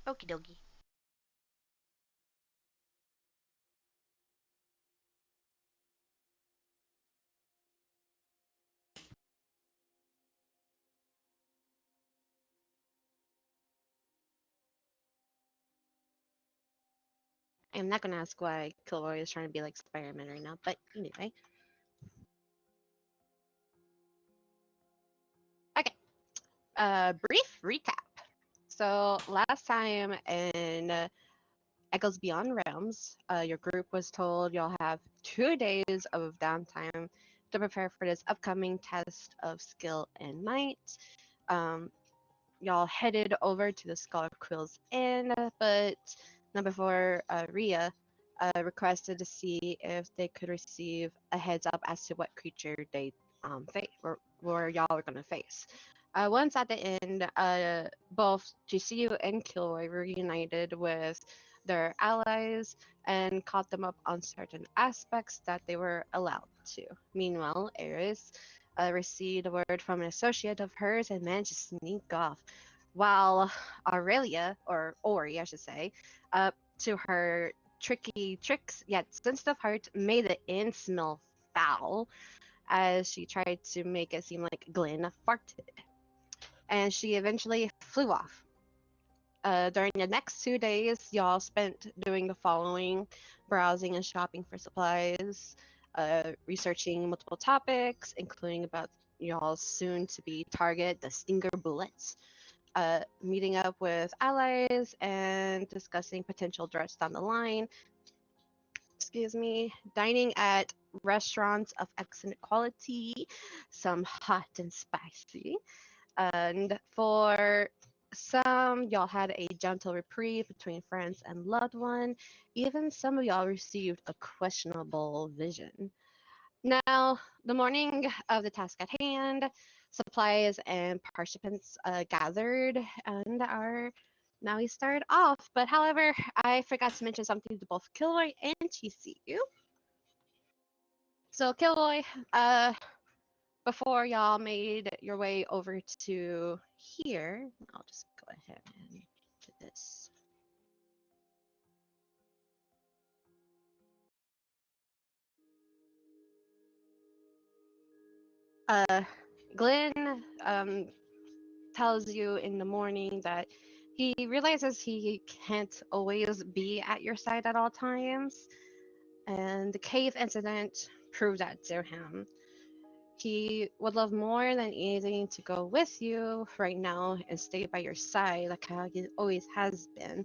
Okie dokie. I'm not gonna ask why Kilroy is trying to be like Spider-Man right now, but anyway. Okay. Brief recap. So last time in Echoes Beyond Realms, your group was told you'll have 2 days of downtime to prepare for this upcoming test of skill and might. Um, y'all headed over to the Skull of Quills Inn, but not before Ria requested to see if they could receive a heads up as to what creature they face or y'all were gonna face. Once at the end, both GCU and Kilroy were reunited with their allies and caught them up on certain aspects that they were allowed to. Meanwhile, Eris received a word from an associate of hers and managed to sneak off, while Aurelia, or Ori, I should say, to her tricky tricks yet sensitive heart, made the inn smell foul as she tried to make it seem like Glenn farted. And she eventually flew off. During the next 2 days, y'all spent doing the following: browsing and shopping for supplies, researching multiple topics, including about y'all's soon to be target, the Stinger bullets, meeting up with allies, and discussing potential threats down the line. Excuse me, dining at restaurants of excellent quality, some hot and spicy. And for some, y'all had a gentle reprieve between friends and loved one. Even some of y'all received a questionable vision. Now, the morning of the task at hand, supplies and participants gathered and are now we start off. But however, I forgot to mention something to both Kilroy and TCU. So Kilroy, uh, before y'all made your way over to here, I'll just go ahead and do this. Uh, Glenn tells you in the morning that he realizes he can't always be at your side at all times, and the cave incident proved that to him. He would love more than anything to go with you right now and stay by your side like how he always has been.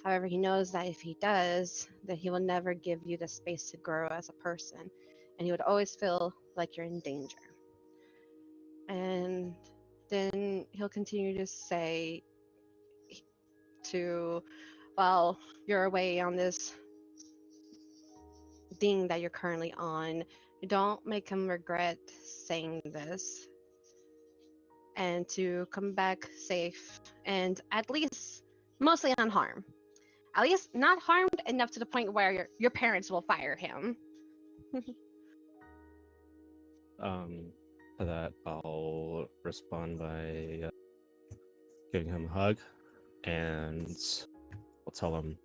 However, he knows that if he does, that he will never give you the space to grow as a person, and he would always feel like you're in danger. And then he'll continue to say to, well, you're away on this thing that you're currently on. Don't make him regret saying this, and to come back safe and at least mostly unharmed. At least not harmed enough to the point where your parents will fire him. Um, to that, I'll respond by giving him a hug, and I'll tell him,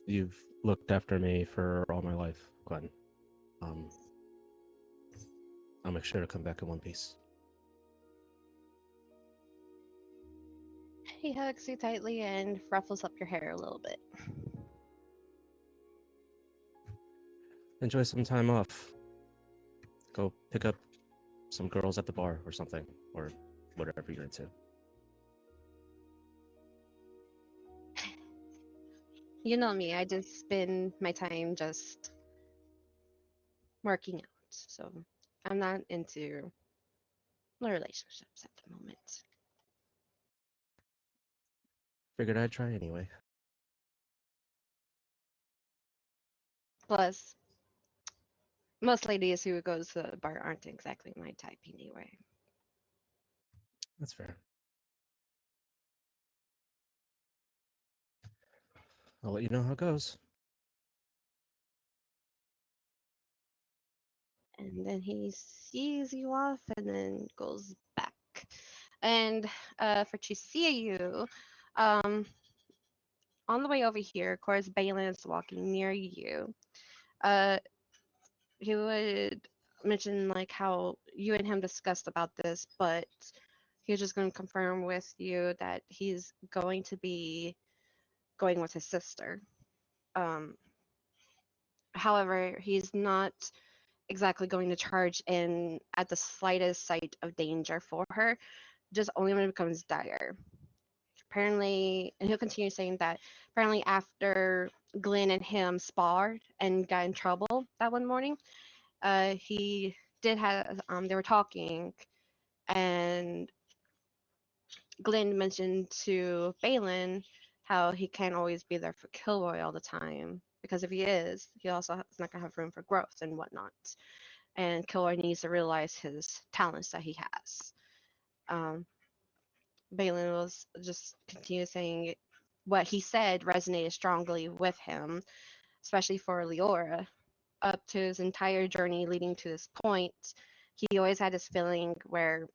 "You've looked after me for all my life, Glenn. Um, I'll make sure to come back in one piece." He hugs you tightly and ruffles up your hair a little bit. Enjoy some time off. Go pick up some girls at the bar or something, or whatever you're into. You know me, I just spend my time just working out. So I'm not into relationships at the moment. Figured I'd try anyway. Plus, most ladies who go to the bar aren't exactly my type anyway. That's fair. I'll let you know how it goes. And then he sees you off and then goes back. And for Chisiyu, Um, on the way over here, of course, Balin is walking near you. Uh, he would mention like how you and him discussed about this, but he's just going to confirm with you that he's going to be going with his sister. Um, however, he's not exactly going to charge in at the slightest sight of danger for her, just only when it becomes dire. Apparently, and he'll continue saying that apparently after Glenn and him sparred and got in trouble that one morning, he did have they were talking, and Glenn mentioned to Balin how he can't always be there for Kilroy all the time because if he is, he also is not gonna have room for growth and whatnot. And Kilroy needs to realize his talents that he has. Um, Balin was just continue saying what he said resonated strongly with him, especially for Leora. Up to his entire journey leading to this point, he always had this feeling where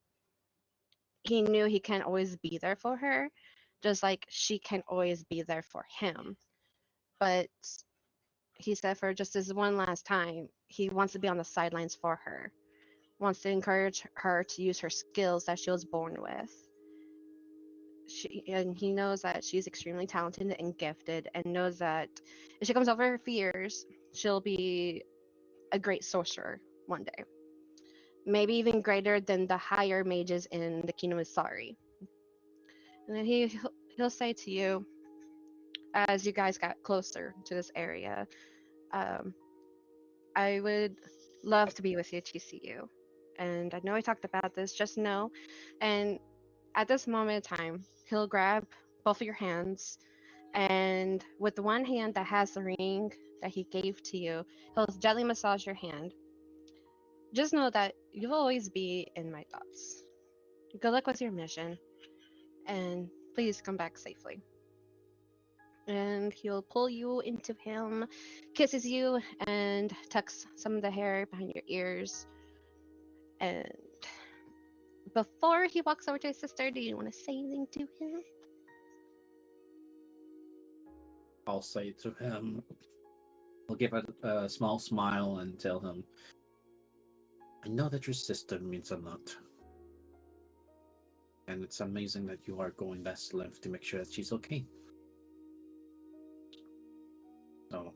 he knew he can't always be there for her, just like she can't always be there for him. But he said for just this one last time, he wants to be on the sidelines for her, wants to encourage her to use her skills that she was born with. And he knows that she's extremely talented and gifted, and knows that if she comes over her fears, she'll be a great sorcerer one day. Maybe even greater than the higher mages in the Kingdom of Sari. And then he'll say to you, as you guys got closer to this area, um, I would love to be with you, TCU. And I know we talked about this, just know. And at this moment in time, he'll grab both of your hands, and with the one hand that has the ring that he gave to you, he'll gently massage your hand. Just know that you'll always be in my thoughts. Good luck with your mission, and please come back safely. And he'll pull you into him, kisses you, and tucks some of the hair behind your ears. And before he walks over to his sister, do you want to say anything to him? I'll say to him, I'll give a small smile and tell him, I know that your sister means a lot. And it's amazing that you are going that length to make sure that she's okay. So,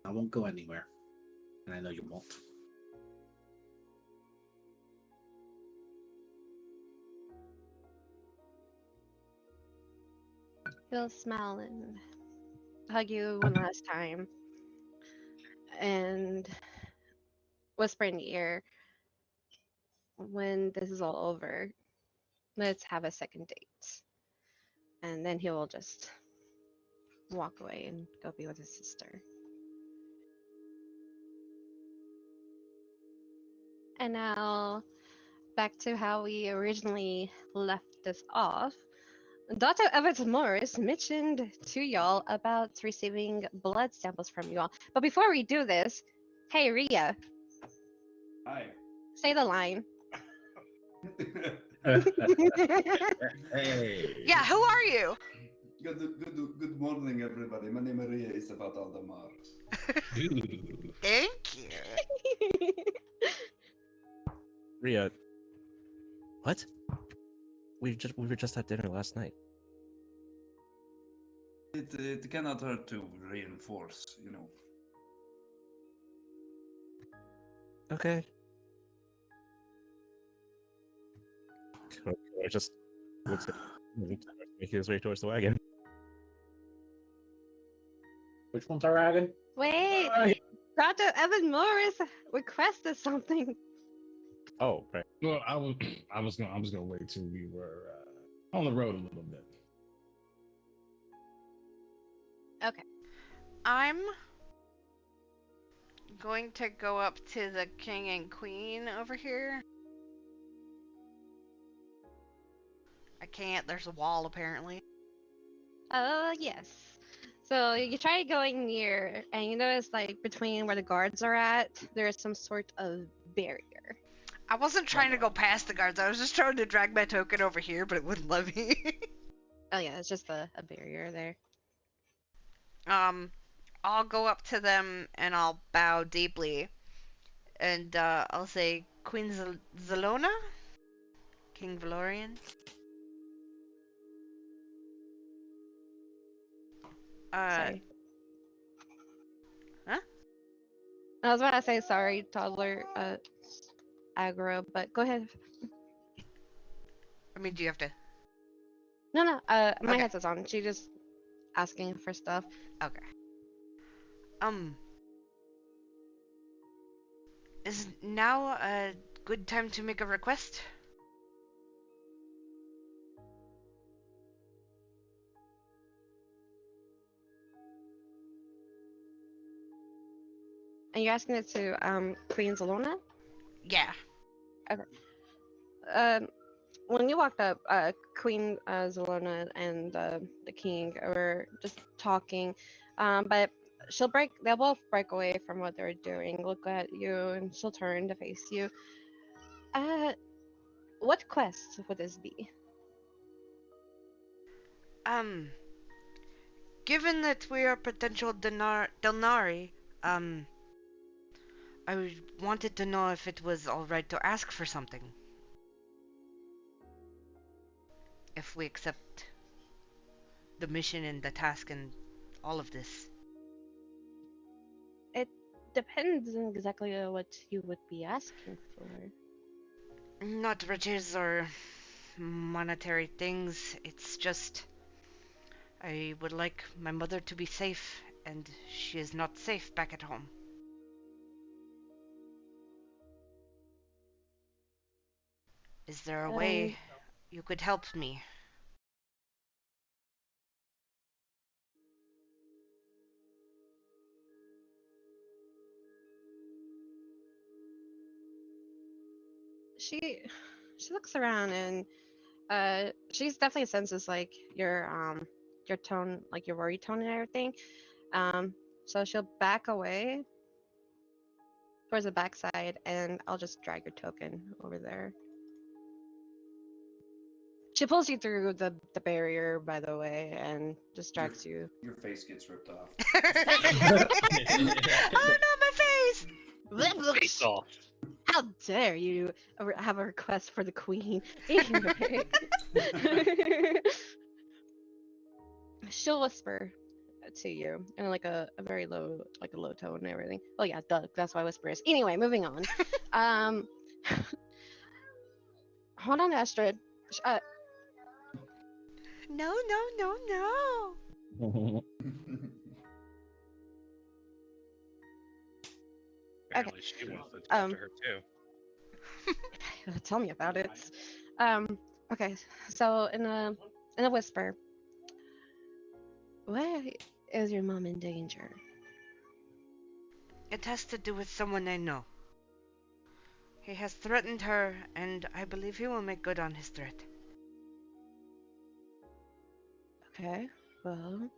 I won't go anywhere. And I know you won't. He'll smile and hug you one last time and whisper in your ear, when this is all over, let's have a second date. And then he will just walk away and go be with his sister. And now back to how we originally left this off. Dr. Evans Morris mentioned to y'all about receiving blood samples from y'all. But before we do this, hey Ria, Hi. say the line. Hey. Yeah, who are you? Good morning, everybody. My name is Maria Isabel Aldamar. Thank you. Ria, what? We were just at dinner last night. It cannot hurt to reinforce, you know. Okay. I just looks at making his way towards the wagon. Which one's our wagon? Wait, Dr. Evan Morris requested something. Oh, right. Well, I was gonna wait till we were on the road a little bit. Okay. I'm going to go up to the king and queen over here. I can't, there's a wall apparently. Yes. So you try going near, and you notice like between where the guards are at, there's some sort of barrier. I wasn't trying to go past the guards, I was just trying to drag my token over here, but it wouldn't let me. Oh yeah, it's just a barrier there. I'll go up to them and I'll bow deeply, and I'll say, Queen Zelona, King Valorian. Sorry. Huh? I was about to say sorry, toddler, aggro, but go ahead. I mean, do you have to? No, no. My Okay. headset's on. She just asking for stuff. Okay. Is now a good time to make a request? And you're asking it to Queen Zelona? Yeah. Um, when you walked up, Queen Zelona and the king were just talking, but they'll both break away from what they're doing, look at you, and she'll turn to face you. What quest would this be? Given that we are potential Delnari, I wanted to know if it was alright to ask for something. If we accept the mission and the task and all of this. It depends on exactly what you would be asking for. Not riches or monetary things, it's just I would like my mother to be safe, and she is not safe back at home. Is there a way you could help me? She looks around and she's definitely senses like your tone, like your worry tone and everything. So she'll back away towards the backside, and I'll just drag your token over there. She pulls you through the barrier, by the way, and just drags you. Your face gets ripped off. Oh no, my face! Face off. How dare you have a request for the queen? Anyway. She'll whisper to you in like a very low, like a low tone and everything. Oh yeah, duh, that's why whispers. Anyway, moving on. Hold on, Astrid. No, no, no, no. Apparently she wants to talk to her too. Tell me about it. Okay, so in a whisper, why is your mom in danger? It has to do with someone I know. He has threatened her, and I believe he will make good on his threat. Okay, well,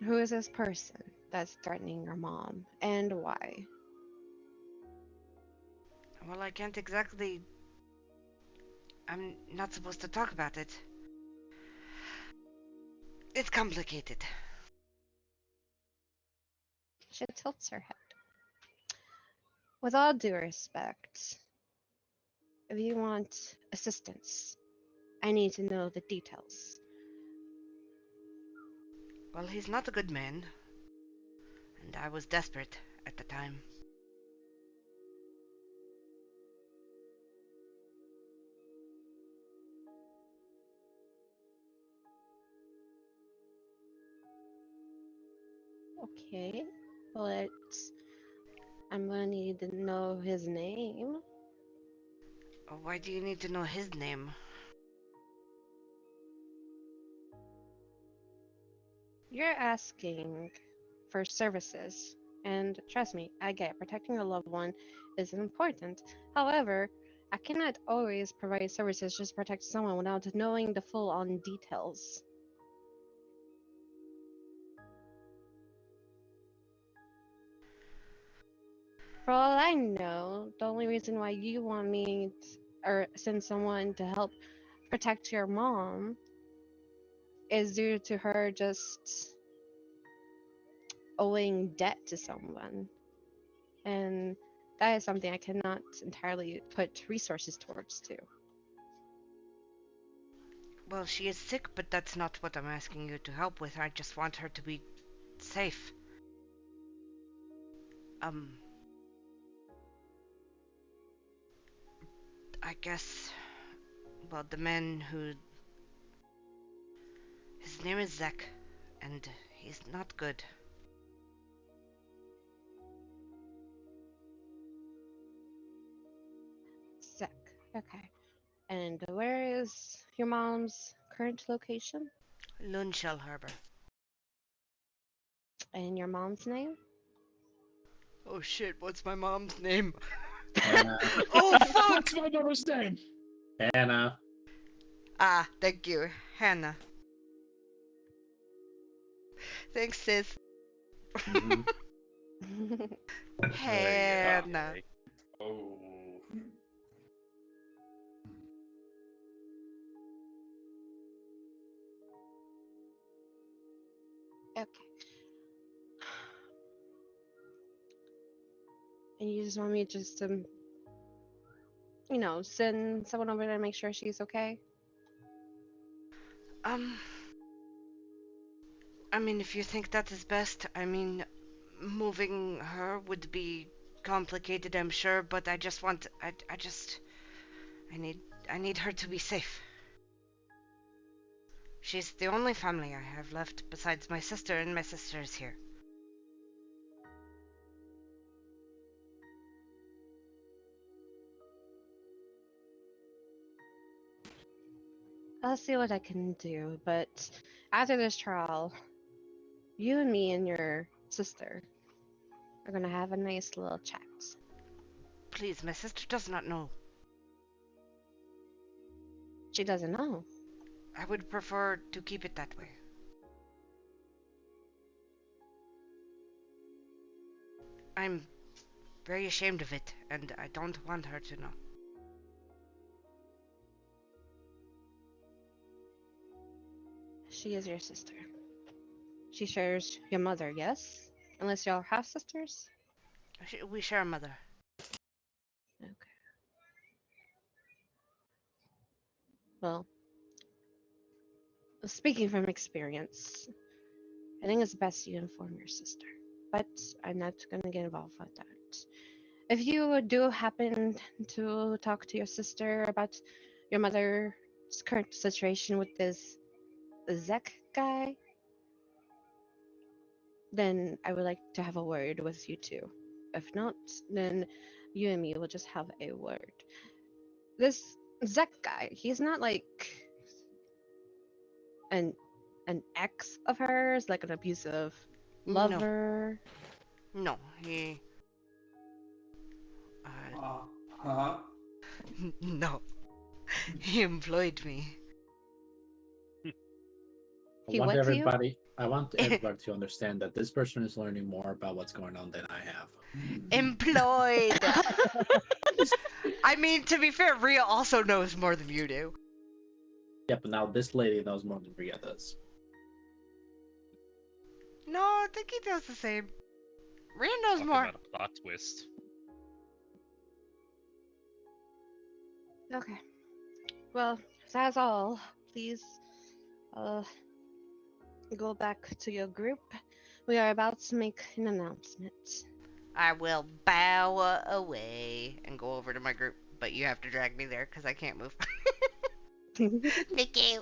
who is this person that's threatening your mom, and why? Well, I can't exactly... I'm not supposed to talk about it. It's complicated. She tilts her head. With all due respect, if you want assistance, I need to know the details. Well, he's not a good man. And I was desperate at the time. Okay, but I'm gonna need to know his name. Why do you need to know his name? You're asking for services, and trust me, I get protecting a loved one is important. However, I cannot always provide services just to protect someone without knowing the full-on details. For all I know, the only reason why you want me or send someone to help protect your mom is due to her just owing debt to someone. And that is something I cannot entirely put resources towards too. Well, she is sick, but that's not what I'm asking you to help with. I just want her to be safe. I guess, well, the man who... His name is Zek, and he's not good. Sick. Okay. And where is your mom's current location? Lunshell Harbor. And your mom's name? Oh shit, what's my mom's name? Hannah. Oh fuck! What's my mother's name? Hannah. Ah, thank you, Hannah. Thanks, sis. Mhm. Hannah. Oh. Okay. And you just want me just to, send someone over there to make sure she's okay? I mean, if you think that is best, I mean, moving her would be complicated, I'm sure, but I just want, I need her to be safe. She's the only family I have left besides my sister, and my sister is here. I'll see what I can do, but after this trial, you and me and your sister are gonna have a nice little chat. Please, my sister does not know. She doesn't know. I would prefer to keep it that way. I'm very ashamed of it, and I don't want her to know. She is your sister. She shares your mother, yes? Unless y'all half sisters? We share a mother. Okay. Well, speaking from experience, I think it's best you inform your sister. But I'm not gonna get involved with that. If you do happen to talk to your sister about your mother's current situation with this Zek guy, then I would like to have a word with you two. If not, then you and me will just have a word. This Zek guy, he's not like an an ex of hers, like an abusive No, lover. no, he. Huh? No, he employed me. He went to you? I want everybody to understand that this person is learning more about what's going on than I have. Employed! I mean, to be fair, Rhea also knows more than you do. Yeah, but now this lady knows more than Rhea does. No, I think he does the same. Rhea knows Talk more. about a plot twist. Okay. Well, if that's all, please uh go back to your group. We are about to make an announcement. I will bow away and go over to my group, but you have to drag me there because I can't move. Thank you.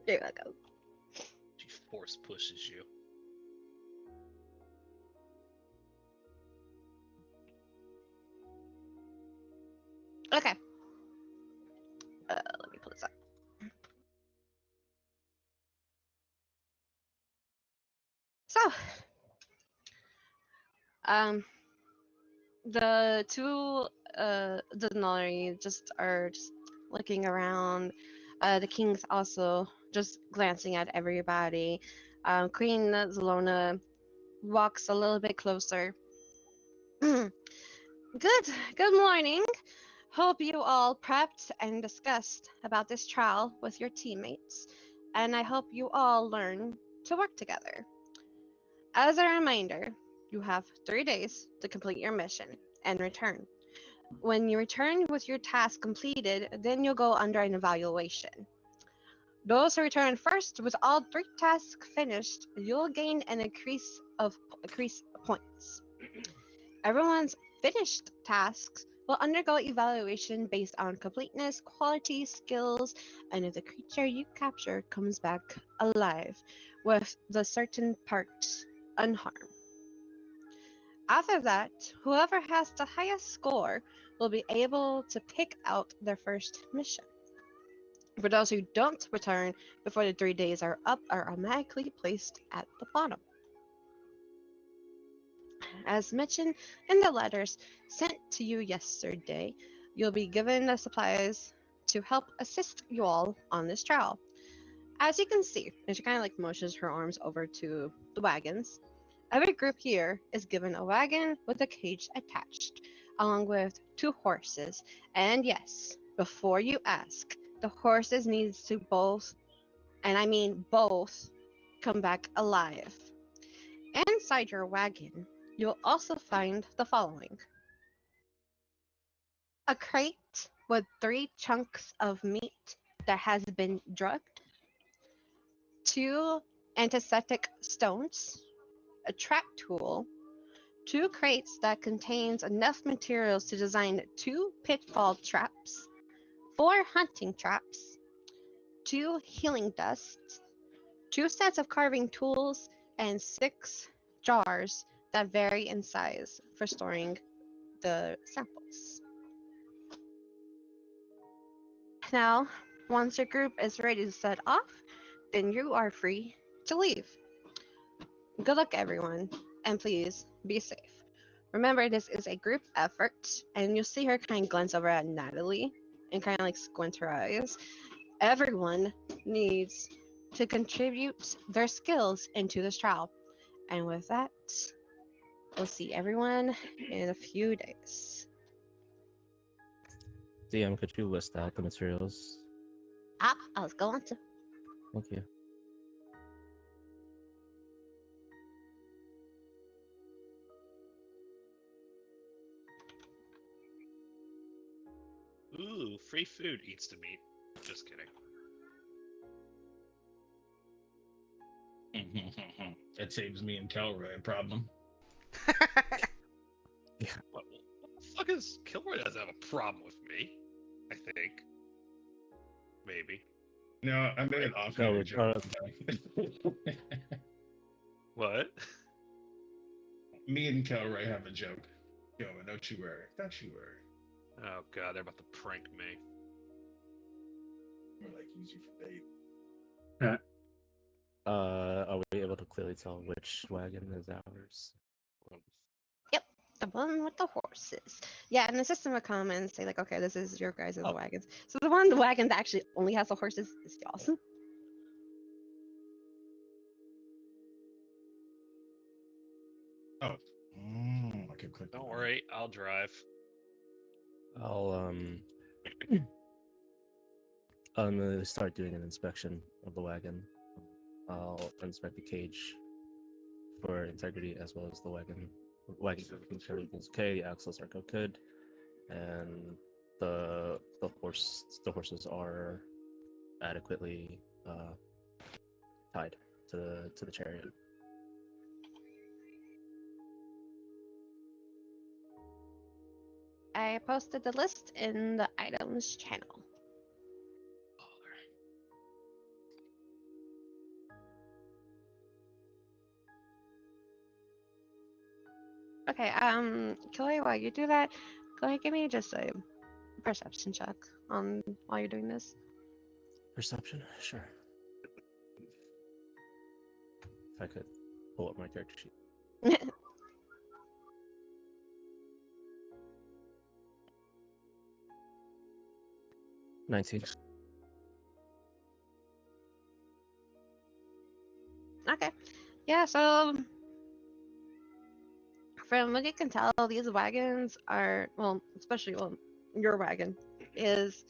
You're welcome. She force pushes you. Okay. Let me pull this up. So, the two Denari just are just looking around. The king's also just glancing at everybody. Queen Zelona walks a little bit closer. Good morning. Hope you all prepped and discussed about this trial with your teammates. and I hope you all learn to work together. As a reminder, you have 3 days to complete your mission and return. When you return with your task completed, then you'll go under an evaluation. Those who return first with all 3 tasks finished, you'll gain an increase points. Everyone's finished tasks will undergo evaluation based on completeness, quality, skills, and if the creature you capture comes back alive with the certain parts unharmed. After that, whoever has the highest score will be able to pick out their first mission. For those who don't return before the 3 days are up, are automatically placed at the bottom. As mentioned in the letters sent to you yesterday, you'll be given the supplies to help assist you all on this trial. As you can see, and she kind of like motions her arms over to the wagons. Every group here is given a wagon with a cage attached, along with 2 horses. And yes, before you ask, the horses needs to both, and I mean both, come back alive. Inside your wagon, you'll also find the following: a crate with 3 chunks of meat that has been drugged, 2 antiseptic stones, a trap tool, 2 crates that contains enough materials to design 2 pitfall traps, 4 hunting traps, 2 healing dusts, 2 sets of carving tools, and 6 jars that vary in size for storing the samples. Now, once your group is ready to set off, then you are free to leave. Good luck, everyone, and please be safe. Remember, this is a group effort, and you'll see her kind of glance over at Natalie and kind of like squint her eyes. Everyone needs to contribute their skills into this trial. And with that, we'll see everyone in a few days. DM, could you list out the materials? I was going to. Thank you. Ooh, free food eats the meat. Just kidding. That saves me and Kelroy a problem. What the fuck is Kilroy doesn't have a problem with me? I think. Maybe. No, I made an off No, joke. What? Me and Kelroy have a joke. Yo, don't you worry. Don't you worry. Oh god, they're about to prank me. We're like, use you for bait. Are we able to clearly tell which wagon is ours? The one with the horses. Yeah, and the system will come and say like, okay, this is your guys' Oh. wagons. So the wagon that actually only has the horses is y'all's. Oh. Okay, click. Don't worry, I'll drive. I'll start doing an inspection of the wagon. I'll inspect the cage for integrity as well as the wagon. Making sure everything's okay. The axles are good, and the horses are adequately tied to the chariot. I posted the list in the items channel. Okay, Kelly, while you do that, go ahead, give me just a perception check on while you're doing this. Perception? Sure. If I could pull up my character sheet. 19. Okay. Yeah, so from what you can tell, these wagons are, well, especially your wagon has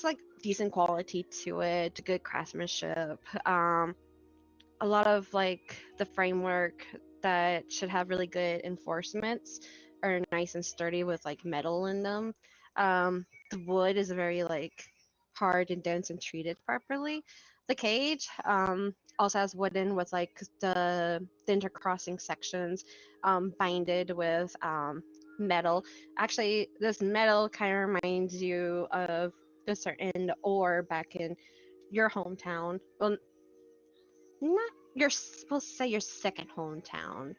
like decent quality to it, good craftsmanship. A lot of like the framework that should have really good enforcements are nice and sturdy with like metal in them. The wood is very like hard and dense and treated properly. The cage also has wooden with like the intercrossing sections binded with metal. Actually, this metal kind of reminds you of a certain ore back in your hometown. Well, not you're supposed to say your second hometown,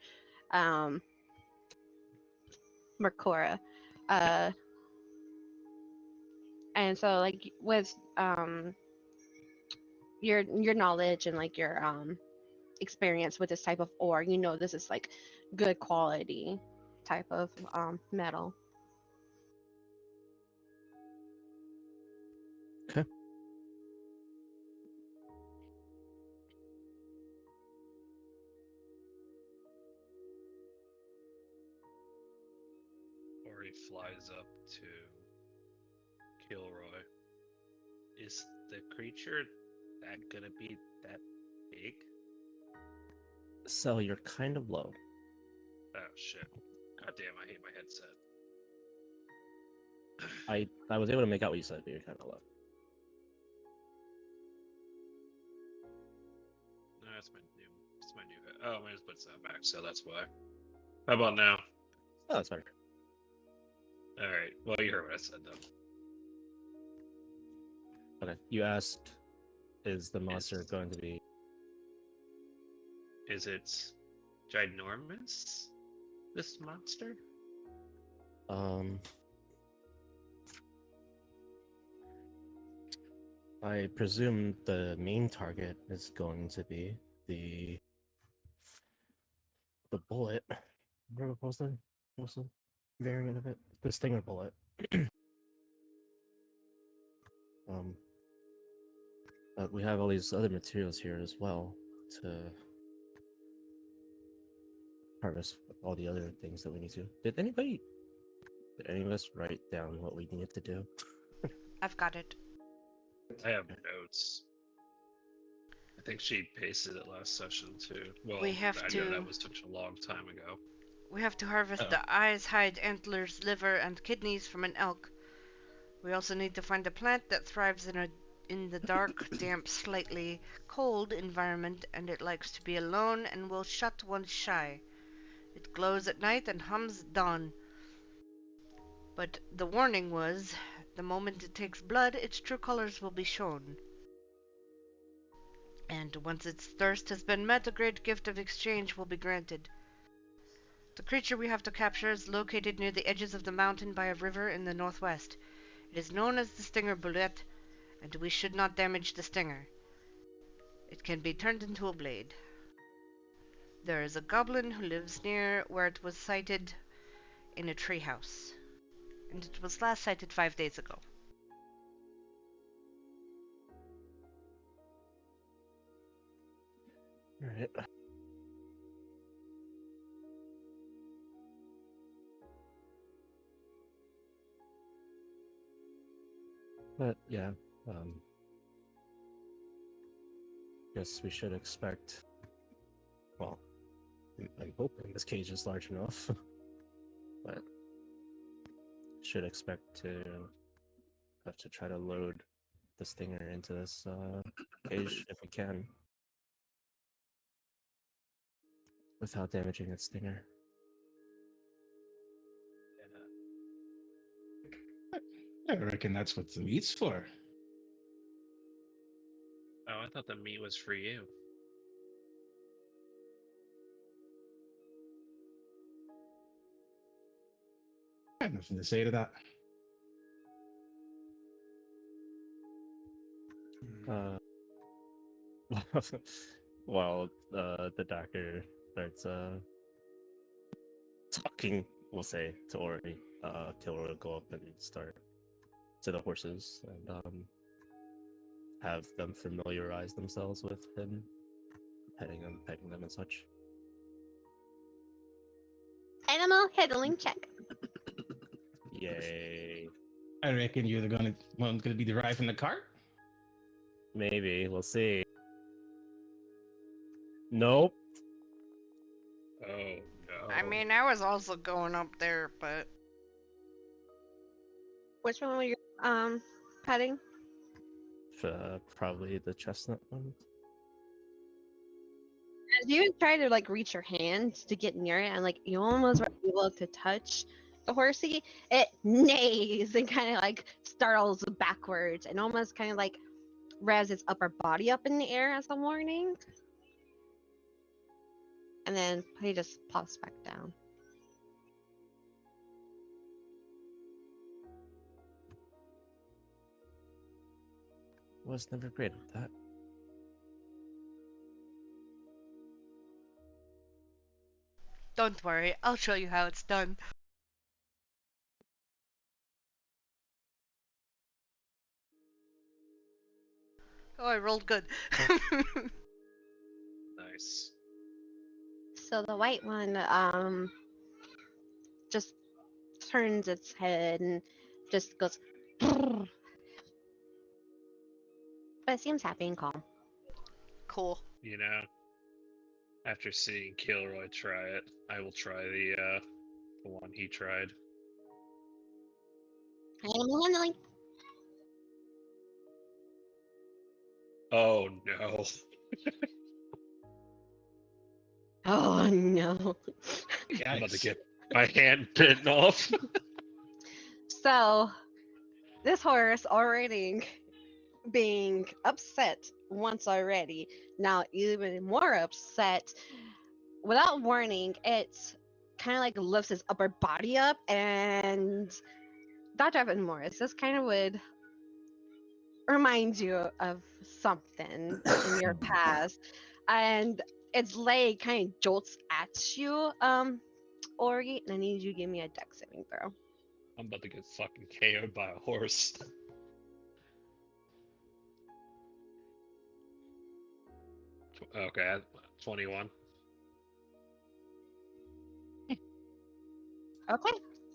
um, Mercora. Uh, and so like with your knowledge and like your experience with this type of ore, you know this is like good quality type of metal. Okay. Ori flies up to Kilroy. Is the creature that gonna be that big? So you're kind of low. Oh shit. God damn, I hate my headset. I was able to make out what you said, but you're kind of low. No, that's my new head. Oh, I just put that back, so that's why. How about now? Oh, that's better. Alright, well you heard what I said though. Okay. You asked, is the monster going to be? Is it ginormous? This monster? I presume the main target is going to be the bullet. What was the variant of it? The stinger bullet. But we have all these other materials here as well to harvest all the other things that we need to. Did any of us write down what we needed to do? I've got it. I have notes. I think she pasted it last session too. Well, We have I know to- that was such a long time ago. We have to harvest Oh. the eyes, hide, antlers, liver, and kidneys from an elk. We also need to find a plant that thrives in the dark, damp, slightly cold environment, and it likes to be alone and will shut once shy. It glows at night and hums at dawn. But the warning was, the moment it takes blood, its true colors will be shown. And once its thirst has been met, a great gift of exchange will be granted. The creature we have to capture is located near the edges of the mountain by a river in the northwest. It is known as the Stinger Bullet, and we should not damage the stinger. It can be turned into a blade. There is a goblin who lives near where it was sighted in a treehouse, and it was last sighted 5 days ago. All right. But yeah, guess we should expect. Well, I'm hoping this cage is large enough, but should expect to have to try to load the stinger into this cage if we can, without damaging its stinger. I reckon that's what the meat's for. Oh, I thought the meat was for you. I have nothing to say to that. While the doctor starts talking, we'll say, to Ori, Killer will go up and start to the horses and have them familiarize themselves with him, petting them and such. Animal handling check. Yay. I reckon you're gonna be driving the cart. Maybe we'll see. Nope. Oh no. I mean, I was also going up there, but Which one were you petting? Probably the chestnut one. As you try to like reach your hand to get near it, and like you almost were able to touch the horsey, it neighs and kind of like startles backwards and almost kind of like revs its upper body up in the air as a warning, and then he just pops back down. Was never great at that. don't worry, I'll show you how it's done. Oh, I rolled good. Nice. So the white one just turns its head and just goes, but it seems happy and calm. Cool. You know, after seeing Kilroy try it, I will try the one he tried. Animal handling. Oh no. Oh no. I'm about to Yikes. get my hand bitten off. So this horse already being upset once already, now even more upset. Without warning, it kind of like lifts its upper body up, and Dr. Evan Morris, this kind of would remind you of something in your past, and its leg kind of jolts at you, Ori, and I need you to give me a dex saving throw. I'm about to get fucking KO'd by a horse. Okay, 21. Okay.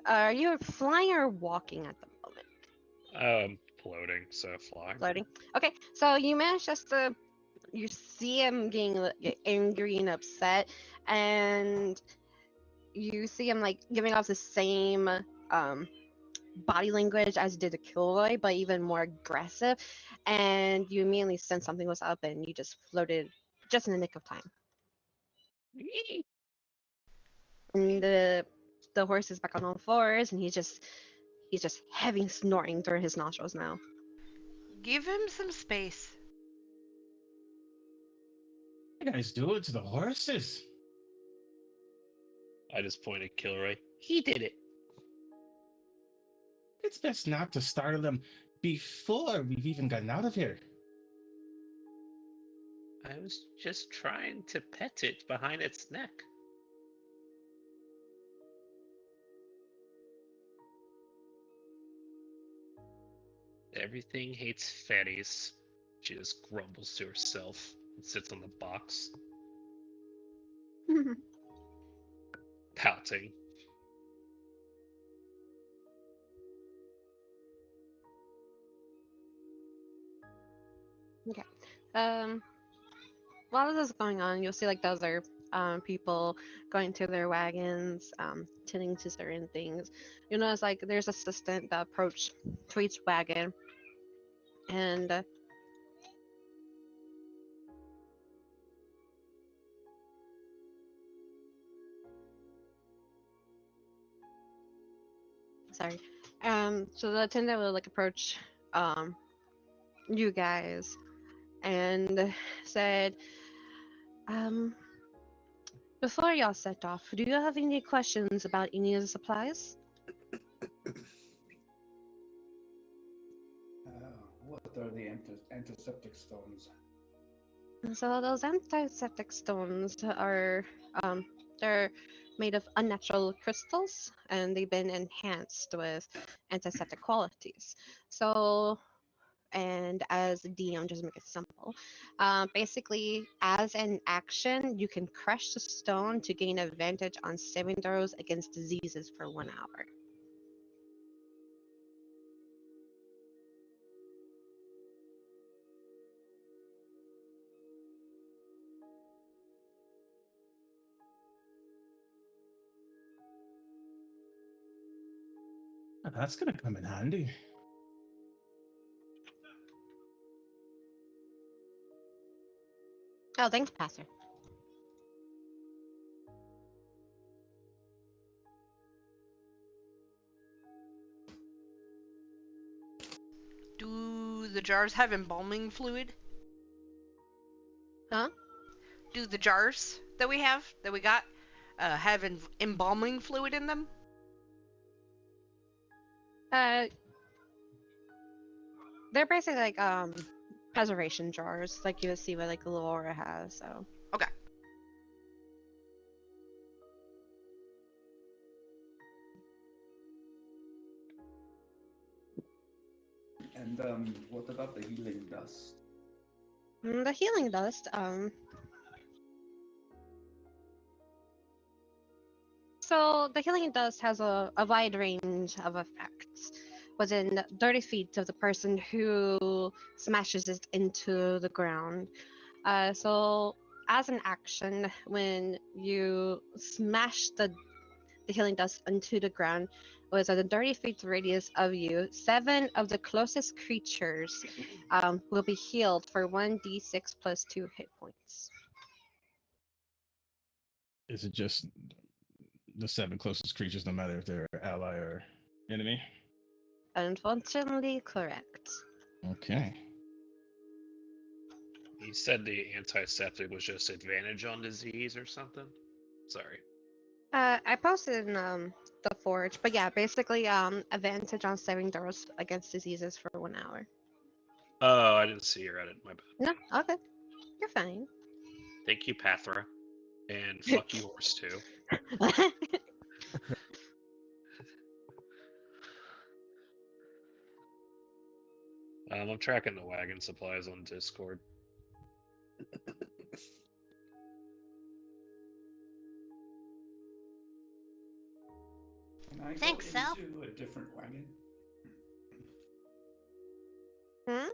Are you flying or walking at the moment? Floating, so flying. Floating. Okay, so you manage just to you see him getting get angry and upset, and you see him like giving off the same body language as did the Kilroy, but even more aggressive. And you immediately sense something was up, and you just floated just in the nick of time. And the horse is back on all fours, and he's just heavy snoring through his nostrils now. Give him some space. You guys do it to the horses. I just pointed Kilroy. He did it. It's best not to startle them before we've even gotten out of here. I was just trying to pet it behind its neck. Everything hates fatties. She just grumbles to herself and sits on the box, pouting. Okay. While this is going on, you'll see like the other people going to their wagons, tending to certain things. You'll notice like there's assistant that approach to each wagon, and sorry. So the attendant will like approach you guys and said, before y'all set off, do you have any questions about any of the supplies? What are the antiseptic stones? So those antiseptic stones are they're made of unnatural crystals, and they've been enhanced with antiseptic qualities. So, and as a DM, just to make it simple, basically, as an action, you can crush the stone to gain advantage on saving throws against diseases for 1 hour. That's gonna come in handy. Oh, thanks, Pastor. Do the jars have embalming fluid? Huh? Do the jars that we got, have embalming fluid in them? They're basically like preservation jars, like you would see what like Laura has. So Okay. And what about the healing dust? the healing dust. So the healing dust has a wide range of effects within 30 feet of the person who smashes it into the ground. So as an action, when you smash the healing dust into the ground, was at a 30 feet radius of you, 7 of the closest creatures will be healed for 1d6 plus 2 hit points. Is it just the 7 closest creatures, no matter if they're ally or enemy? Unfortunately, correct. Okay. He said the antiseptic was just advantage on disease or something. Sorry. I posted in the forge, but yeah, basically advantage on saving throws against diseases for 1 hour. Oh, I didn't see your edit. My bad. No, okay, you're fine. Thank you, Pathra. And fuck you, horse too. I'm tracking the wagon supplies on Discord. Can I Thanks, go Sal. into a different wagon? Hmm?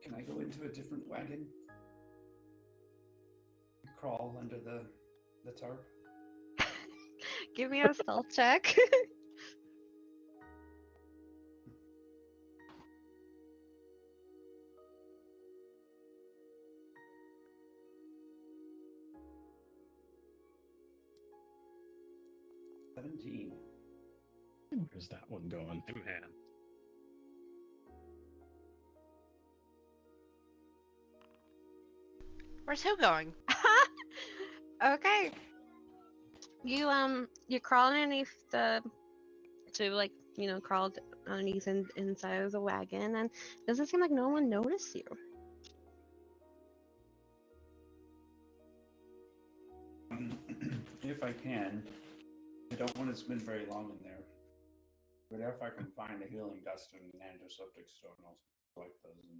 Can I go into a different wagon? Crawl under the tarp? Give me a stealth check. 17. Where's that one going? Hey, man. Where's who going? Okay. You crawl underneath like crawl underneath inside of the wagon, and doesn't seem like no one noticed you. If I can, I don't want to spend very long in there. But if I can find a healing dust and an antiseptic stone, I'll swipe those and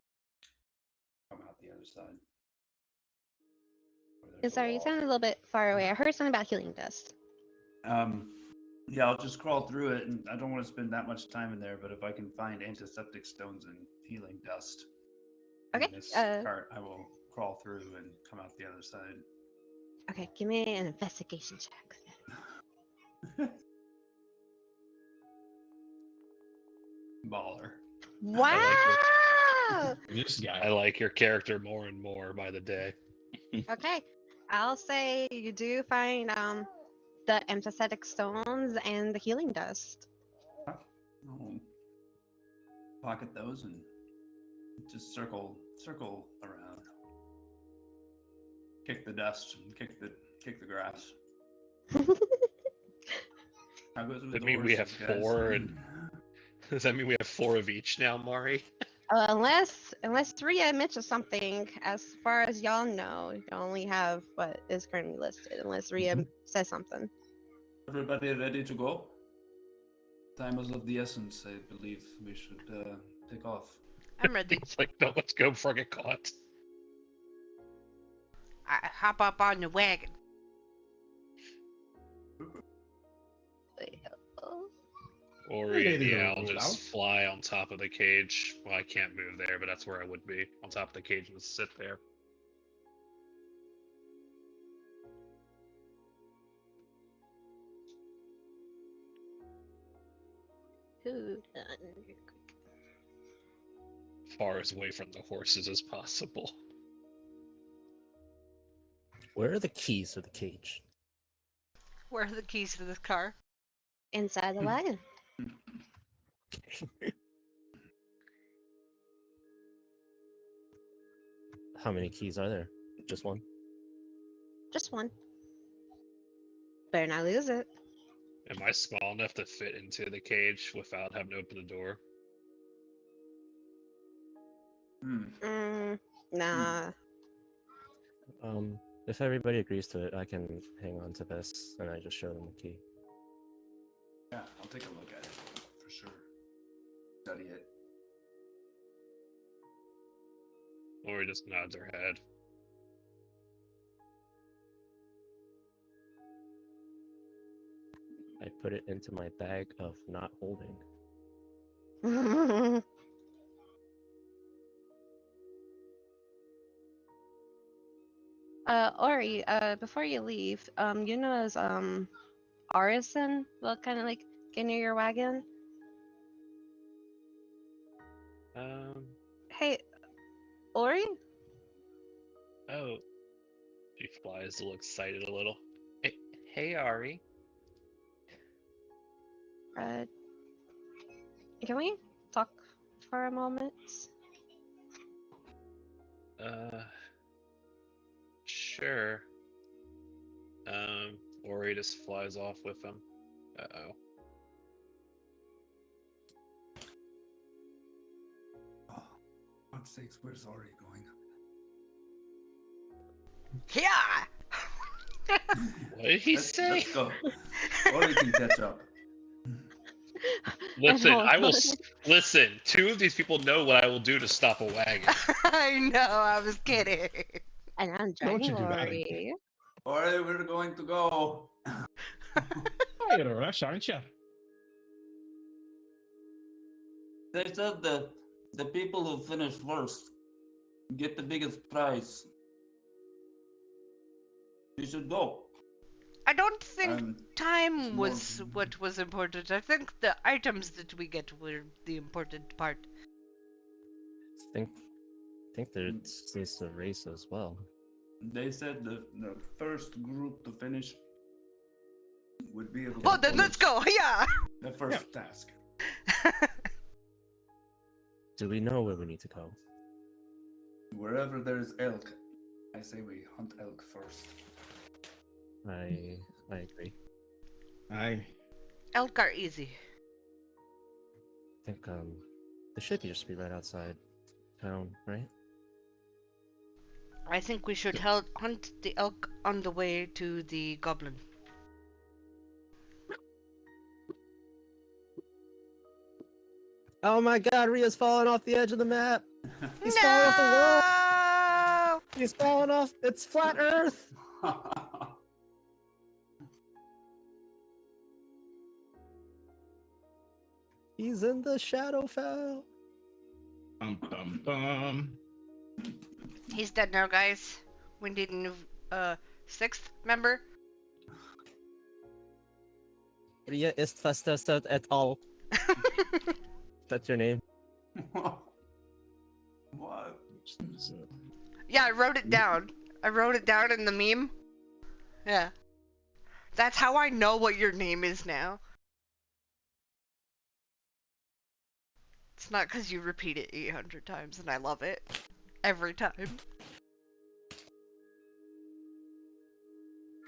come out the other side. Where there's a Sorry, you wall. sound a little bit far away. I heard something about healing dust. Yeah, I'll just crawl through it, and I don't want to spend that much time in there. But if I can find antiseptic stones and healing dust Okay. in this cart, I will crawl through and come out the other side. Okay, give me an investigation check. Baller. Wow. This guy. I like your character more and more by the day. Okay, I'll say you do find the empathetic stones and the healing dust. I'll pocket those and just circle around. Kick the dust and kick the grass. How goes with That the mean we have horses, guys? 4 and does that mean we have 4 of each now, Mari? Unless Ria mentions something, as far as y'all know, you only have what is currently listed. Unless Ria says something. Everybody ready to go? Time is of the essence. I believe we should take off. I'm ready. It's like, no, let's go before I get caught. I hop up on the wagon. Or Okay, these yeah, are I'll ruled just out. fly on top of the cage. Well, I can't move there, but that's where I would be. On top of the cage and just sit there. Hold on real quick. Far as away from the horses as possible. Where are the keys to the cage? Where are the keys to this car? Inside the wagon. How many keys are there? Just one? Just one. Better not lose it. Am I small enough to fit into the cage without having to open the door? Nah. If everybody agrees to it, I can hang on to this, and I just show them the key. Yeah, I'll take a look at it for sure. Study it. Lori just nods her head. I put it into my bag of not holding. Ori, before you leave, you know as Arison will kind of like get near your wagon. Hey, Ori? Oh. She flies to look excited a little. Hey, Ari. Can we talk for a moment? Sure. Ori just flies off with him. Uh-oh. Oh, God's sakes, where's Ori going? Yeah! What did he say? Let's go. Ori can catch up. Listen, I I will know. listen. Two of these people know what I will do to stop a wagon. I know, I was kidding. And I'm Don't you dragging do that Ori. Ori, we're going to go. Oh, you're in a rush, aren't you? They said that the people who finish first get the biggest prize. You should go. I don't think Um, time more- was what was important. I think the items that we get were the important part. I think there's a race as well. They said the first group to finish would be able to Oh, then let's go! Yeah! the first task. Do we know where we need to go? Wherever there's elk, I say we hunt elk first. I agree. Aye. Elk are easy. I think the should just be right outside town, right? I think we should hunt the elk on the way to the goblin. Oh my god, Ria's falling off the edge of the map! He's falling off the world! No! He's falling off! It's flat Earth! He's in the Shadowfell! Bum. He's dead now, guys. We need a new, sixth member. Ria ist fastest et al. That's your name? What? Yeah, I wrote it down. I wrote it down in the meme. Yeah. That's how I know what your name is now. It's not because you repeat it 800 times and I love it. Every time.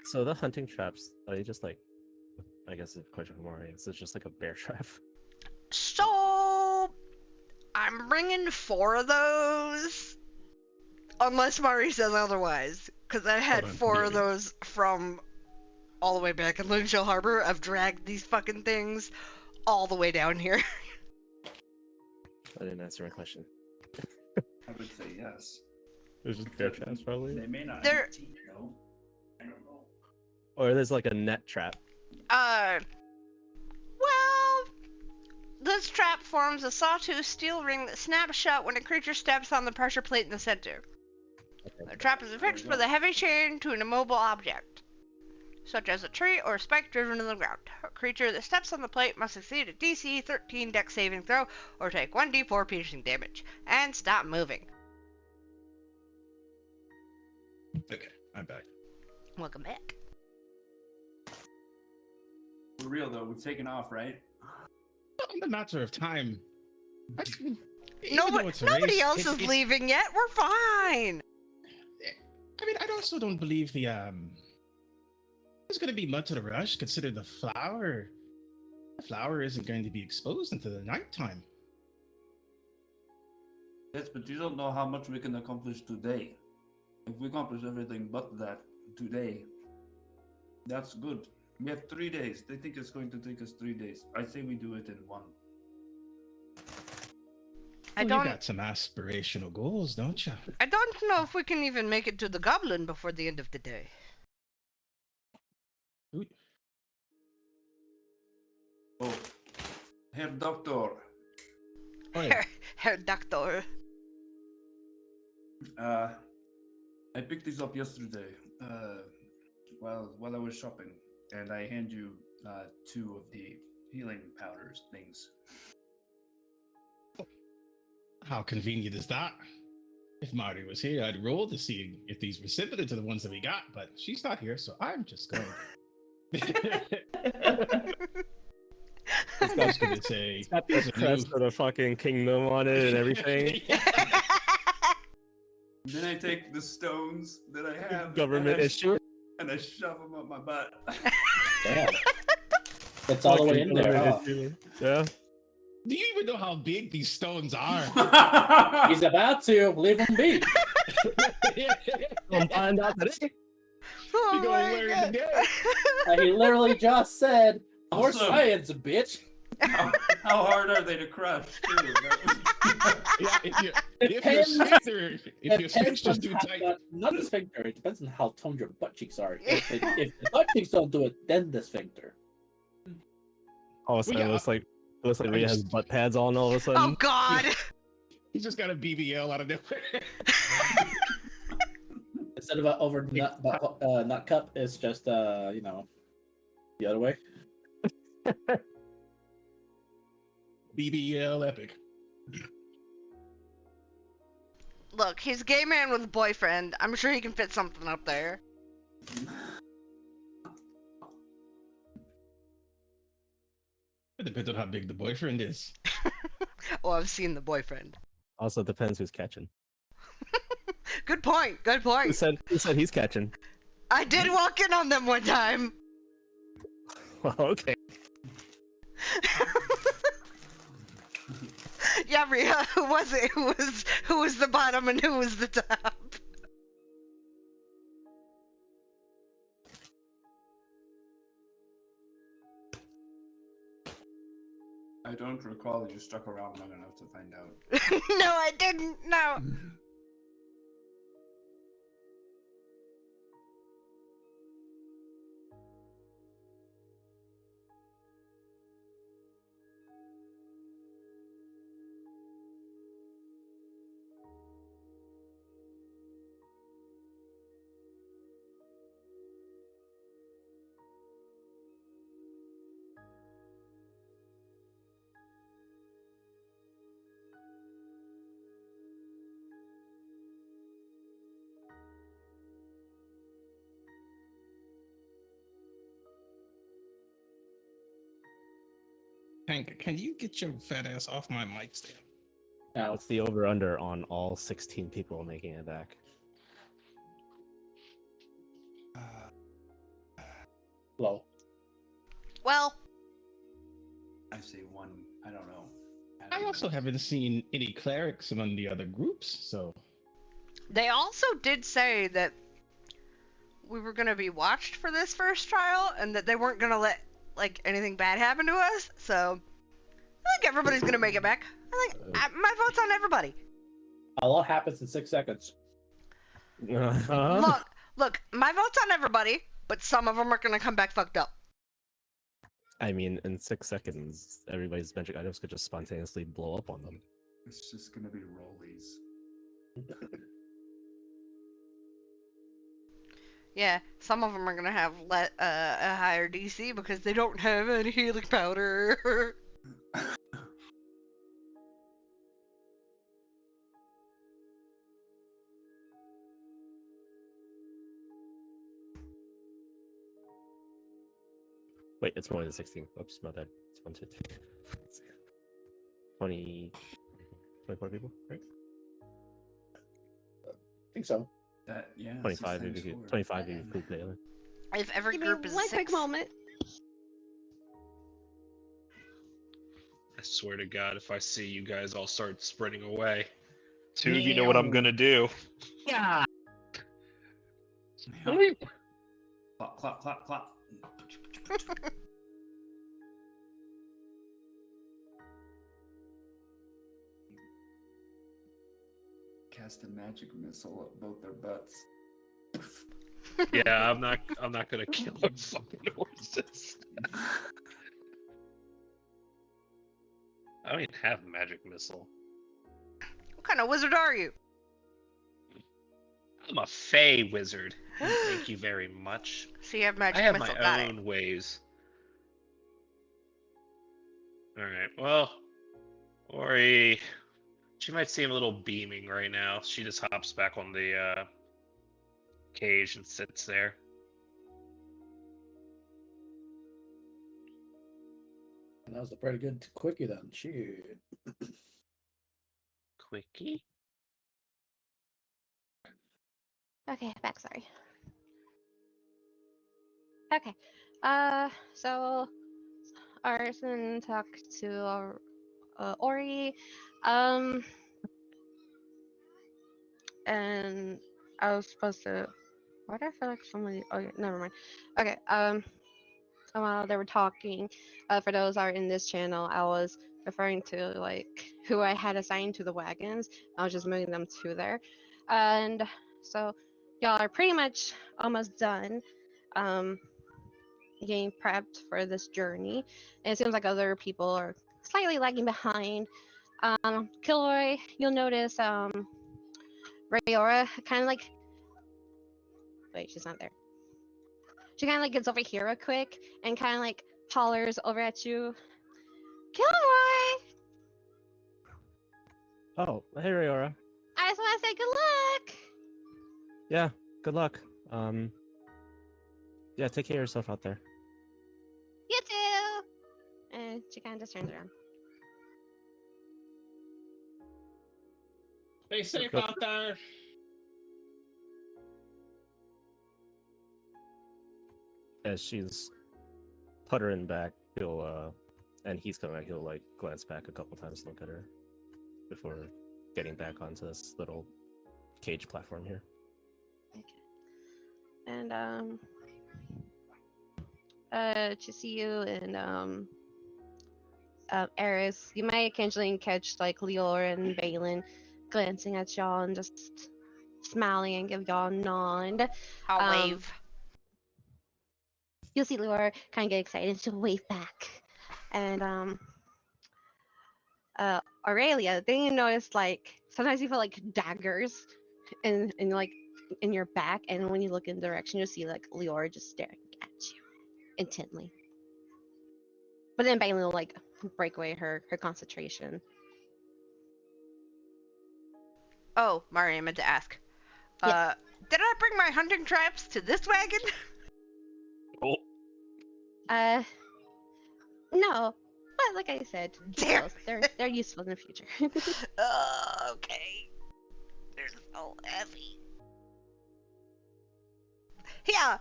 So the hunting traps, are they just like, I guess it's a question for Maury, is it just like a bear trap? So, I'm bringing 4 of those. Unless Mari says otherwise. Because I had Hold on, 4 of really? those from all the way back in Loonshell Harbor. I've dragged these fucking things all the way down here. I didn't answer my question. I would say yes. There's just bear traps probably? They may not They're- have teeth, though. I don't know. Or there's like a net trap. Well, this trap forms a sawtooth steel ring that snaps shut when a creature steps on the pressure plate in the center. The trap is affixed with a heavy chain to an immobile object. such as a tree or a spike driven in the ground. A creature that steps on the plate must succeed a DC 13 dex saving throw or take 1d4 piercing damage. And stop moving. Okay, I'm back. Welcome back. For real though, we've taken off, right? In the matter of time. Nobody else is leaving yet. We're fine. I mean, I also don't believe there's going to be much of a rush, considering the flower. The flower isn't going to be exposed until the nighttime. Yes, but you don't know how much we can accomplish today. If we accomplish everything but that today, that's good. We have 3 days. They think it's going to take us 3 days. I say we do it in 1. You got some aspirational goals, don't you? I don't know if we can even make it to the goblin before the end of the day. Oh, Herr Doctor. Herr Doctor. I picked these up yesterday, while I was shopping, and I hand you 2 of the healing powders things. How convenient is that? If Marty was here, I'd roll to see if these were similar to the ones that we got, but she's not here, so I'm just going. I was gonna say, got the crest of the fucking kingdom on it and everything. Then I take the stones that I have, Government issue, and I shove them up my butt. Damn. It's all the way in there. Huh? Yeah. Do you even know how big these stones are? He's about to leave them be. We'll find out today. Oh You're gonna learn today. He literally just said, "More Also- science, bitch." How hard are they to crush, too? Yeah, if your sphincter's too tight. Not the sphincter. It depends on how toned your butt cheeks are. If the butt cheeks don't do it, then the sphincter. All of a sudden, it looks like Rhea has butt pads on. All of a sudden. Oh God! He's just got a BBL out of nowhere. Instead of an over nut cup, it's just the other way. BBL epic. Look, he's a gay man with a boyfriend. I'm sure he can fit something up there. It depends on how big the boyfriend is. Oh, I've seen the boyfriend. Also depends who's catching. Good point. Good Who point. said he's catching? I did walk in on them one time. Well, okay. Yeah, Rhea, who was it? Who was the bottom and who was the top? I don't recall that you stuck around long enough to find out. No, I didn't. No. Hank, can you get your fat ass off my mic stand? What's the over/under on all 16 people making it back? Low. Well, I say 1. I don't know. I also haven't seen any clerics among the other groups, so they also did say that we were going to be watched for this first trial and that they weren't going to let anything bad happen to us. So I think everybody's going to make it back. I think my vote's on everybody. A lot happens in 6 seconds. Look, my vote's on everybody, but some of them are going to come back fucked up. I mean, in 6 seconds, everybody's magic items could just spontaneously blow up on them. It's just gonna be rollies. Yeah, some of them are gonna have a higher DC because they don't have any healing powder. Wait, it's more than 16. Oops, my bad. It's 1, 2, 3. 20, 24 people, right? I think so. That yeah. 25 6 if times you 4. 25 if you include Leyland. If every Give me group is one quick 6, moment. I swear to God, if I see you guys all start sprinting away, two of you know what I'm gonna do. Yeah. Clap, clap, clap, clap. Cast a magic missile at both their butts. Yeah, I'm not gonna kill our fucking horses. I don't even have magic missile. what kind of wizard are you? I'm a fey wizard. Thank you very much. So you have magic I have missile. my Got it. own ways. Alright, well, Ori, she might seem a little beaming right now. She just hops back on the cage and sits there. That was a pretty good quickie then. Shit. Quickie? Okay, back. Sorry. Okay. So Arson talked to Ori, and I was supposed to. Why did I feel like somebody? Oh, yeah, never mind. Okay. So while they were talking, for those who are in this channel, I was referring to like who I had assigned to the wagons. I was just moving them to there, and so y'all are pretty much almost done. Getting prepped for this journey. And it seems like other people are slightly lagging behind. Kilroy, you'll notice Rayora kind of like. Wait, she's not there. She kind of like gets over here real quick and kind of like hollers over at you. Kilroy! Oh, hey Rayora. I just want to say good luck! Yeah, good luck. Yeah, take care of yourself out there. You too! And she kind of just turns around. Stay safe Go. out there. As she's puttering back, and he's coming back, he'll like glance back a couple times to look at her before getting back onto this little cage platform here. And to see you and Eris, you might occasionally catch like Leor and Balin glancing at y'all and just smiling and give y'all a nod. I'll wave. You'll see Leor kind of get excited and she'll wave back. And Aurelia, then you notice like sometimes you feel like daggers in like in your back, and when you look in the direction, you'll see like Leor just staring at you intently. But then Balin will like break away her concentration. Oh, Mari, I meant to ask. Yes. Did I bring my hunting traps to this wagon? Oh, No, but like I said, keep Damn. those. They're useful in the future. Okay. They're so heavy. Yeah.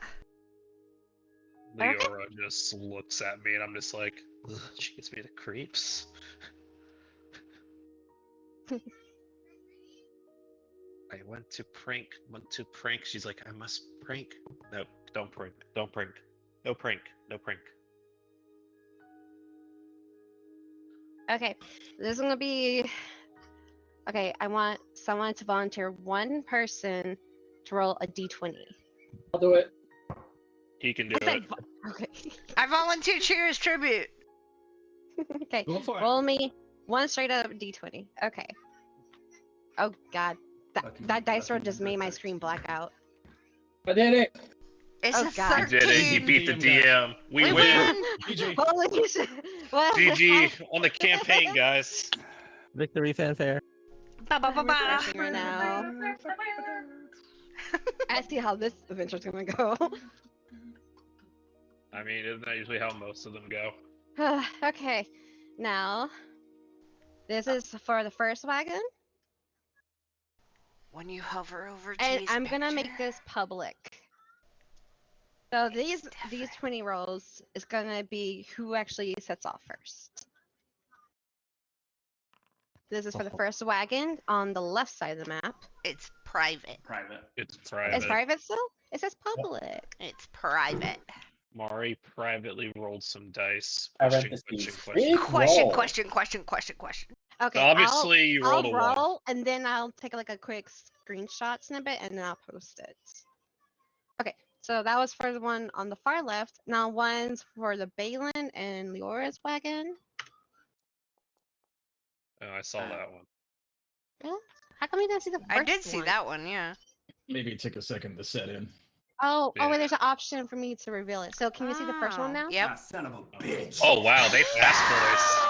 Leora just looks at me and I'm just like, ugh, she gives me the creeps. I went to prank. She's like, I must prank. No, don't prank. No prank. No prank. Okay, this is gonna be. Okay, I want someone to volunteer one person to roll a d20. I'll do it. He can do I said it. okay. I volunteer cheers tribute. Okay, Go for it. roll me one straight up d20. Okay. Oh God, Lucky- that dice roll lucky just number made my 13. screen black out. I did it. It's Oh, a God. He did it. He 13. beat the DM. We We win. win. BJ, Holy shit! What? GG on the campaign, guys. Victory fanfare. Ba ba ba I'm ba. refreshing right now. I see how this adventure's gonna go. I mean, isn't that usually how most of them go? Okay, now this is for the first wagon, When you hover over and G's I'm gonna make picture, this public. So these different. 20 rolls is gonna be who actually sets off first. This is for the first wagon on the left side of the map. It's private. Private. It's It's private. private still? It says public. It's private. Mari privately rolled some dice. Parentheses. Big Question, roll. question, question, question, question. Okay, Obviously, you rolled I'll a one. roll and then I'll take like a quick screenshot snippet and then I'll post it. Okay, so that was for the one on the far left. Now one's for the Balin and Leora's wagon. Oh, I saw that one. Yeah? How come you didn't see the first I did see one? that one, yeah. maybe it took a second to set in. Oh, Yeah. wait, there's an option for me to reveal it. So can you see the first one Oh, now? Yep. Ah, son of a bitch. Oh wow, they fast boys.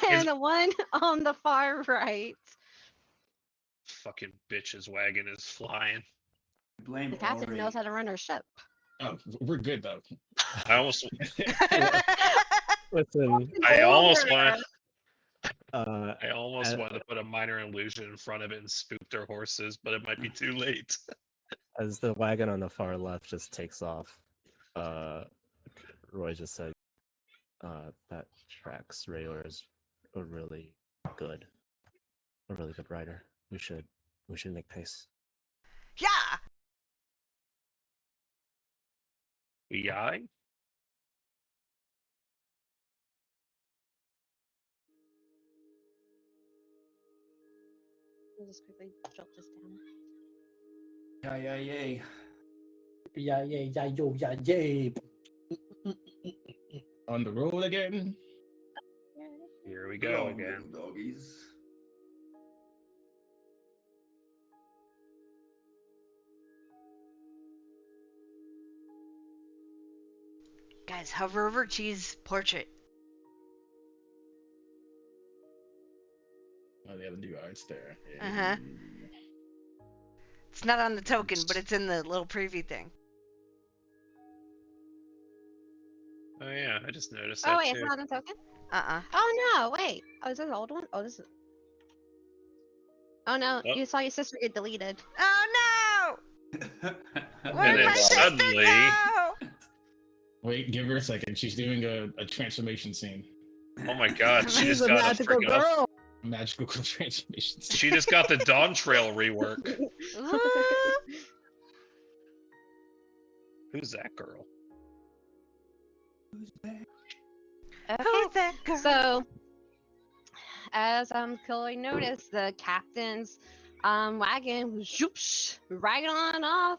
And the one on the far right. Fucking bitch's wagon is flying. Blame The captain Ori. knows how to run her ship. Oh, we're good though. I almost Listen, I almost Older. wanted to put a minor illusion in front of it and spook their horses, but it might be too late. as the wagon on the far left just takes off, Roy just said, "That tracks Rayor is a really good rider. We should make pace." Yeah. Yeah. I'll just quickly jot this down. Yeah, yay. Yeah, yo, yay. On the roll again. Here we go again. Little doggies. Guys, hover over G's portrait. Oh, they have a new arts there. Uh-huh. It's not on the token, but it's in the little preview thing. Oh yeah, I just noticed Oh that wait, too. it's not a token? Uh-uh. Oh no, wait. Oh, is this an old one? Oh, this is. Oh no, Oh. you saw your sister get deleted. Oh no! And Where'd then my sister suddenly- go? Wait, give her a second. She's doing a transformation scene. Oh my god, she She's just a got a magical freaking girl. Magical transformation scene. She just got the Dawn Trail rework. Ooh. Who's that girl? Okay. Who's that girl? So, as Chloe noticed, the captain's wagon was zoopsh, right on off,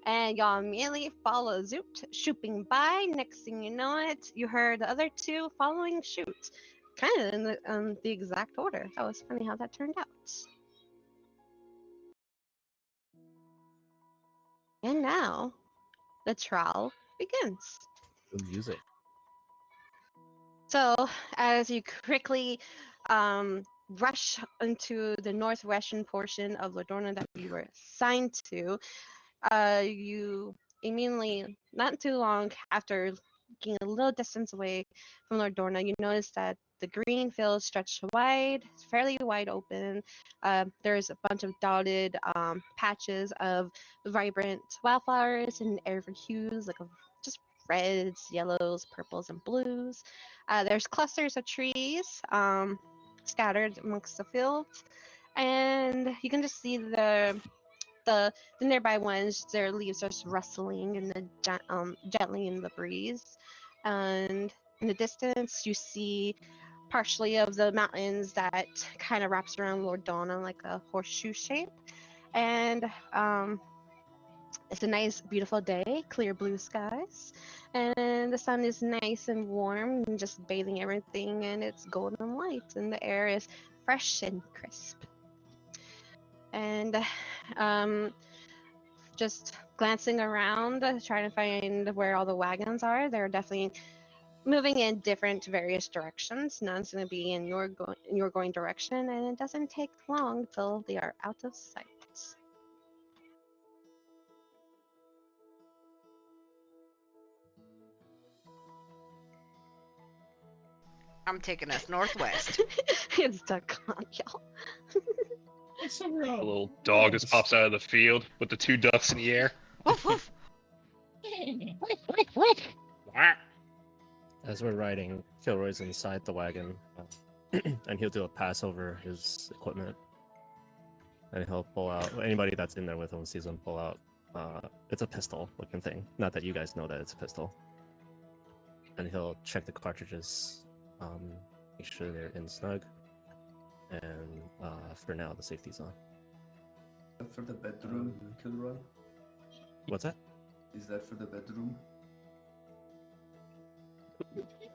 and y'all immediately follow zooped, shooting by. Next thing you know it, you heard the other two following shoot, kind of in the exact order. That was funny how that turned out. And now, the trial begins. The music. So, as you quickly rush into the northwestern portion of Lordorna that you were assigned to, you immediately, not too long after getting a little distance away from Lordorna, you notice that the green fields stretch wide, fairly wide open. There's a bunch of dotted patches of vibrant wildflowers in every hues, like just reds, yellows, purples, and blues. There's clusters of trees scattered amongst the fields, and you can just see the nearby ones. Their leaves are just rustling in the gently in the breeze, and in the distance you see partially of the mountains that kind of wraps around Lordorna like a horseshoe shape, and it's a nice, beautiful day, clear blue skies, and the sun is nice and warm and just bathing everything in its golden light, and the air is fresh and crisp. And just glancing around, trying to find where all the wagons are. They're definitely moving in different various directions. None's going to be in your going direction, and it doesn't take long till they are out of sight. I'm taking us northwest. It's duck on y'all. It's somewhere A else. little dog just pops out of the field with the two ducks in the air. Woof woof. As we're riding, Kilroy's inside the wagon, and he'll do a pass over his equipment. And he'll pull out, anybody that's in there with him sees him pull out, it's a pistol looking thing. Not that you guys know that it's a pistol. And he'll check the cartridges, make sure they're in snug. And for now, the safety's on. For the bedroom, Kilroy? What's that? Is that for the bedroom?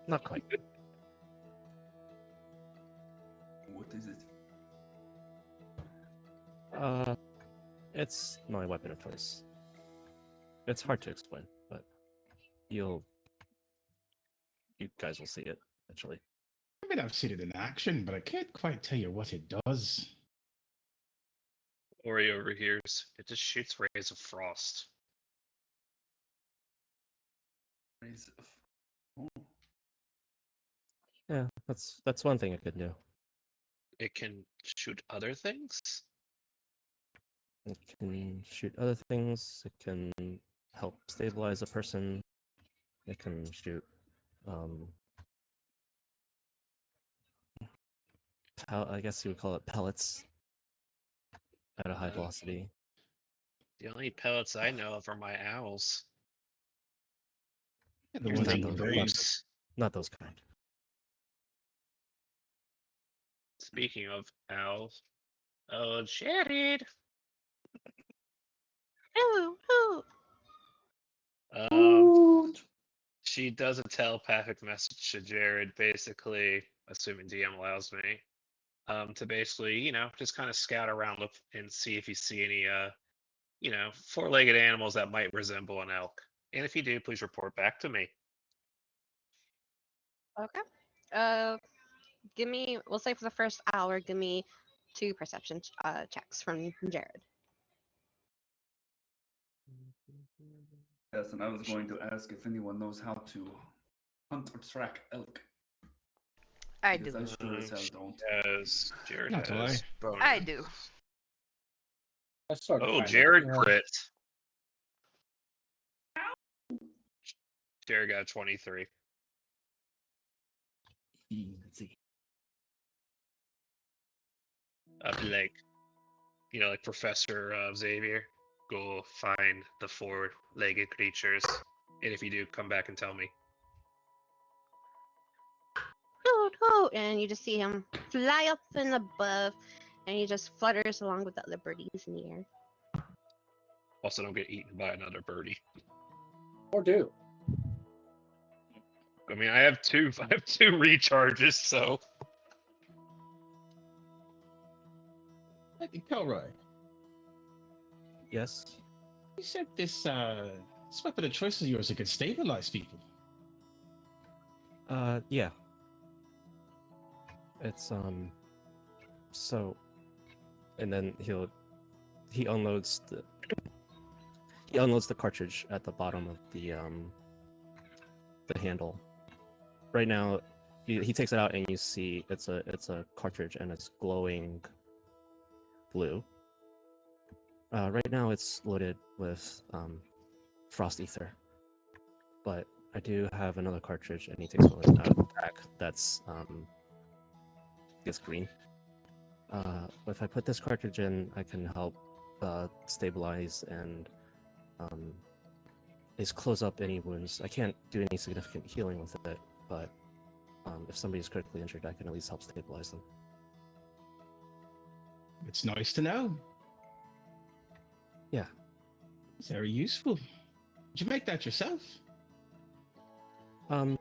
Not quite. What is it? It's my weapon of choice. It's hard to explain, but you guys will see it eventually. I mean, I've seen it in action, but I can't quite tell you what it does. Ori overhears. It just shoots rays of frost. Rays of- Oh, Yeah, that's one thing it could do. It can shoot other things? It can shoot other things. It can help stabilize a person. It can shoot I guess you would call it pellets at a high velocity. The only pellets I know of are my owls. Yeah, the Here's ones not in the the those- brain. breeze. Not those kind. Speaking of owls, oh, Jared. Ooh, ooh. She does a telepathic message to Jared, basically, assuming DM allows me, to basically, just kind of scout around look and see if you see any, four-legged animals that might resemble an elk. And if you do, please report back to me. Okay. We'll say for the first hour, give me 2 perception checks from Jared. yes, and I was going to ask if anyone knows how to hunt or track elk. I Because do. I sure as hell don't. Jared Not do has I. bonus. I do. I started Oh, kind of- Jared yeah. crit. Jared got a 23. Easy. I'd be like Professor Xavier, go find the four-legged creatures. And if you do, come back and tell me. Hoot, hoot, and you just see him fly up and above, and he just flutters along with the other birdies in the air. Also, don't get eaten by another birdie. Or do. I mean, I have two recharges, so I think Pelroy, Yes. you said this weapon of choice of yours, it could stabilize people. Yeah. It's so, and then he unloads the cartridge at the bottom of the handle. Right now, he takes it out and you see it's a cartridge and it's glowing blue. Right now it's loaded with frost ether, but I do have another cartridge and he takes one out of the pack that's it's green. If I put this cartridge in, I can help stabilize and is close up any wounds. I can't do any significant healing with it, but if somebody's critically injured, I can at least help stabilize them. It's nice to know. Yeah. It's very useful. Did you make that yourself? No.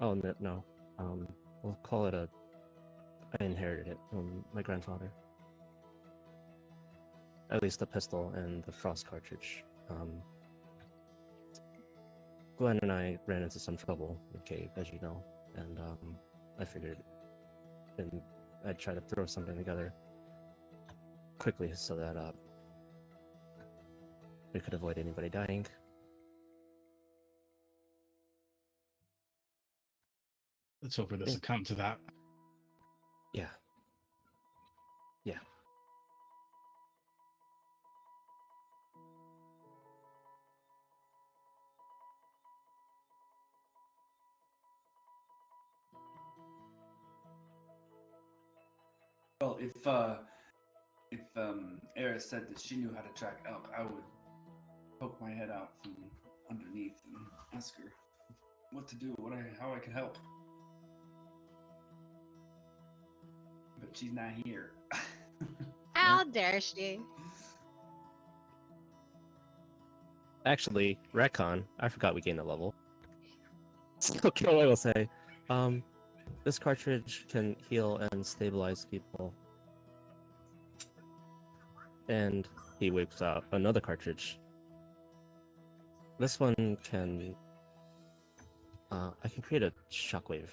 Oh, no. We'll call it I inherited it from my grandfather. at least the pistol and the frost cartridge. Glenn and I ran into some trouble in the cave, as you know, and I figured I'd try to throw something together quickly so that we could avoid anybody dying. Let's hope it doesn't come to that. Yeah. Yeah. Well, if Eris said that she knew how to track elk, I would poke my head out from underneath and ask her what to do, how I can help. But she's not here. How dare she? Actually, retcon. I forgot we gained a level. So Kilroy will say, this cartridge can heal and stabilize people. And he whips out another cartridge. This one can... I can create a shockwave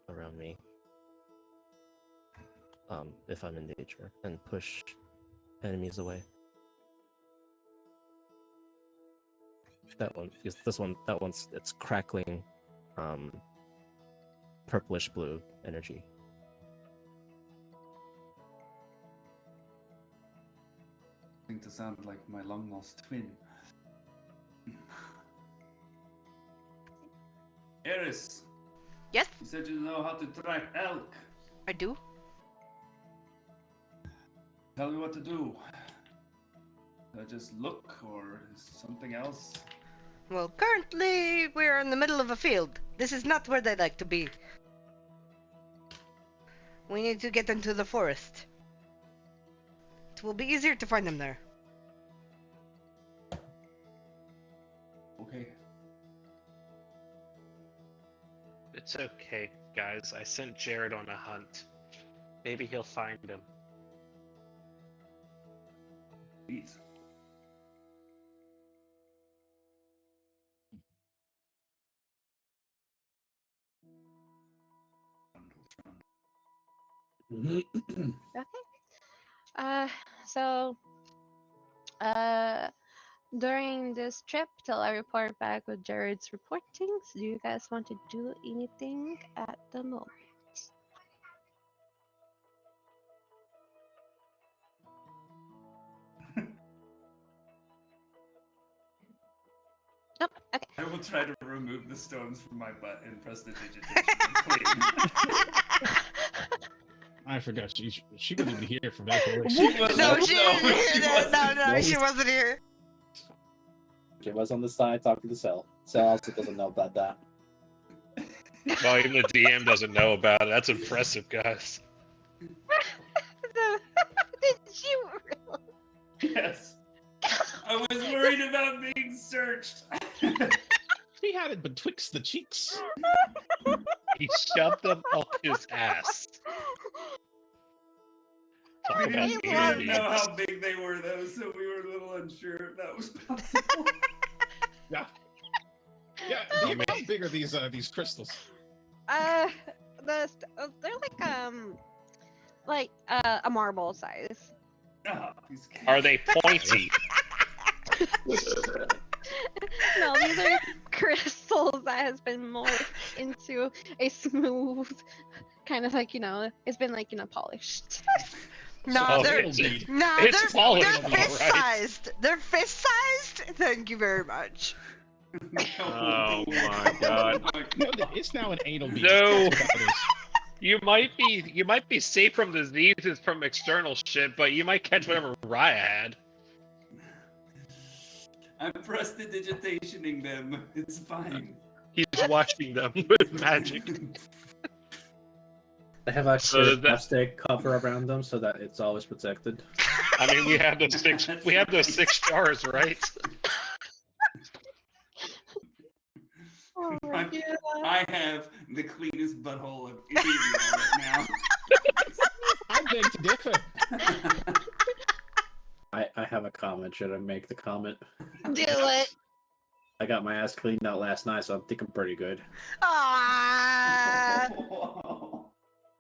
around me. If I'm in danger, and push enemies away. That one, it's crackling, purplish blue energy. Starting to sound like my long lost twin. Eris, Yes, you said you know how to track elk. I do. Tell me what to do. Do I just look, or is something else? Well, currently we're in the middle of a field. This is not where they like to be. We need to get into the forest. It will be easier to find them there. Okay. It's okay, guys. I sent Jared on a hunt. Maybe he'll find him. Please. Okay. So, during this trip, till I report back with Jared's reportings, do you guys want to do anything at the moment? Nope. Okay. I will try to remove the stones from my butt and press the digitation complete. I forgot she wasn't even here for that whole She was- No, she no, didn't hear she that. wasn't. No, she wasn't here. She was on the side talking to Cell. Cell also doesn't know about that. Well, even the DM doesn't know about it. That's impressive, guys. Did you really? Yes. I was worried about being searched. She had it betwixt the cheeks. He shoved them up his ass. Talk We about didn't human know beings. how big they were, though, so we were a little unsure if that was possible. Yeah. Yeah. How big are these crystals? They're like a marble size. Ah, Are they pointy? No, these are crystals that has been morphed into a smooth kind of like, it's been like, polished. No, Oh, they're it's- they're polished, fist all right. sized. They're fist sized. Thank you very much. Oh my god. No, it's now an anal bead. No. That's what that is. You might be safe from diseases from external shit, but you might catch whatever Raya had. I'm prestidigitationing them. It's fine. He's watching them with magic. They have a So that- plastic cover around them so that it's always protected. I mean, we have those six jars, right? Oh my I'm- god. I have the cleanest butthole of any of you right I beg to differ. I comment. Should I make the comment? Do it. I got my ass cleaned out last night, so I think I'm pretty good. Ah!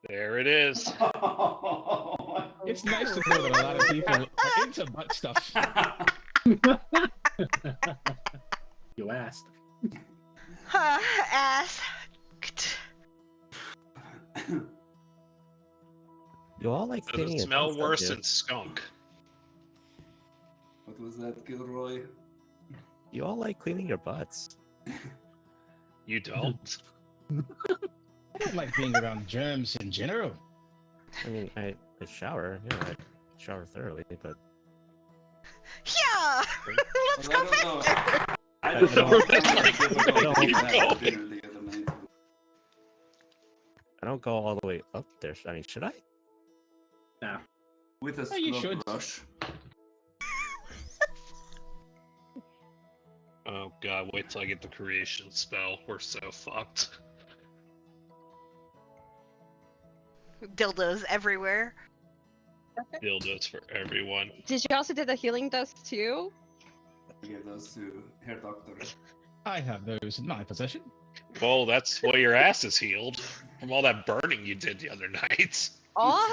There it is. It's nice to know that a lot of people are into butt stuff. You asked. Ass. You all like Does cleaning it your smell butts, don't worse you? than skunk? What was that, Gilroy? You all like cleaning your butts. You don't? I don't like being around germs in general. I mean, I shower. Yeah, I shower thoroughly, but Yeah! Let's Well, go I don't back. know. I don't know. I don't- I Keep had going. dinner the other night. I don't go all the way up there. I mean, should I? Nah. With a Oh, you scrub should. brush. Oh god, wait till I get the creation spell. We're so fucked. Dildos everywhere. Dildos for everyone. Did you also do the healing dust too? I gave those to hair doctor. I have those in my possession. Well, that's why your ass is healed from all that burning you did the other night. Oh,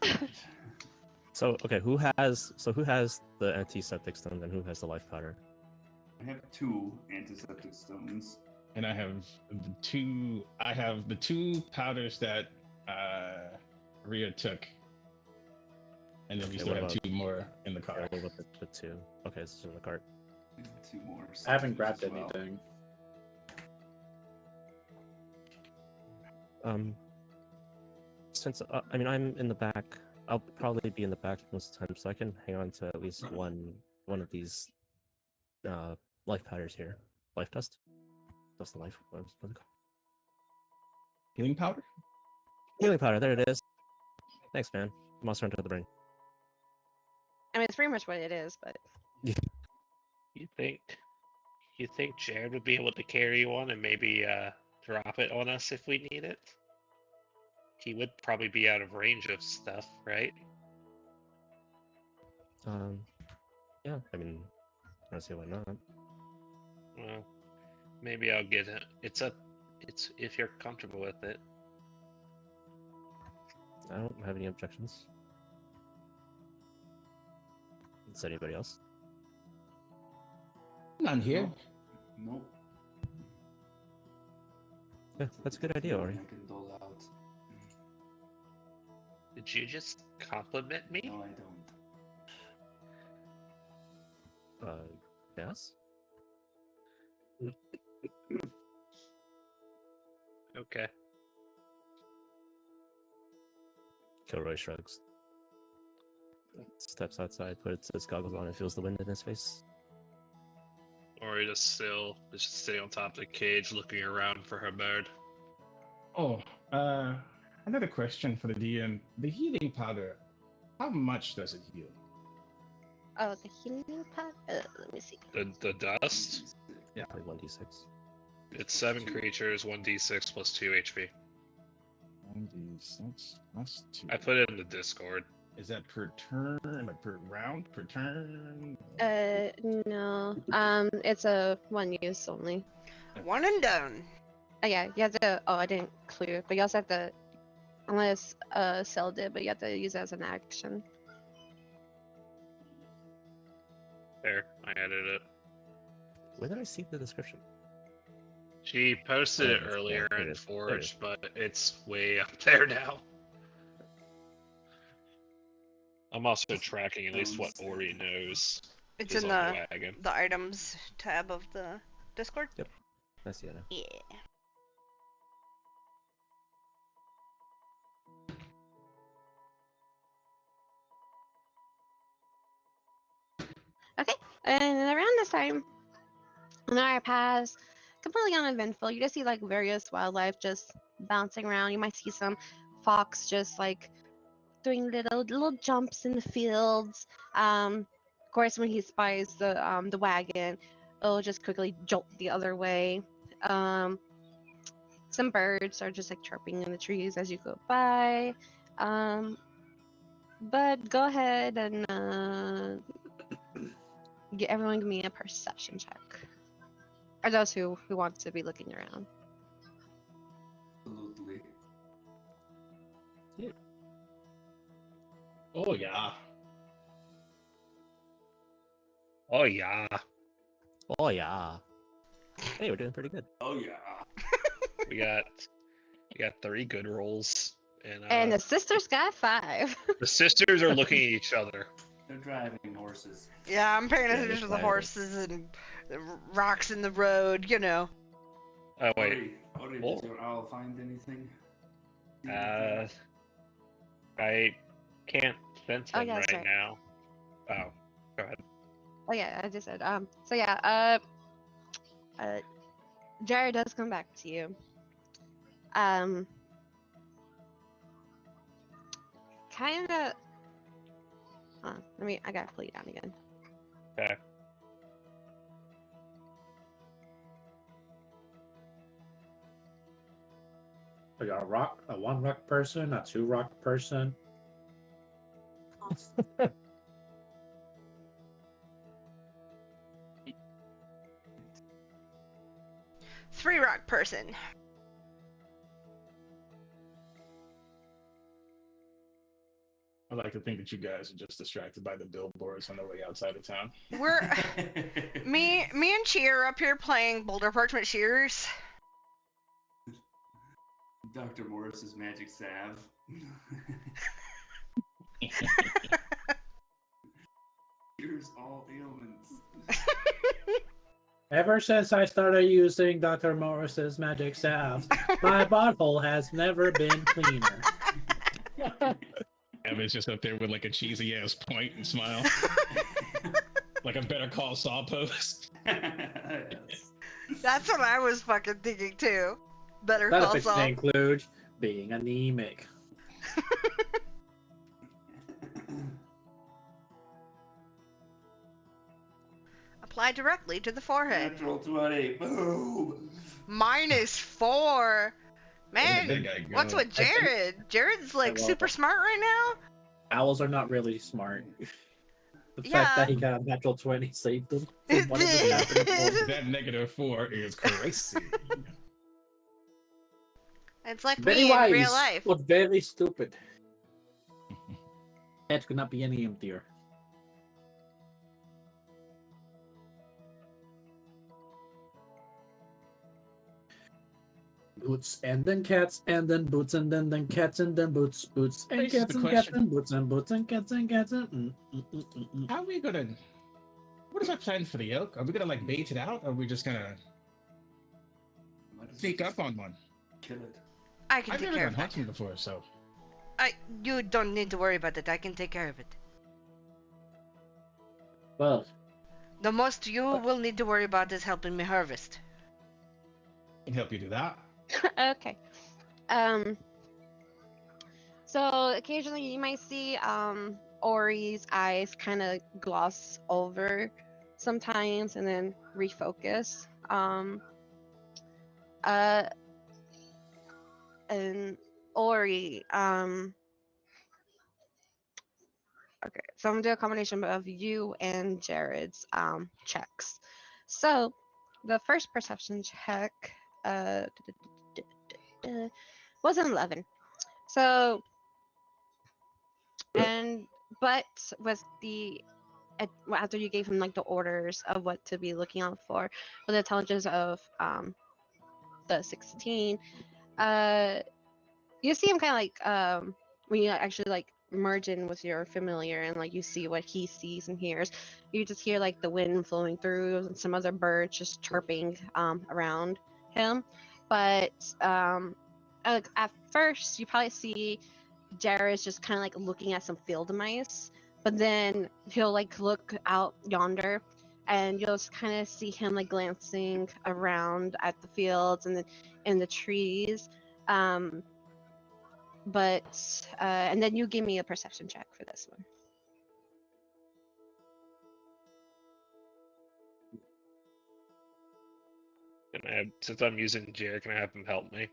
So okay, who has the antiseptic stone and who has the life powder? I have 2 antiseptic stones. And I have the two powders that Rhea took. And then we Okay, still what have about- 2 more in the Yeah, car. what about the two? Okay, so in the cart. 2 more. I haven't stones grabbed as well. anything. Since I mean I'm in the back, I'll probably be in the back most of the time, so I can hang on to at least one of these life powders here. Life dust. Dust of life. What's it called? Healing powder? Healing powder. There it is. Thanks, man. Monster Hunter of the brain. I mean, it's pretty much what it is, but You think Jared would be able to carry one and maybe drop it on us if we need it? He would probably be out of range of stuff, right? Yeah. I mean, I don't see why not. Well, maybe I'll get it. It's if you're comfortable with it. I don't have any objections. Does anybody else? None here. Nope. Yeah, that's a good idea, Ori. I can dole out. Did you just compliment me? No, I don't. Yes? Okay. Kilroy shrugs. Steps outside, puts his goggles on, and feels the wind in his face. Or he just sitting on top of the cage looking around for her bird. Oh, another question for the DM. The healing powder, how much does it heal? oh, the healing pot. Let me see. The dust? Yeah. Like 1d6. It's 7 creatures, 1d6 plus 2 HP. 1d6 plus 2. I put it in the Discord. Is that per turn? Like per round? Per turn? No. It's a one use only. One and done. Oh yeah, you have to. Oh, I didn't clue, but you also have to. Unless Cell did, but you have to use it as an action. There, I added it. Where did I see the description? She posted Oh, it it's earlier there. There it in is. There it Forge, is. but it's way up there now. I'm also tracking at least what Ori knows. It's is in on the wagon. items tab of the Discord. I see it now. Yeah. Okay, and around this time, an hour passed, completely uneventful. You just see like various wildlife just bouncing around. You might see some fox just like doing little jumps in the fields. Of course, when he spies the wagon, it'll just quickly jolt the other way. Some birds are just like chirping in the trees as you go by. But go ahead and everyone give me a perception check. Or those who want to be looking around. Absolutely. Oh yeah. Oh yeah. Oh yeah. Hey, we're doing pretty good. Oh yeah. We got 3 good rolls, and And the sisters got 5. the sisters are looking at each other. They're driving horses. Yeah, I'm paying Yeah, attention to the that's horses and the rocks in the road, you know. Oh wait, Ori, Oh. did your owl find anything? See uh, I can't sense Oh, him yeah, right that's right. now. Oh, go ahead. Oh yeah, I just said. So yeah. Jared does come back to you. Kind of. I gotta pull you down again. Okay. Are you a one rock person, a 2 rock person? Three rock person. I like to think that you guys are just distracted by the billboards on the way outside of town. We're me and Chi are up here playing Boulder Parchment Shears. Dr. Morris's magic salve. Cures all ailments. Ever since I started using Dr. Morris's magic salve, my butthole has never been cleaner. Evan's just up there with like a cheesy ass point and smile. Like a Better Call Saul post. Yes. That's what I was fucking thinking too. Better Side call effects Saul. may include being anemic. Apply directly to the forehead. Natural 20. Boom. -4. Man, That guy go. what's with Jared? Jared's like well- super smart right now. Owls are not really smart. The Yeah. fact that he got a natural 20 saved him from whatever happened before. That -4 is crazy. It's like Very me in wise, real life. but very stupid. Head could not be any emptier. Boots and then cats and then boots and then cats and then boots, boots and Raises cats the and cats question. and boots and boots and cats and cats and. How are we gonna? What is our plan for the elk? Are we gonna like bait it out, or are we just gonna Might as well sneak just up on one? Kill it. I can I've take never care gone of that. hunting before, so You don't need to worry about it. I can take care of it. Well, The most you will need to worry about is helping me harvest. I can help you do that. Okay. So occasionally you might see Ori's eyes kind of gloss over sometimes and then refocus. And Ori, okay, so I'm gonna do a combination of you and Jared's checks. So the first perception check was an 11. So but with the after you gave him like the orders of what to be looking out for, with the intelligence of the 16, you see him kind of like when you actually like merge in with your familiar and like you see what he sees and hears, you just hear like the wind flowing through and some other birds just chirping around him. But at first you probably see Jared's just kind of like looking at some field mice, but then he'll like look out yonder and you'll just kind of see him like glancing around at the fields and the trees. But and then you give me a perception check for this one. Since I'm using Jared, can I have him help me?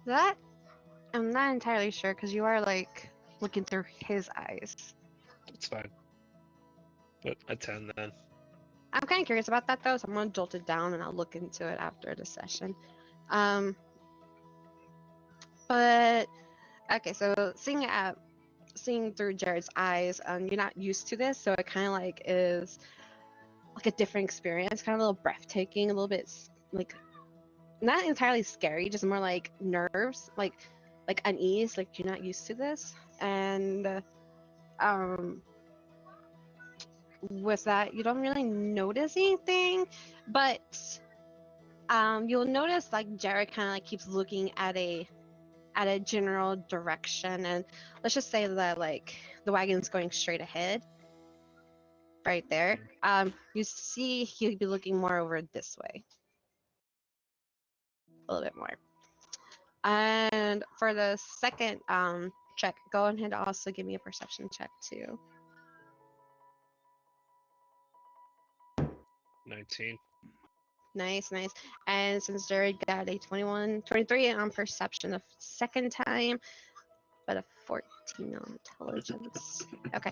That I'm not entirely sure because you are like looking through his eyes. It's fine. But a 10 then. I'm kind of curious about that though, so I'm gonna jolt it down and I'll look into it after the session. Um, but okay, so seeing through Jared's eyes, you're not used to this, so it kind of like is like a different experience, kind of a little breathtaking, a little bit like not entirely scary, just more like nerves, like unease, like you're not used to this, and um with that you don't really notice anything, but you'll notice like Jared kind of like keeps looking at a general direction, and let's just say that like the wagon's going straight ahead right there. You see he'll be looking more over this way a little bit more. And for the second check, go ahead and also give me a perception check too. 19. Nice, nice. And since Jared got a 23 on perception the second time, but a 14 on intelligence. Okay.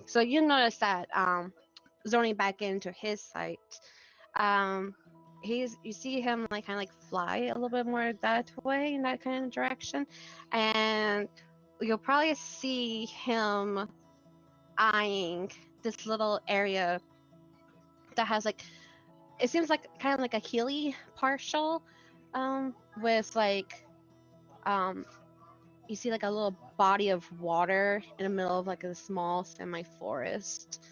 So you notice that zoning back into his sight, you see him like kind of like fly a little bit more that way in that kind of direction, and you'll probably see him eyeing this little area that has like, it seems like kind of like a hilly partial, with like you see like a little body of water in the middle of like a small semi-forest,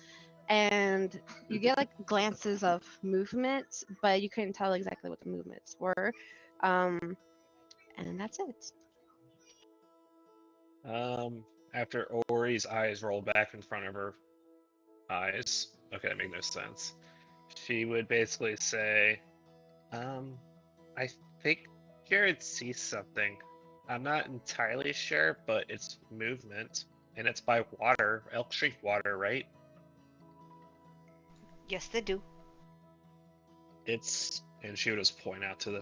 and you get like glances of movement, but you couldn't tell exactly what the movements were. And that's it. After Ori's eyes roll back in front of her eyes. Okay, that makes no sense. She would basically say, I think Jared sees something. I'm not entirely sure, but it's movement. And it's by water. Elks drink water, right? Yes, they do. And she would just point out to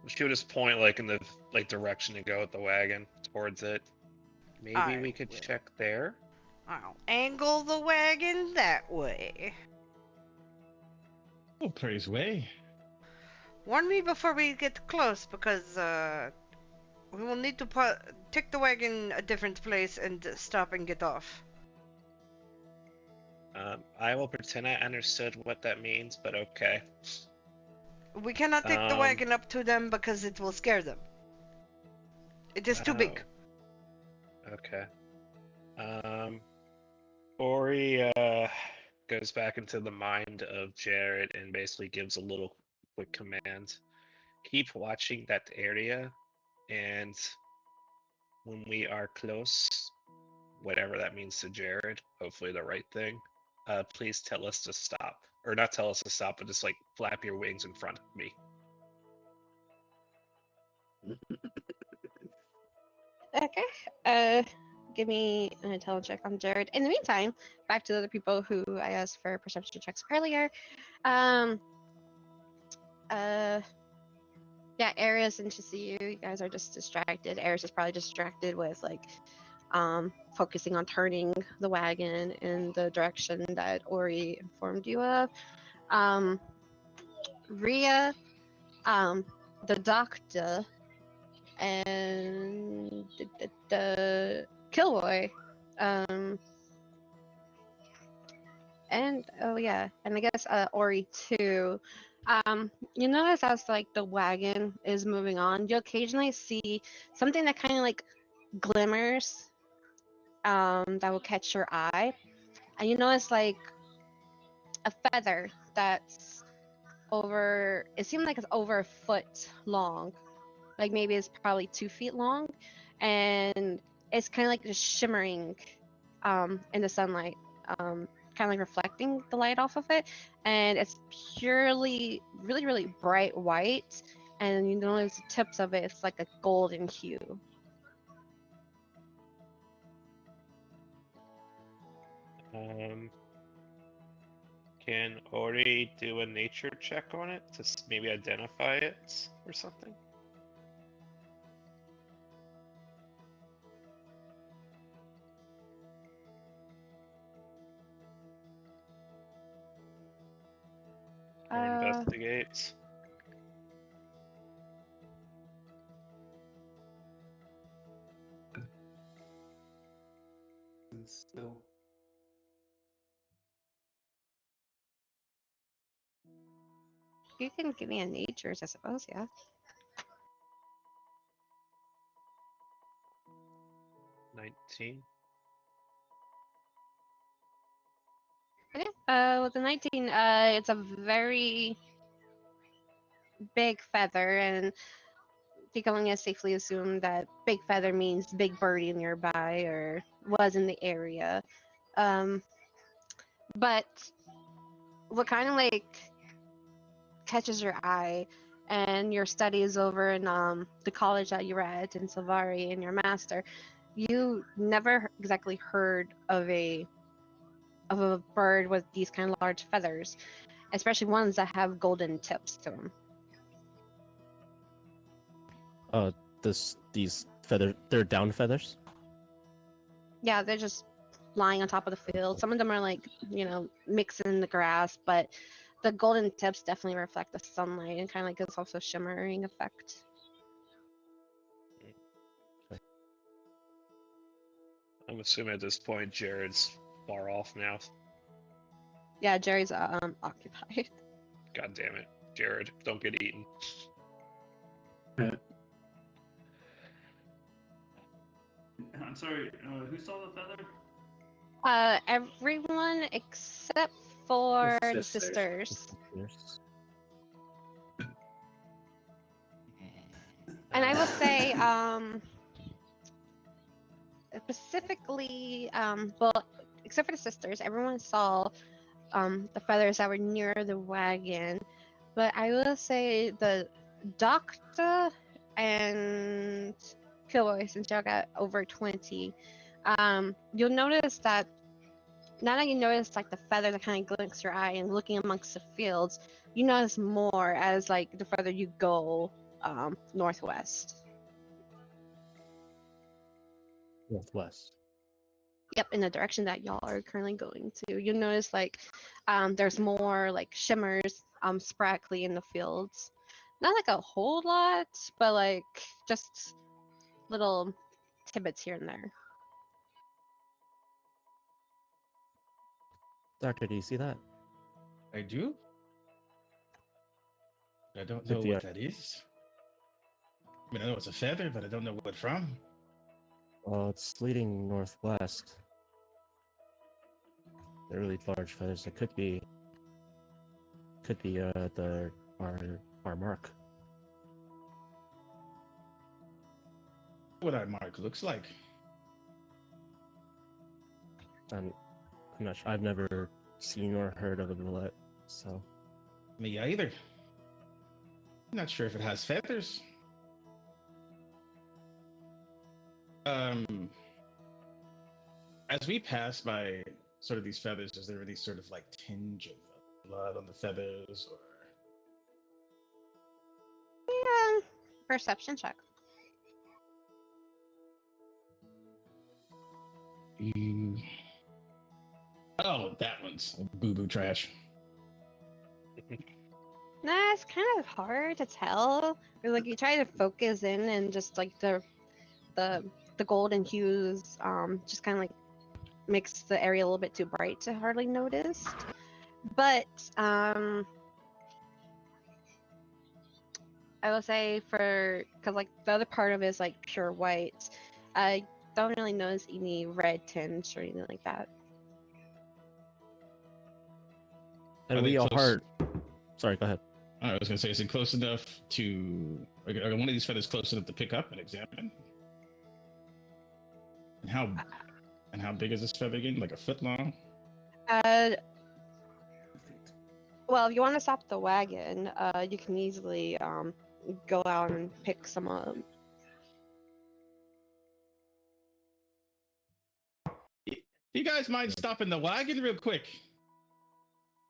she would just point like in the like direction to go with the wagon towards it. Maybe we could check there. I'll angle the wagon that way. Oh, praise way. Warn me before we get close, because we will need to take the wagon a different place and stop and get off. I will pretend I understood what that means, but okay. We cannot take the wagon up to them because it will scare them. It is too big. Okay. Ori goes back into the mind of Jared and basically gives a little quick command. Keep watching that area, and when we are close, whatever that means to Jared, hopefully the right thing, please tell us to stop. Or not tell us to stop, but just like flap your wings in front of me. Okay. Give me an intelligence check on Jared. In the meantime, back to the other people who I asked for perception checks earlier. Yeah, Ares and to see you. You guys are just distracted. Ares is probably distracted with like focusing on turning the wagon in the direction that Ori informed you of. Rhea, the doctor, and the Killboy, and oh yeah, and I guess Ori too. You notice as like the wagon is moving on, you occasionally see something that kind of like glimmers, that will catch your eye, and you notice like a feather that's over. It seemed like it's over a foot long, like maybe it's probably 2 feet long, and it's kind of like just shimmering in the sunlight, kind of like reflecting the light off of it, and it's purely really really bright white, and you notice the tips of it, it's like a golden hue. Can Ori do a nature check on it to maybe identify it or something? Investigate. And still. You can give me a nature's, I suppose, yeah. $19. Okay. With the 19, it's a very big feather, and you can only safely assume that big feather means big birdie nearby or was in the area. But what kind of like catches your eye and your studies over in the college that you were at in Silvari and your master, you never exactly heard of a bird with these kind of large feathers, especially ones that have golden tips to them. These they're down feathers. Yeah, they're just lying on top of the field. Some of them are like, mixing in the grass, but the golden tips definitely reflect the sunlight and kind of like gives also a shimmering effect. I'm assuming at this point Jared's far off now. Yeah, Jerry's occupied. God damn it, Jared, don't get eaten. I'm sorry, who saw the feather? Everyone except for The the sisters. sisters. Yes. And I will say, specifically, well, except for the sisters, everyone saw the feathers that were near the wagon. But I will say the doctor and Killboy, since y'all got over 20, you'll notice that now that you notice like the feather that kind of glints your eye and looking amongst the fields, you notice more as like the further you go northwest. Northwest. Yep, in the direction that y'all are currently going to. You'll notice like there's more like shimmers sprackly in the fields. Not like a whole lot, but like just little tidbits here and there. Doctor, do you see that? I do. I don't Could know be what that is. I mean, I know it's a feather, but I don't know what from. Well, it's leading northwest. They're really large feathers. It could be our mark. What our mark looks like. I'm not sure. I've never seen or heard of a millet, so Me either. I'm not sure if it has feathers. As we pass by sort of these feathers, is there any sort of like tinge of blood on the feathers, or Yeah, perception check. Oh, that one's boo-boo trash. Nah, it's kind of hard to tell. Or, like you try to focus in and just like the golden hues just kind of like makes the area a little bit too bright to hardly notice. But I will say because like the other part of it is like pure white. I don't really notice any red tinge or anything like that. and Are we they all close? heard. Sorry, go ahead. I was gonna say, is it close enough to? Are one of these feathers close enough to pick up and examine? And how big is this feather again? Like a foot long? Well, if you want to stop the wagon, you can easily go out and pick some up. You guys mind stopping the wagon real quick?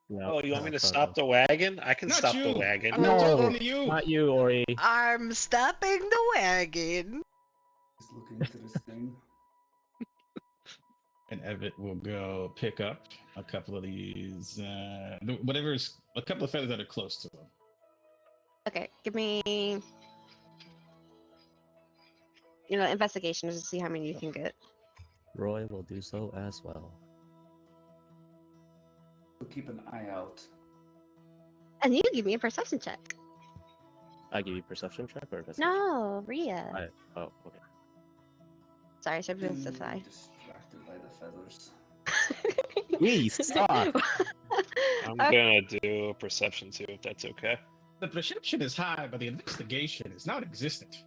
No, Oh, you want me no, to sorry. stop the wagon? I can Not stop you. the wagon. I'm not No, talking to you. not you, Ori. I'm stopping the wagon. Just looking into this thing. And Evet will go pick up a couple of these, whatever's a couple of feathers that are close to him. Okay, give me, investigation to see how many you can get. Roy will do so as well. So keep an eye out. And you give me a perception check. I give you perception check or investigation? No, Rhea. Oh, okay. Sorry, I should have been specified. Distracted by the feathers. Please stop. I'm gonna do a perception too, if that's okay. The perception is high, but the investigation is non-existent.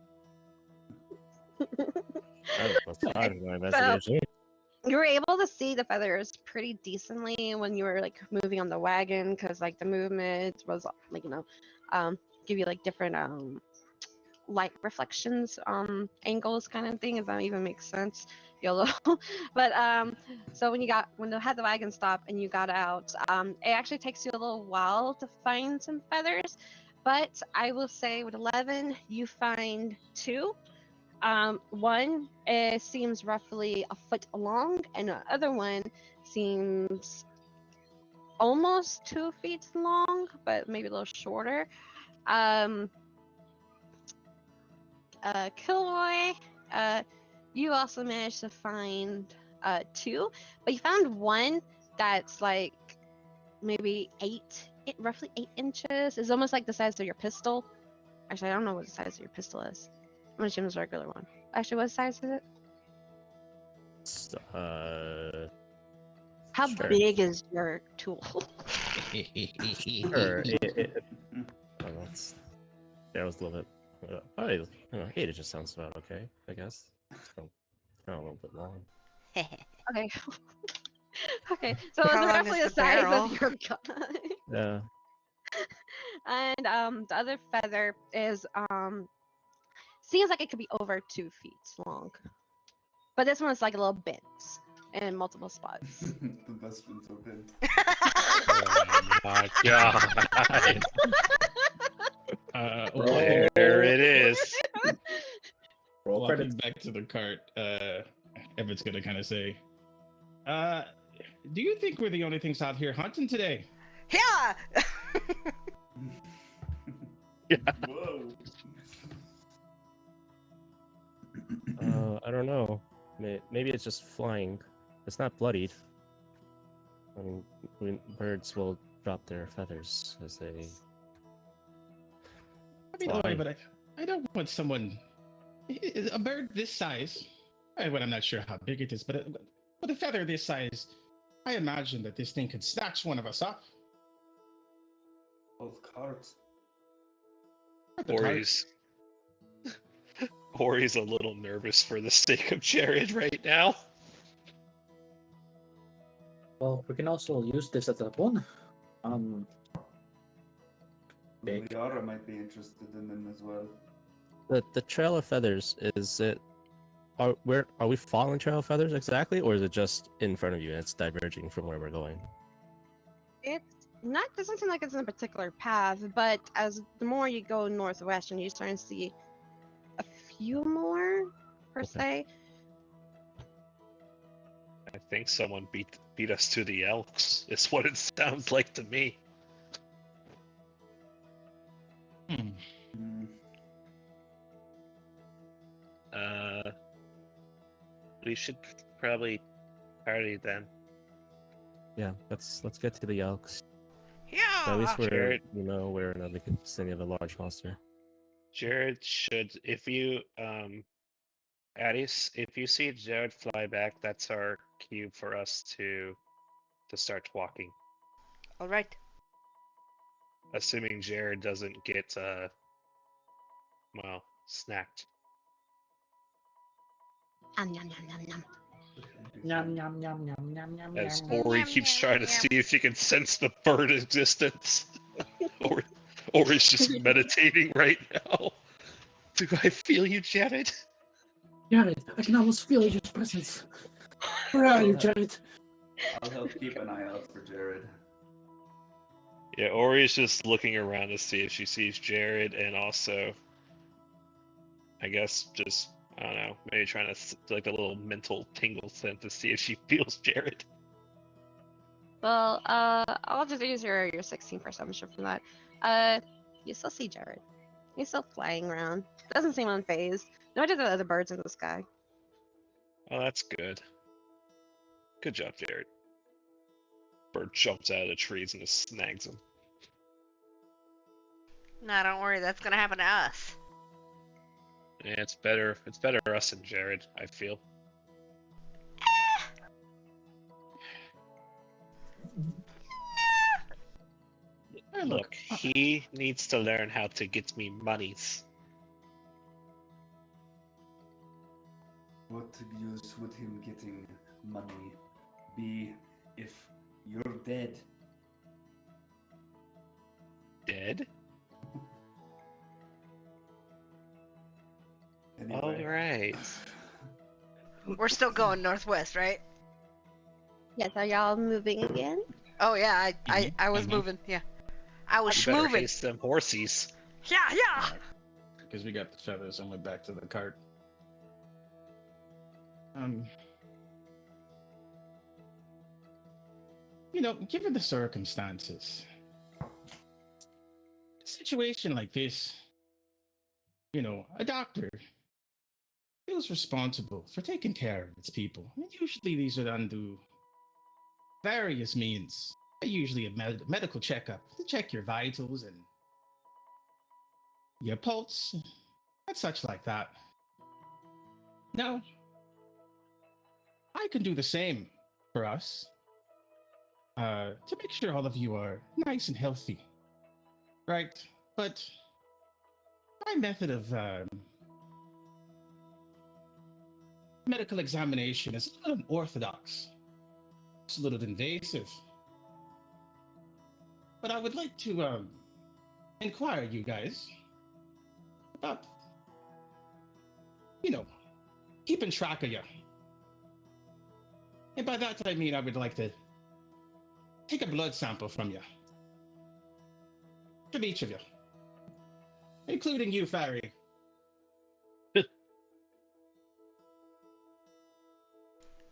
That's fine. My investigation. You were able to see the feathers pretty decently when you were like moving on the wagon, because like the movement was like give you like different light reflections angles kind of thing, if that even makes sense. YOLO. But so when they had the wagon stop and you got out, it actually takes you a little while to find some feathers, but I will say with 11 you find 2. One seems roughly a foot long, and the other one seems almost 2 feet long, but maybe a little shorter. Kilroy, you also managed to find 2, but you found one that's like maybe roughly 8 inches. It's almost like the size of your pistol. Actually, I don't know what the size of your pistol is. I'm gonna assume it's a regular one. Actually, what size is it? How Sure. big is your tool? Sure. Oh, that was a little bit. 8 it just sounds about okay, I guess. It's kind of a little bit long. Okay. Okay, so How it's long roughly is the the size barrel? of your gun. Yeah. And the other feather is seems like it could be over 2 feet long, but this one's like a little bent in multiple spots. The best ones are bent. Oh my god. There it is. Roll Walking credits. back to the cart, Everett's gonna kind of say, do you think we're the only things out here hunting today? Yeah. Whoa. I don't know. Maybe it's just flying. It's not bloodied. I mean, birds will drop their feathers as they. I mean, Fly. but I don't want someone, a bird this size. Well, I'm not sure how big it is, but with a feather this size, I imagine that this thing could snatch one of us up. Both cards. Not the cart. Ori's a little nervous for the sake of Jared right now. Well, we can also use this as a pawn. Big. Liara might be interested in them as well. The trail of feathers, is it? Are we following trail of feathers exactly, or is it just in front of you and it's diverging from where we're going? It's doesn't seem like it's in a particular path, but as the more you go northwest and you start to see a few more per se. I think someone beat us to the Elks, is what it sounds like to me. Hmm. We should probably party then. Yeah, let's get to the Elks. Yeah. At least Jared. we're in the vicinity of a large monster. Jared should, if you Addis, if you see Jared fly back, that's our cue for us to start walking. All right. Assuming Jared doesn't get snacked. Yum, yum, yum, yum, yum. Yum yum yum yum yum yum. As yum. Ori Yum, keeps yum, trying to yum. see if she can sense the bird existence. Ori's just meditating right now. Do I feel you, Jared? Jared, I can almost feel your presence. Where are you, Jared? I'll help keep an eye out for Jared. Yeah, Ori's just looking around to see if she sees Jared, and also, I guess, just I don't know, maybe trying to like a little mental tingle sense to see if she feels Jared. Well, I'll just use your 16 perception from that. You still see Jared. He's still flying around. Doesn't seem unfazed. No do the other birds in the sky. Oh, that's good. Good job, Jared. Bird jumps out of the trees and just snags him. No, don't worry, that's gonna happen to us. Yeah, it's better. It's better us and Jared, I feel. Hey, Look, he needs to learn how to get me monies. What use would him getting money be if you're dead? Dead? Anyway. All right. We're still going northwest, right? Yes, are y'all moving again? Oh yeah, I was Mhm. moving. Yeah, I was You better moving. haste them horsies. Yeah. Because we got the feathers and went back to the cart. Given the circumstances, a situation like this, a doctor feels responsible for taking care of its people. And usually these are done through various means. Usually a medical checkup to check your vitals and your pulse and such like that. Now, I can do the same for us to make sure all of you are nice and healthy, right? But my method of medical examination is a little unorthodox. It's a little invasive. But I would like to inquire you guys about, keeping track of you. And by that I mean I would like to take a blood sample from you. From each of you. Including you, Fairy.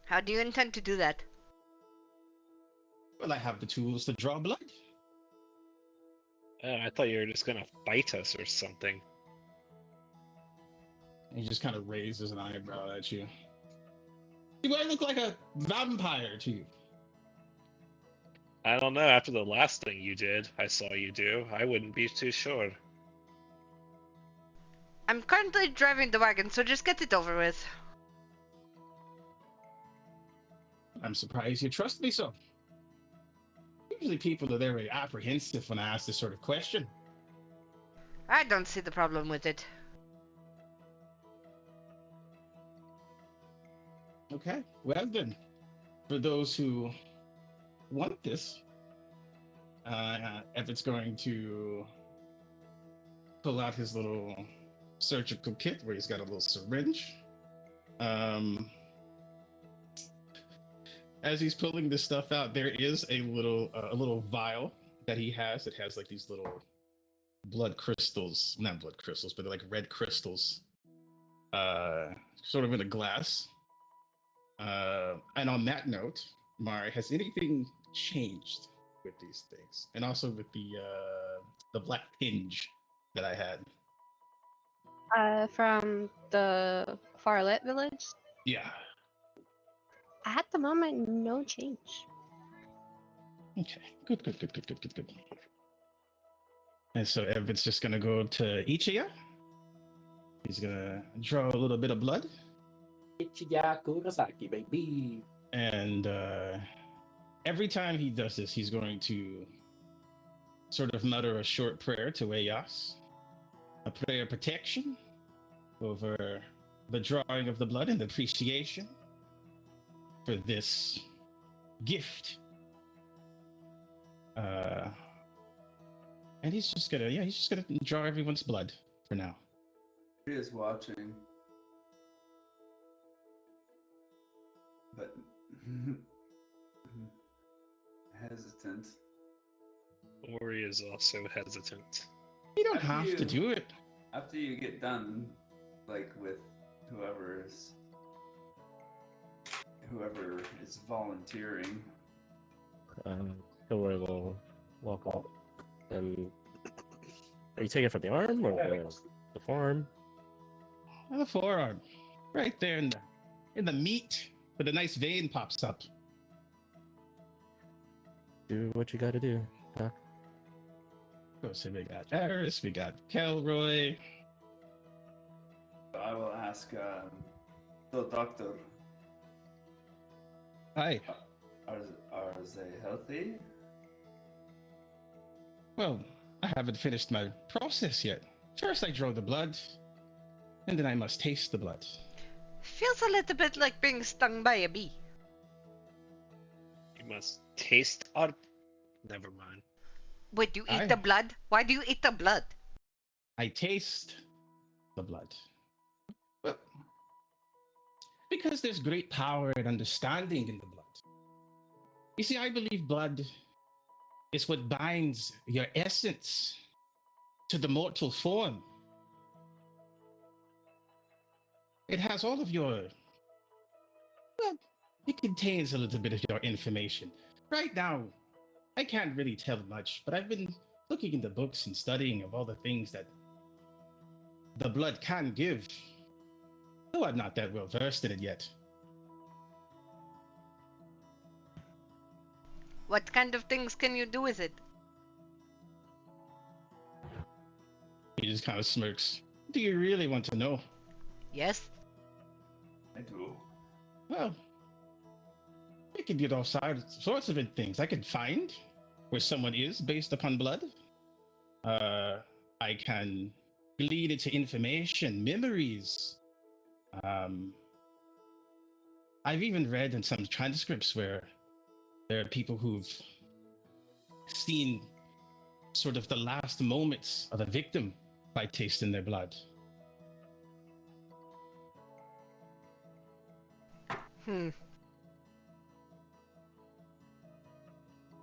How do you intend to do that? Well, I have the tools to draw blood. I thought you were just gonna bite us or something. And he just kind of raises an eyebrow at you. Do I look like a vampire to you? I don't know. After the last thing you did, I saw you do. I wouldn't be too sure. I'm currently driving the wagon, so just get it over with. I'm surprised you trust me so. Usually people are very apprehensive when I ask this sort of question. I don't see the problem with it. Okay, well then, for those who want this, Everett's going to pull out his little surgical kit where he's got a little syringe. As he's pulling this stuff out, there is a little vial that he has. It has like these little blood crystals, not blood crystals, but they're like red crystals, sort of in a glass. And on that note, Mari, has anything changed with these things, and also with the black tinge that I had? From the Farlet village. Yeah. At the moment, no change. Okay. Good. And so Everett's just gonna go to each of you. He's gonna draw a little bit of blood. Ichiya Kurosaki, baby. And every time he does this, he's going to sort of mutter a short prayer to Eyas, a prayer of protection over the drawing of the blood and the appreciation for this gift. And he's just gonna draw everyone's blood for now. He is watching. But hesitant. Ori is also hesitant. You don't have to do it. After you get done, like with whoever is volunteering. Kilroy will walk up and. Are you taking it from the arm or the forearm? The forearm, right there in the meat, where the nice vein pops up. Do what you gotta do, Doc. So we got Eris, we got Kelroy. I will ask the doctor, Hi. are they healthy? Well, I haven't finished my process yet. First, I draw the blood, and then I must taste the blood. Feels a little bit like being stung by a bee. You must taste our. Never mind. Wait, you eat Aye. the blood? Why do you eat the blood? I taste the blood. Well, because there's great power and understanding in the blood. You see, I believe blood is what binds your essence to the mortal form. It has all of your. Well, it contains a little bit of your information. Right now, I can't really tell much, but I've been looking in the books and studying of all the things that the blood can give. Though I'm not that well versed in it yet. What kind of things can you do with it? He just kind of smirks. Do you really want to know? Yes? I do. Well, I can get all sorts of things. I can find where someone is based upon blood. I can lead it to information, memories. I've even read in some transcripts where there are people who've seen sort of the last moments of a victim by tasting their blood.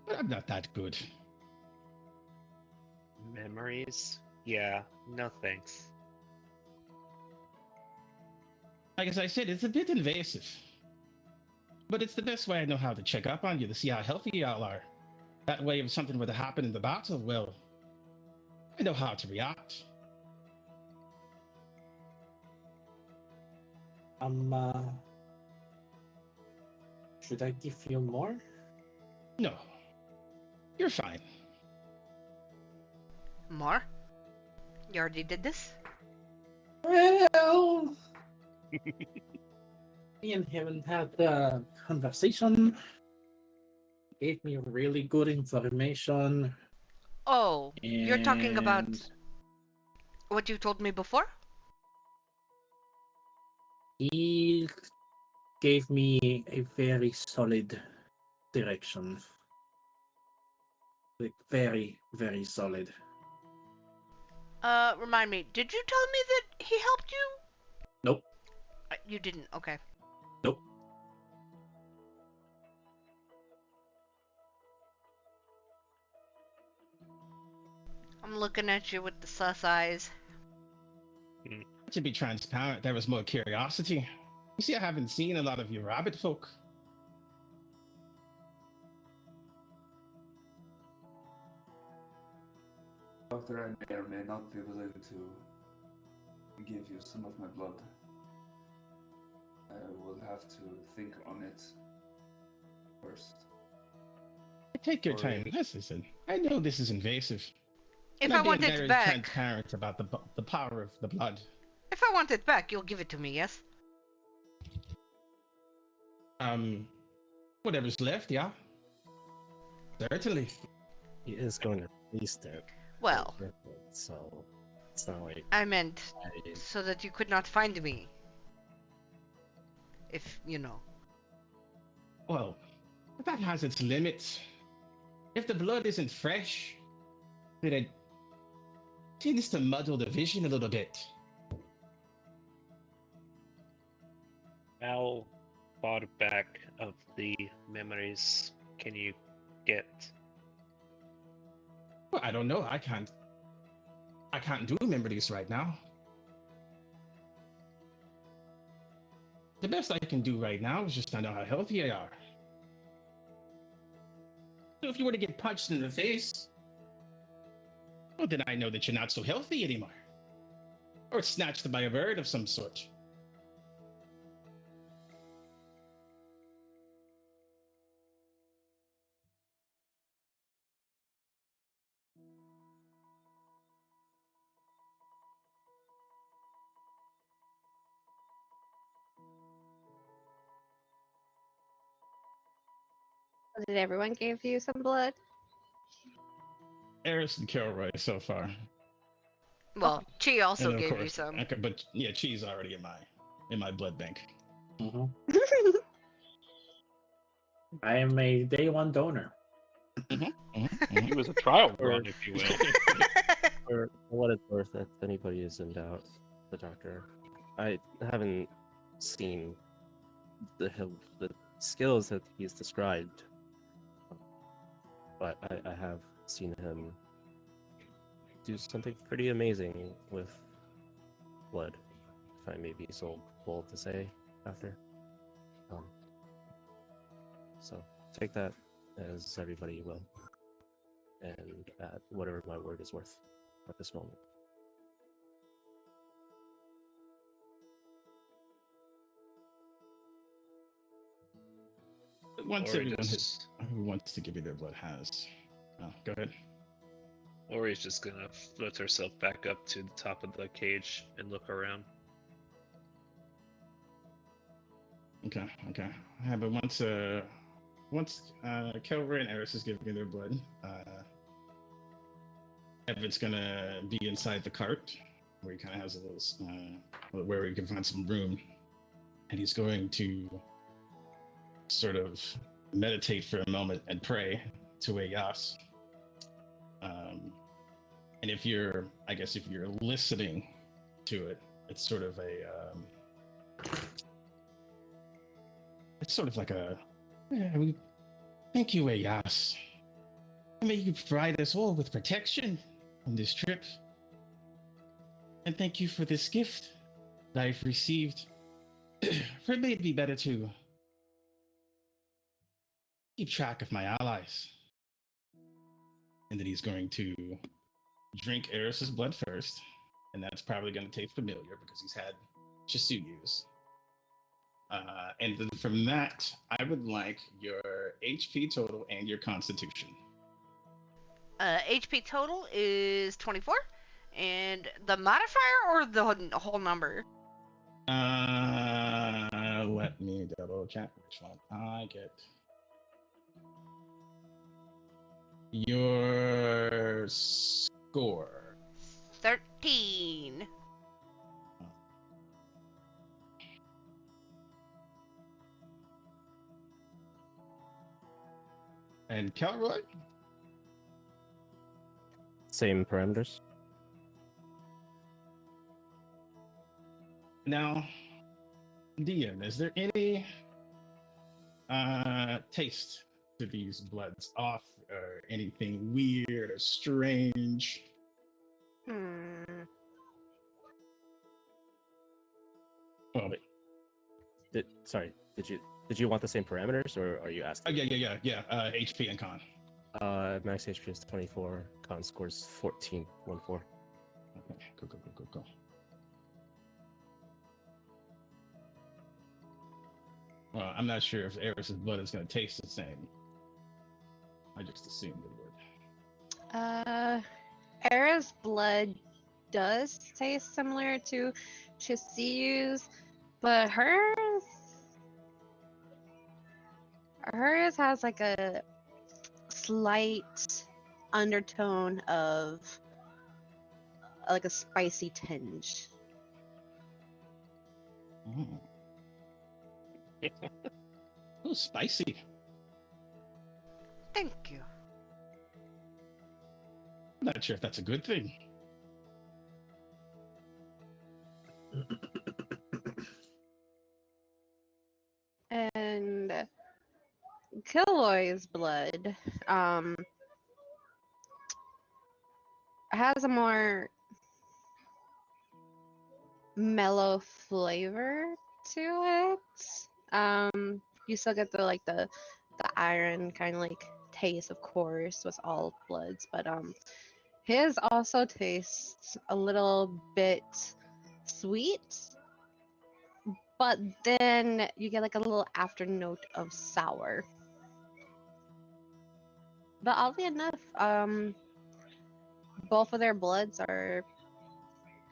But I'm not that good. Memories? Yeah, no thanks. Like as I said, it's a bit invasive. But it's the best way I know how to check up on you to see how healthy y'all are. That way, if something were to happen in the battle, well, I know how to react. Should I give you more? No, you're fine. More? You already did this? Well, me and him had a conversation. Gave me really good information. Oh, you're talking about and what you told me before? He gave me a very solid direction. Like very, very solid. Remind me, did you tell me that he helped you? Nope. You didn't, okay. Nope. I'm looking at you with the sus eyes. To be transparent, there was more curiosity. You see, I haven't seen a lot of you rabbit folk. Doctor, I may or may not be willing to give you some of my blood. I will have to think on it first. Take your time. Listen, I know this is invasive. If and I I'm want being it very back, transparent about the power of the blood. if I want it back, you'll give it to me, yes? Whatever's left, yeah. Certainly. He is going to release it. Well, So it's not like I meant I, so that you could not find me. If, you know. Well, that has its limits. If the blood isn't fresh, then it tends to muddle the vision a little bit. How far back of the memories can you get? Well, I don't know. I can't do memories right now. The best I can do right now is just find out how healthy you are. So if you were to get punched in the face, well, then I know that you're not so healthy anymore. Or snatched by a bird of some sort. Did everyone give you some blood? Eris and Kilroy so far. Well, Chi also And of gave you course, some. okay, but yeah, Chi's already in my blood bank. Mm-hmm. I am a day one donor. He was a trial run, if you will. For what it's worth, if anybody is in doubt, the doctor. I haven't seen the skills that he's described, but I have seen him do something pretty amazing with blood, if I may be so bold to say after. So take that as everybody will, and at whatever my word is worth at this moment. Once Or everyone just- who wants to give you their blood has. Oh, go ahead. Ori's just gonna float herself back up to the top of the cage and look around. Okay. Yeah, but once Kelvin and Eris is giving you their blood, Evan's gonna be inside the cart where he kind of has a little where he can find some room, and he's going to sort of meditate for a moment and pray to Ayas. And if you're listening to it, it's sort of like a thank you, Ayas. May you provide us all with protection on this trip. And thank you for this gift that I've received. For it may be better to keep track of my allies. And then he's going to drink Eris's blood first. And that's probably going to taste familiar because he's had Chisuyu's. And then from that, I would like your HP total and your constitution. HP total is 24, and the modifier or the whole number? Let me double check which one I get. Your score. 13. And Calroy? Same parameters. Now, Dian, is there any taste to these bloods off or anything weird or strange? Well, Did you want the same parameters, or are you asking? yeah. HP and con. Max HP is 24. Con scores 14. 1-4. Okay, go. Well, I'm not sure if Eris's blood is going to taste the same. I just assumed it would. Era's blood does taste similar to Chisuyu's, but hers has like a slight undertone of like a spicy tinge. Oh, spicy. Thank you. I'm not sure if that's a good thing. And Kilroy's blood has a more mellow flavor to it. You still get the iron kind of like taste, of course, with all bloods, but his also tastes a little bit sweet, but then you get like a little afternote of sour. But oddly enough, both of their bloods are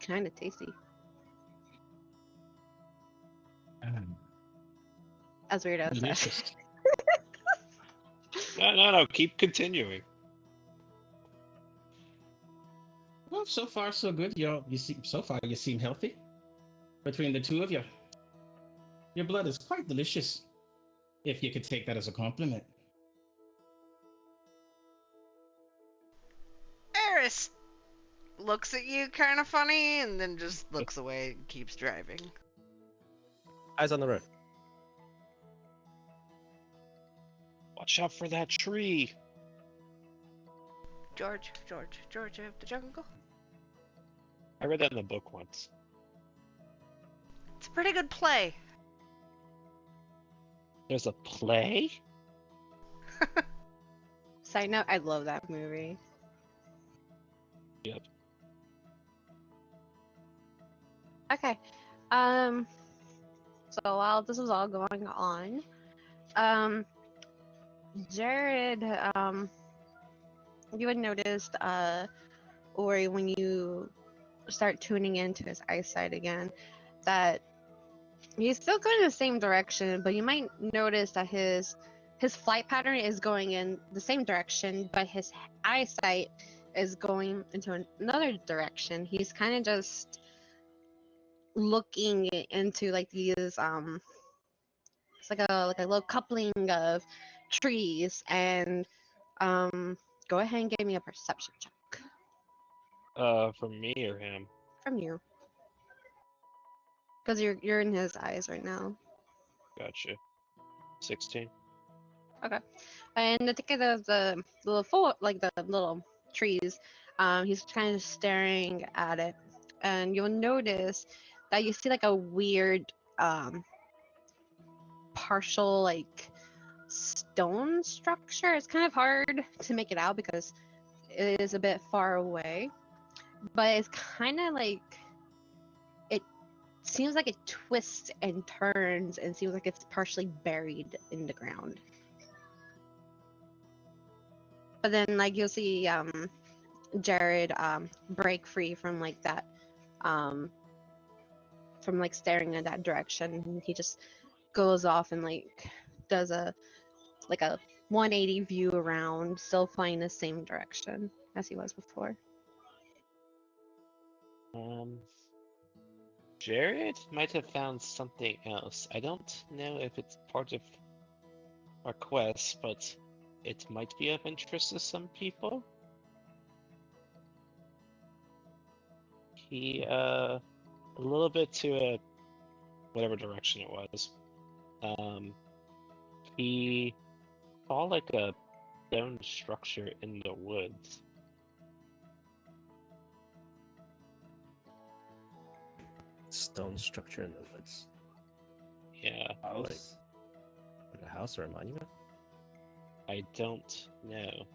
kind of tasty. As weird as that. Delicious. No. Keep continuing. Well, so far so good. You seem healthy. Between the two of you, your blood is quite delicious. If you could take that as a compliment. Eris looks at you kind of funny and then just looks away and keeps driving. Eyes on the road. Watch out for that tree. George of the jungle. I read that in the book once. It's a pretty good play. There's a play? Side note, I love that movie. Yep. Okay. So while this was all going on, Jared, you had noticed, or when you start tuning into his eyesight again, that he's still going in the same direction, but you might notice that his flight pattern is going in the same direction, but his eyesight is going into another direction. He's kind of just looking into like these it's like a little coupling of trees, and go ahead and give me a perception check From me or him? from you, because you're in his eyes right now. Gotcha. 16. And I think of the little the little trees, he's kind of staring at it, and you'll notice that you see like a weird partial like stone structure. It's kind of hard to make it out because it is a bit far away, but it's kind of like it seems like it twists and turns and seems like it's partially buried in the ground. But then like you'll see Jared break free from like that from like staring in that direction, and he just goes off and like does a 180 view around, still flying the same direction as he was before. Jared might have found something else. I don't know if it's part of our quest, but it might be of interest to some people. He, a little bit to whatever direction it was. He saw like a stone structure in the woods. Stone structure in the woods. Yeah, House. Like a house or a monument? I don't know.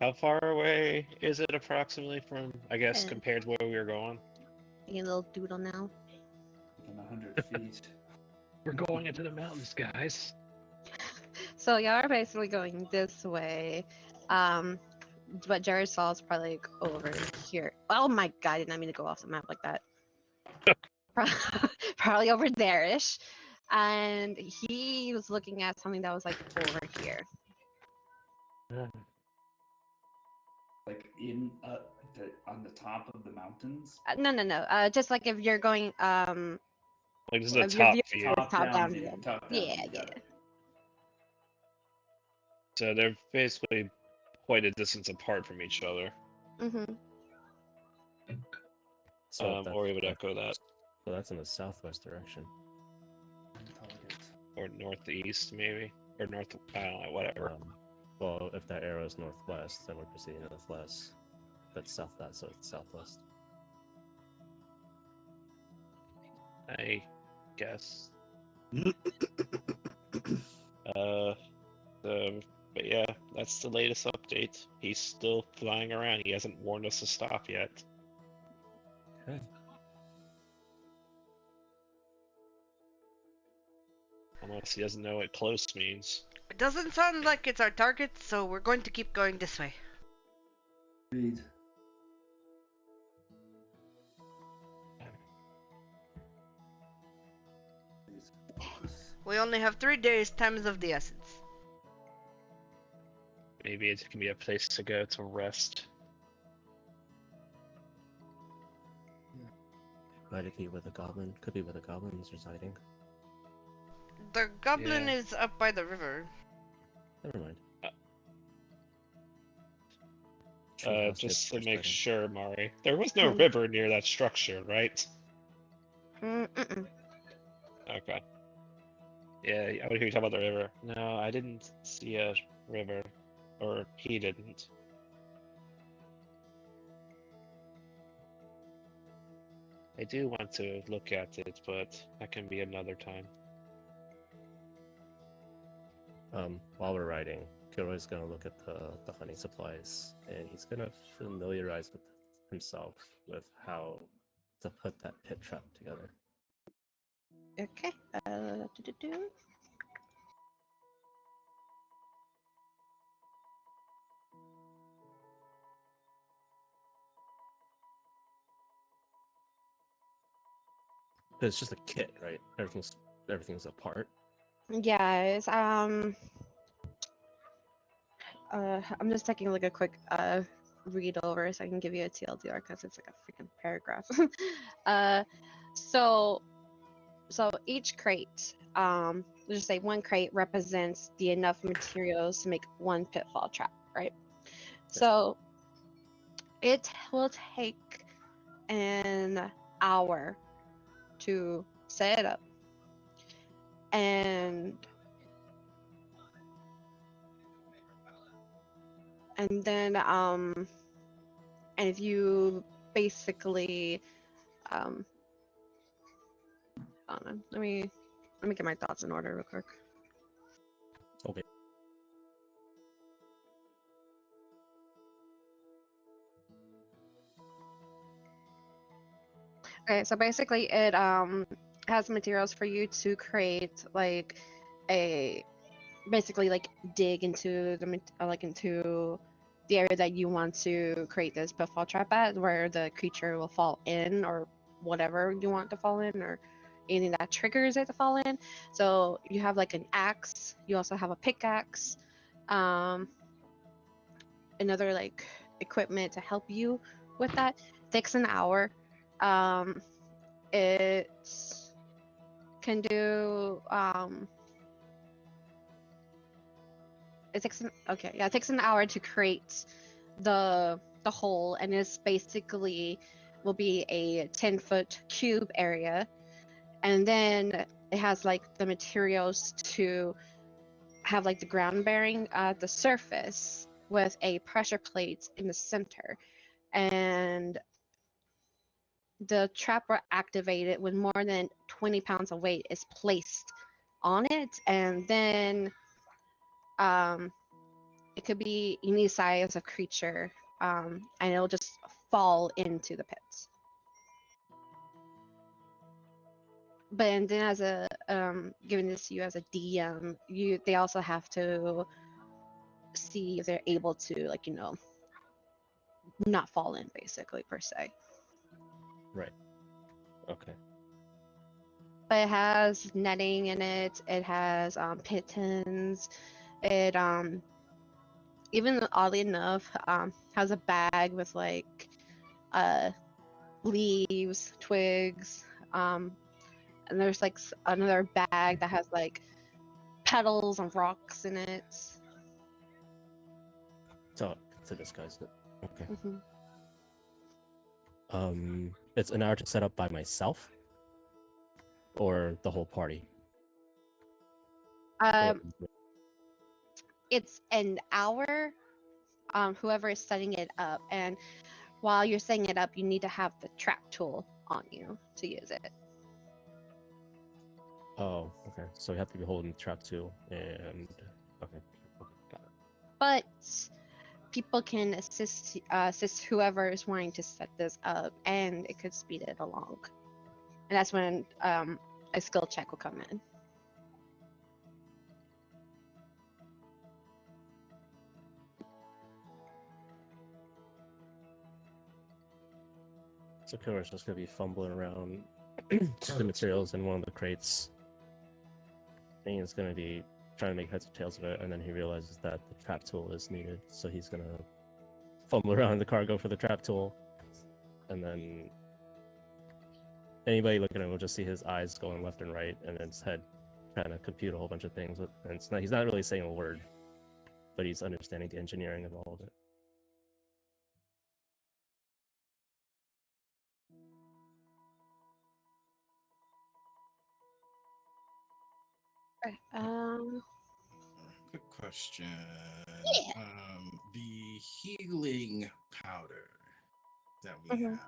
How far away is it approximately from, I guess, Yeah. compared to where we were going? You little doodle now. Within 100 feet. We're going into the mountains, guys. So y'all are basically going this way. But Jared saw is probably like over here. Oh my god, I did not mean to go off the map like that. Probably over there-ish. And he was looking at something that was like over here. Like on the top of the mountains. No. Just like if you're going Like this is a if you're top viewing view. top down view. view. Top down Yeah, view, got it. So they're basically quite a distance apart from each other. Mm-hmm. So that's, Or we would echo that. So that's in the southwest direction. Or northeast, maybe? Or north, I don't know, whatever. Well, if that arrow is northwest, then we're proceeding northwest. That's south that, so it's southwest. guess. But yeah, that's the latest update. He's still flying around. He hasn't warned us to stop yet. Okay. Unless he doesn't know what close means. It doesn't sound like it's our target, so we're going to keep going this way. Agreed. We only have 3 days, time is of the essence. Maybe it can be a place to go to rest. Might it be where the goblin? Could be where the goblin is residing. The goblin Yeah. is up by the river. Never mind. Treehouse Just near to the make first sure, Mari. There was no Hmm. river near that structure, right? Mm-mm. Okay. Yeah, I would hear you talk about the river. No, I didn't see a river. Or he didn't. I do want to look at it, but that can be another time. While we're riding, Kilroy's gonna look at the honey supplies, and he's gonna familiarize with himself with how to put that pit trap together. Okay. Do-do-do. But it's just a kit, right? Everything's a part. Yes. I'm just taking like a quick read over so I can give you a TLDR because it's like a freaking paragraph. uh, so each crate, let's just say one crate represents the enough materials to make one pitfall trap, right? So it will take an hour to set it up, and then and if you basically hold on, let me get my thoughts in order real quick. Okay. Okay, so basically it has materials for you to create like a basically like dig into the into the area that you want to create this pitfall trap at, where the creature will fall in, or whatever you want to fall in, or anything that triggers it to fall in. So you have like an axe, you also have a pickaxe, another like equipment to help you with that. Takes an hour. It can do it takes it takes an hour to create the hole, and it's basically will be a 10-foot cube area, and then it has like the materials to have like the ground bearing at the surface with a pressure plate in the center, and the trap will activate it when more than 20 pounds of weight is placed on it, and then it could be any size of creature, and it'll just fall into the pits. But and then as a giving this to you as a DM, they also have to see if they're able to, like, not fall in, basically, per se. Right. Okay. But it has netting in it. It has pitons. It even oddly enough has a bag with like leaves, twigs, and there's like another bag that has like petals and rocks in it. To disguise it. Okay. Mm-hmm. It's an hour to set up by myself, or the whole party. It's an hour. Whoever is setting it up, and while you're setting it up, you need to have the trap tool on you to use it. Oh, okay. So we have to be holding the trap too, and okay, got it. But people can assist whoever is wanting to set this up, and it could speed it along. And that's when a skill check will come in. So Killer's just gonna be fumbling around the materials in one of the crates. And he's gonna be trying to make heads or tails of it, and then he realizes that the trap tool is needed, so he's gonna fumble around in the cargo for the trap tool, and then anybody looking at him will just see his eyes going left and right, and then his head trying to compute a whole bunch of things. And he's not really saying a word, but he's understanding the engineering of all of it. Quick question. Yeah. The healing powder that we Mhm.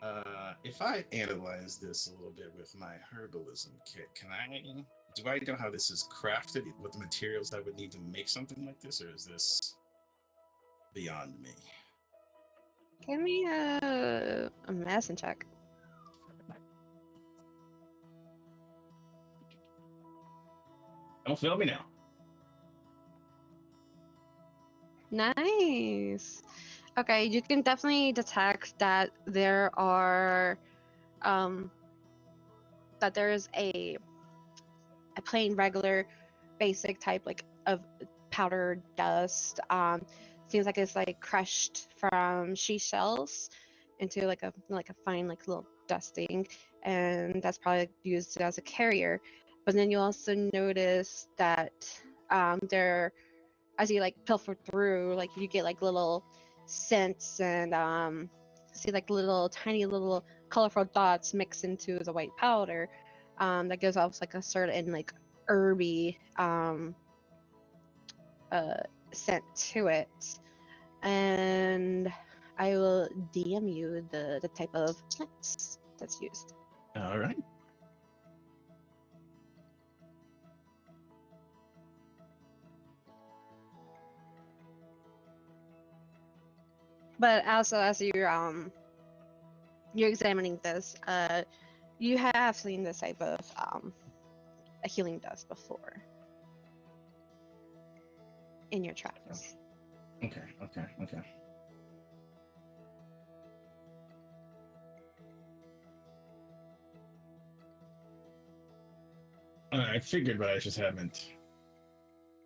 have. If I analyze this a little bit with my herbalism kit, do I know how this is crafted? What the materials I would need to make something like this, or is this beyond me? Give me a medicine check. Don't fail me now. Nice. Okay, you can definitely detect that there are that there is a plain regular basic type like of powder dust. Seems like it's like crushed from shells into like a fine like little dusting, and that's probably used as a carrier. But then you also notice that there, as you like pilfer through, like you get like little scents and see like little tiny little colorful dots mixed into the white powder, that gives off like a certain like herby scent to it. And I will DM you the type of plants that's used. All right. But also as you're examining this, you have seen this type of a healing dust before in your travels. Okay. I figured, but I just haven't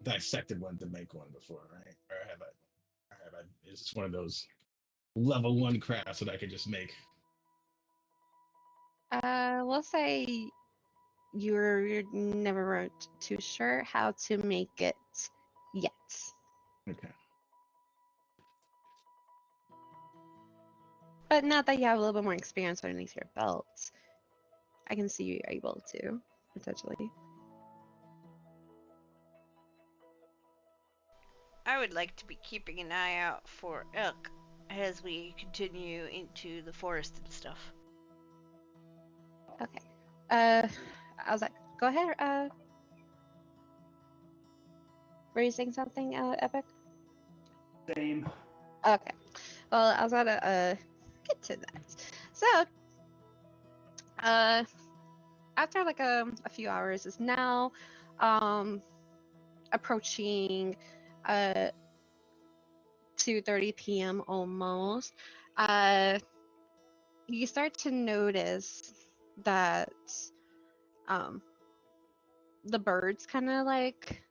dissected one to make one before, right? Or have I? Is this one of those level 1 crafts that I could just make? We'll say you're never weren't too sure how to make it yet. Okay. But now that you have a little bit more experience underneath your belt, I can see you're able to, potentially. I would like to be keeping an eye out for elk as we continue into the forest and stuff. Okay. I was like, go ahead. Were you saying something, Epic? Same. Okay. Well, I was gonna get to that. So, after like a few hours, is now approaching 2:30 p.m. almost. You start to notice that the birds kind of like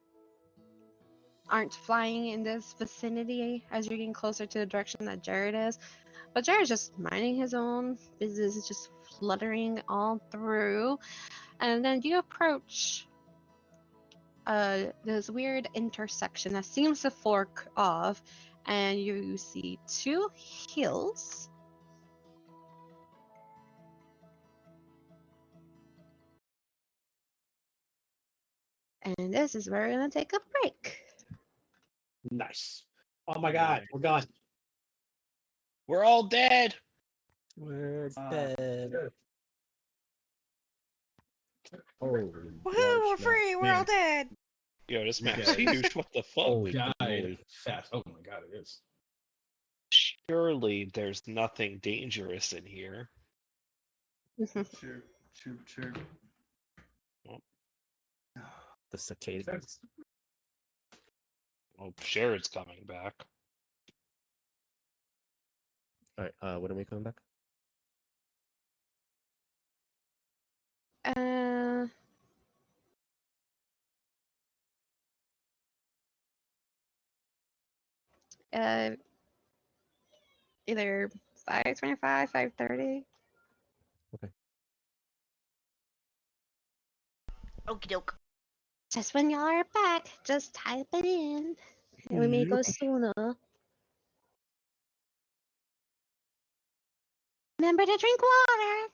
aren't flying in this vicinity as you're getting closer to the direction that Jared is. But Jared's just minding his own business, just fluttering all through. And then you approach this weird intersection that seems to fork off, and you see two hills. And this is where we're gonna take a break. Nice. Oh my god, we're gone. We're all dead. We're dead. Holy Woohoo! large We're map. free. We're Man. all dead. Yo, this map's Guys. huge. What the fuck? Holy Died cannoli. fast. Oh my god, it is. Surely there's nothing dangerous in here. Chirp, chirp, chirp. The cicadas. Oh, Jared's coming back. Alright, when are we coming back? Uh, uh, either 5:25, 5:30. Okie doke. Just when y'all are back, just type it in. And we may go sooner. Remember to drink water.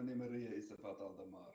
Mani Maria Isafat Aldamar.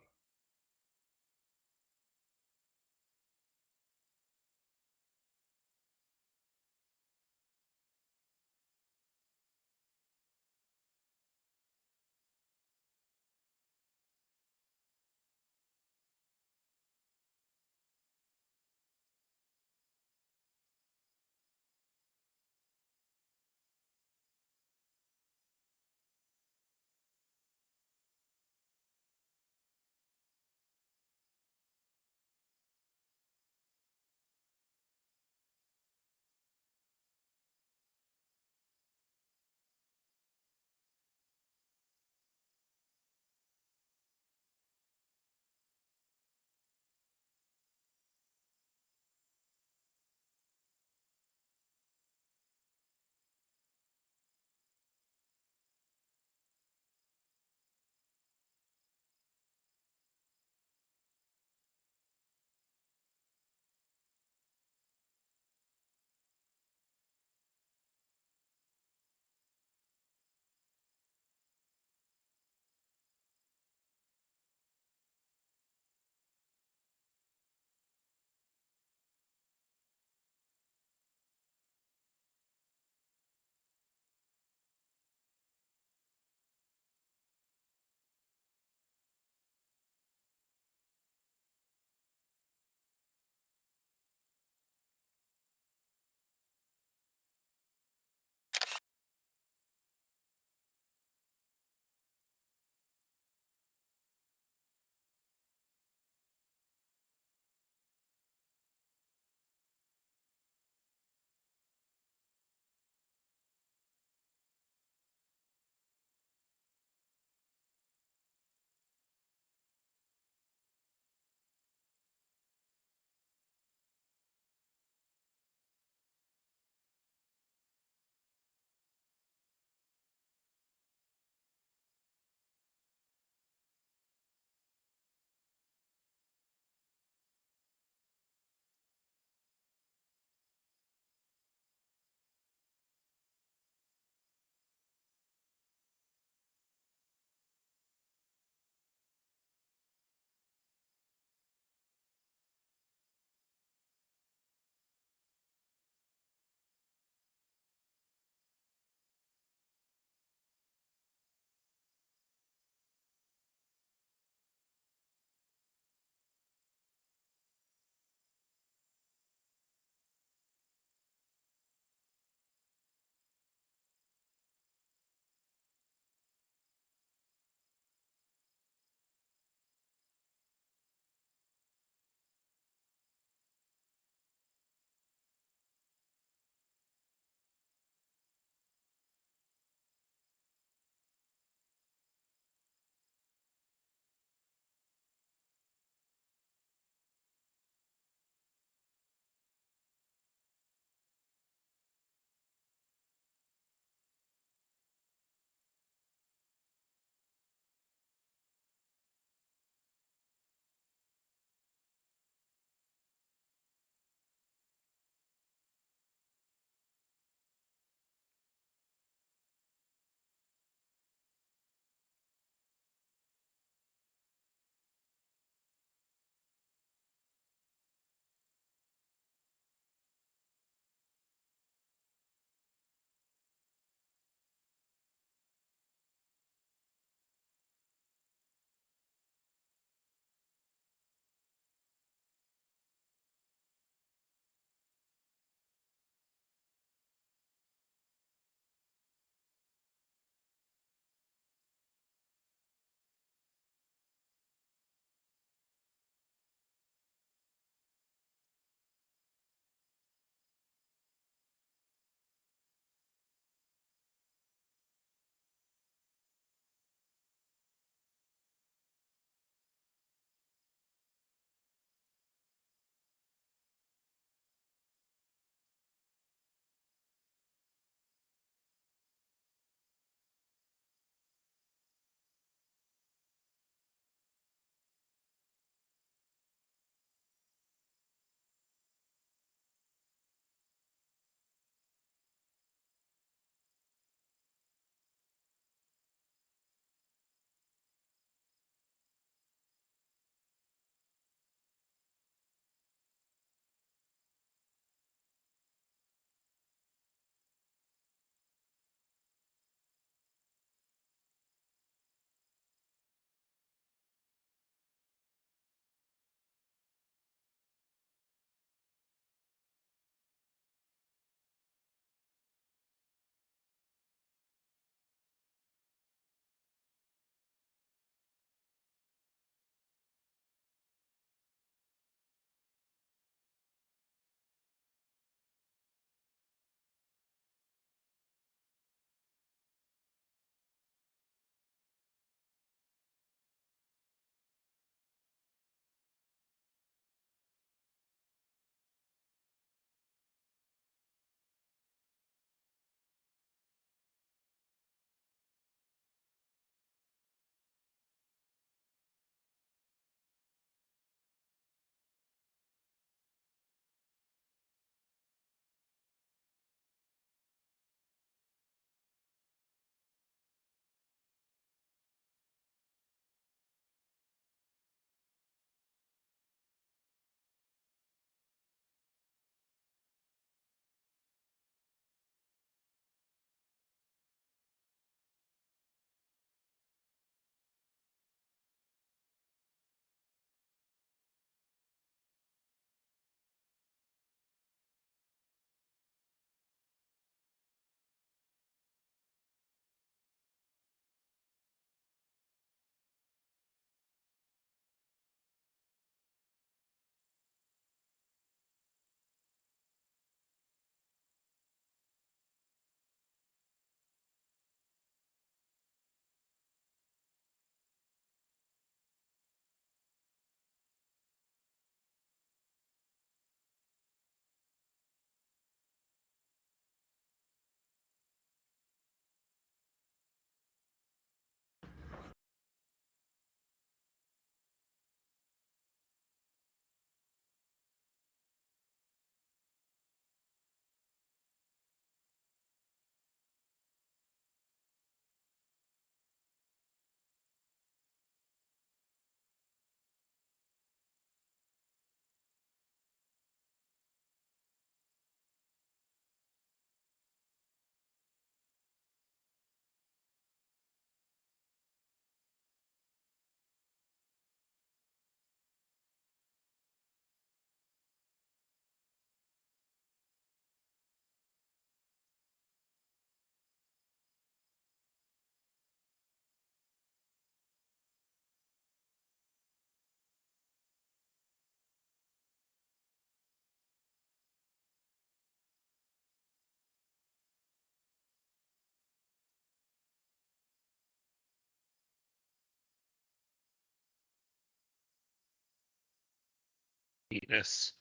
Penis.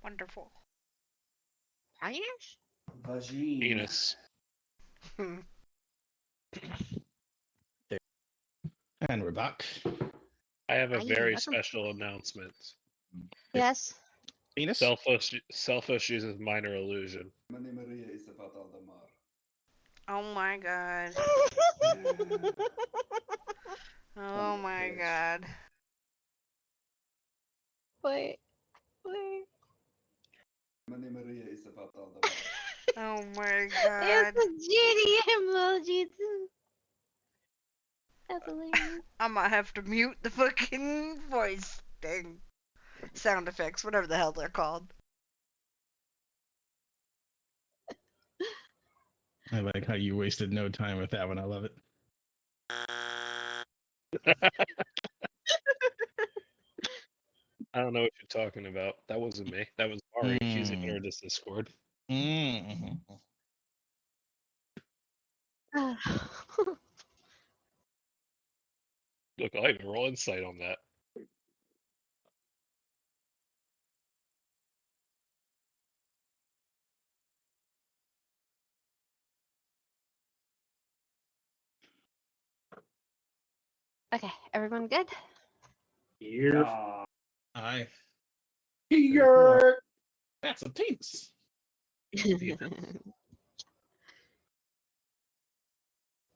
Wonderful. Penis? Vagine. Penis. And we're back. I have a Aye, very welcome. special announcement. Yes. Penis? Selfish uses minor illusion. Mani Maria is about all the mar. Oh my god. Oh my bitch. god. Wait. Mani Maria is about all the mar. Oh my It's god. a genie emoji too. That's hilarious. I might have to mute the fucking voice thing. Sound effects, whatever the hell they're called. I like how you wasted no time with that one. I love it. I don't know what you're talking about. That wasn't me. That was Mari. She's in Mm. our Discord. Mm-hmm. Look, I have real insight on that. Okay, everyone good? Here. Aye. Here. That's a penis.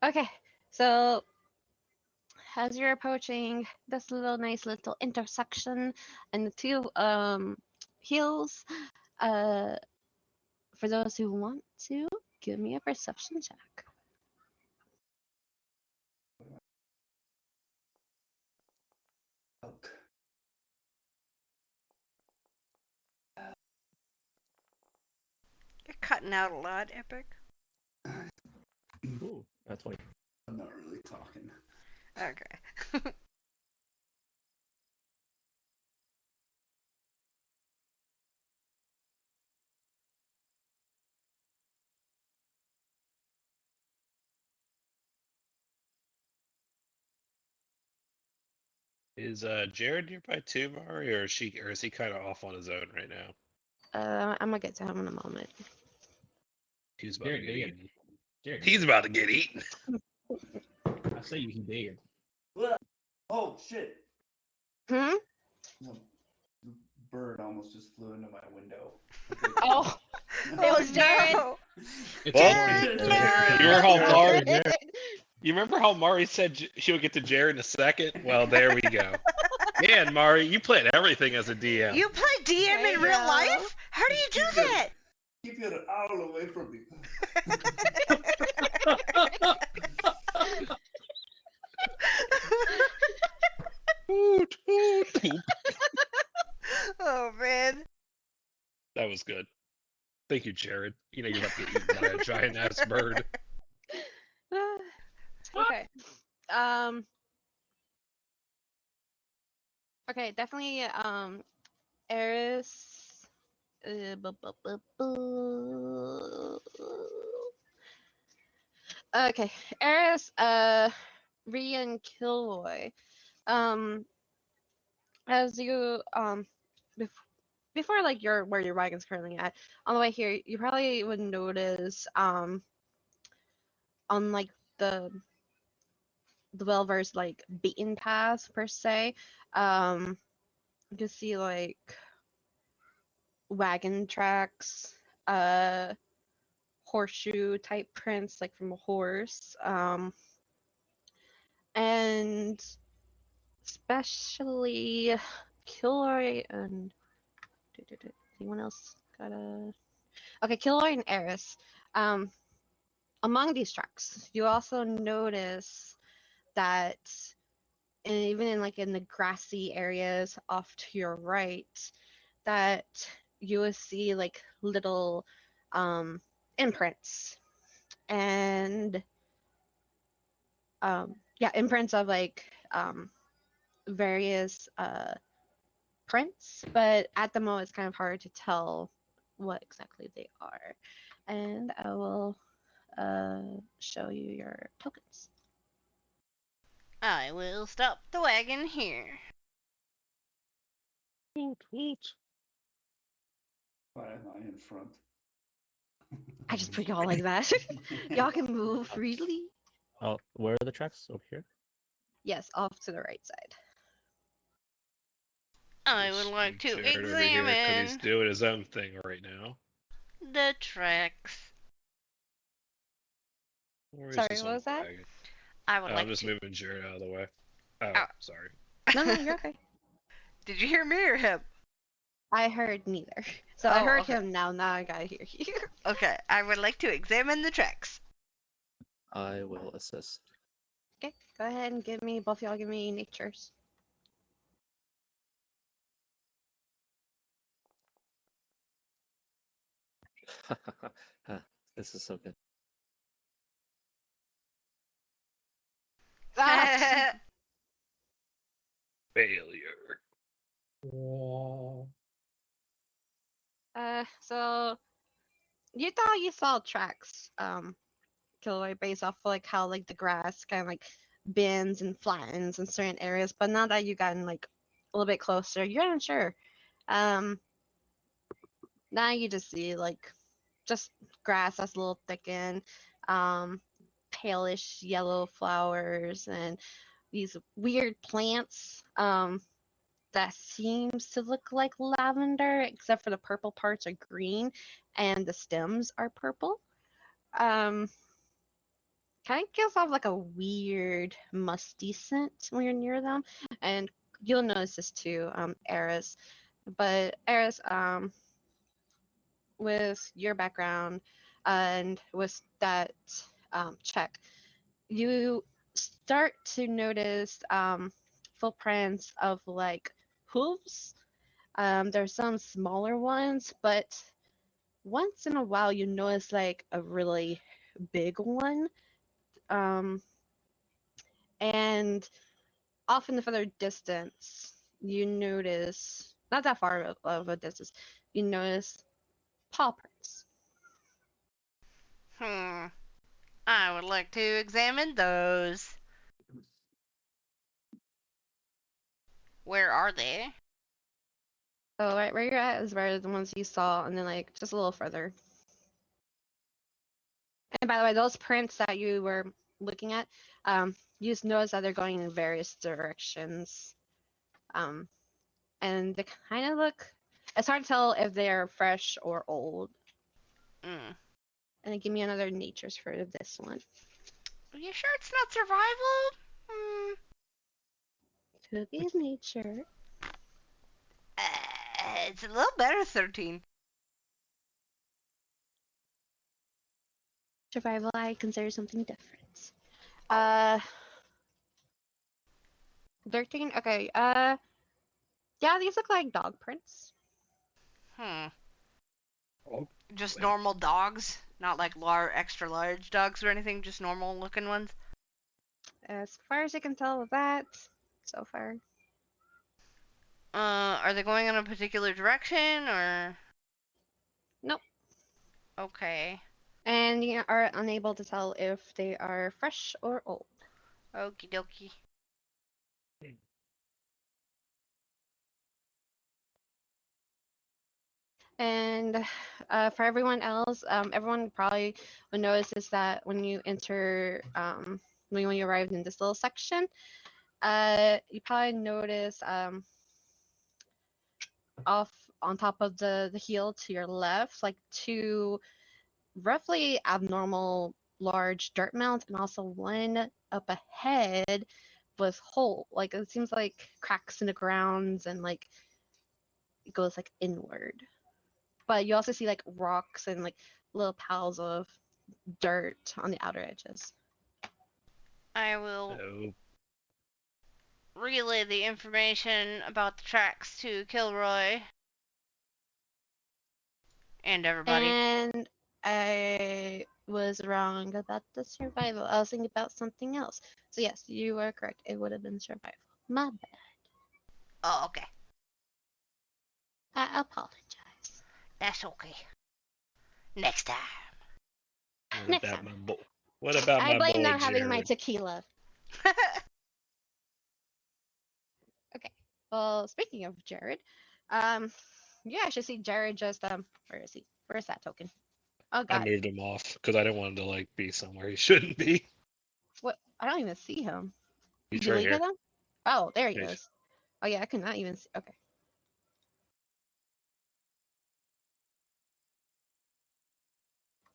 Okay, so as you're approaching this nice little intersection and the two hills, for those who want to, give me a perception check. Fuck. You're cutting out a lot, Epic. Ooh, that's 20. I'm not really talking. Okay. Is Jared nearby too, Mari, or is he kind of off on his own right now? I'm gonna get to him in a moment. He's about to Jared get dead. eaten. Jared He's dead. about to get eaten. I say you he dead. Oh shit! Hmm? No, the bird almost just flew into my window. Oh, it was Jared. No. It's Well, Jared. you remember how Mari? Jared. You remember how Mari said she would get to Jared in a second? Well, there we go. Man, Mari, you played everything as a DM. You play DM in real life? How do you do that? Keep your owl away from me. Oh man. That was good. Thank you, Jared. You know you're about to get eaten by a giant ass bird. Okay. Okay, definitely. Eris. Okay, Eris. Ree and Kilroy. Um, as you before like your where your wagon's currently at, on the way here, you probably would notice on like the well-versed like beaten path per se, you can see like wagon tracks, horseshoe type prints like from a horse, and especially Kilroy and anyone else got a okay, Kilroy and Eris. Among these tracks, you also notice that even in like in the grassy areas off to your right, that you will see like little imprints and yeah, imprints of like various prints, but at the moment it's kind of hard to tell what exactly they are. And I will show you your tokens. I will stop the wagon here. Why am I in front? I just put y'all like that. Y'all can move freely. Oh, where are the tracks? Over here? Yes, off to the right side. I would Just like move to Jared over here because he's examine doing his own thing right now. the tracks. Where is Sorry, this what on was that? wagon? I would Oh, like I'm just to. moving Jared out of the way. Oh, Oh. sorry. No, no, you're okay. Did you hear me or him? I heard neither. So I Oh, heard okay. him now. Now I gotta hear you. Okay, I would like to examine the tracks. I will assist. Okay, go ahead and give me both y'all. Give me natures. This is so good. Ah! Failure. So you thought you saw tracks, Kilroy, based off like how like the grass kind of like bends and flattens in certain areas, but now that you've gotten like a little bit closer, you're unsure. Um, Now you just see like just grass that's a little thickened, um, palish yellow flowers, and these weird plants that seems to look like lavender, except for the purple parts are green and the stems are purple. Um, Kind of gives off like a weird musty scent when you're near them, and you'll notice this too, Eris. But Eris, with your background and with that check, you start to notice footprints of like hooves. There's some smaller ones, but once in a while you notice like a really big one. Um, and off in the further distance, you notice, not that far of a distance, you notice paw prints. I would like to examine those. Where are they? So right where you're at is where the ones you saw, and then like just a little further. And by the way, those prints that you were looking at, you just notice that they're going in various directions. Um, and they kind of look, it's hard to tell if they're fresh or old. Mm. And then give me another natures for this one. Are you sure it's not survival? Cookies nature. It's a little better, 13. Survival, I consider something different. Uh, 13. Okay. Yeah, these look like dog prints. Oh, Just wait. normal dogs? Not like extra large dogs or anything, just normal looking ones? As far as I can tell with that, so far. Are they going in a particular direction or? Nope. Okay. And you are unable to tell if they are fresh or old. Okie dokie. And for everyone else, everyone probably will notice is that when you enter, when you arrived in this little section, you probably notice off on top of the hill to your left, like two roughly abnormal large dirt mounds, and also one up ahead with hole. Like it seems like cracks in the grounds and like it goes like inward. But you also see like rocks and like little piles of dirt on the outer edges. I will Oh, relay the information about the tracks to Kilroy. And everybody. And I was wrong about the survival. I was thinking about something else. So yes, you are correct. It would have been survival. My bad. Oh, okay. I apologize. That's okay. Next time. what Next about time. my boy? What about I my blame boy not having my Jared? tequila. Okay. Well, speaking of Jared, You actually see Jared just where is he? Where's that token? Oh I God, moved him off because I didn't want him to like be somewhere he shouldn't be. what? I don't even see him. He's You right deleted here. him? Oh, there he He's- is. Oh yeah, I could not even see. Okay.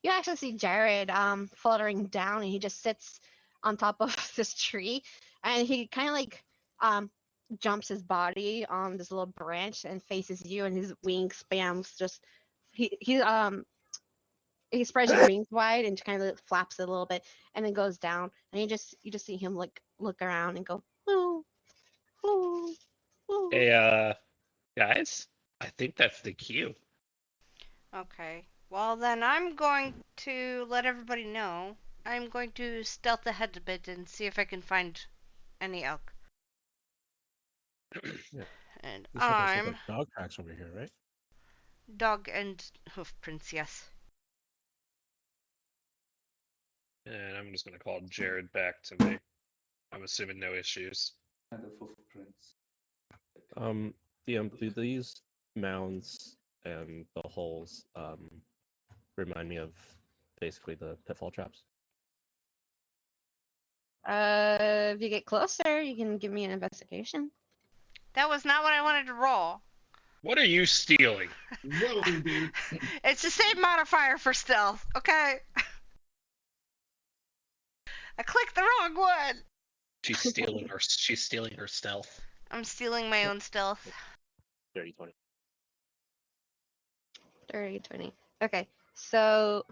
You actually see Jared fluttering down, and he just sits on top of this tree, and he kind of like um jumps his body on this little branch and faces you, and his wings spams just he spreads his wings wide and kind of flaps it a little bit, and then goes down, and you just see him look around and go woo woo woo. Hey, guys, I think that's the cue. Okay. Well, then I'm going to let everybody know. I'm going to stealth ahead a bit and see if I can find any elk. Yeah. And Looks like there's I'm like dog tracks over here, right? dog and hoof prints, yes. And I'm just gonna call Jared back to me. I'm assuming no issues. Kind of footprints. Do these mounds and the holes remind me of basically the pitfall traps? If you get closer, you can give me an investigation. That was not what I wanted to roll. What are you stealing? Whoa, dude. It's the same modifier for stealth, okay? I clicked the wrong one. She's stealing her. She's stealing her stealth. I'm stealing my own stealth. 30-20. 30, 20. Okay, so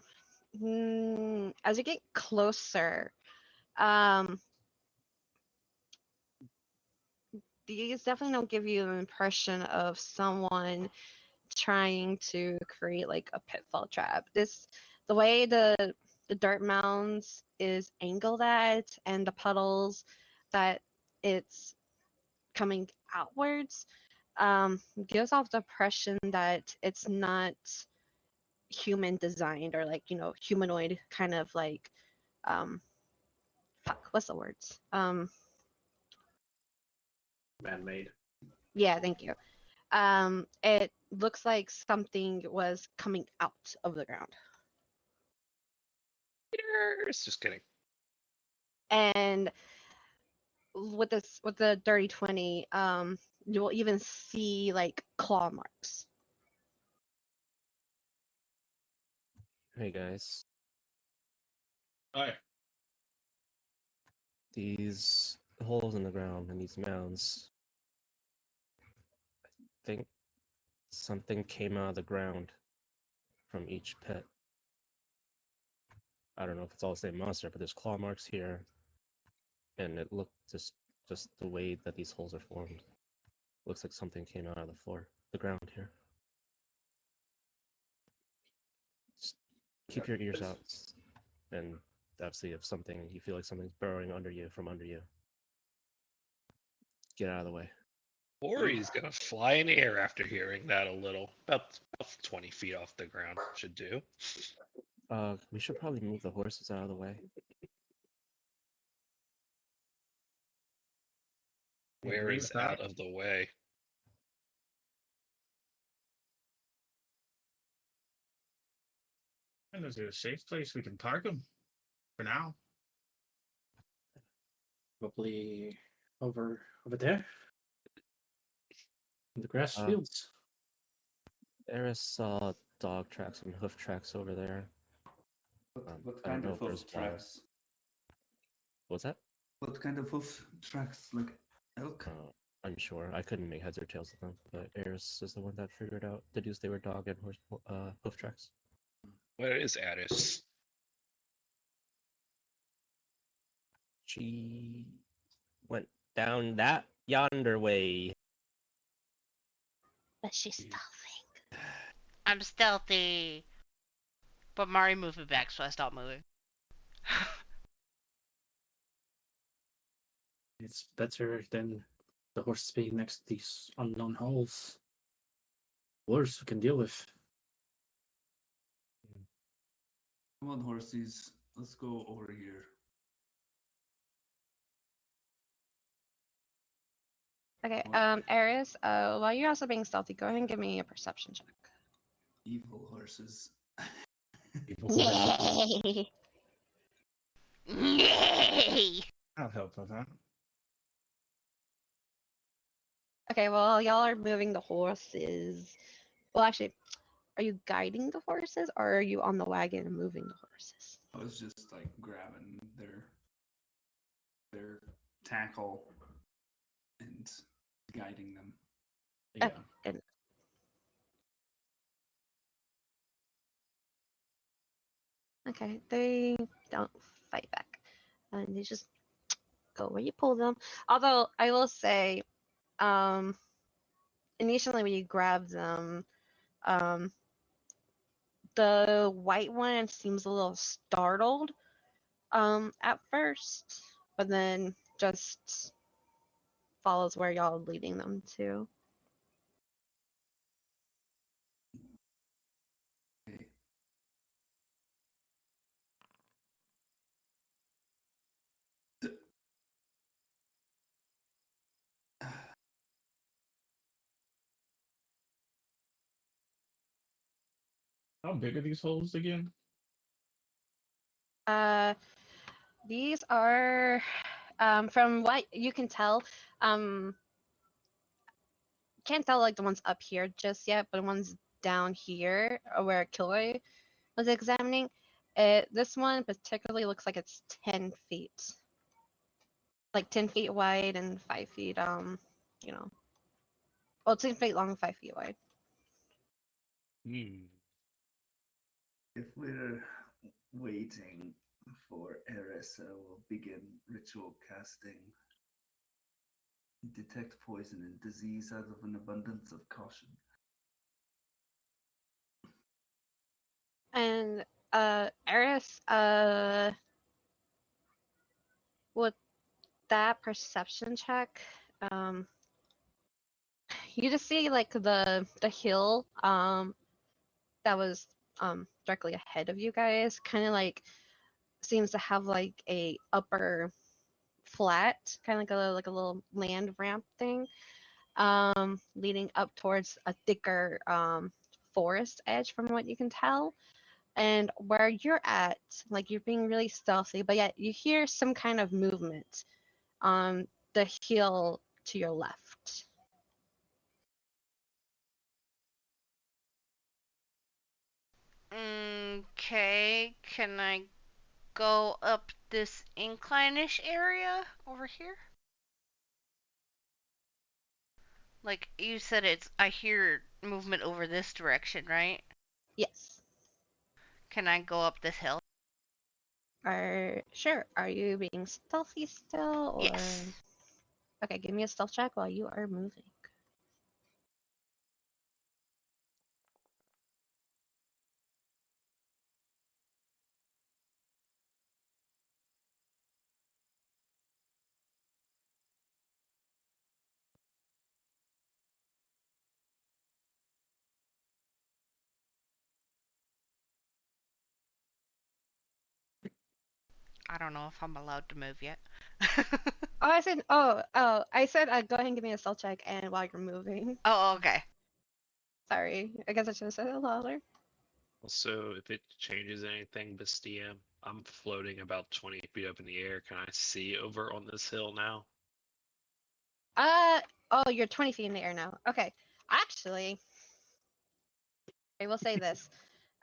as you get closer, um, these definitely don't give you an impression of someone trying to create like a pitfall trap. The way the dirt mounds is angled at, and the puddles that it's coming outwards, gives off the impression that it's not human designed, or like humanoid kind of like fuck, what's the words, Man-made. yeah, thank you. It looks like something was coming out of the ground, Peters! Just kidding. and with the dirty 20, you'll even see like claw marks. Hey guys, Hi. these holes in the ground and these mounds. I think something came out of the ground from each pit. I don't know if it's all the same monster, but there's claw marks here, and it looked just the way that these holes are formed. Looks like something came out of the ground here. Just keep your ears out, and obviously, if you feel like something's burrowing under you from under you, get out of the way. Ori's gonna fly in the air after hearing that a little. About 20 feet off the ground should do. We should probably move the horses out of the way. Where agree is with that. out of the way? And there's a safe place we can park them for now. Probably over there. In the grass Uh, fields. Eris saw dog tracks and hoof tracks over there. What I don't kind know of if there's hoof tracks? What's that? What kind of hoof tracks? Like elk? I'm sure. I couldn't make heads or tails of them, but Eris is the one that deduced they were dog and hoof tracks. Where is Addis? She went down that yonder way. But she's stealthing. I'm stealthy. But Mari moved me back, so I stopped moving. It's better than the horse being next to these unknown holes. Worse we can deal with. Come on, horsies. Let's go over here. Okay, What? Eris, while you're also being stealthy, go ahead and give me a perception check. Evil horses. Yay! Yay! I'll help with that. Okay, well, y'all are moving the horses. Well, actually, are you guiding the horses, or are you on the wagon and moving the horses? I was just like grabbing their tackle and guiding them. Yeah. Okay, and okay, they don't fight back, and they just go where you pull them. Although I will say, initially when you grab them, um, the white one seems a little startled, at first, but then just follows where y'all are leading them to. Okay. How big are these holes again? Uh, these are, from what you can tell, can't tell like the ones up here just yet, but the ones down here where Kilroy was examining, this one particularly looks like it's 10 feet, like 10 feet wide and 5 feet, you know, well, 10 feet long, 5 feet wide. Hmm. If we're waiting for Eris, I will begin ritual casting. Detect poison and disease out of an abundance of caution. And Eris, with that perception check, um, you just see like the hill that was directly ahead of you guys, kind of like seems to have like a upper flat, kind of like a little land ramp thing, leading up towards a thicker forest edge, from what you can tell. And where you're at, like you're being really stealthy, but yet you hear some kind of movement on the hill to your left. Okay, can I go up this incline-ish area over here? Like you said, I hear movement over this direction, right? Yes. Can I go up this hill? Sure. Are you being stealthy still, or Yes. okay? Give me a stealth check while you are moving. I don't know if I'm allowed to move yet. Oh, I said. I said. Go ahead and give me a stealth check, and while you're moving. Oh, okay. Sorry, I guess I should have said it louder. Also, if it changes anything, Bastia, I'm floating about 20 feet up in the air. Can I see over on this hill now? Oh, you're 20 feet in the air now. Okay. Actually, I will say this.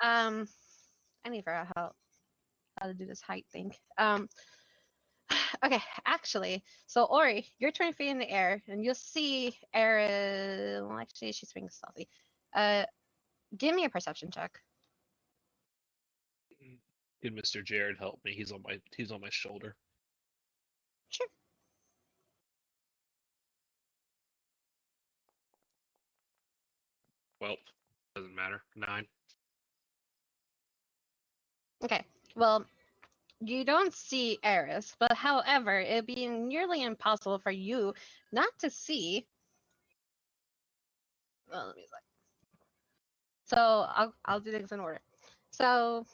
I need to figure out how to do this height thing. Okay, actually, so Ori, you're 20 feet in the air, and you'll see Erin. Well, actually, she's being stealthy. Uh, give me a perception check. Did Mr. Jared help me? He's on my shoulder. Sure. Well, doesn't matter. 9. Okay. Well, you don't see Eris, but however, it'd be nearly impossible for you not to see. Well, let me see. So I'll do things in order. So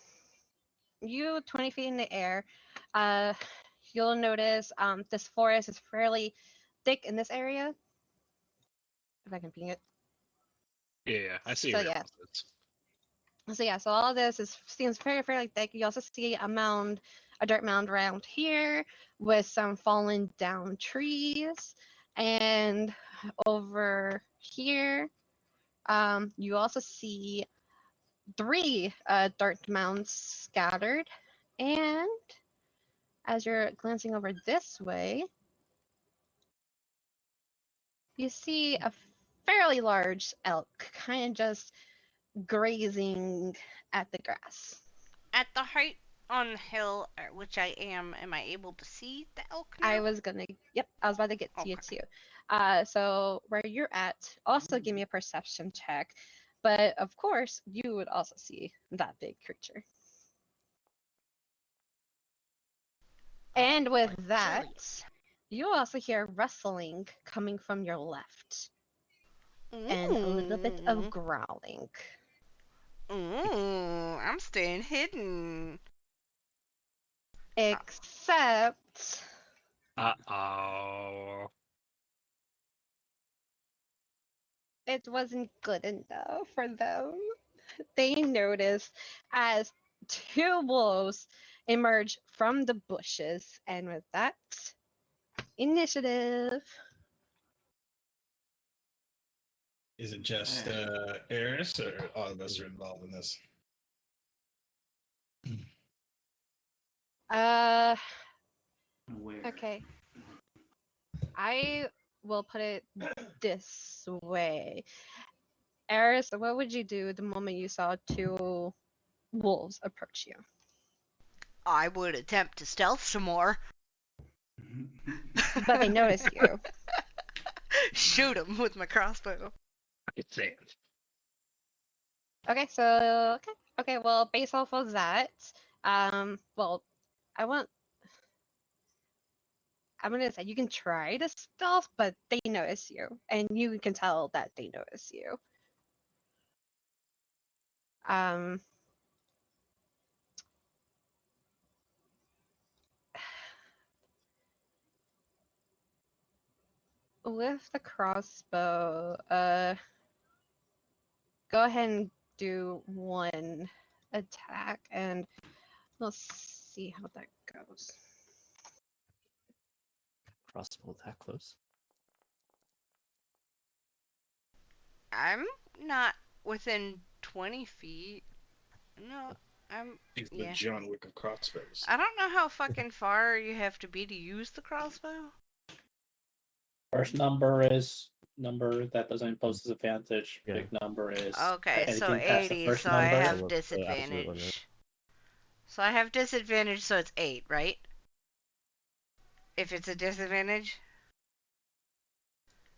you 20 feet in the air, uh, you'll notice this forest is fairly thick in this area. if I can ping it. Yeah, I see So your yeah. analysis. So yeah, so all of this seems very thick. You also see a dirt mound around here with some fallen down trees, and over here, you also see 3 dirt mounds scattered, and as you're glancing over this way, you see a fairly large elk, kind of just grazing at the grass. At the height on the hill, which I am I able to see the elk now? I was about to get to you Okay. too. So where you're at, also give me a perception check, but of course you would also see that big creature. And with that, you also hear rustling coming from your left, and a little bit of growling. I'm staying hidden. Except Uh-oh. it wasn't good enough for them. They noticed as 2 wolves emerge from the bushes, and with that, initiative. Is it just Eris, or all of us are involved in this? Where? Okay. I will put it this way. Eris, what would you do the moment you saw 2 wolves approach you? I would attempt to stealth some more. But they notice you. Shoot them with my crossbow. It's it. Okay, so okay, well, based off of that, well, I'm gonna say you can try to stealth, but they notice you, and you can tell that they notice you. Um, with the crossbow, go ahead and do 1 attack, and we'll see how that goes. Crossbow that close. I'm not within 20 feet. No, I'm. He's the Yeah. John Wick of crossbows. I don't know how fucking far you have to be to use the crossbow. First number is number that doesn't impose disadvantage. Yeah. Big number is Okay, so anything past the 80, first so I number. have So what's the absolute limit? disadvantage. So I have disadvantage, so it's 8, right? If it's a disadvantage?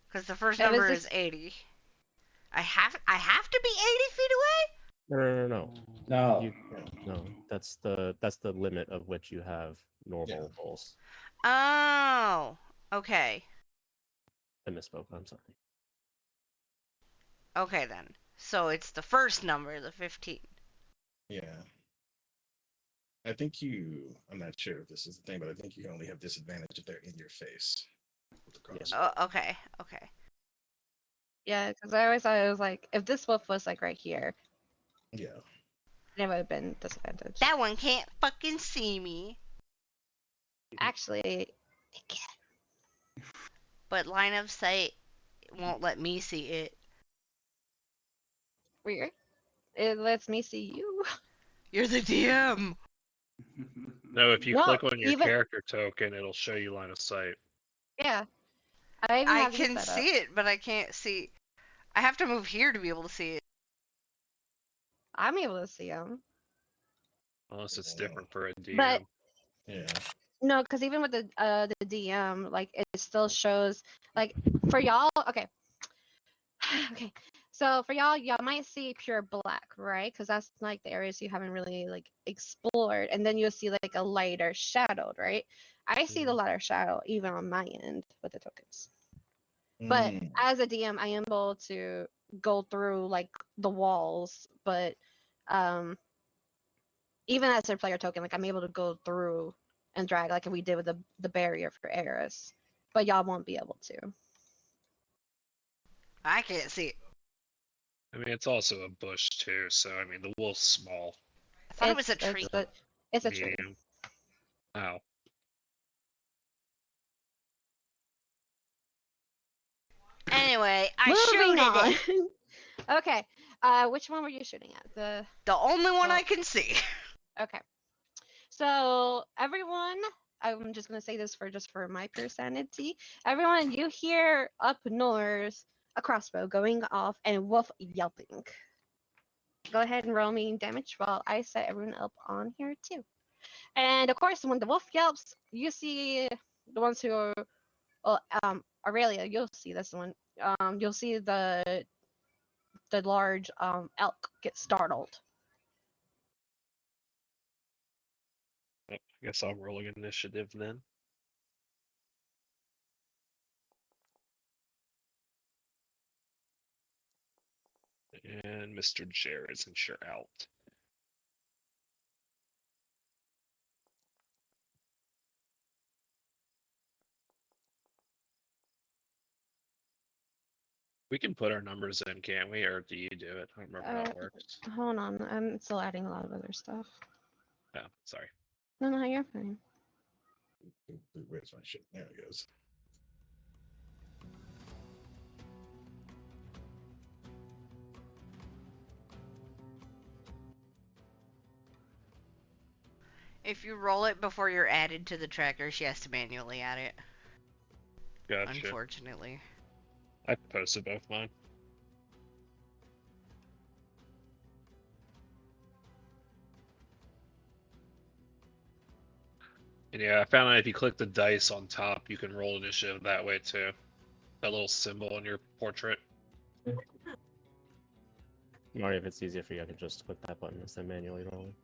Because the first It was number this- is 80. I have to be 80 feet away? No. No. No, that's the limit of which you have normal rolls. Oh, okay. I misspoke. I'm sorry. Okay then. So it's the first number, the 15. Yeah. I think I'm not sure if this is the thing, but I think you only have disadvantage if they're in your face. With the crossbow. Oh, okay. Yeah, because I always thought it was like, if this wolf was like right here, Yeah. it would have been disadvantage. That one can't fucking see me. Actually, it can. But line of sight won't let me see it. Weird. It lets me see you. You're the DM. No, if you No, click on your even- character token, it'll show you line of sight. Yeah. I even I have this can set up. see it, but I can't see. I have to move here to be able to see it. I'm able to see them. Unless it's different for a DM. But Yeah. no, because even with the DM, like it still shows like for y'all. Okay. Okay. So for y'all might see pure black, right? Because that's like the areas you haven't really like explored, and then you'll see like a lighter shadowed, right? I see the lighter shadow even on my end with the tokens. But as a DM, I am able to go through like the walls, but even as a player token, like I'm able to go through and drag like we did with the barrier for Eris, but y'all won't be able to. I can't see it. I mean, it's also a bush too, so I mean, the wolf's small, I thought it was a tree. It's a tree. medium. Oh, Anyway, I Moving on. shooted it. Okay. Which one were you shooting at? The only one Well- I can see. Okay. So everyone, I'm just gonna say this for my pure sanity. Everyone, you hear up north a crossbow going off and wolf yelping. Go ahead and roll me damage while I set everyone up on here too. And of course, when the wolf yelps, you see the ones who are, well, Aurelia, you'll see this one. You'll see the large elk get startled. I guess I'm rolling initiative then. And Mr. Jared, since you're out. We can put our numbers in, can't we? Or do you do it? I don't remember how it works. Hold on, I'm still adding a lot of other stuff. Oh, sorry. No, you're fine. Where's my shit? There it goes. If you roll it before you're added to the tracker, she has to manually add it. Gotcha. Unfortunately. I posted both mine. And yeah, I found out if you click the dice on top, you can roll initiative that way too. That little symbol in your portrait. Or if it's easier for you, I can just click that button instead of manually rolling.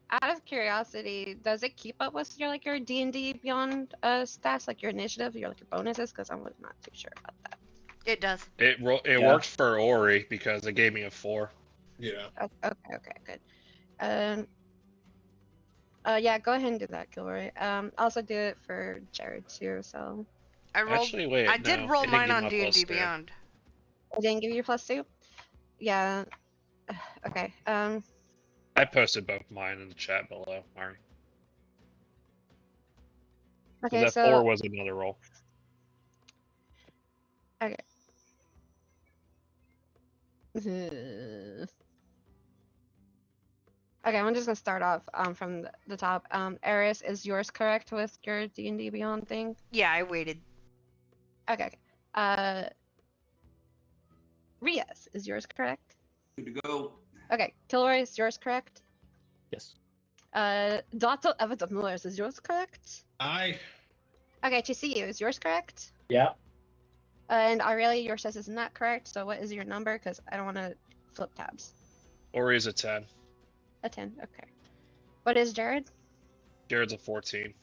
Out of curiosity, does it keep up with your D&D Beyond stats, like your initiative, your bonuses? Because I was not too sure about that. It does. It Yeah. worked for Ori because it gave me a 4. Yeah. Okay, good. Yeah, go ahead and do that, Gilroy. Also do it for Jared too. So I rolled. Actually, wait, I did no, roll it didn't mine give on my D&D +2. Beyond. I didn't give you +2. Yeah. Okay. I posted both mine in the chat below, Mari. So Okay. that 4 was another roll. Okay. Okay, I'm just gonna start off from the top. Eris, is yours correct with your D&D Beyond thing? Yeah, I waited. Okay. Rias, is yours correct? Good to go. Okay. Kilroy, is yours correct? Yes. Dotto Evans of Millers, is yours correct? I Okay, TCU, is yours correct? Yeah. And Aurelia, yours says is not correct, so what is your number? Because I don't want to flip tabs. Ori's a 10. A 10, okay. What is Jared? Jared's a 14.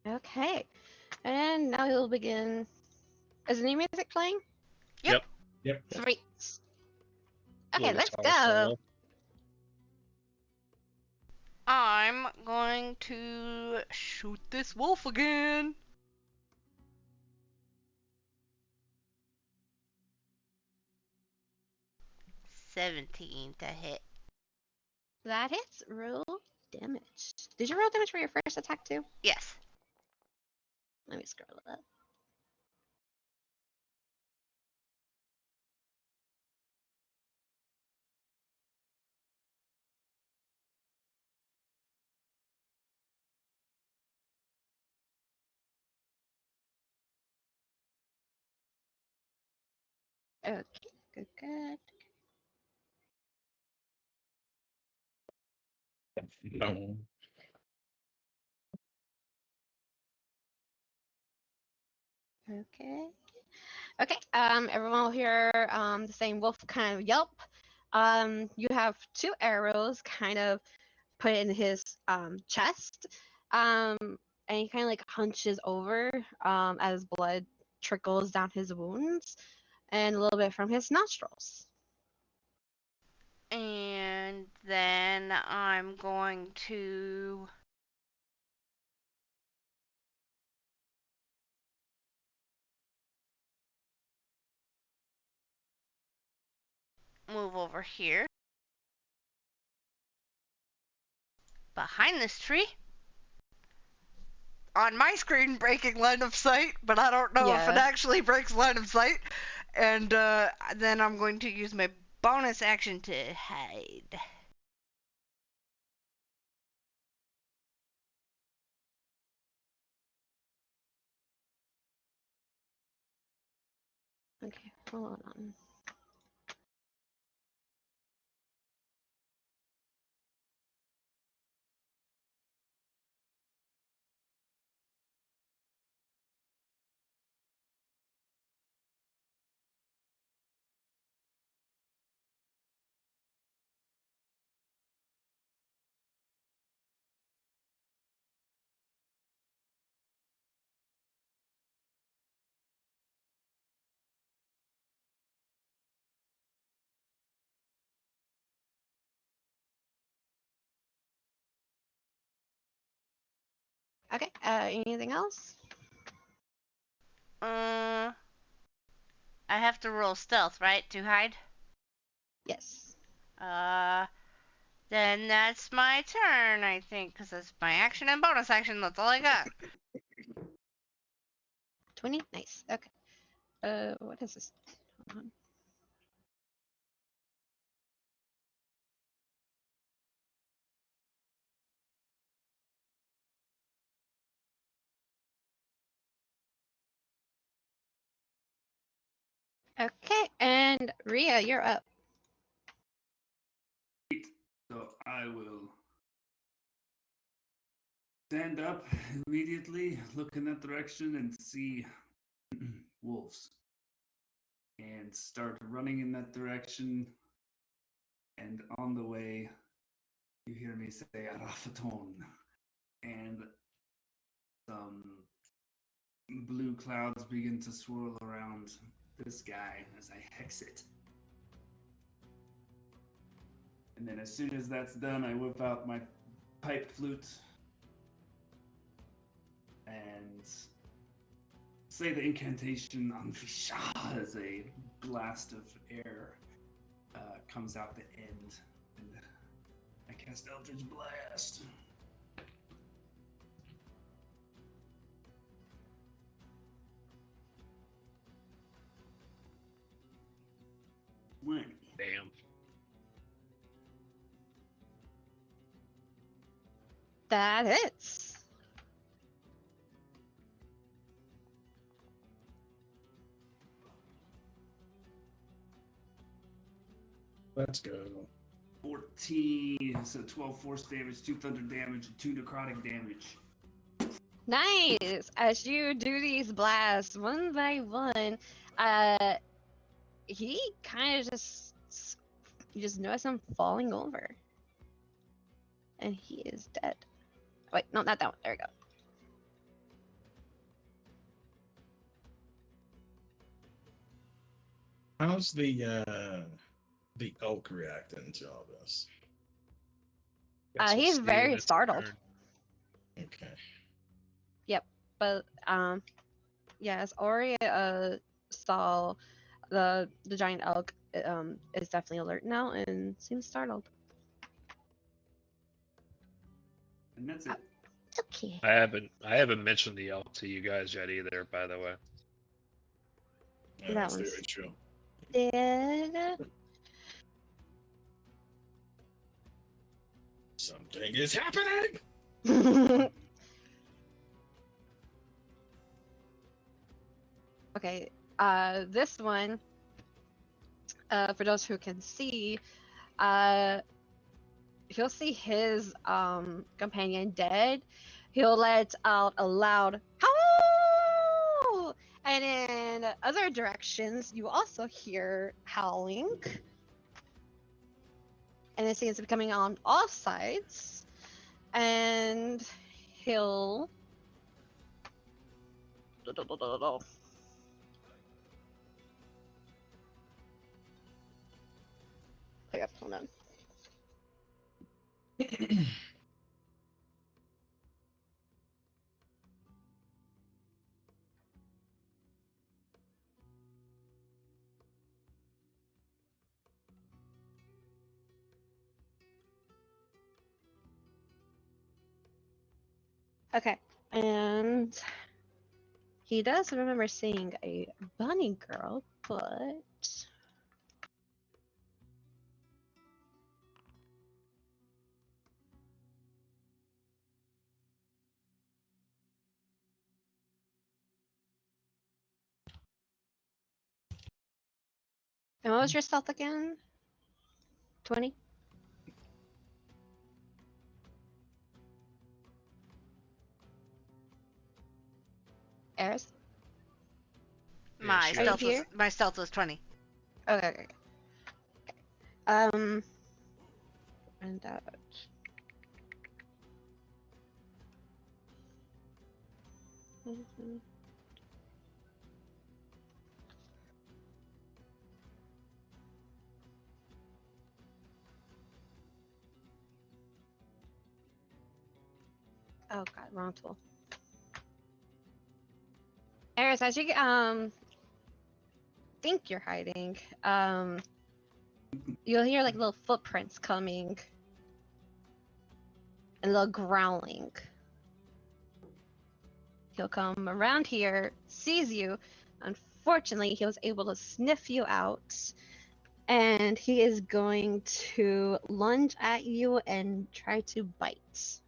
Okay. And now he'll begin. Is the new music playing? Yep. Yep. Sweet. Okay, Little let's guitar go. solo. I'm going to shoot this wolf again. $17 to hit. That hits. Roll damage. Did you roll damage for your first attack too? Yes. Let me scroll up. Okay, good, good. No. Okay. Okay. Everyone will hear the same wolf kind of yelp. You have two arrows kind of put in his chest. Um, and he kind of like hunches over as blood trickles down his wounds and a little bit from his nostrils. And then I'm going to move over here behind this tree. On my screen, breaking line of sight, but I don't know if it Yeah. actually breaks line of sight. And then I'm going to use my bonus action to hide. Okay, hold on. Okay, anything else? I have to roll stealth, right, to hide? Yes. Then that's my turn, I think, because that's my action and bonus action. That's all I got. 20? Nice. Okay. What is this? Hold on. Okay, and Ria, you're up. So I will stand up immediately, look in that direction, and see wolves. And start running in that direction. And on the way, you hear me say Arafaton. And some blue clouds begin to swirl around this guy as I hex it. And then as soon as that's done, I whip out my pipe flute and say the incantation on Visha as a blast of air comes out the end. And I cast Eldritch Blast. Damn. That hits. Let's go. 14, so 12 force damage, 2 thunder damage, and 2 necrotic damage. Nice. As you do these blasts one by one, he kind of you just notice him falling over, and he is dead. Wait, no, not that one. There we go. How's the elk reacting to all this? Guess we'll He's see very when it's startled. turn. Okay. Yep, but yes, Ori saw the giant elk is definitely alert now and seems startled. And that's it. Okay. I haven't mentioned the elk to you guys yet either, by the way. Yeah, That that's one's very true. dead. Something is happening. Okay, this one for those who can see, uh, he'll see his companion dead. He'll let out a loud howl, and in other directions, you also hear howling, and it seems to be coming on all sides. And he'll Wait, hold on. Okay, and he does remember seeing a bunny girl, but and what was your stealth again? 20? Eris? My she Are you stealth was here? my stealth was 20. Okay. And that. Oh god, wrong tool. Eris, as you think you're hiding, you'll hear like little footprints coming and a little growling. He'll come around here, sees you. Unfortunately, he was able to sniff you out, and he is going to lunge at you and try to bite.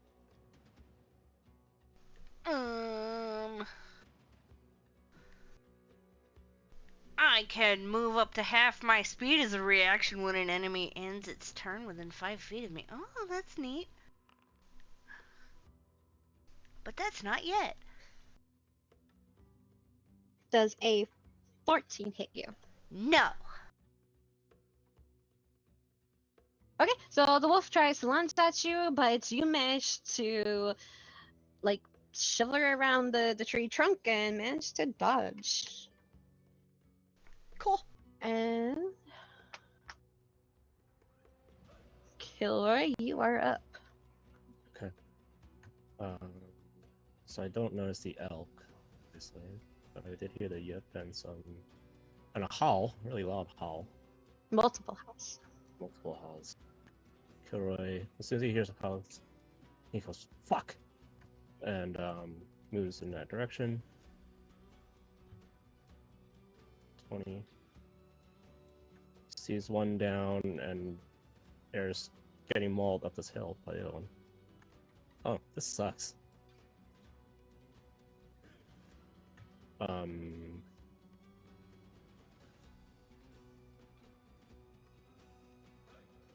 I can move up to half my speed as a reaction when an enemy ends its turn within 5 feet of me. Oh, that's neat. But that's not yet. Does a 14 hit you? No. Okay, so the wolf tries to lunge at you, but you manage to like shiver around the tree trunk and manage to dodge. Cool. And Kilroy, you are up. Okay. So I don't notice the elk, obviously, but I did hear the yip and and a howl, really loud howl, Multiple house. multiple howls. Kilroy, as soon as he hears a howl, he goes "fuck," and moves in that direction. 20. Sees one down, and there's getting mauled up this hill by the other one. Oh, this sucks.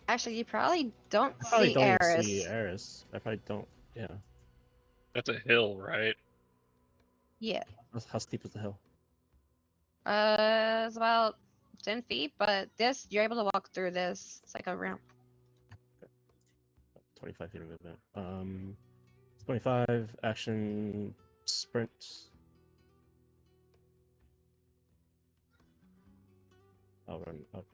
Actually, you probably don't I probably see don't even Eris. see Eris. I probably don't. Yeah. That's a hill, right? Yeah. How steep is the hill? It's about 10 feet, but this, you're able to walk through this. It's like a ramp. 25 feet of movement. 25 action sprint. I'll run up.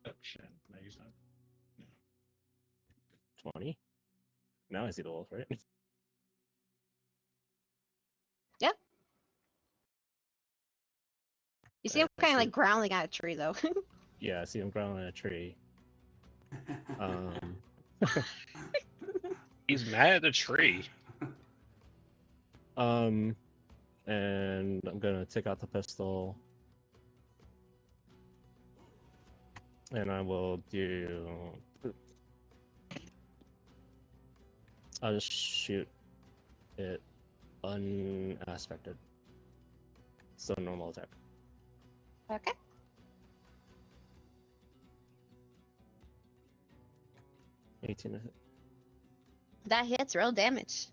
Oh shit! I use that. 20. Now I see the wolf, right? Yep. You see him I kind of see- like growling at a tree, though. Yeah, I see him growling at a tree. He's mad at the tree. And I'm gonna take out the pistol. And I will do. I'll just shoot it unaspected. So normal attack. Okay. 18 to hit. That hits. Roll damage.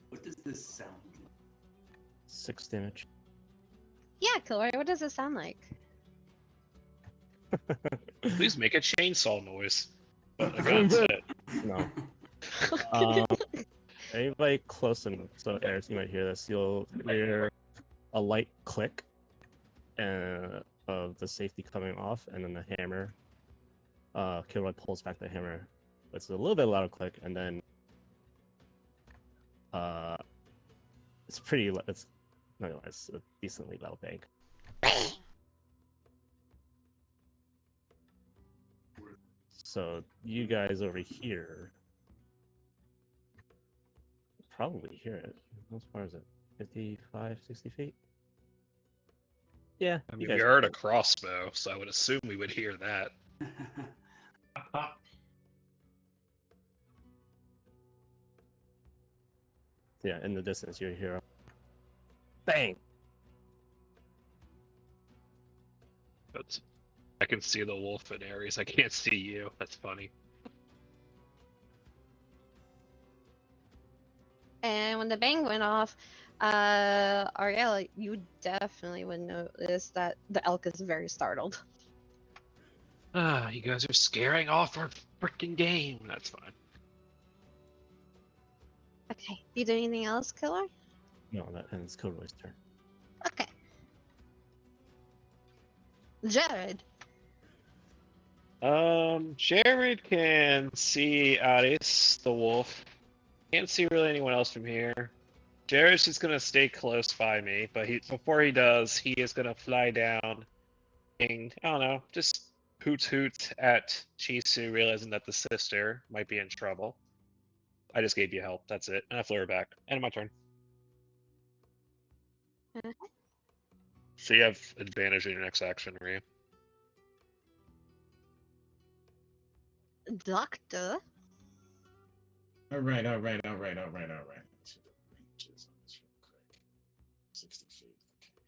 What does this sound like? 6 damage. Yeah, Killer. What does it sound like? Please make a chainsaw noise. That's it. No. Anybody close enough, so Eric, you might hear this. You'll hear a light click of the safety coming off, and then the hammer. Kilroy pulls back the hammer. It's a little bit louder click, and then it's pretty. It's no, it's a decently loud bang. So you guys over here probably hear it. How far is it? 55, 60 feet? Yeah. I you mean, guys we heard a crossbow, so I would assume we would hear that. Yeah, in the distance you hear a bang. But I can see the wolf in Ares. I can't see you. That's funny. And when the bang went off, Ariella, you definitely would notice that the elk is very startled. Ah, you guys are scaring off our freaking game. That's fine. Okay. You do anything else, Killer? No, that ends Kilroy's turn. Okay. Jared. Jared can see Ares, the wolf. Can't see really anyone else from here. Jared's just gonna stay close by me, but before he does, he is gonna fly down and, I don't know, just hoot at Chisu, realizing that the sister might be in trouble. I just gave you help, that's it. And I flew her back. End of my turn. Okay. So you have advantage in your next action, Rhea. Doctor. All right. Let's see the ranges on this real quick. 60 feet. Okay.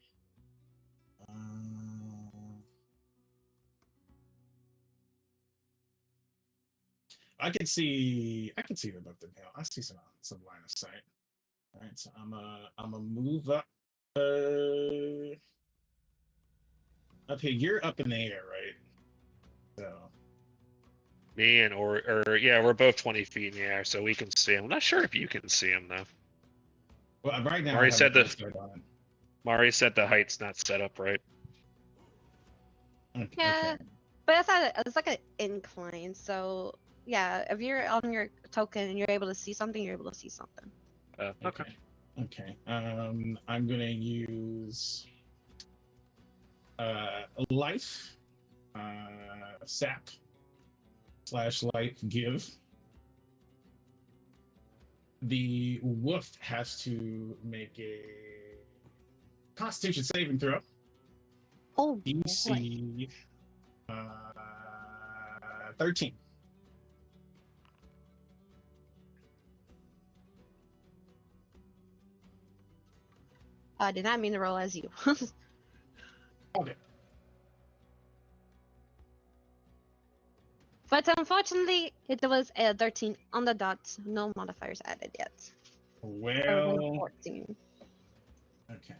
I can see them up the hill. I see some line of sight. All right, so I'm a move up. Up here, you're up in the air, right? So Me and or yeah, we're both 20 feet in the air, so we can see him. I'm not sure if you can see him though. well, right now Mari I have said a the- start on it. Mari said the height's not set up right. Okay, Yeah. okay. But it's like an incline, so yeah, if you're on your token and you're able to see something, you're able to see something. Okay. Okay. I'm gonna use life, sap / life give. The wolf has to make a Constitution saving throw. Oh boy. DC 13. I did not mean to roll as you. Okay. But unfortunately, it was a 13 on the dot. No modifiers added yet. Other than Well, 14. okay.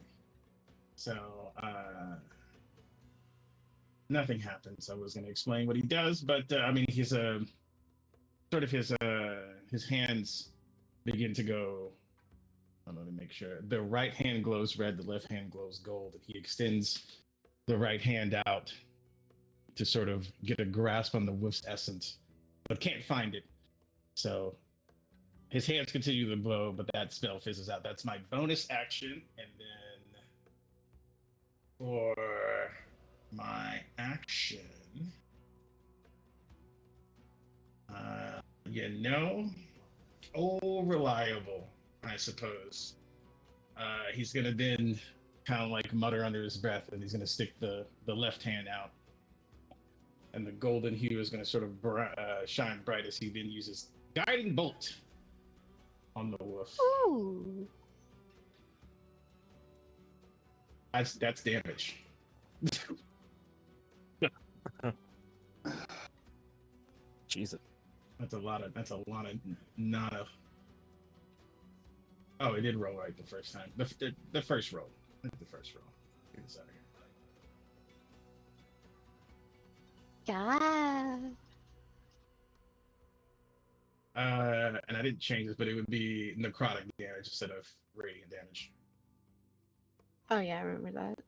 So, nothing happens. I was going to explain what he does, but I mean, he's sort of his hands begin to go. Let me make sure. The right hand glows red, the left hand glows gold. He extends the right hand out to sort of get a grasp on the wolf's essence, but can't find it. So his hands continue to blow, but that spell fizzles out. That's my bonus action. And then for my action, reliable, I suppose. He's gonna then kind of like mutter under his breath, and he's gonna stick the left hand out and the golden hue is going to sort of shine bright as he then uses guiding bolt on the wolf. Ooh. That's damage. Jesus. That's a lot of nana. Oh, it did roll right the first time. The first roll. The first roll. Get this out of here. Yeah. And I didn't change this, but it would be necrotic damage instead of radiant damage. Oh yeah, I remember that.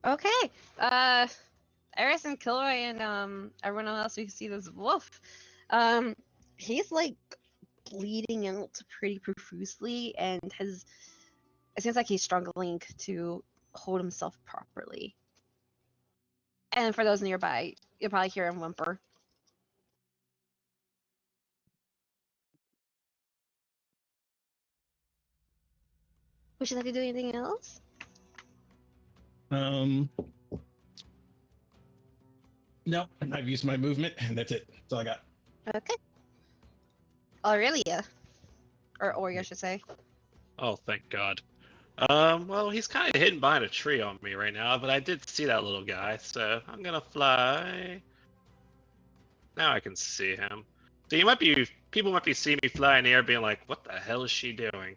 Okay. Eris and Kilroy and everyone else who see this wolf. He's like bleeding out pretty profusely and has. It seems like he's struggling to hold himself properly. And for those nearby, you'll probably hear him whimper. Would you like to do anything else? No, I've used my movement, and that's it. That's all I got. Okay. Aurelia. Or Ori, I should say. Oh, thank God. Well, he's kind of hidden behind a tree on me right now, but I did see that little guy, so I'm gonna fly. Now I can see him. So people might be seeing me fly in the air, being like, "What the hell is she doing?"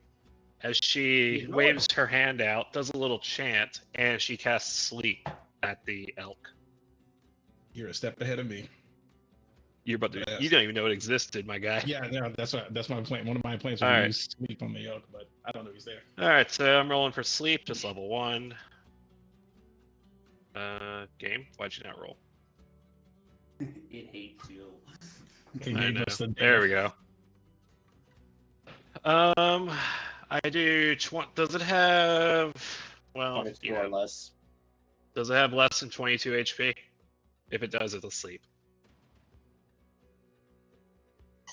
As she waves her hand out, does a little chant, and she casts sleep at the elk. You're a step ahead of me. You don't even know it existed, my guy. Yeah, no, that's my plan. One of my plans was to use sleep on the elk, but I don't know he's there. All right, so I'm rolling for sleep, just level 1. Game, why'd you not roll? It hates you. I know. There we go. I do 20. Does it have? Well, more or less. Does it have less than 22 HP? If it does, it'll sleep.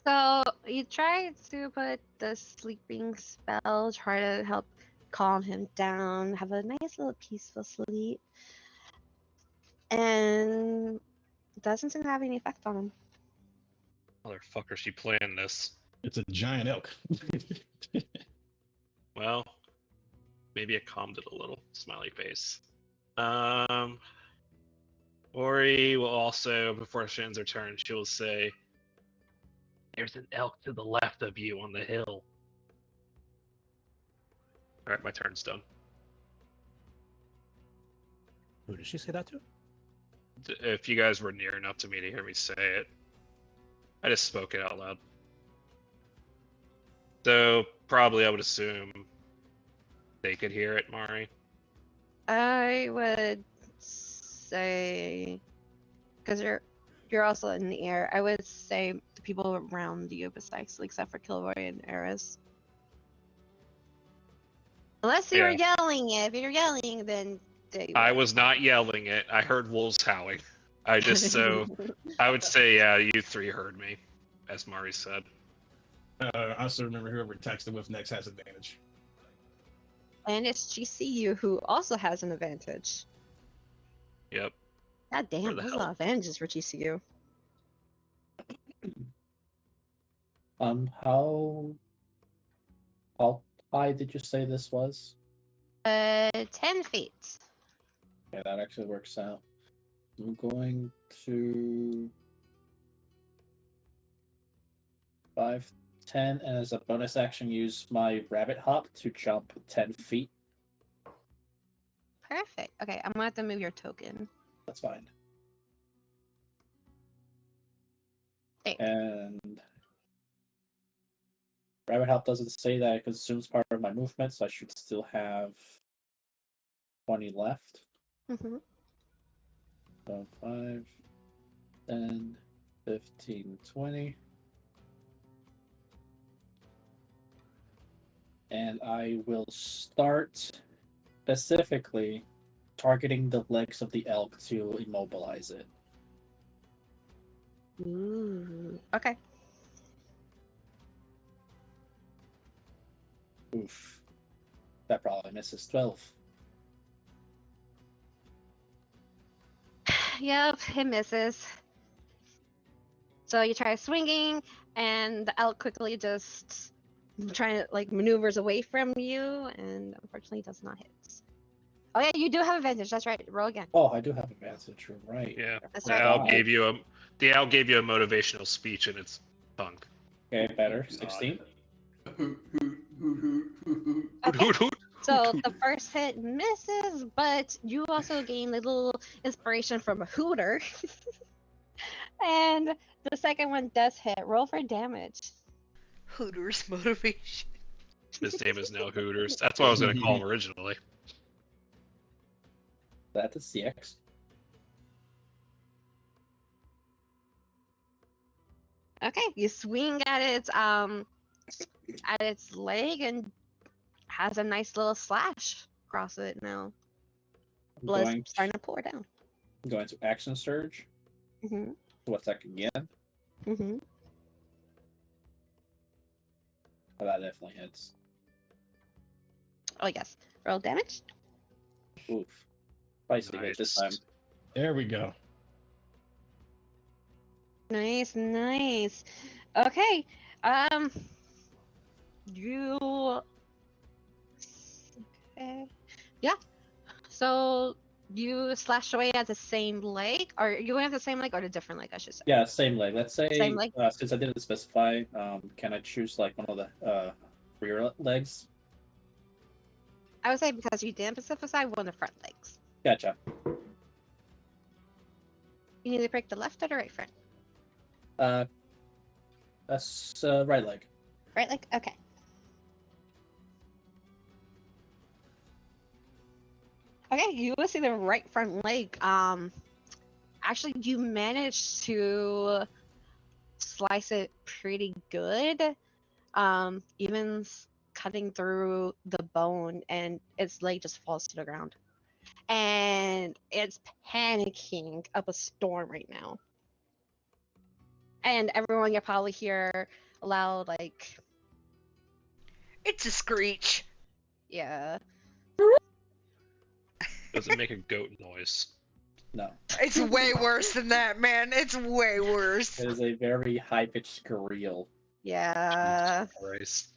So you try to put the sleeping spell, try to help calm him down, have a nice little peaceful sleep, and it doesn't seem to have any effect on him. Motherfucker, she planned this. It's a giant elk. Well, maybe it calmed it a little. Smiley face. Ori will also, before she ends her turn, she will say, "There's an elk to the left of you on the hill." All right, my turn's done. Who did she say that to? If you guys were near enough to me to hear me say it, I just spoke it out loud. So probably I would assume they could hear it, Mari. I would say, because you're also in the air, I would say the people around you, besides, except for Kilroy and Eris. Unless you were yelling it. If you're yelling, then I was not yelling it. I heard wolves howling. I would say, yeah, you three heard me, as Mari said. I also remember whoever attacks the wolf next has advantage. And it's GCU who also has an advantage. Yep. God damn, there's a lot of advantages for GCU. How high did you say this was? 10 feet. Yeah, that actually works out. I'm going to 5, 10, and as a bonus action, use my rabbit hop to jump 10 feet. Perfect. Okay, I'm gonna have to move your token. That's fine. Thanks. And rabbit hop doesn't say that it consumes part of my movement, so I should still have 20 left. Mm-hmm. So 5, 10, 15, 20. And I will start specifically targeting the legs of the elk to immobilize it. Ooh. Okay. Oof. That probably misses 12. Yep, it misses. So you try swinging, and the elk quickly just trying to like maneuvers away from you, and unfortunately does not hit. Oh yeah, you do have advantage. That's right. Roll again. Oh, I do have advantage. You're right. Yeah, That's the right. owl gave you a motivational speech in its tongue. Okay, better. God. 16. Hoot, hoot, hoot, hoot, hoot, hoot. Hoot, Okay. hoot, hoot, So hoot, the hoot. first hit misses, but you also gain a little inspiration from a hooter. And the second one does hit. Roll for damage. Hooters motivation. His name is now Hooters. That's what I was going to call him originally. That's a CX. Okay, you swing at its leg and has a nice little slash across it now. I'm Blood's starting to pour down. going to action surge. Mhm. What's that again? Mhm. Oh, that definitely hits. Oh yes. Roll damage. Oof. Spicy hit this time. Nice. There we go. Nice, nice. Okay. You. Okay. Yeah. So you slash away at the same leg, or you went at the same leg or the different leg, I should say. Yeah, same leg. Let's say, Same leg? Since I didn't specify, can I choose like one of the rear legs? I would say because you didn't specify one of the front legs. Gotcha. You need to pick the left or the right front. That's right leg. Right leg? Okay. Okay, you will see the right front leg. Actually, you managed to slice it pretty good. Even cutting through the bone, and its leg just falls to the ground. And it's panicking up a storm right now. And everyone, you'll probably hear a loud, like, It's a screech. yeah. Does it make a goat noise? No, It's way worse than that, man. It's way worse. it is a very high pitched squeal. Yeah. Christ.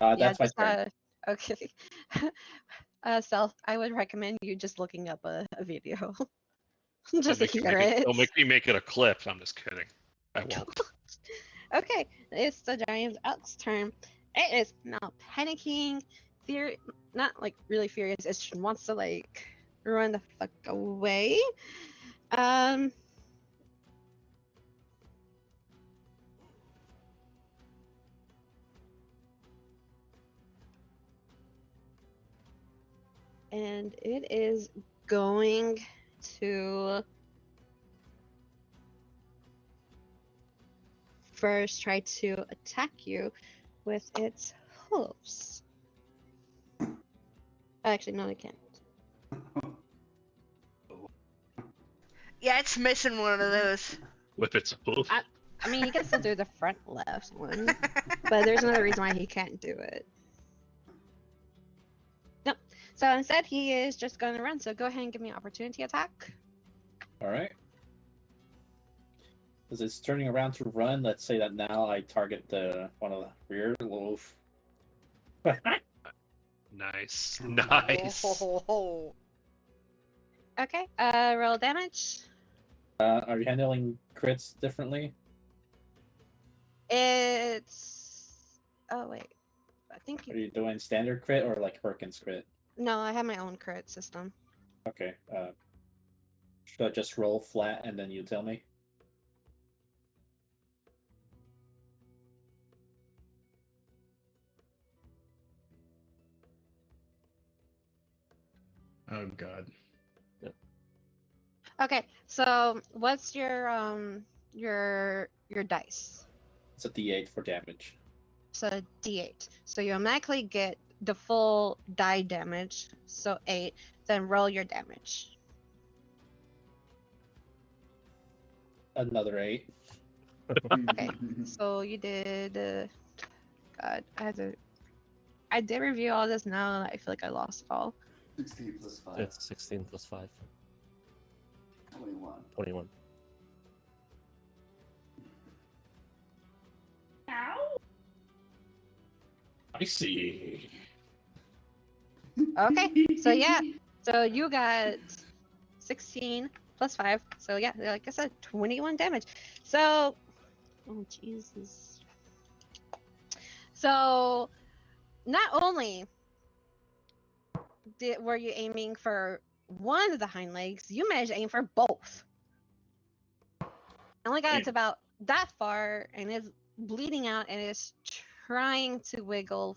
That's my turn. Okay. Self, I would recommend you just looking up a video. Just to hear it. Don't make me make it a clip. I'm just kidding. I won't. Okay, it's the giant elk's turn. It is now panicking, not like really furious. It just wants to like run the fuck away. And it is going to first try to attack you with its hooves. Actually, no, it can't. Yeah, it's missing one of those. With its hoof. I mean, he can still do the front left one, but there's another reason why he can't do it. Nope. So instead, he is just going to run. So go ahead and give me an opportunity attack. All right. As it's turning around to run, let's say that now I target the one of the rear loaf. Nice. Nice. Oh. Okay. Roll damage. Are you handling crits differently? It's. Oh wait. I think Are you doing standard crit or like Perkins crit? No, I have my own crit system. Okay. Should I just roll flat and then you tell me? Oh god. Okay. So what's your dice? It's a D8 for damage. So D8. So you automatically get the full die damage. So 8. Then roll your damage. Another 8. Okay. So you did. God, I I did review all this now, and I feel like I lost it all. 16 plus 5. It's 16 plus 5. 21. 21. I see. Okay, so yeah, so you got 16 plus 5. So yeah, like I said, 21 damage. So, oh Jesus. So, not only were you aiming for one of the hind legs, you managed to aim for both. I only got it to about that far, and it's bleeding out, and it's trying to wiggle,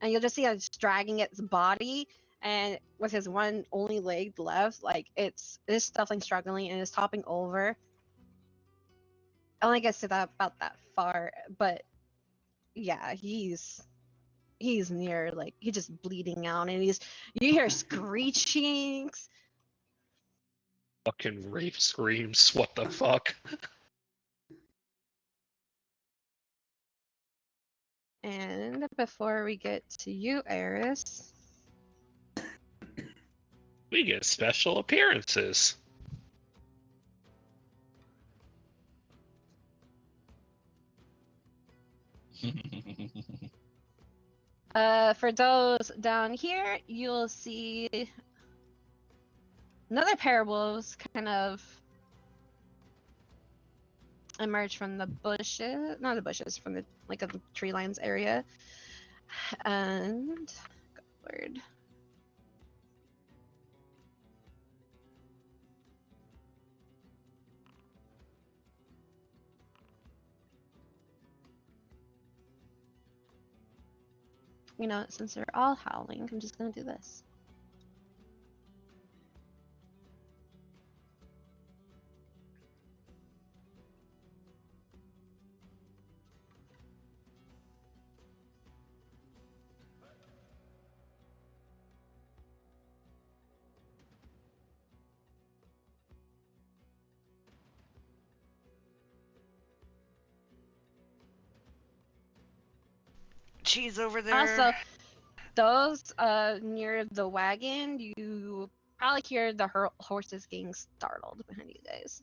and you'll just see it's dragging its body, and with his one only leg left, like it's definitely struggling, and it's topping over. I only gets to that about that far, but yeah, he's near, like he's just bleeding out, and you hear screechings. Fucking rape screams. What the fuck? And before we get to you, Eris, We get special appearances. for those down here, you'll see another pair of wolves kind of emerge from the bushes, not the bushes, from the like a tree lines area, and word. You know, since they're all howling, I'm just gonna do this. She's over there. Also, those near the wagon, you probably hear the horses getting startled behind you guys.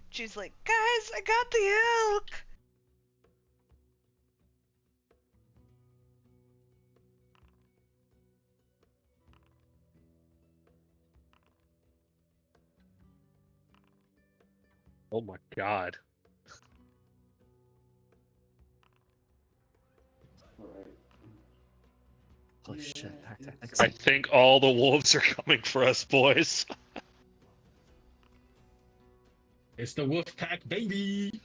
She's like, guys, I got the elk. Oh my god. Alright. Holy shit, pack tactics. I think all the wolves are coming for us, boys. It's the wolf pack, baby.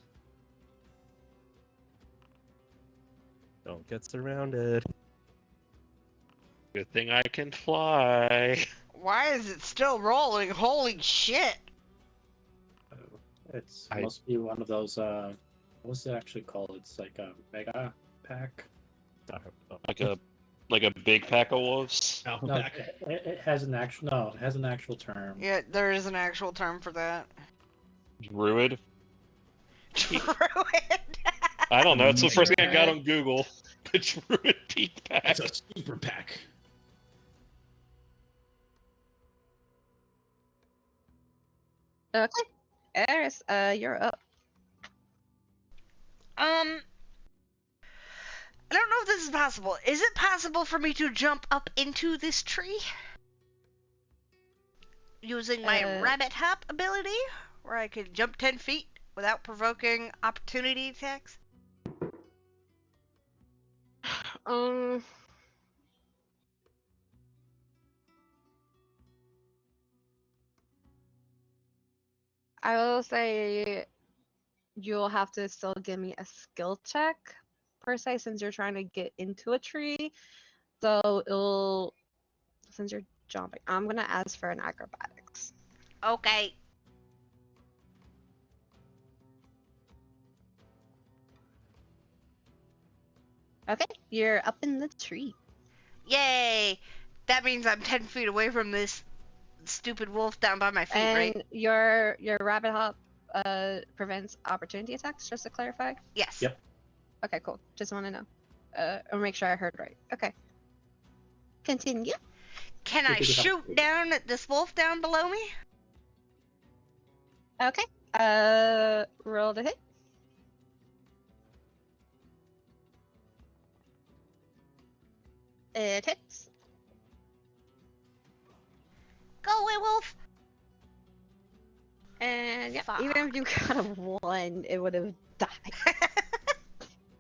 Don't get surrounded. Good thing I can fly. Why is it still rolling? Holy shit. It's I- must be one of those. What's it actually called? It's like a mega pack. Like a big pack of wolves. Alpha No, pack. it has an actual. No, it has an actual term. Yeah, there is an actual term for that. Druid. Druid. I don't know. It's the first thing I got Druid. on Google. The Druid peak pack. It's a super pack. Okay, Eris, you're up. I don't know if this is possible. Is it possible for me to jump up into this tree? Using my rabbit hop ability? Where I could jump 10 feet without provoking opportunity attacks? I will say you'll have to still give me a skill check per se, since you're trying to get into a tree. So since you're jumping, I'm gonna ask for an acrobatics. Okay. Okay, you're up in the tree. Yay! That means I'm 10 feet away from this stupid wolf down by my feet, And right? your rabbit hop prevents opportunity attacks, just to clarify. Yes. Yep. Okay, cool. Just want to know. I'll make sure I heard right. Okay. Continue. Can I shoot down at this wolf down below me? Okay. Roll to hit. It hits. Go away, wolf! And yeah, Fuck. even if you got a 1, it would have died.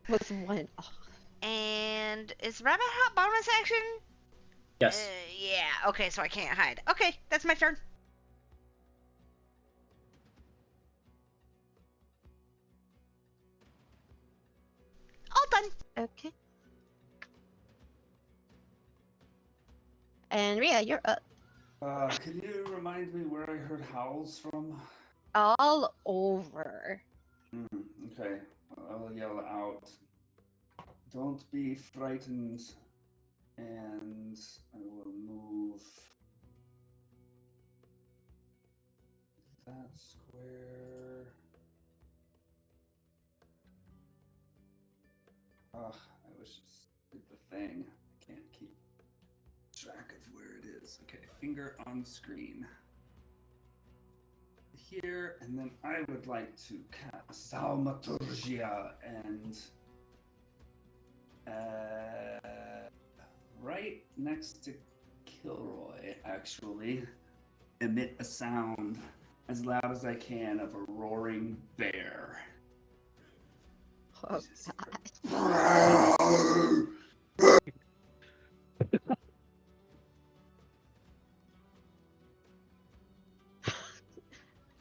Was 1 off. And is rabbit hop bonus action? Yes. Yeah, okay, so I can't hide. Okay, that's my turn. All done. Okay. And Rhea, you're up. Can you remind me where I heard howls from? All over. Okay, I'll yell out. Don't be frightened, and I will move that square. Ugh, I wish this did the thing. I can't keep track of where it is. Okay, finger on screen. Here, and then I would like to cast Thaumaturgia and right next to Kilroy, actually, emit a sound as loud as I can of a roaring bear. Oh,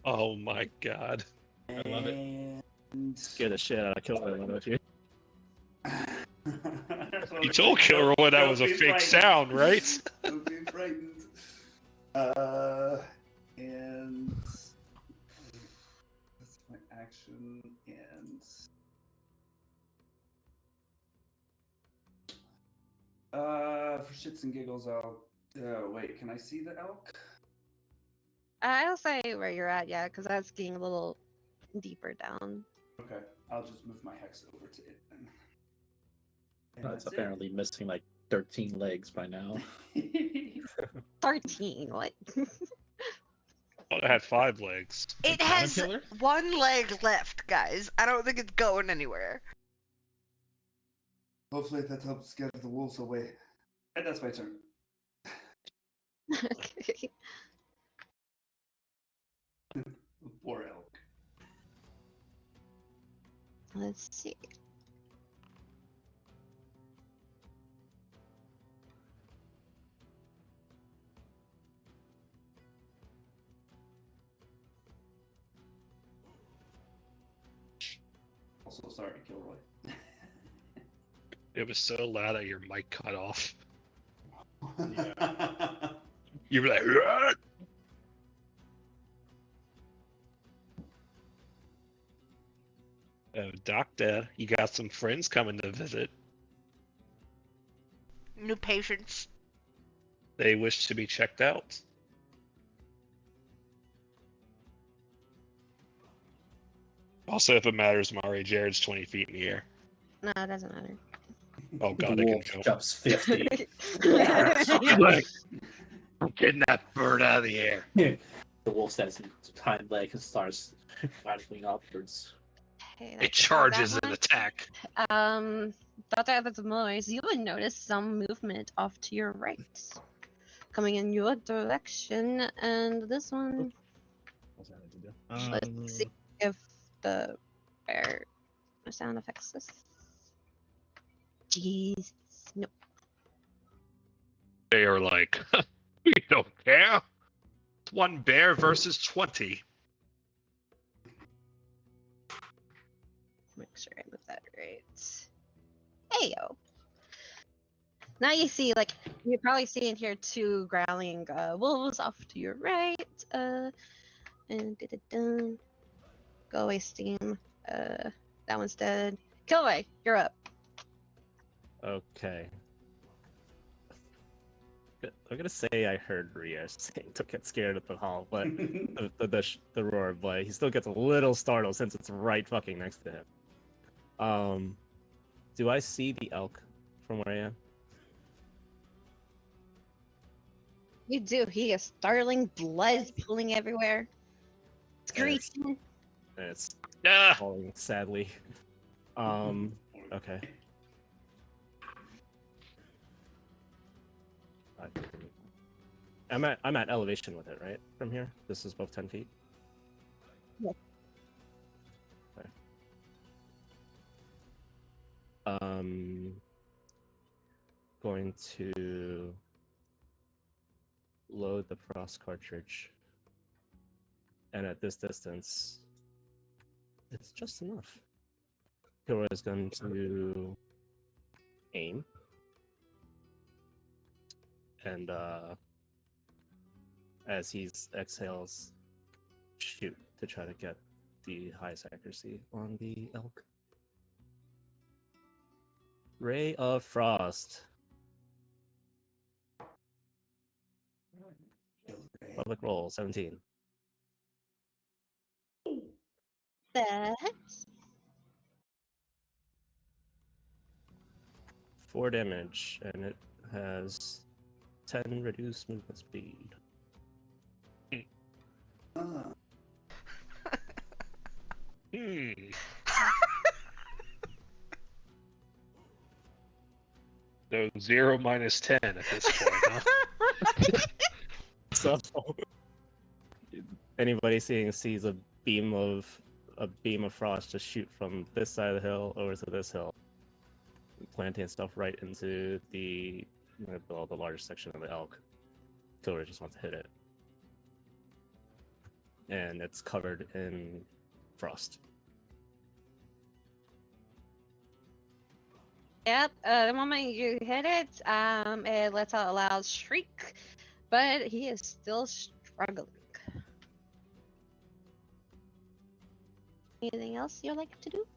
Oh my god. I love it. And Scare the shit out of Kilroy, don't you? You told Kilroy that was a fake sound, right? Don't be frightened. And that's my action. And for shits and giggles, I'll. Wait, can I see the elk? I'll say where you're at, yeah, because that's getting a little deeper down. Okay, I'll just move my hex over to it then. And It's that's apparently missing like 13 legs by now. it. 13, what? Oh, it had 5 legs. It has caterpillar? one leg left, guys. I don't think it's going anywhere. Hopefully that helps scare the wolves away. And that's my turn. Okay. Poor elk. Let's see. Also, sorry, Kilroy. It was so loud that your mic cut off. Yeah. You were like, "Rrrr!" Oh, Doctor, you got some friends coming to visit. New patients. They wish to be checked out. Also, if it matters, Mari, Jared's 20 feet in the air. No, it doesn't matter. Oh god, The I can wolf go. jumps 50. I'm getting that bird out of the air. The wolf stands on its hind leg and starts lateral upwards. Okay, It that's charges that an one. attack. Dr. Evans Moise, you would notice some movement off to your right, coming in your direction, and this one. What's that to do? Let's see if the bear sound affects this. Jeez, no. They are like, we don't care. It's one bear versus 20. Make sure I move that right. Heyo. Now you see, like, you're probably seeing here 2 growling wolves off to your right. And da-da-dun. Go away, Steam. That one's dead. Kilroy, you're up. Okay. I'm gonna say I heard Rhea saying to get scared at the hall, but the roar, but he still gets a little startled since it's right fucking next to him. Do I see the elk from where I am? You do. He is startling. Blood's pooling everywhere. Screeching. And it's Ah! falling sadly. Okay. I'm at elevation with it, right? From here? This is above 10 feet? Yes. Okay. Going to load the frost cartridge. And at this distance, it's just enough. Kira is going to aim. And as he exhales, shoot to try to get the highest accuracy on the elk. Ray of Frost. Public roll, 17. That. 4 damage, and it has 10 reduced movement speed. Hmm. So 0 minus 10 at this point, huh? So anybody sees a beam of frost just shoot from this side of the hill over to this hill, planting stuff right into the the largest section of the elk. Killer just wants to hit it, and it's covered in frost. Yep. The moment you hit it, it lets out a loud shriek, but he is still struggling. Anything else you'd like to do?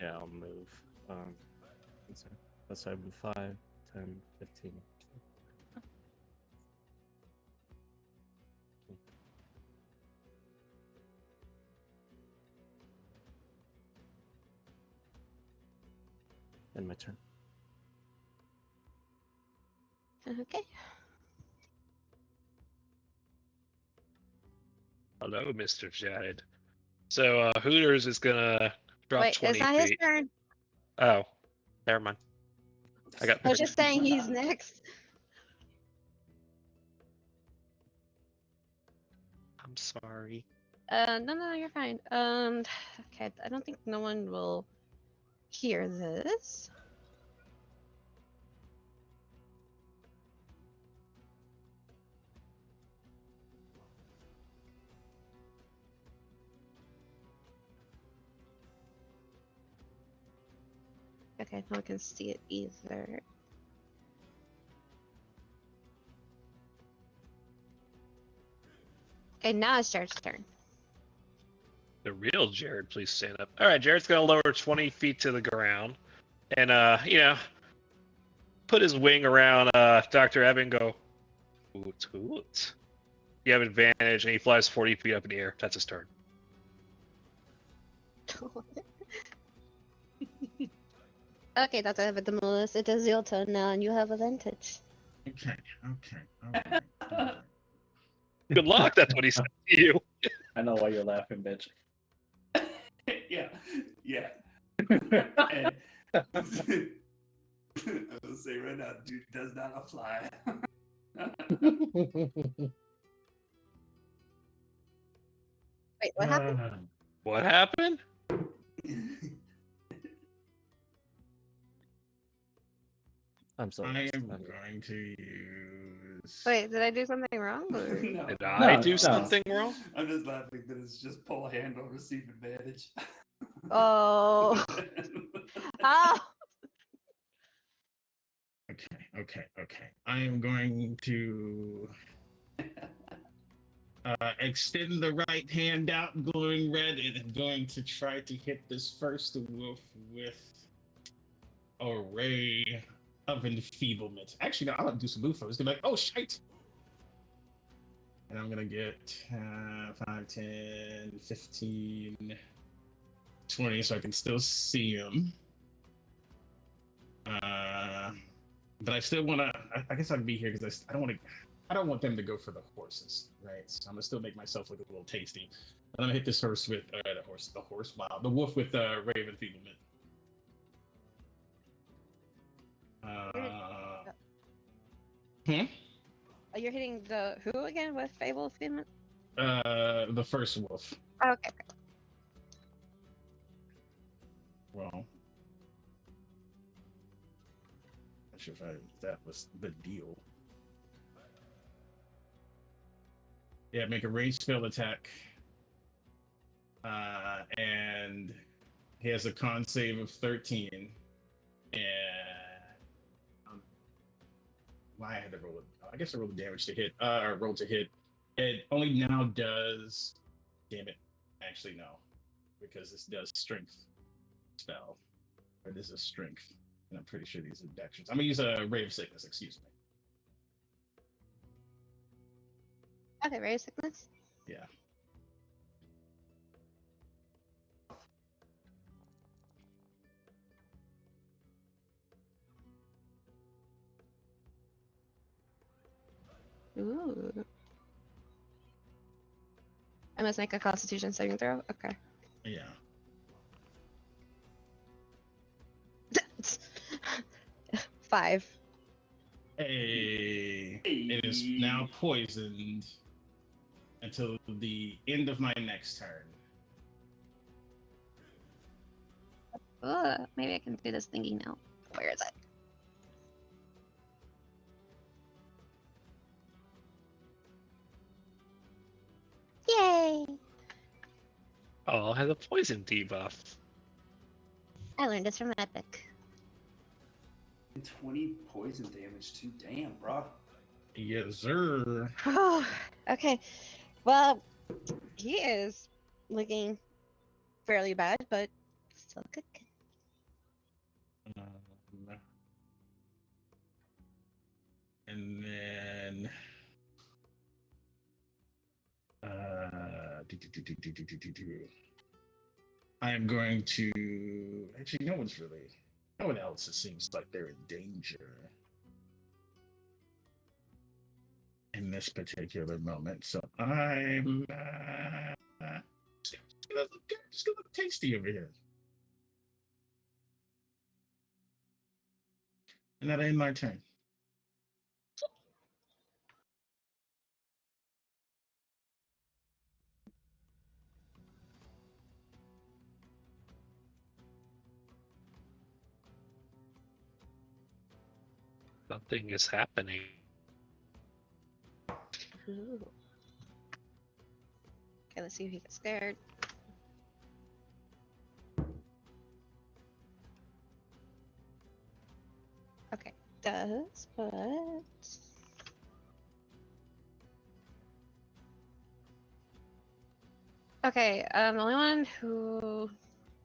Yeah, I'll move. Let's say I move 5, 10, 15. And my turn. Okay. Hello, Mr. Jared. So Hooters is gonna drop Wait, 20 it's not his feet. turn. Oh, never mind. I got. I was just saying he's next. I'm sorry. No, you're fine. Okay, I don't think no one will hear this. Okay, no one can see it either. Okay, now it's Jared's turn. The real Jared, please stand up. All right, Jared's gonna lower 20 feet to the ground, and put his wing around Dr. Evan. Go, hoot hoot. You have advantage, and he flies 40 feet up in the air. That's his turn. Okay, Dr. Epidemolis, it is your turn now, and you have advantage. Okay. Good luck. That's what he said to you. I know why you're laughing, bitch. Yeah. And I will say right now, dude does not apply. Wait, what happened? What happened? I'm sorry. I am going to use. Wait, did I do something wrong? Or... No, Did I do no. something wrong? I'm just laughing that it's just pull hand or receive advantage. Oh. Oh. Okay. I am going to extend the right hand out, glowing red, and I'm going to try to hit this first wolf with a ray of enfeeblement. Actually, no, I'm gonna do some move first. Gonna be like, oh shit! And I'm gonna get 5, 10, 15, 20, so I can still see him. But I still want to. I guess I'd be here because I don't want to. I don't want them to go for the horses, right? So I'm gonna still make myself look a little tasty. I'm gonna hit this horse with wow, the wolf with Raven Feeblement. Oh, you're hitting the who again with Fable Feedment? The first wolf. Oh, okay. Well, not sure if that was the deal. Yeah, make a ranged spell attack. And he has a con save of 13. And why I had to roll it. I guess I rolled the damage to hit. Or roll to hit. It only now does. Damn it. Actually, no. Because this does strength spell. It is a strength. And I'm pretty sure these are dexters. I'm going to use a Ray of Sickness, excuse me. Okay, Ray of Sickness? Yeah. Ooh. I must make a Constitution saving throw? Okay. Yeah. 5. Hey. It is now poisoned until the end of my next turn. Maybe I can do this thingy now. Where is it? Yay! Oh, has a poison debuff. I learned this from Epic. 20 poison damage too. Damn, bro. Yes, sir. Okay. Well, he is looking fairly bad, but still good. And then I am going to actually no one else it seems like they're in danger in this particular moment. So I'm just gonna look tasty over here. And that ain't my turn. Something is happening. Ooh. Okay, let's see if he gets scared. Okay, does, but... Okay, the only one who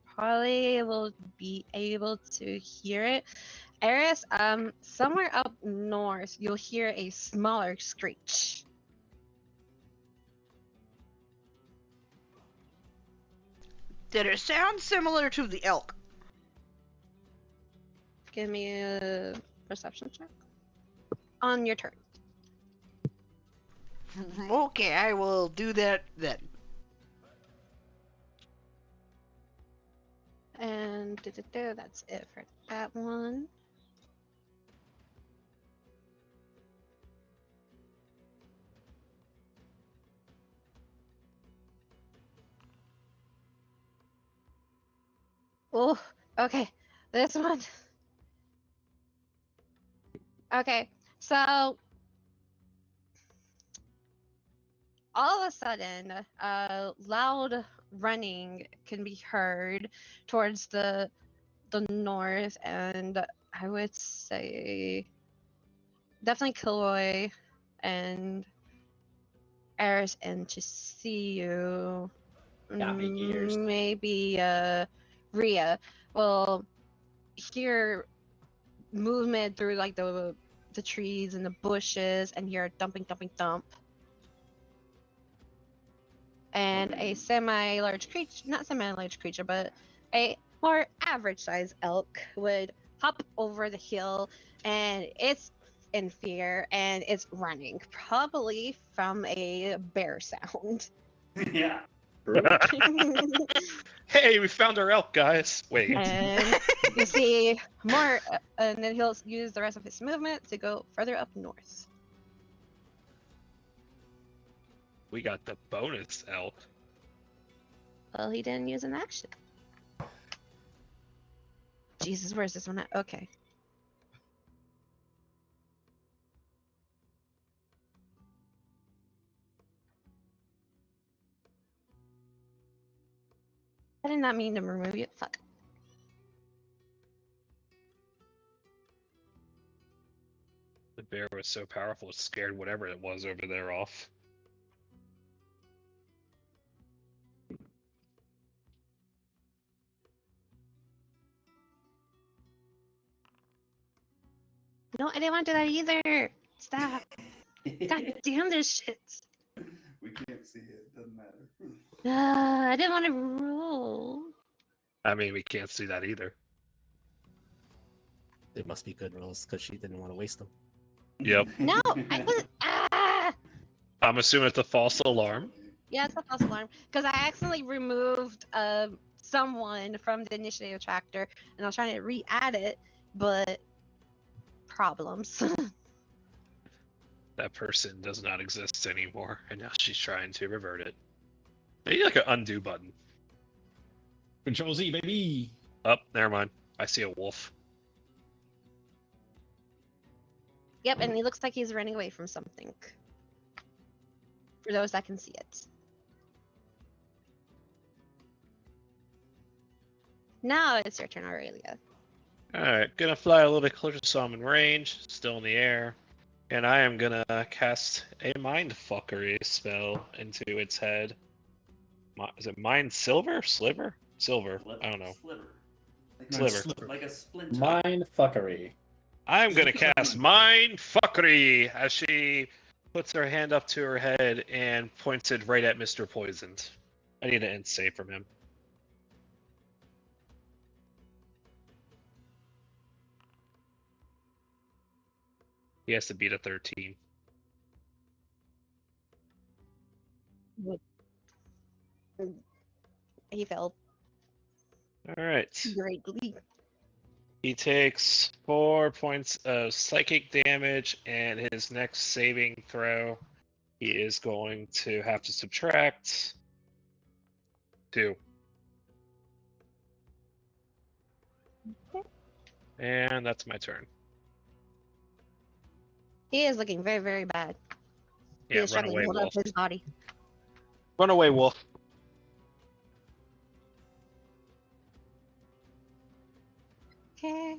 probably will be able to hear it. Eris, somewhere up north, you'll hear a smaller screech. Did it sound similar to the elk? Give me a perception check on your turn. Okay, I will do that then. And that's it for that one. Oh, okay. This one. Okay, so all of a sudden, loud running can be heard towards the north, and I would say definitely Kilroy and Eris and Chiseyu. Got me ears. Maybe Rhea will hear movement through like the trees and the bushes and hear a dumping thump. And a semi-large creature, not semi-large creature, but a more average-sized elk would hop over the hill, and it's in fear and it's running, probably from a bear sound. Yeah. Hey, we found our elk, guys. Wait. And you see more, and then he'll use the rest of his movement to go further up north. We got the bonus elk. Well, he didn't use an action. Jesus, where's this one at? Okay. I did not mean to remove it. Fuck. The bear was so powerful it scared whatever it was over there off. No, I didn't want to do that either. Stop. God damn this shit. We can't see it. Doesn't matter. I didn't want to roll. I mean, we can't see that either. It must be good rolls because she didn't want to waste them. Yep. No, I was. I'm assuming it's a false alarm. Yeah, it's a false alarm because I accidentally removed someone from the initiative tracker, and I was trying to re-add it, but problems. That person does not exist anymore, and now she's trying to revert it. I need like an undo button. Control Z, baby. Oh, never mind. I see a wolf. Yep, and he looks like he's running away from something. For those that can see it. Now it's your turn, Aurelia. Alright, gonna fly a little bit closer so I'm in range, still in the air. And I am gonna cast a mind fuckery spell into its head. Is it mind silver? Sliver? Silver. I don't know. Sliver. Like a splinter. Mind fuckery. I'm gonna cast mind fuckery as she puts her hand up to her head and points it right at Mr. Poisoned. I need an end save from him. He has to beat a 13. He failed Alright. greatly. He takes 4 points of psychic damage, and his next saving throw, he is going to have to subtract 2. And that's my turn. He is looking very, very bad. He Yeah, is run struggling away, to hold up wolf. his body. Run away, wolf. Okay.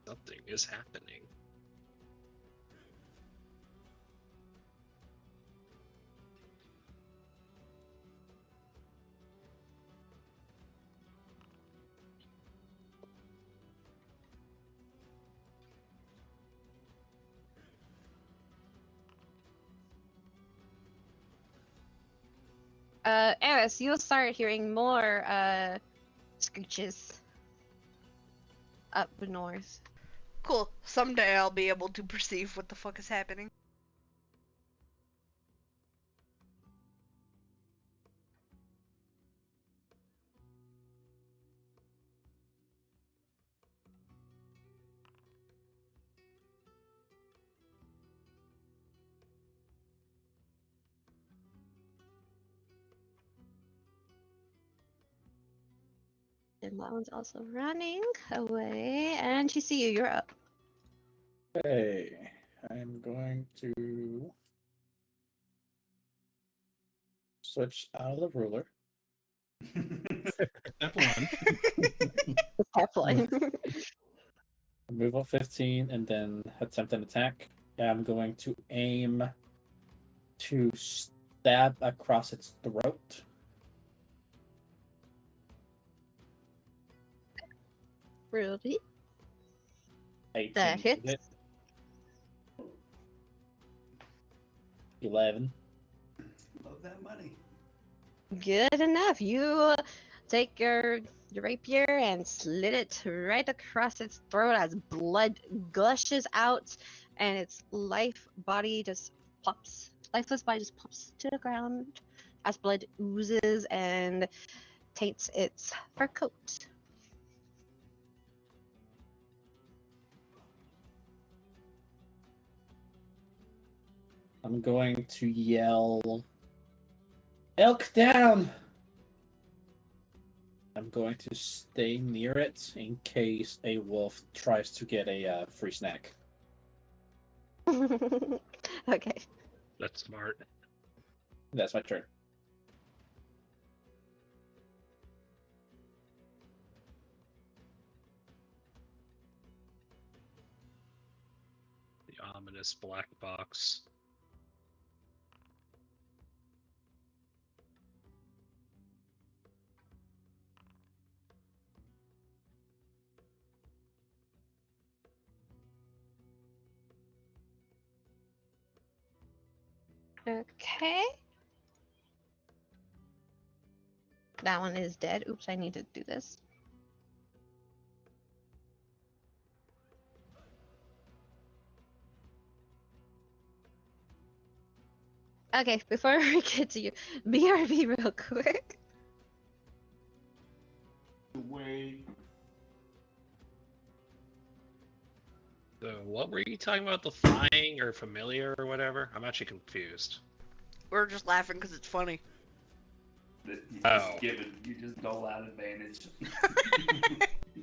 Something is happening. Eris, you'll start hearing more screeches up north. Cool. Someday I'll be able to perceive what the fuck is happening. And that one's also running away. And she see you. You're up. Okay, I'm going to switch out of the ruler. Step one. Step one. Move up 15 and then attempt an attack. I'm going to aim to stab across its throat. Rudy. 18 That hits. hit. 11. Love that money. Good enough. You take your your rapier and slit it right across its throat as blood gushes out and its lifeless body just plops to the ground as blood oozes and taints its fur coat. I'm going to yell, "Elk down!" I'm going to stay near it in case a wolf tries to get a free snack. Okay. That's smart. That's my turn. The ominous black box. Okay. That one is dead. Oops, I need to do this. Okay, before we get to you, BRB real quick. Wait. So what were you talking about? The flying or familiar or whatever? I'm actually confused. We're just laughing because it's funny. You Oh. you just dole out advantage.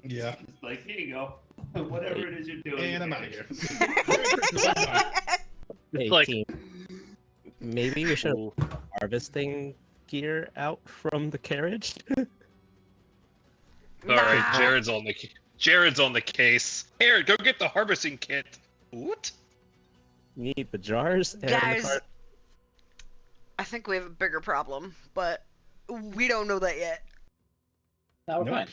Yeah. It's like, here you go. Whatever it is you're doing. And I'm out of here. Hey, Like- team. Maybe we should have harvesting gear out from the carriage. Alright, Nah. Jared's on the case. Here, go get the harvesting kit. What? Need the jars and the Guys, cart. I think we have a bigger problem, but we don't know that yet. Now we're Nope. fine.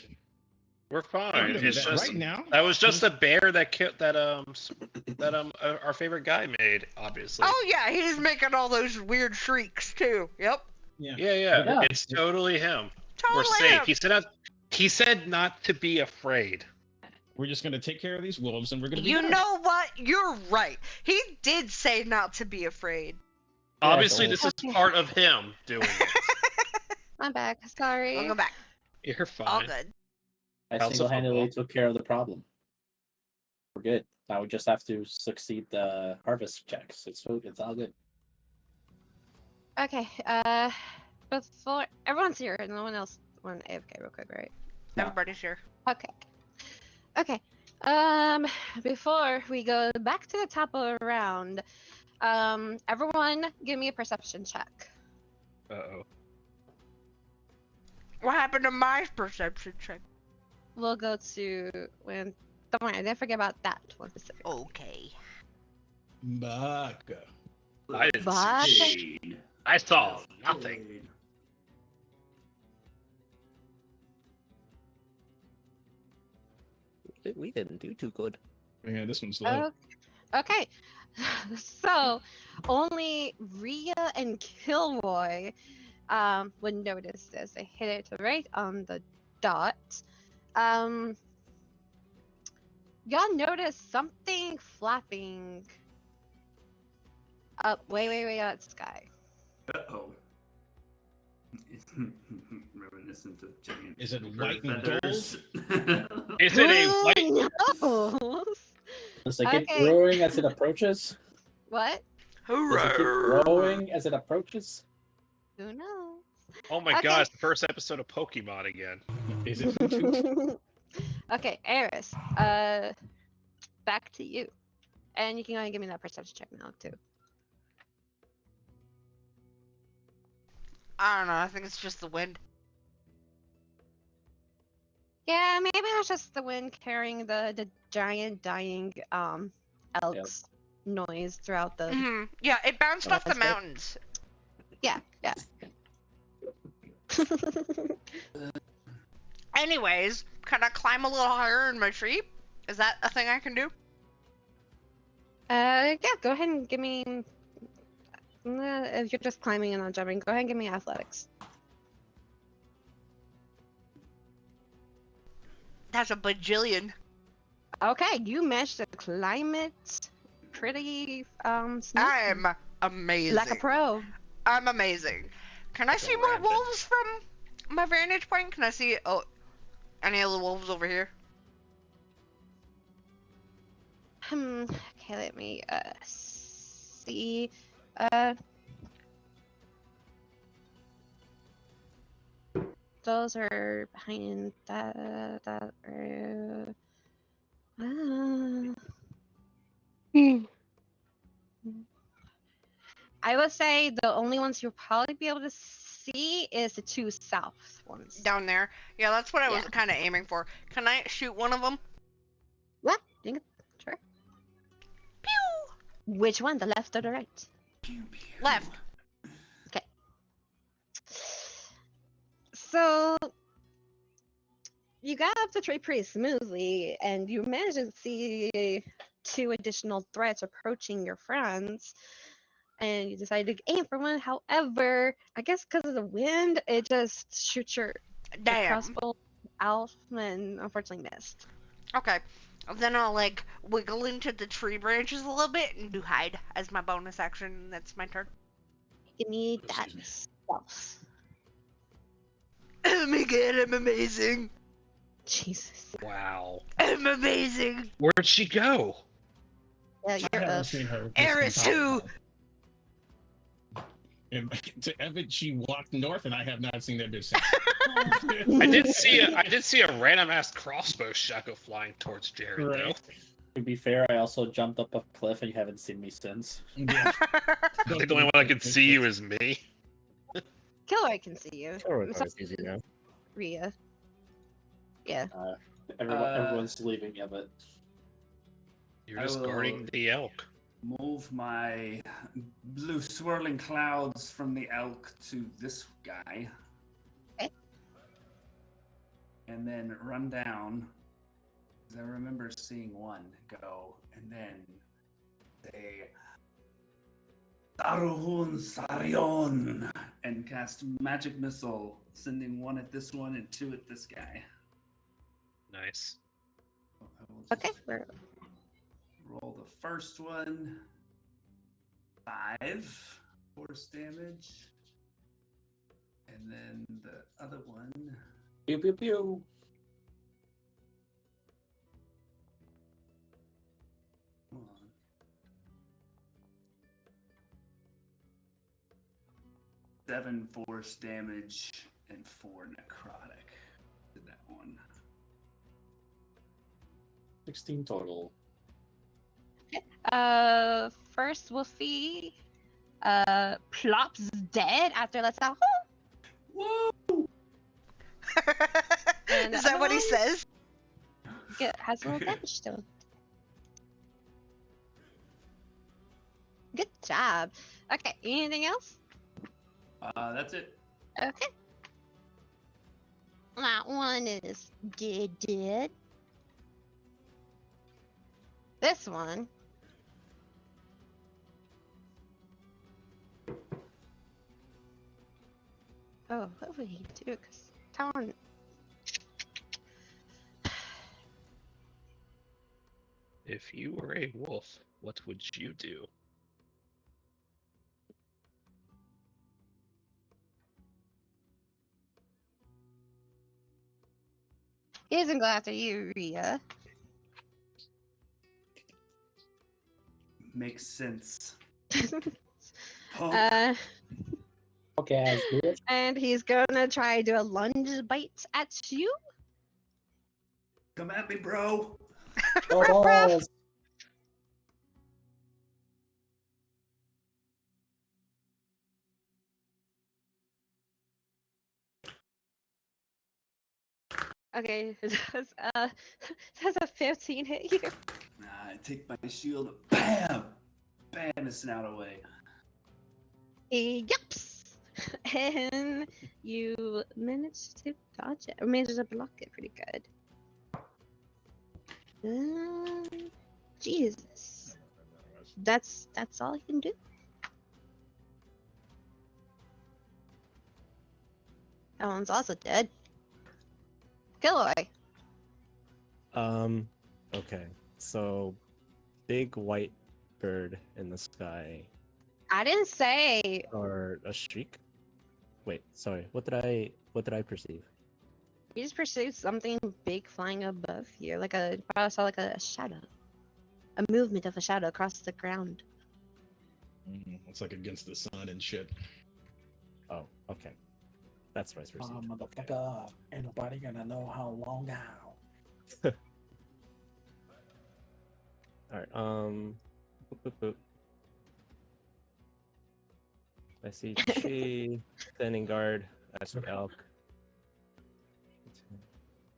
We're fine. Don't do It's that just right now. that was just a bear that killed that our favorite guy made, obviously. Oh yeah, he's making all those weird shrieks too. Yep. Yeah. Yeah. Yeah. It's totally him. Totally We're safe. him. He said not to be afraid. We're just gonna take care of these wolves, and we're gonna be You done. know what? You're right. He did say not to be afraid. Obviously, so- this is part of him doing it. I'm back. Sorry. Welcome back. You're fine. All good. I How's the single-handedly football? took care of the problem. We're good. Now we just have to succeed the harvest checks. It's all good. Okay. Before everyone's here, and no one else went AFK real quick, right? No. Everybody's here. Okay. Okay. Before we go back to the top of the round, everyone give me a perception check. Uh-oh. What happened to my perception check? We'll go to when. Don't worry, I didn't forget about that one specific. Okay. Baka. I didn't But- see shit. I saw nothing. We didn't do too good. Yeah, this one's low. Okay. So only Rhea and Kilroy would notice this. They hit it right on the dot. Y'all notice something flapping up way up the sky. Uh-oh. Reminiscent of giant Is it bird white and feathers. Is it a white? Who knows? Does it get Okay. growing as it approaches? What? Does it keep growing as it approaches? Who knows? Oh my Okay. god, it's the first episode of Pokemon again. Is it Cantu? Okay, Eris. Back to you. And you can go ahead and give me that perception check now too. I don't know. I think it's just the wind. Yeah, maybe it was just the wind carrying the giant dying elk's noise throughout the. Mhm. Yeah, it bounced Oh, off the that's right. mountains. Yeah. Anyways, can I climb a little higher in my tree? Is that a thing I can do? Yeah, go ahead and give me. If you're just climbing and not jumping, go ahead and give me athletics. That's a bajillion. Okay, you managed to climb it pretty smooth. I'm amazing. Like a pro. I'm amazing. Can I Like a see more rampant. wolves from my vantage point? Can I see any of the wolves over here? Okay, let me see. Those are behind that I would say the only ones you'll probably be able to see is the two south ones. Down there. Yeah, that's what I was Yeah. kind of aiming for. Can I shoot one of them? What? Sure. Pew! Which one? The left or the right? Left. Okay. So you got up the tree pretty smoothly, and you managed to see two additional threats approaching your friends. And you decided to aim for one. However, I guess because of the wind, it just shoots your Damn. crossbow out and unfortunately missed. Okay. Then I'll like wiggle into the tree branches a little bit and do hide as my bonus action. That's my turn. Give me that Excuse me. stealth. Oh my god, I'm amazing. Jesus. Wow. I'm amazing. Where'd she go? Yeah, I you're haven't up. seen her. Eris who? And to Evan, she walked north, and I have not seen that bitch since. I did see a random ass crossbow shot go flying towards Jared Right. To be fair, I also jumped up a cliff and you haven't seen me since. Yeah. though. I think the only one I could see you is me. Killer can see you. Sure, I'm sorry, it's easy now. Rhea. Yeah. Everyone's leaving, yeah, but You're I just will- guarding the elk. Move my blue swirling clouds from the elk to this guy. Okay. And then run down. Because I remember seeing one go, and then say Saruhun Sarion and cast magic missile, sending one at this one and two at this guy. Nice. I will just Okay. We're roll the first one. 5 force damage. And then the other one. pew pew pew. Come on. Seven force damage and 4 necrotic to that one. 16 total. first Wolfie plops dead after let's out. Whoa! And Is that what he otherwise- says? Has a little damage still. Good job. Okay, anything else? That's it. Okay. That one is dead. This one. Oh, what would he do? Because Talon. If you were a wolf, what would you do? He doesn't go after you, Rhea. Makes sense. uh, Okay, as do it. and he's gonna try to do a lunge bite at you. Come at me, bro. Oh, balls. Okay, does a 15 hit you? I take my shield. Bam! Bam his snout away. He yaps, and you manage to dodge it, or manage to block it pretty good. Jesus, that's all he can do. That one's also dead. Killoy. Okay. So, big white bird in the sky, I didn't say. or a streak? Wait, sorry. What did I perceive? You just perceived something big flying above you, like I saw like a shadow, a movement of a shadow across the ground. It's like against the sun and shit. Oh, okay. That's what I perceived. Motherfucker, ain't nobody gonna know how long now. All right. Boop, boop, boop. I see Chi standing guard. I see elk.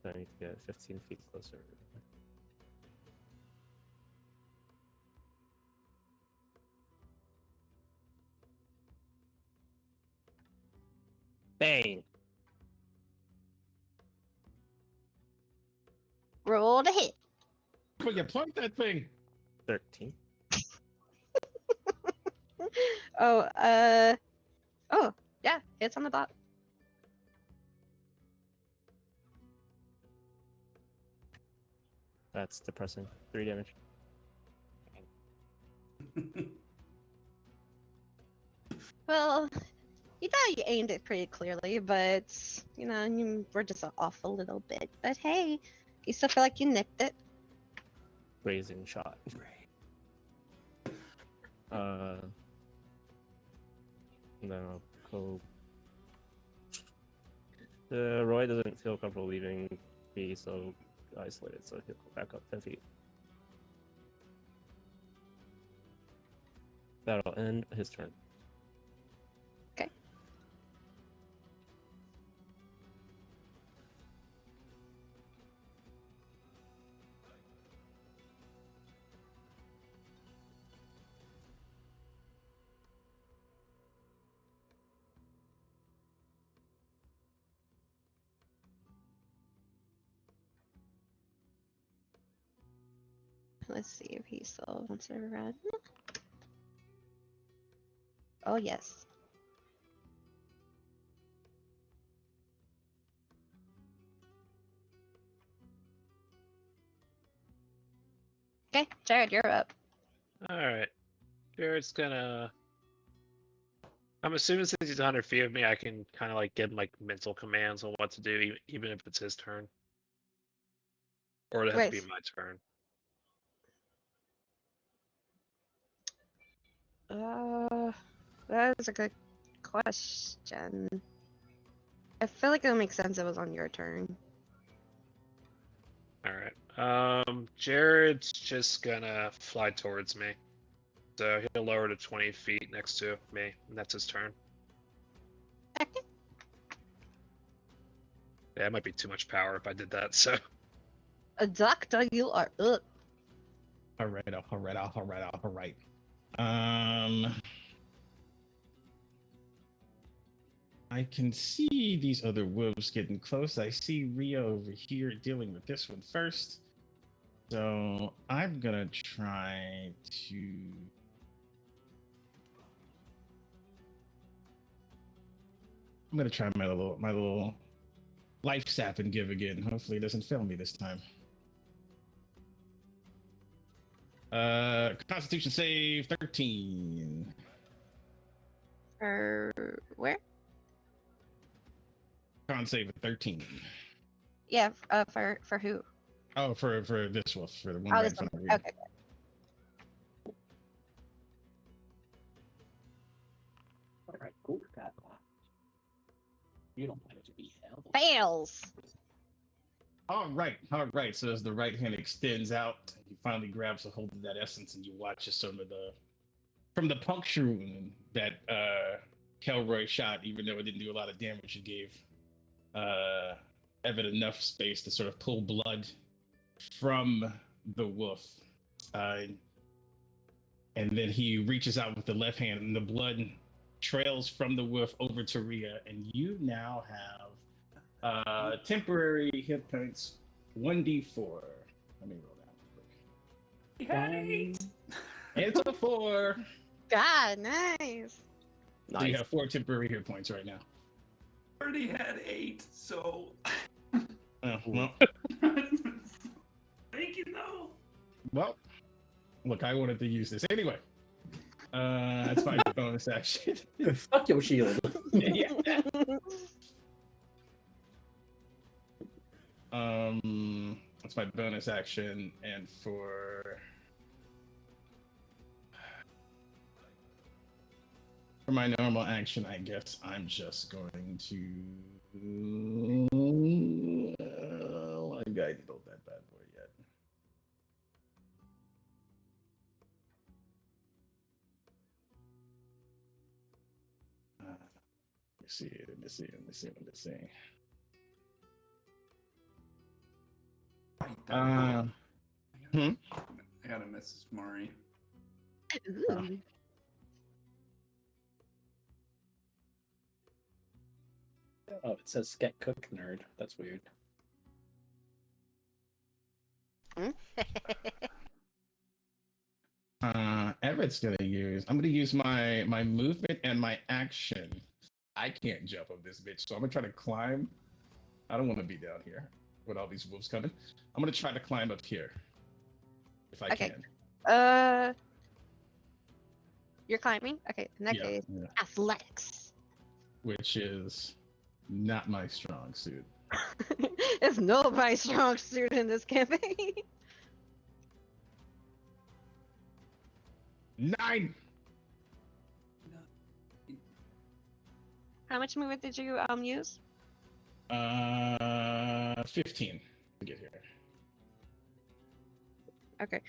So I need to get 15 feet closer. Bang! Roll to hit. But you plunk that thing. 13. Oh, oh, yeah, it's on the dot. That's depressing. 3 damage. Well, you thought you aimed it pretty clearly, but you were just off a little bit. But hey, you still feel like you nicked it. Grazing shot. No, go. Roy doesn't feel comfortable leaving me, so isolated, so he'll go back up 10 feet. That'll end his turn. Okay. Let's see if he still wants to run. Oh, yes. Okay, Jared, you're up. All right. Jared's gonna. I'm assuming since he's 100 feet of me, I can kind of like give him like mental commands on what to do, even if it's his turn. Or it'd have to be Right. my turn. That is a good question. I feel like it would make sense if it was on your turn. All right. Jared's just gonna fly towards me. So he'll lower to 20 feet next to me, and that's his turn. Okay. Yeah, it might be too much power if I did that, so. A doctor, you are up. All right. I can see these other wolves getting close. I see Rio over here dealing with this one first. So I'm gonna try to. I'm gonna try my little life sap and give again. Hopefully it doesn't fail me this time. Constitution save 13. Where? Con save 13. Yeah, for who? Oh, for this wolf, for the one Oh, right this in front one. of you. Okay. All right, cool. You don't want it to be hell. Fails. All right. So as the right hand extends out, he finally grabs a hold of that essence, and you watch as some of from the puncture wound that Kelroy shot, even though it didn't do a lot of damage, it gave Evan enough space to sort of pull blood from the wolf. And then he reaches out with the left hand, and the blood trails from the wolf over to Rhea, and you now have temporary hit points 1d4. Let me roll that real quick. It's a 4. God, nice. So you have 4 temporary hit points right now. Already had 8, so. Oh, well. well, look, I wanted to use this anyway. That's my bonus action. Fuck your shield. Yeah. That's my bonus action, and for my normal action, I guess I'm just going to. I didn't build that bad boy yet. Let me see. I gotta message Mari. Ooh. Oh, it says get cook nerd. That's weird. Everett's gonna use. I'm gonna use my movement and my action. I can't jump up this bitch, so I'm gonna try to climb. I don't want to be down here with all these wolves coming. I'm gonna try to climb up here if I Okay. can. You're climbing? Okay, in that case, Yeah. athletics. Which is not my strong suit. It's nobody's strong suit in this campaign. 9. How much movement did you use? 15 to get here. Okay.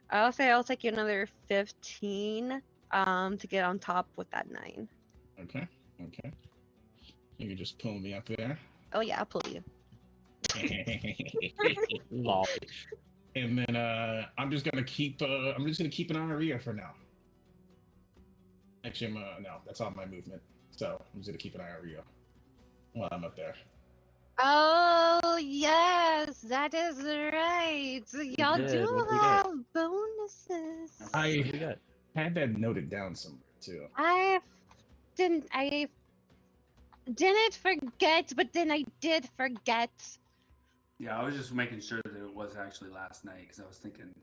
I'll say I'll take you another 15 to get on top with that 9. Okay. You can just pull me up there. Oh yeah, I'll pull you. Lol. And then I'm just gonna keep an area for now. Actually, no, that's all my movement. So I'm just gonna keep an area while I'm up there. Oh yes, that is right. Y'all did. do What we have got? bonuses. I We got had that noted down somewhere too. I didn't forget, but then I did forget. Yeah, I was just making sure that it was actually last night because I was thinking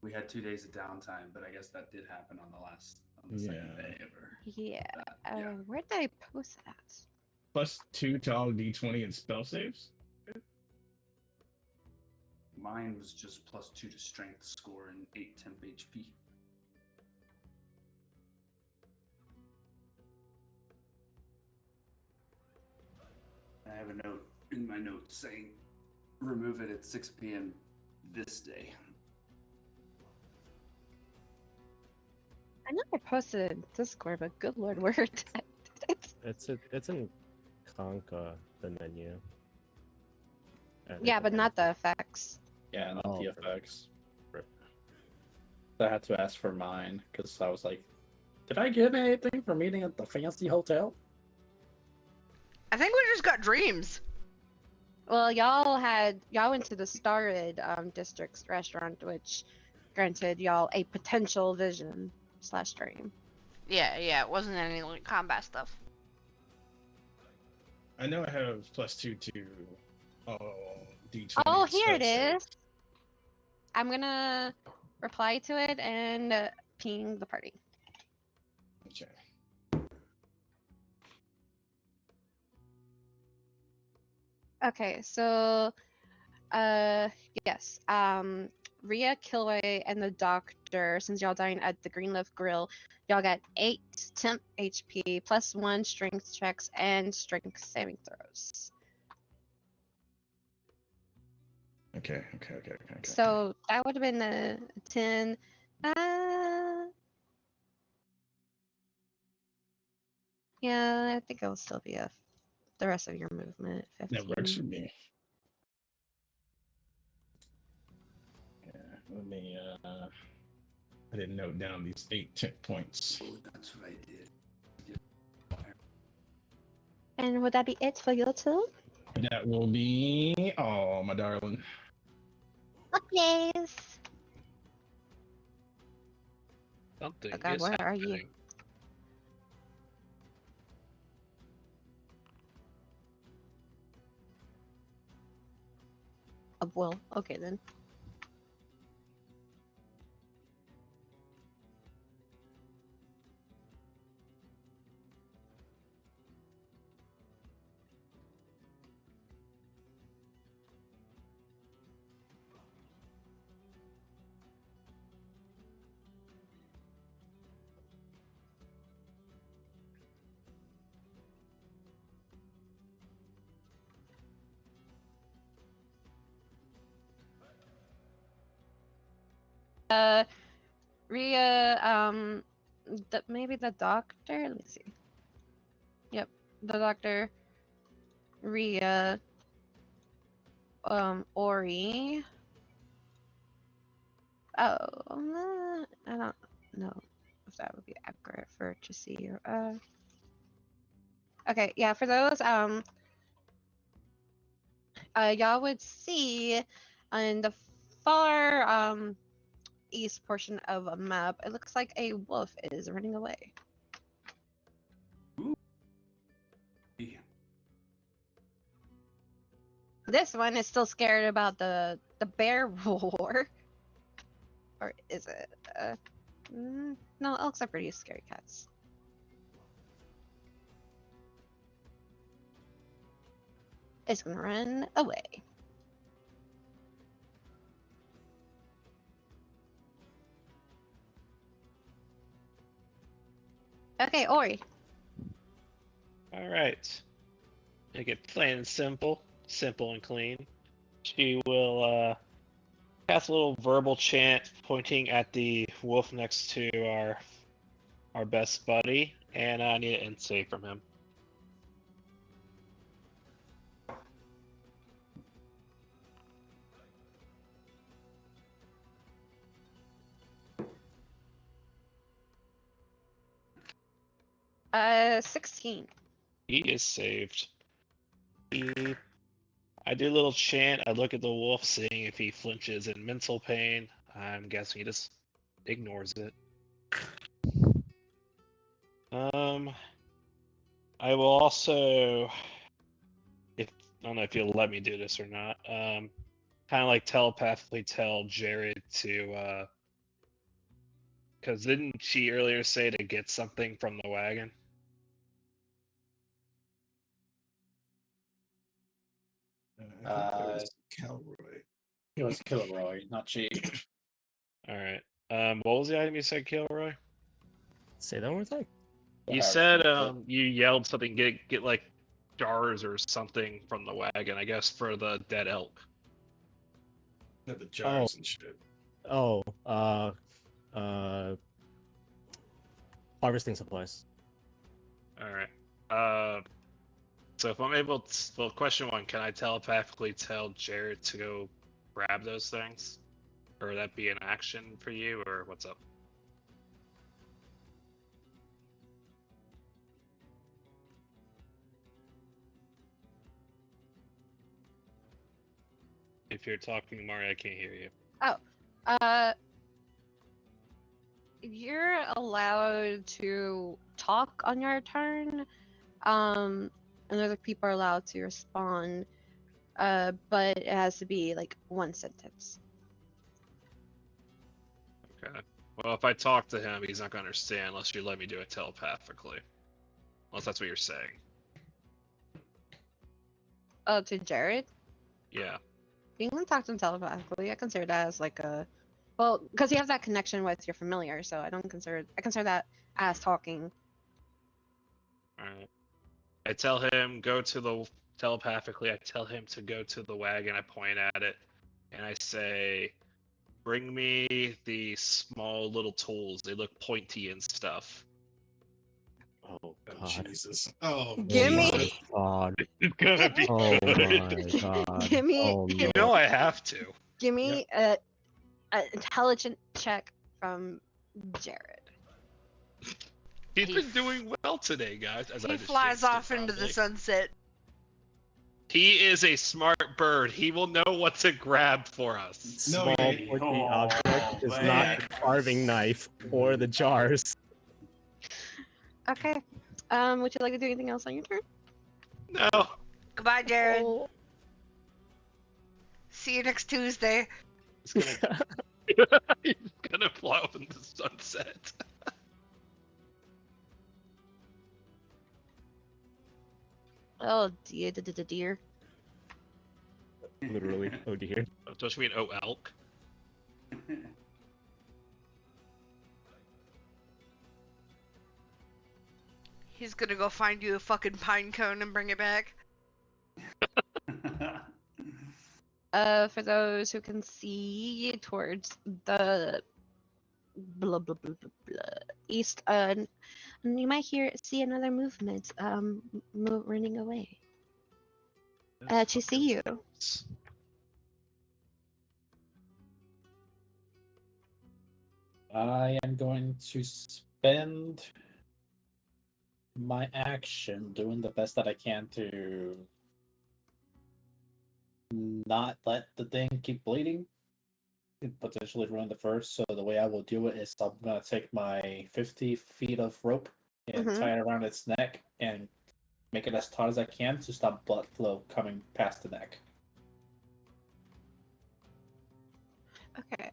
we had 2 days of downtime, but I guess that did happen on the second Yeah. day ever. Yeah. Yeah. Where did I post that? +2 to all D20 and spell saves. Mine was just +2 to strength score and 8 temp HP. I have a note in my notes saying remove it at 6 p.m. this day. I know I posted it in Discord, but good lord, where did I did it? it's in Conca, the menu. Yeah, but not the effects. Yeah, not Oh, the okay. effects. Rip. I had to ask for mine because I was like, did I get anything for meeting at the fancy hotel? I think we just got dreams. Well, y'all went to the Starred District's restaurant, which granted y'all a potential vision / dream. Yeah, it wasn't any like combat stuff. I know I have +2 to D20. Oh, and here it spell is. saves. I'm gonna reply to it and ping the party. Okay. Okay, so yes. Rhea, Kilway, and the doctor, since y'all dine at the Greenleaf Grill, y'all got 8 temp HP +1 strength checks and strength saving throws. Okay. So that would have been a 10. Yeah, I think it'll still be the rest of your movement. 15. That works for me. Yeah, let me. I didn't note down these 8 tip points. Oh, that's what I did. And would that be it for you too? That will be all, my darling. Okay. Something Oh God, is where are you? happening. Well, okay then. Rhea, maybe the doctor. Let me see. Yep, the doctor. Rhea, Ori. Oh, I don't know if that would be accurate for to see. Okay, yeah, for those, y'all would see on the far east portion of a map, it looks like a wolf is running away. Yeah. This one is still scared about the bear war. Or is it? No, elks are pretty scary cats. It's gonna run away. Okay, Ori. All right. Make it plain and simple, simple and clean. She will cast a little verbal chant pointing at the wolf next to our best buddy, and I need an insight from him. Uh, 16. He is saved. I do a little chant. I look at the wolf, seeing if he flinches in mental pain. I'm guessing he just ignores it. I will also, if I don't know if you'll let me do this or not. Kind of like telepathically tell Jared to, because didn't she earlier say to get something from the wagon? I think that was Calroy. It was Kilroy, not she. All right. What was the item you said, Kilroy? Say that one more time. You said you yelled something. Get like jars or something from the wagon. I guess for the dead elk. Yeah, the jars and shit. Oh, harvesting supplies. All right. So if I'm able to, well, question one, can I telepathically tell Jared to go grab those things? Or would that be an action for you, or what's up? If you're talking, Mari, I can't hear you. Oh, you're allowed to talk on your turn, and other people are allowed to respond, but it has to be like one sentence. Okay. Well, if I talk to him, he's not gonna understand unless you let me do it telepathically. Unless that's what you're saying. Oh, to Jared? Yeah. You can talk to him telepathically. I consider that as like a, well, because you have that connection with your familiar, so I consider that as talking. Alright. I tell him telepathically, I tell him to go to the wagon, I point at it, and I say, bring me the small little tools. They look pointy and stuff. Oh Oh, God. Jesus. Oh, Give me- Oh my God. It's gonna be Oh good. my God. Give me- Oh, You no. know I have to. Give me a intelligent check from Jared. He's He been doing well today, guys. As I He just flies jinxed it, off into the probably. sunset. He is a smart bird. He will know what to grab for us. Small No, pointy Oh, object is man. not the carving knife or the jars. Okay. Would you like to do anything else on your turn? No. Goodbye, Jared. Oh. See you next Tuesday. He's gonna, he's gonna fly off in the sunset. Oh dear. Literally. Oh dear. Don't you mean oh elk? He's gonna go find you a fucking pine cone and bring it back. For those who can see towards the blah blah blah blah blah. East. And you might see another movement. Running away. To see you. I am going to spend my action doing the best that I can to not let the thing keep bleeding. Could potentially ruin the first. So the way I will do it is I'm gonna take my 50 feet of rope and Mhm. tie it around its neck and make it as taut as I can to stop blood flow coming past the neck. Okay.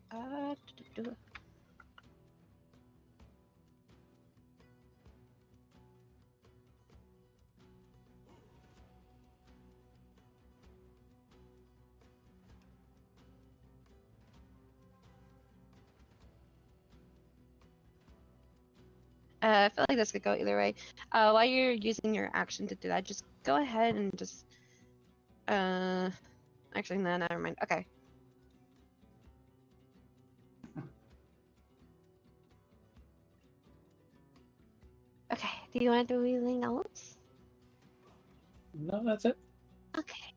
I feel like this could go either way. While you're using your action to do that, just go ahead and just. Actually, no, never mind. Okay. Okay. Do you want to do anything else? No, that's it. Okay.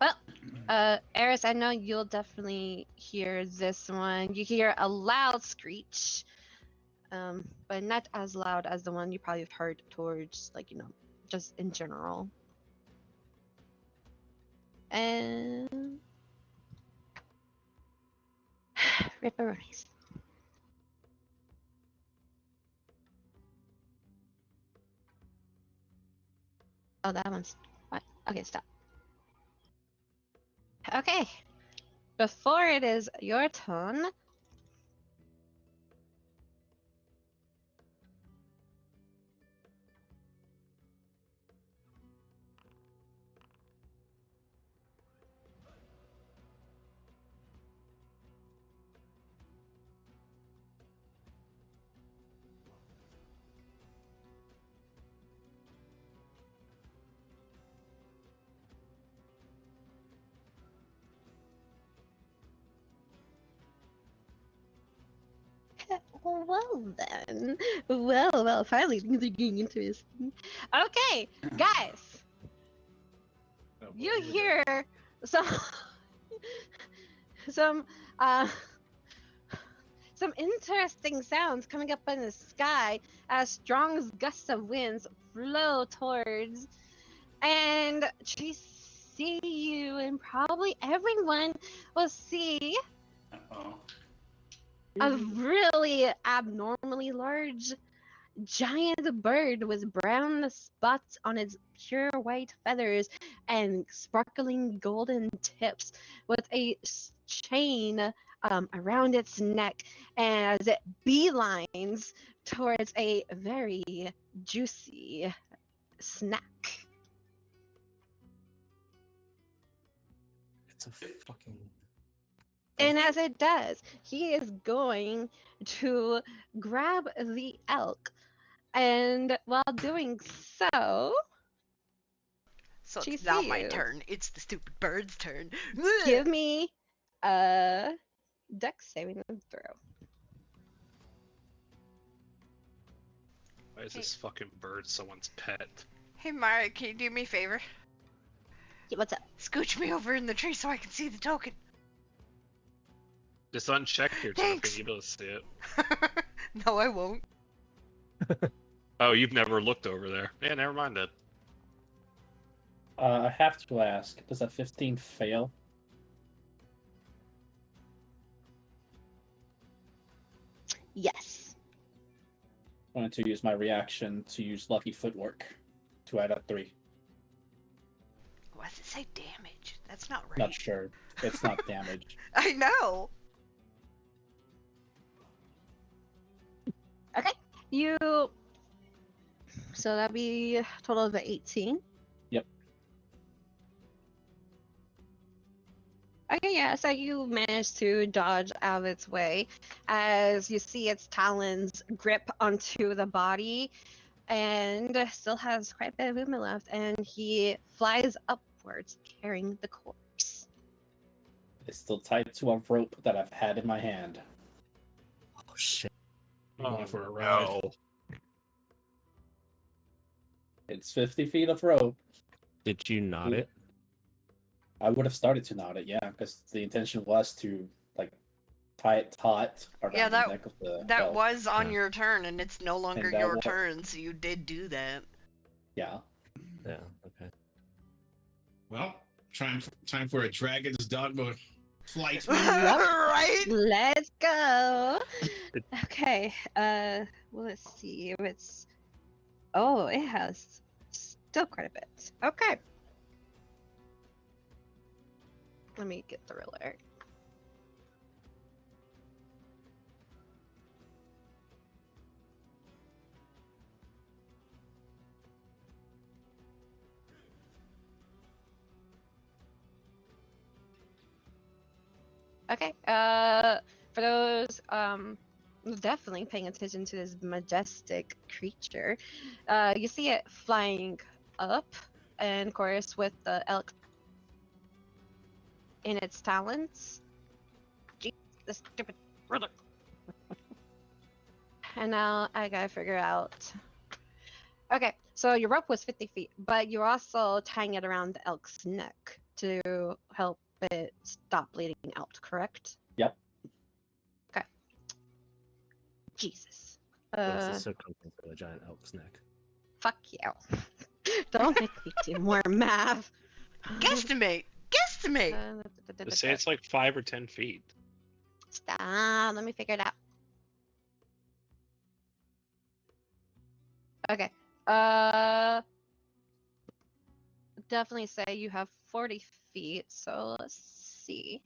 Well, Eris, I know you'll definitely hear this one. You hear a loud screech, but not as loud as the one you probably have heard towards, like, just in general. And ripperonis. Oh, that one's what? Okay, stop. Okay. Before it is your turn. Well then. Well, finally things are getting interesting. Okay, guys. Oh, boy, You here we go. hear some some uh some interesting sounds coming up in the sky as strong gusts of winds flow towards, and to see you, and probably everyone will see Uh-oh. a really abnormally large giant bird with brown spots on its pure white feathers and sparkling golden tips, with a chain around its neck as it beelines towards a very juicy snack. It's a fucking. And as it does, he is going to grab the elk. And while doing so, So she it's not my sees. turn. It's the stupid bird's turn. Give me a dex saving throw. Why is this fucking bird someone's pet? Hey, Mara, can you do me a favor? Yeah, what's up? Scooch me over in the tree so I can see the token. Just uncheck your token, Thanks. you'll be able to see it. No, I won't. Oh, you've never looked over there. Yeah, never mind it. I have to ask, does a 15 fail? Yes. I'm going to use my reaction to use Lucky Footwork to add up 3. Why does it say damage? That's not right. Not sure. It's not damage. I know. Okay. So that'd be a total of 18. Yep. Okay, yeah, so you manage to dodge out of its way as you see its talons grip onto the body, and still has quite a bit of movement left, and he flies upwards carrying the corpse. It's still tied to a rope that I've had in my hand. Oh shit! You going for a ride? no. It's 50 feet of rope. Did you knot it? I would have started to knot it, yeah, because the intention was to like tie it taut around Yeah, the neck of the That elk. was on Yeah. your turn, and it's no longer that your wa- turn, so you did do that. Yeah. Yeah. Okay. Well, time for a dragon's dogma flight. Right? Let's go. Okay. Well, let's see if it's. Oh, it has still quite a bit. Okay. Let me get the ruler. Okay. For those definitely paying attention to this majestic creature, you see it flying up, and of course with the elk in its talons. Jeez, this stupid ruler. And now I gotta figure out. Okay, so your rope was 50 feet, but you're also tying it around the elk's neck to help it stop bleeding out, correct? Yep. Okay. Jesus. What is the circumference of a giant elk's neck? Fuck you. Don't make me do more math. Guesstimate! Guesstimate! Let's say it's like 5 or 10 feet. Stop. Let me figure it out. Okay. Definitely say you have 40 feet. So let's see.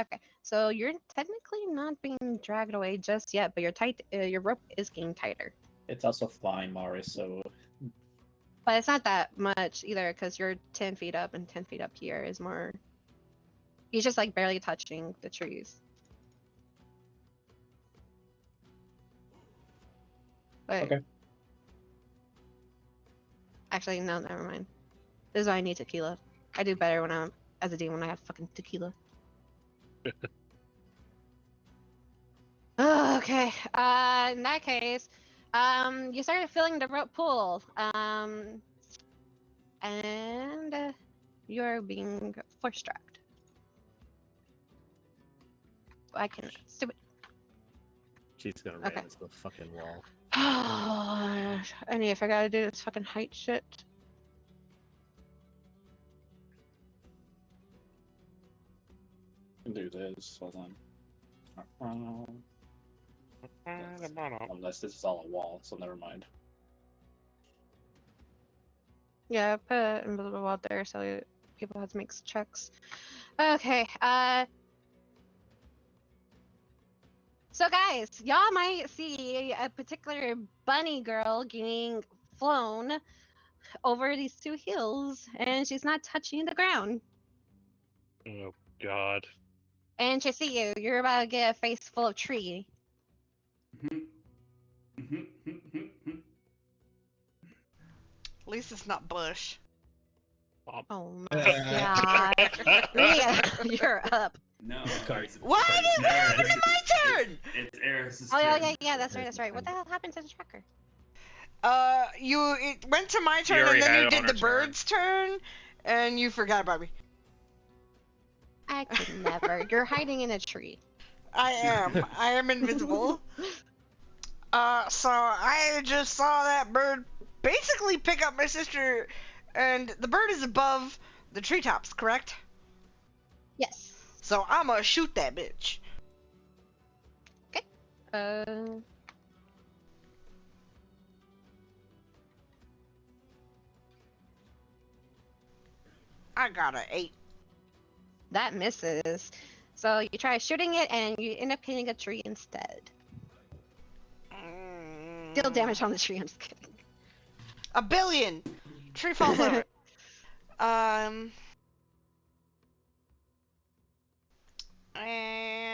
Okay. So you're technically not being dragged away just yet, but your rope is getting tighter. It's also flying, Morris, so But it's not that much either, because you're 10 feet up, and 10 feet up here is more. He's just like barely touching the trees. Wait. Okay. Actually, no, never mind. This is why I need tequila. I do better when I'm as a demon when I have fucking tequila. Oh, okay. In that case, you started feeling the rope pull. And you're being force dragged. I can stupid. She's gonna Okay. ram into the fucking wall. I need to gotta do this fucking height shit. can do this. Hold on. Unless this is all a wall, so never mind. Yeah, put an invisible wall there so people have to make checks. Okay, so guys, y'all might see a particular bunny girl getting flown over these two hills, and she's not touching the ground. Oh God. And she see you. You're about to get a face full of tree. At least it's not bush. Oh my god. Rhea, you're up. No. Why did it be my turn? It's Eris's Oh turn. yeah, that's right. What the hell happened to the tracker? It went to my turn, already and then had you it did on the her turn. bird's turn, and you forgot about me. I could never. You're hiding in a tree. I am invisible. So I just saw that bird basically pick up my sister, and the bird is above the treetops, correct? Yes. So I'm gonna shoot that bitch. I got an 8. That misses. So you try shooting it, and you end up hitting a tree instead. Deal damage on the tree. I'm just kidding. A billion. Tree falls over. And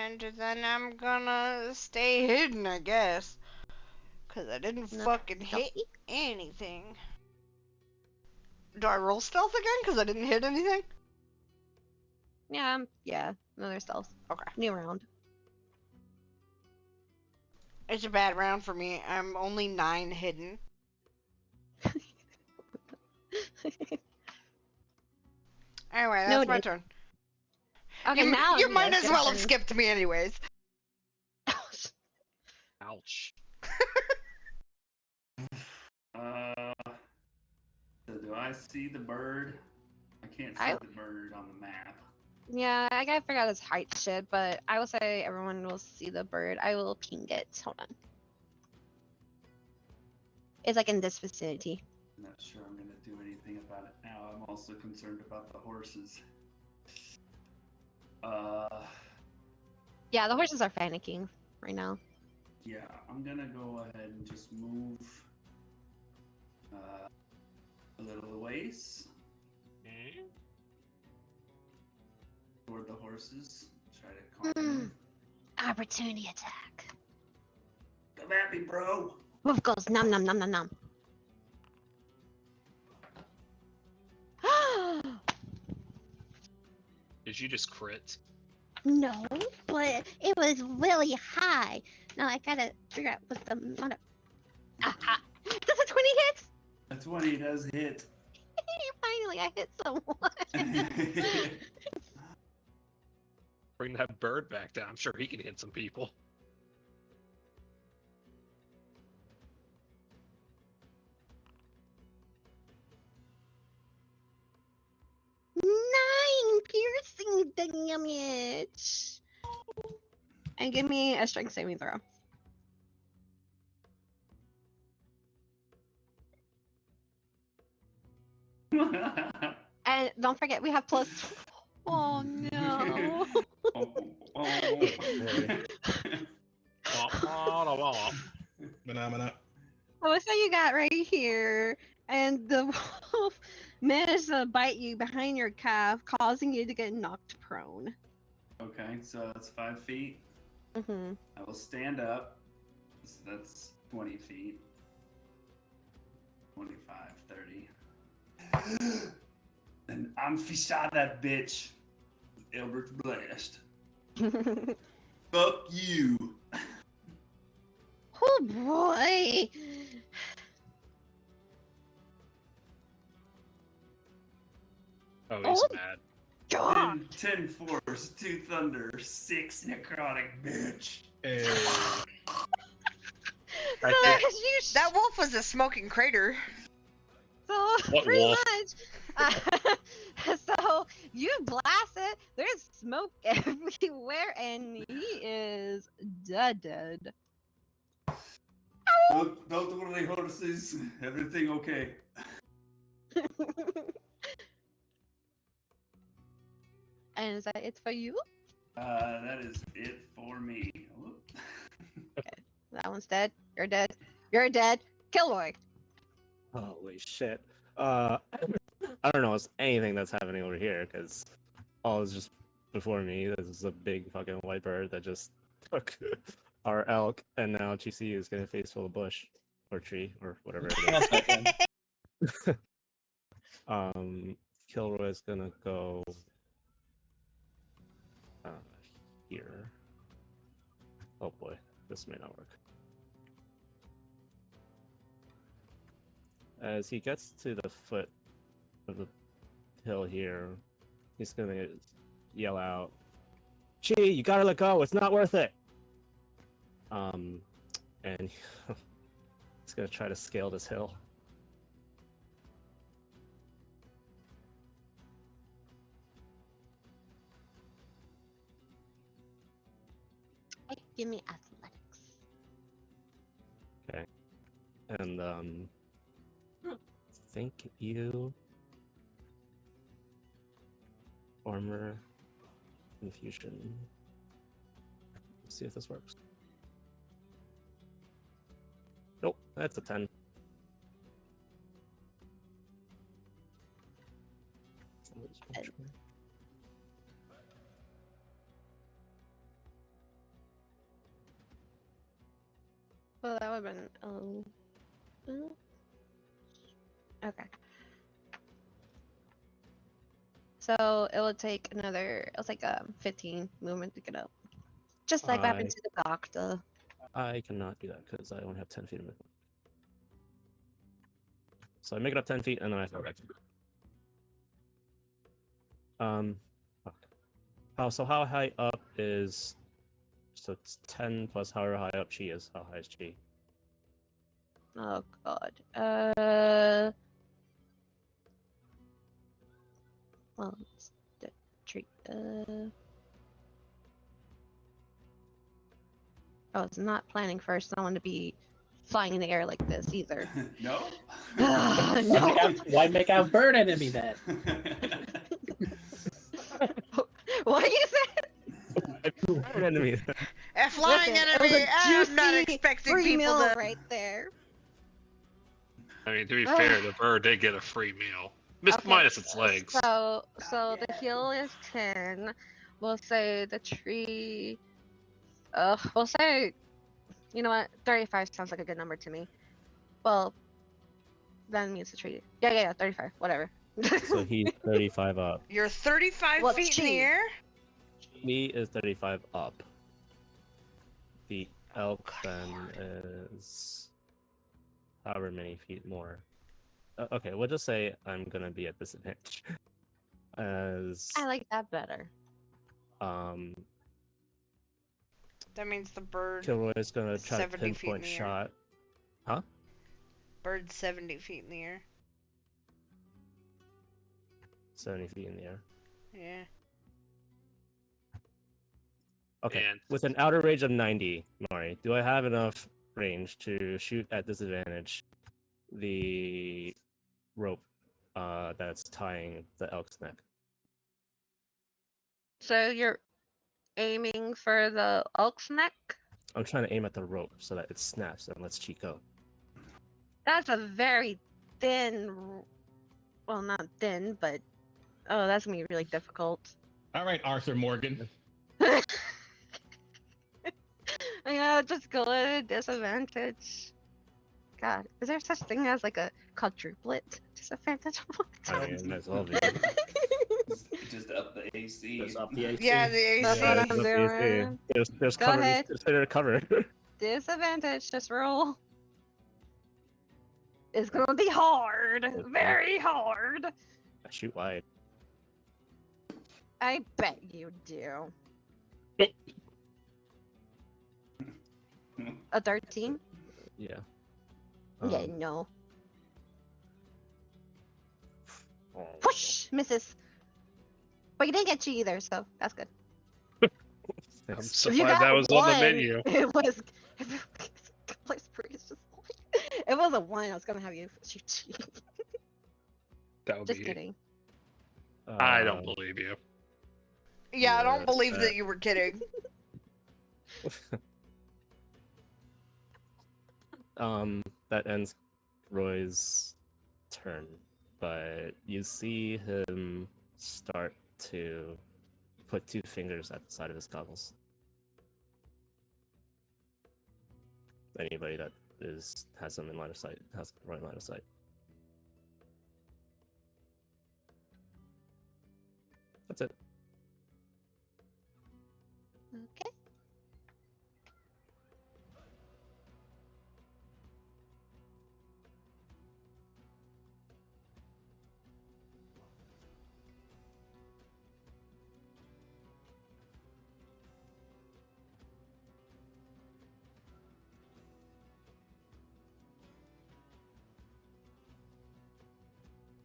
And then I'm gonna stay hidden, I guess. Cause I didn't No, fucking hit anything. Do I roll stealth again? Cause I didn't hit anything? Yeah, another stealth. Okay. New round. It's a bad round for me. I'm only 9 hidden. Anyway, that's my Noted. turn. Okay, you now you might it's as your well have turn. skipped me anyways. Ouch. So do I see the bird? I can't see I- the bird on the map. Yeah, I gotta figure out his height shit, but I will say everyone will see the bird. I will ping it. Hold on. It's like in this vicinity. I'm not sure I'm gonna do anything about it now. I'm also concerned about the horses. Yeah, the horses are panicking right now. Yeah, I'm gonna go ahead and just move a little ways toward the horses. Try to calm them. Opportunity attack. Come at me, bro. Wolf goes nom nom nom nom nom. Did you just crit? No, but it was really high. Now I gotta figure out what the mother. Aha! Does a 20 hit? A 20 does hit. Finally, I hit someone. Bring that bird back down. I'm sure he can hit some people. Nine piercing damage. And give me a strength saving throw. And don't forget, we have plus. Oh no. Phenomena. So what's that you got right here? And the wolf managed to bite you behind your calf, causing you to get knocked prone. Okay, so that's 5 feet. Mm-hmm. I will stand up. So that's 20 feet. 25, 30. And I'm shot that bitch. Eldritch Blast. Fuck you. Oh boy. Oh, he's Oh. mad. God. 10 force, 2 thunder, 6 necrotic, bitch. Hey. I So think- you That wolf was a smoking crater. So What pretty wolf? much. So you blast it. There's smoke everywhere, and he is dead. Don't worry, horses. Everything okay. And is that it for you? That is it for me. Whoop. That one's dead. You're dead. You're dead. Kilroy. Holy shit. I don't know anything that's happening over here because all is just before me. This is a big fucking white bird that just took our elk, and now GC is getting a face full of bush or tree or whatever it is. Kilroy's gonna go here. Oh boy, this may not work. As he gets to the foot of the hill here, he's gonna yell out, "Gee, you gotta let go. It's not worth it." And he's gonna try to scale this hill. Give me athletics. Okay. And think you armor infusion. Let's see if this works. Nope, that's a 10. Well, that would have been okay. So it would take another. It was like 15 movement to get up. Just like what happened to the doctor. I cannot do that because I only have 10 feet of movement. So I make it up 10 feet and then I fall back. How high up is? So it's 10 plus however high up she is. How high is she? Oh God. Well, it's the tree. Oh, it's not planning for someone to be flying in the air like this either. No? No. Why make out bird enemy then? What you said? Enemy. A flying Listen, it was enemy! a I'm not juicy expecting free people meal to. right there. I mean, to be fair, the bird did get a free meal. Minus its legs. So the heal is 10. We'll say the tree. We'll say, you know what? 35 sounds like a good number to me. Well, that means the tree. Yeah, 35. Whatever. So he's 35 up. You're 35 Well, feet in the air? Me is 35 up. The elk then is however many feet more. Okay, we'll just say I'm gonna be at disadvantage. As I like that better. That means the bird. Kilroy's gonna try to 70 feet in pinpoint the air. shot. Huh? Bird's 70 feet in the air. 70 feet in the air. Yeah. Okay. And- With an outer range of 90, Mari, do I have enough range to shoot at disadvantage the rope that's tying the elk's neck? So you're aiming for the elk's neck? I'm trying to aim at the rope so that it snaps and lets Chi go. That's a very thin. Well, not thin, but oh, that's gonna be really difficult. All right, Arthur Morgan. Yeah, just go at a disadvantage. God, is there such thing as like a quadruplet disadvantage? I mean, it might as well be. Just up the AC. Just up the AC. Yeah, the AC. That's what I'm doing. There's Go cover. ahead. There's cover. Disadvantage, just roll. It's gonna be hard, very hard. I shoot wide. I bet you do. A 13? Yeah. Yeah, no. Oh. Whoosh! Misses. But you didn't get you either, so that's good. I'm Thanks. If you surprised got that was on the one, menu. It was. Place pretty just. If it was a 1, I was gonna have you shoot you. That would Just be. kidding. I don't believe you. Yeah, I don't Yeah, believe that- that you were kidding. That ends Roy's turn, but you see him start to put 2 fingers at the side of his goggles. Anybody that has them in line of sight has right line of sight. That's it. Okay.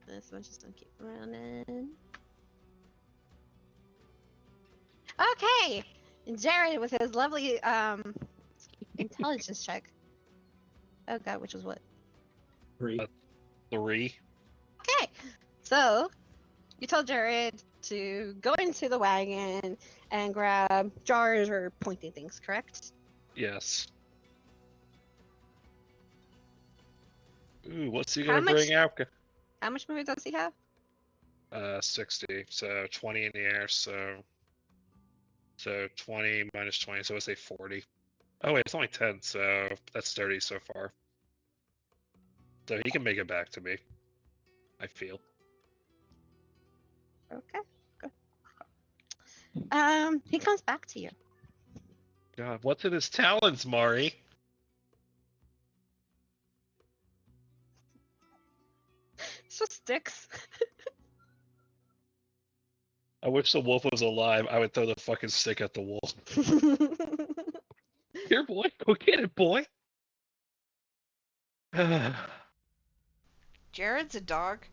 This one's just gonna keep running. Okay, Jared with his lovely intelligence check. Oh god, which was what? 3. 3. Okay, so you told Jared to go into the wagon and grab jars or pointing things, correct? Yes. Ooh, what's he How gonna much- bring out? How much movement does he have? 60. So 20 in the air. So 20 minus 20. So let's say 40. Oh wait, it's only 10, so that's 30 so far. So he can make it back to me. I feel. Okay. Good. He comes back to you. God, what's in his talons, Mari? It's just sticks. I wish the wolf was alive. I would throw the fucking stick at the wolf. Here, boy. Go get it, boy. Jared's a dog.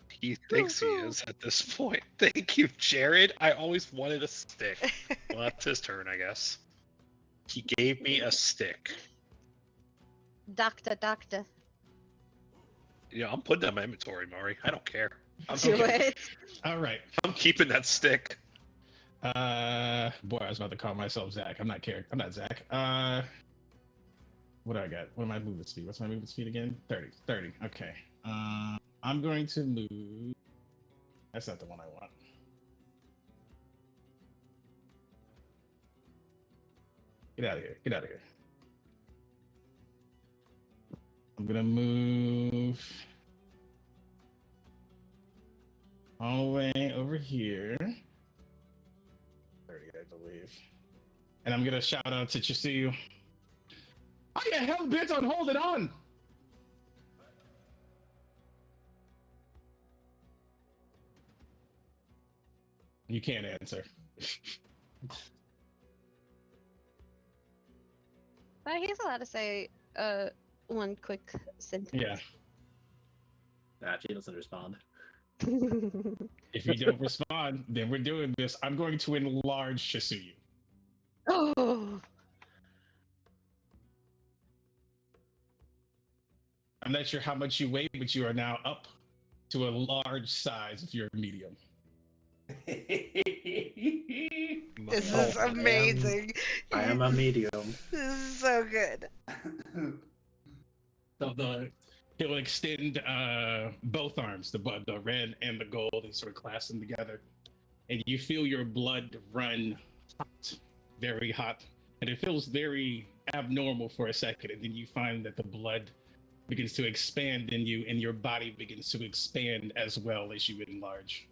He thinks he is at this point. Thank you, Jared. I always wanted a stick. Well, that's his turn, I guess. He gave me a stick. Doctor. Yeah, I'm putting that in my inventory, Mari. I don't care. Do it. All right. I'm keeping that stick. Boy, I was about to call myself Zach. I'm not Zach. What do I got? What am I movement speed? What's my movement speed again? 30. Okay. I'm going to move. That's not the one I want. Get out of here. I'm gonna move all the way over here. 30, I believe. And I'm gonna shout out to Chisuyu. Are you hell bent on holding on? You can't answer. But he's allowed to say one quick sentence. Yeah. Nah, she doesn't respond. If you don't respond, then we're doing this. I'm going to enlarge Chisuyu. Oh. I'm not sure how much you weigh, but you are now up to a large size if you're a medium. This is amazing. I am a medium. This is so good. So he'll extend both arms, the red and the gold, and sort of clasp them together. And you feel your blood run hot, very hot. And it feels very abnormal for a second. And then you find that the blood begins to expand in you, and your body begins to expand as well as you enlarge.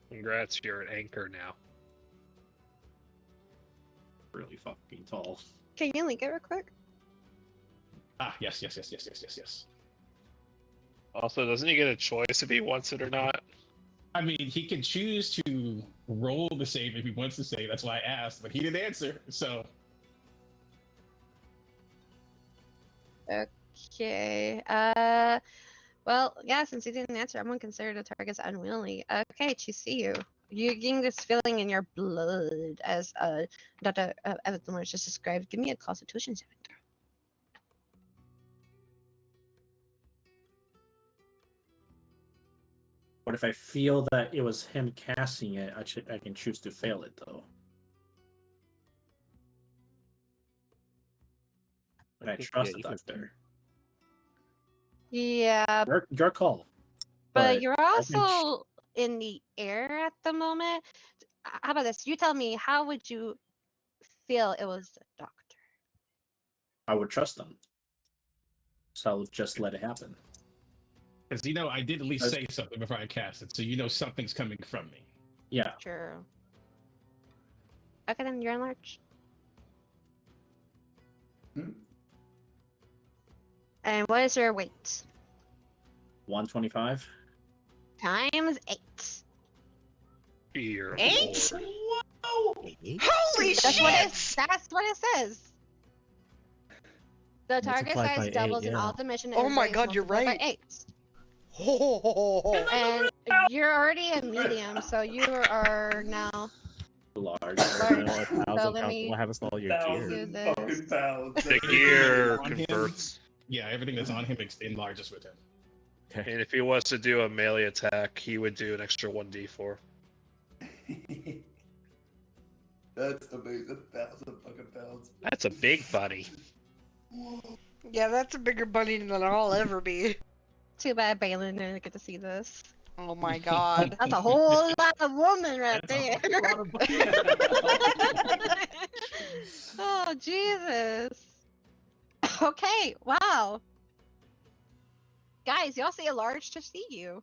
Congrats, you're an anchor now. Really fucking tall. Can you link it real quick? Yes. Also, doesn't he get a choice if he wants it or not? I mean, he can choose to roll the save if he wants to save. That's why I asked, but he didn't answer. So, Okay. Well, yeah. Since he didn't answer, I'm gonna consider the target's unwieldy. Okay, Chisuyu. You're getting this feeling in your blood, as Dr. Everton was just described. Give me a Constitution saving throw. But if I feel that it was him casting it, I can choose to fail it though. But I trust the doctor. Yeah, Your call. but you're I can also in the air at the moment. How about this? You tell me, how would you feel it was the doctor? I would trust them. So I'll just let it happen. because I did at least say something before I cast it, so something's coming from me. Yeah. True. Okay, then you're enlarged. And what is your weight? 125. Times 8. You're 8? bored. Holy shit! That's what it says. The target Multiplied by size 8, doubles in yeah. all dimensions. Oh my everybody is God, you're multiplied right. By 8. And you're already a medium, so you are now Large. large. Thousand let me what happens to all your gear? do 1,000 this. fucking pounds. The gear On him. converts. Yeah, everything that's on him enlarges with him. Okay. And if he wants to do a melee attack, he would do an extra 1d4. That's amazing. 1,000 fucking pounds. That's a big buddy. Yeah, that's a bigger bunny than I'll ever be. Too bad Balin didn't get to see this. Oh my god. That's a whole lot of woman right there. Oh, Jesus. Okay, wow. Guys, y'all see a large to see you.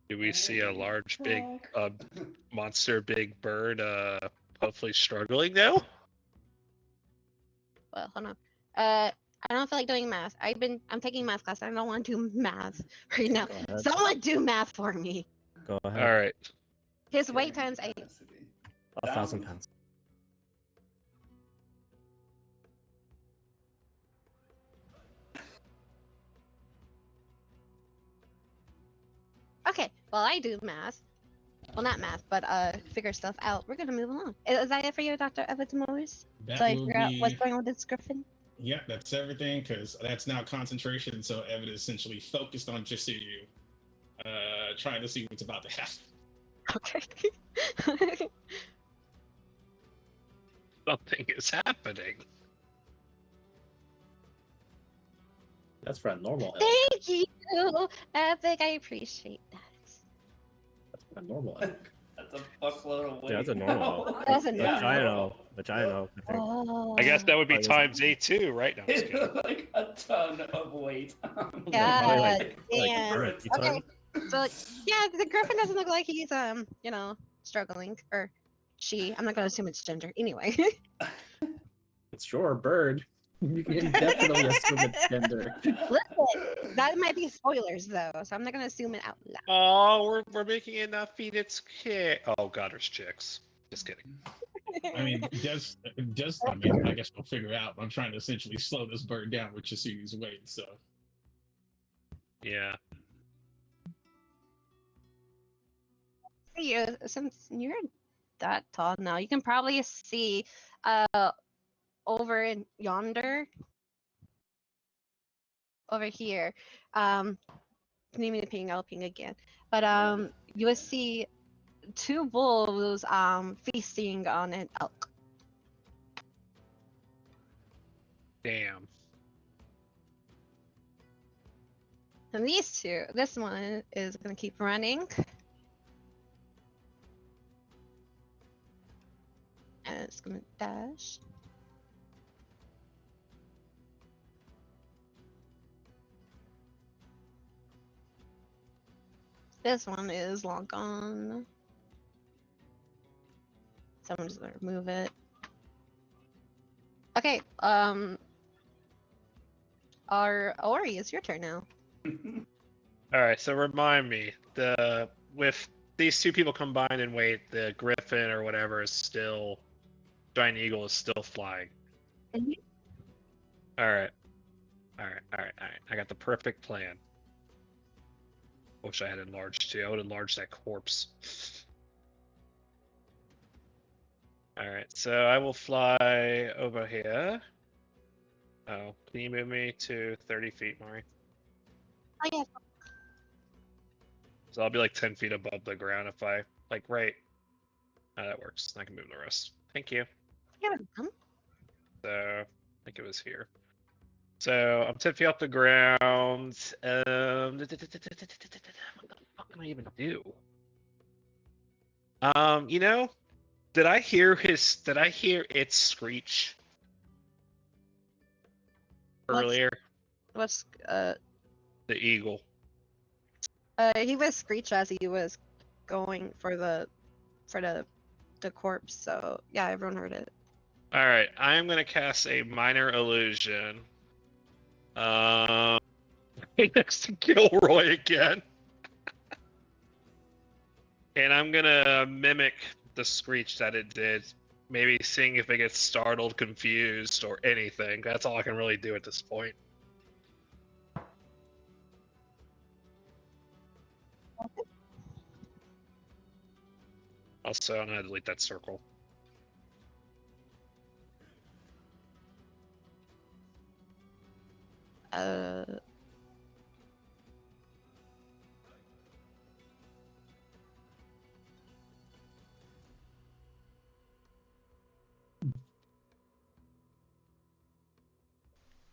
Do we see a large, big, monster, big bird, hopefully struggling now? Well, hold on. I don't feel like doing math. I'm taking math class. I don't want to do math right now. Go ahead. Someone do math for me. Go ahead. All right. His weight times 8. 1,000 pounds. Okay, well, I do math. Well, not math, but figure stuff out. We're gonna move along. Is that it for you, Dr. Evatomores? That So I will figure out what's be. going on with this griffin? Yeah, that's everything, because that's now concentration. So Evan is essentially focused on just you, trying to see what's about to happen. Okay. Something is happening. That's for a normal elk. Thank you, Epic. I appreciate that. That's for a normal elk. That's a fuckload of weight. Yeah, that's a normal. That's a The normal. giant oak, I think. Oh. I guess that would be I guess- times 8 too, right? No, I'm just kidding. Like a ton of weight. Probably God like damn. 3 Okay, ton. so yeah, the griffin doesn't look like he's struggling, or she. I'm not gonna assume it's gender. Anyway. It's your bird. You can definitely assume it's gender. Listen, that might be spoilers though, so I'm not gonna assume it out loud. Oh, we're making enough feed its kid. Oh god, there's chicks. Just kidding. I mean, I mean, I guess we'll figure out. I'm trying to essentially slow this bird down with Chasugi's weight, so. Yeah. See, since you're that tall now, you can probably see over in yonder, over here. Need me to ping, I'll ping again. But you will see 2 wolves feasting on an elk. Damn. And these 2, this one is gonna keep running. And it's gonna dash. This one is long gone. Someone's gonna remove it. Okay, our Ori, it's your turn now. Alright, so remind me, with these 2 people combined in weight, the griffin or whatever is still, giant eagle is still flying. Mhm. Alright. Alright. I got the perfect plan. Wish I had enlarged too. I would enlarge that corpse. Alright, so I will fly over here. Oh, can you move me to 30 feet, Mari? Oh yeah. So I'll be like 10 feet above the ground if I, like, right. Oh, that works. I can move the rest. Thank you. You're welcome. So, I think it was here. So, I'm 10 feet off the ground. What the fuck can I even do? Did I hear its screech earlier? What's The eagle. he was screech as he was going for the corpse, so yeah, everyone heard it. Alright, I am gonna cast a minor illusion. Next to Gilroy again. And I'm gonna mimic the screech that it did. Maybe seeing if it gets startled, confused, or anything. That's all I can really do at this point. Also, I'm gonna delete that circle.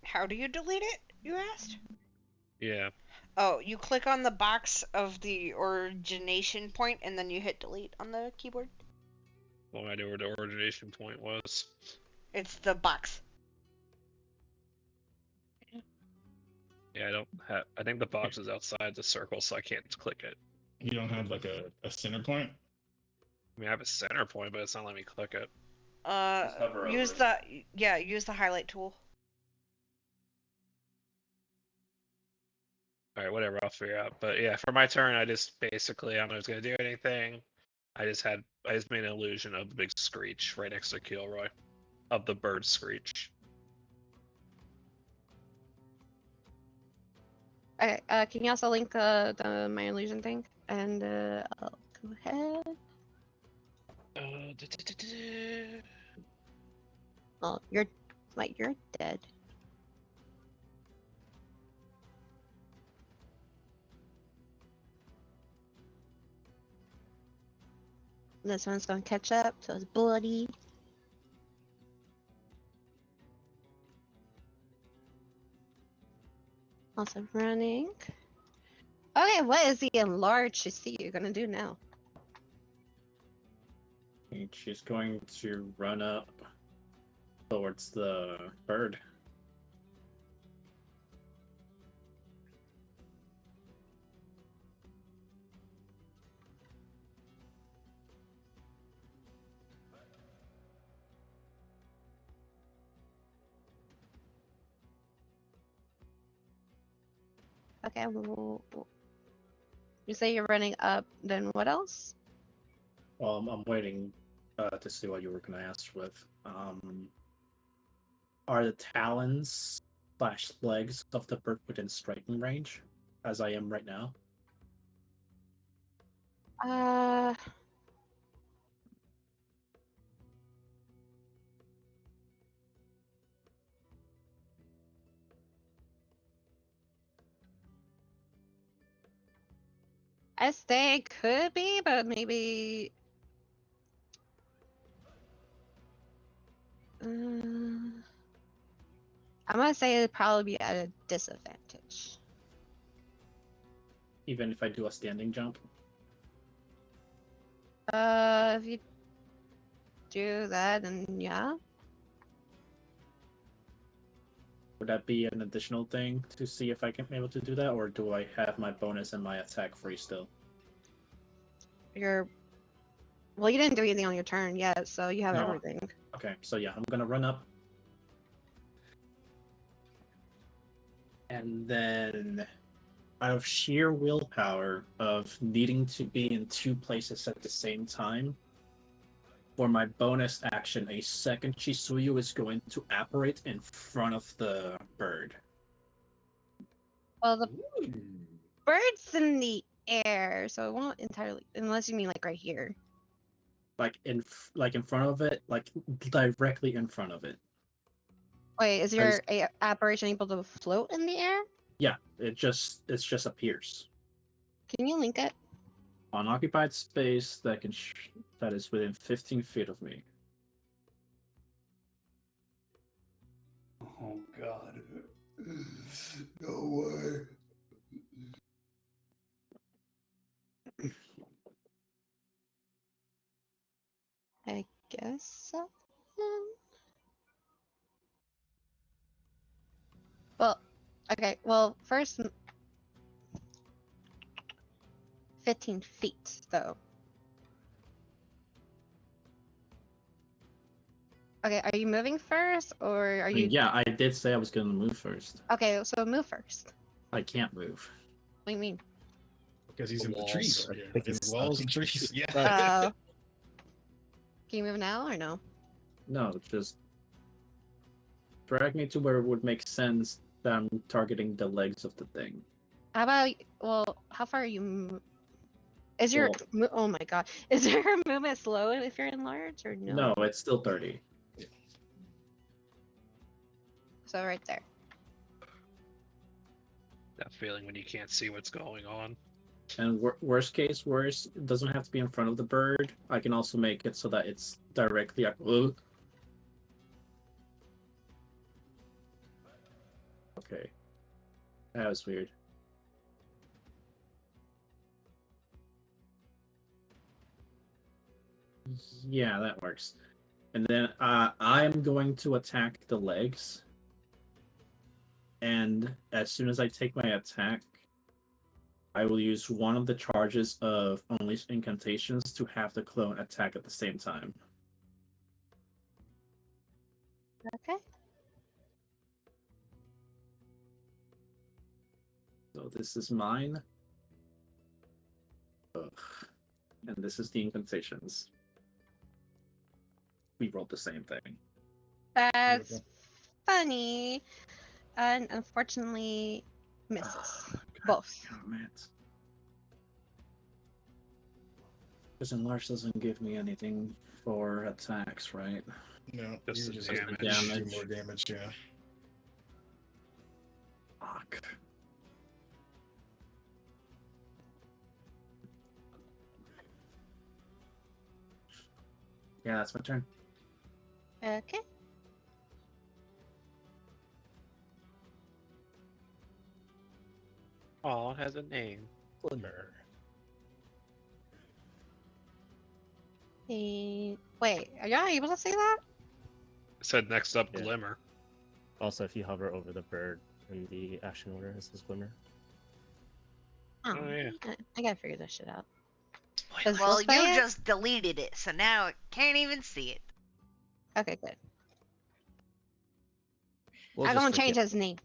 How do you delete it, you asked? Yeah. Oh, you click on the box of the origination point, and then you hit delete on the keyboard. No idea where the origination point was. It's the box. Yeah, I don't have. I think the box is outside the circle, so I can't click it. You don't have like a center point? I mean, I have a center point, but it's not letting me click it. Just hover Use over use the highlight tool. All right, whatever. I'll figure out. But yeah, for my turn, I just basically I don't know if it's gonna do anything. I just made an illusion of the big screech right next to Kilroy, of the bird screech. Okay, can you also link the my illusion thing? And I'll go ahead. Oh, you're dead. This one's gonna catch up, so it's bloody. Also running. Okay, what is the enlarged see you're gonna do now? She's going to run up towards the bird. Okay, you say you're running up, then what else? Well, I'm waiting to see what you were going to ask with. Are the talons / legs of the bird within striking range, as I am right now? I say it could be, but maybe. I'm gonna say it'd probably be at a disadvantage. Even if I do a standing jump? If you do that, then yeah. Would that be an additional thing to see if I can be able to do that, or do I have my bonus and my attack free still? Well, you didn't do anything on your turn yet, so you have everything. Okay, so yeah, I'm gonna run up. And then, out of sheer willpower of needing to be in 2 places at the same time, for my bonus action, a second Chisuyu is going to apparate in front of the bird. Well, the bird's in the air, so it won't entirely, unless you mean like right here. Like in front of it, like directly in front of it. Wait, is your apparition able to float in the air? Yeah, it just appears. Can you link it? Unoccupied space that that is within 15 feet of me. Oh God! No way! I guess so. Well, okay. Well, first, 15 feet though. Okay, are you moving first, or are you? Yeah, I did say I was going to move first. Okay, so move first. I can't move. What do you mean? Because he's The in the walls. trees. I Yeah, think in it's the walls stuck. and trees. Yeah. Can you move now or no? No, just drag me to where it would make sense that I'm targeting the legs of the thing. How about? Well, how far are you? Is your oh my god? Is your movement slow if you're enlarged or no? No, it's still 30. So right there. That feeling when you can't see what's going on. And worst case, it doesn't have to be in front of the bird. I can also make it so that it's directly. Okay, that was weird. Yeah, that works. And then I'm going to attack the legs. And as soon as I take my attack, I will use one of the charges of Unleash Incantations to have the clone attack at the same time. Okay. So this is mine. Ugh. And this is the incantations. We rolled the same thing. That's funny. And unfortunately, misses. God Both. damn it. Because Enlarge doesn't give me anything for attacks, right? No, Just you the just damage. do Damage. more damage, yeah. Fuck. Yeah, that's my turn. Okay. Oh, it has a name. Glimmer. Wait, are y'all able to say that? It said next up, Yeah. Glimmer. Also, if you hover over the bird in the action order, it says Glimmer. Oh, yeah. I gotta figure this shit out. Does Well, Will say you it? just deleted it, so now it can't even see it. Okay, good. We'll I'm just gonna change forget. his name.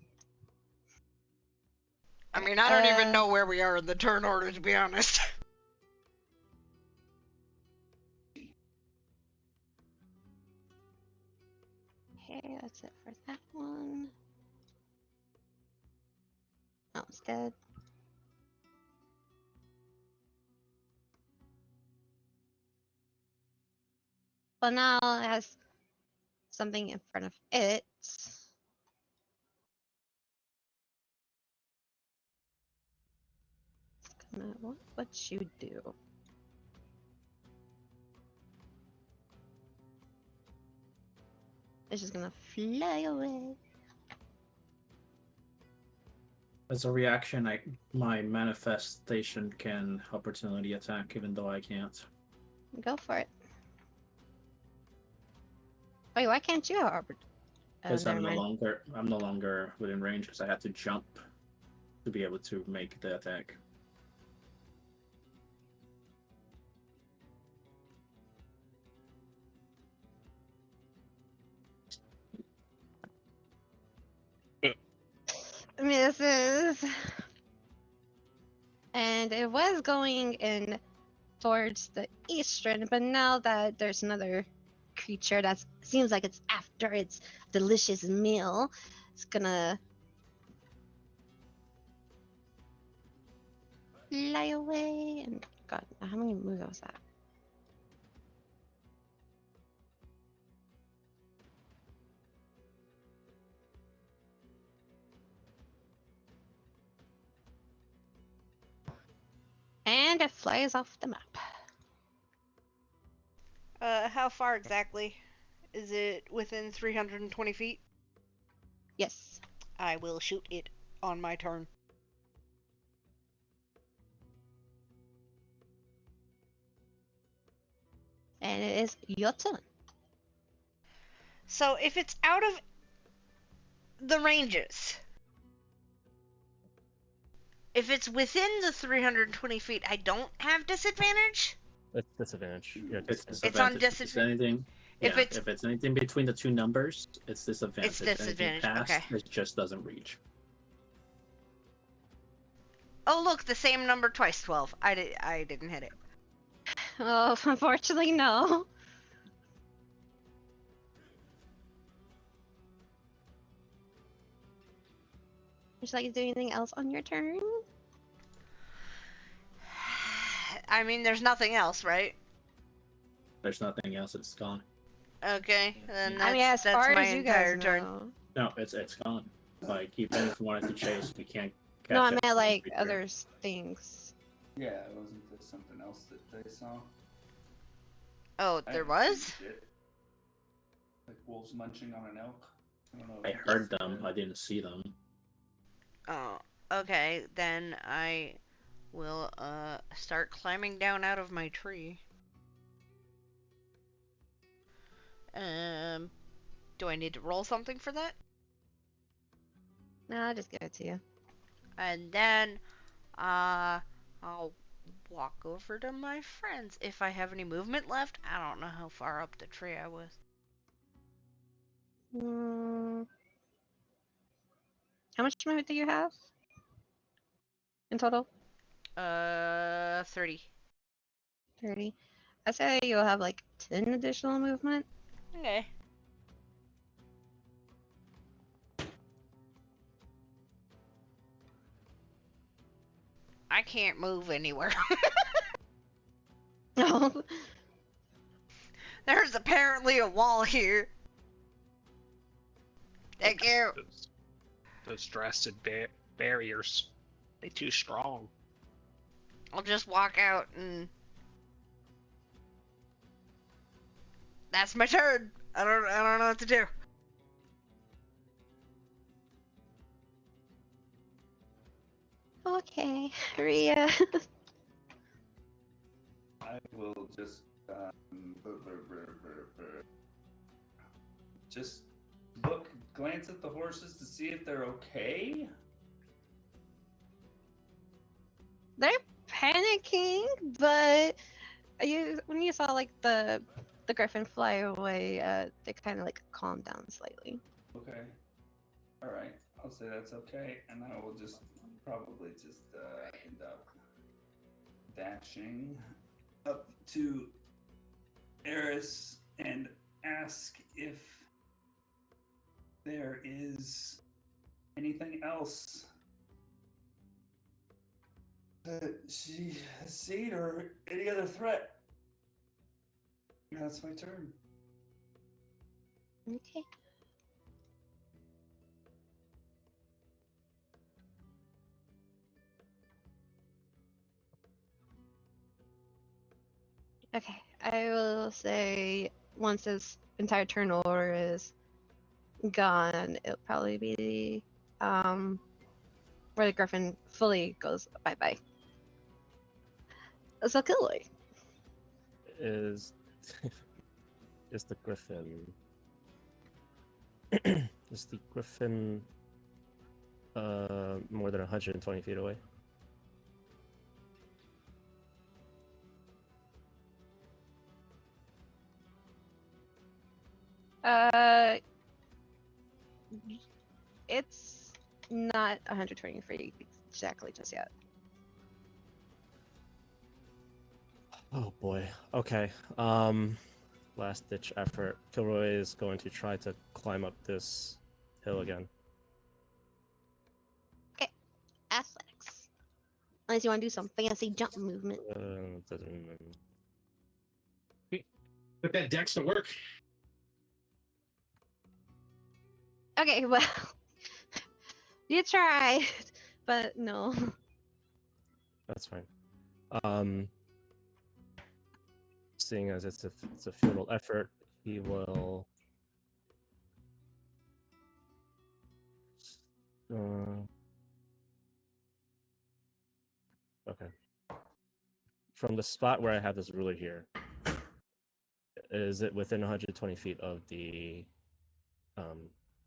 I mean, I don't even Uh, know where we are in the turn order, to be honest. Okay, that's it for that one. Oh, it's dead. But now it has something in front of it. What would you do? It's just gonna fly away. As a reaction, my manifestation can opportunity attack, even though I can't. Go for it. Wait, why can't you have Because never mind. I'm no longer within range, because I had to jump to be able to make the attack. Misses. And it was going in towards the eastern, but now that there's another creature that seems like it's after its delicious meal, it's gonna fly away. And God, how many moves was that? And it flies off the map. How far exactly? Is it within 320 feet? Yes. I will shoot it on my turn. And it is your turn. So if it's out of the ranges, if it's within the 320 feet, I don't have disadvantage? It's disadvantage. You're at It's disadvantage. It's on disadvantage. If it's anything, If yeah, it's- if it's anything between the two numbers, it's disadvantage. It's disadvantage, Anything past, okay. it just doesn't reach. Oh look, the same number twice, 12. I didn't hit it. Oh, unfortunately, no. Would you like to do anything else on your turn? I mean, there's nothing else, right? There's nothing else. It's gone. Okay, then that's, I mean, as that's far my as you entire guys turn. know. No, it's gone. Like even if we wanted to chase, we can't. Catch No, I up meant to the like creature. other things. Yeah, wasn't there something else that they saw? Oh, I there haven't seen was? shit. Like wolves munching on an elk. I don't know. I if heard that's them. the- I didn't see them. Oh, okay, then I will start climbing down out of my tree. Do I need to roll something for that? No, I'll just give it to you. And then, I'll walk over to my friends if I have any movement left. I don't know how far up the tree I was. How much movement do you have in total? 30. 30. I say you'll have like 10 additional movement. Okay. I can't move anywhere. No. There's apparently a wall here. Thank you. Those drastic barriers. They too strong. I'll just walk out and... That's my turn. I don't know what to do. Okay, Rhea. I will just just glance at the horses to see if they're okay. They're panicking, but when you saw like the griffin fly away, they kind of like calmed down slightly. Okay. All right. I'll say that's okay, and I will just probably just end up dashing up to Eris and ask if there is anything else that she has seen or any other threat. That's my turn. Okay. Okay, I will say once this entire turn order is gone, it'll probably be where the griffin fully goes bye-bye. So Kilroy. Is the griffin is the griffin more than 120 feet away? It's not 120 feet exactly just yet. Oh boy. Okay. Last ditch effort. Kilroy is going to try to climb up this hill again. Okay. Athletics. Unless you want to do some fancy jump movement. Put that dex to work. Okay, well, you tried, but no. That's fine. Seeing as it's a futile effort, he will. Okay. From the spot where I have this ruler here, is it within 120 feet of the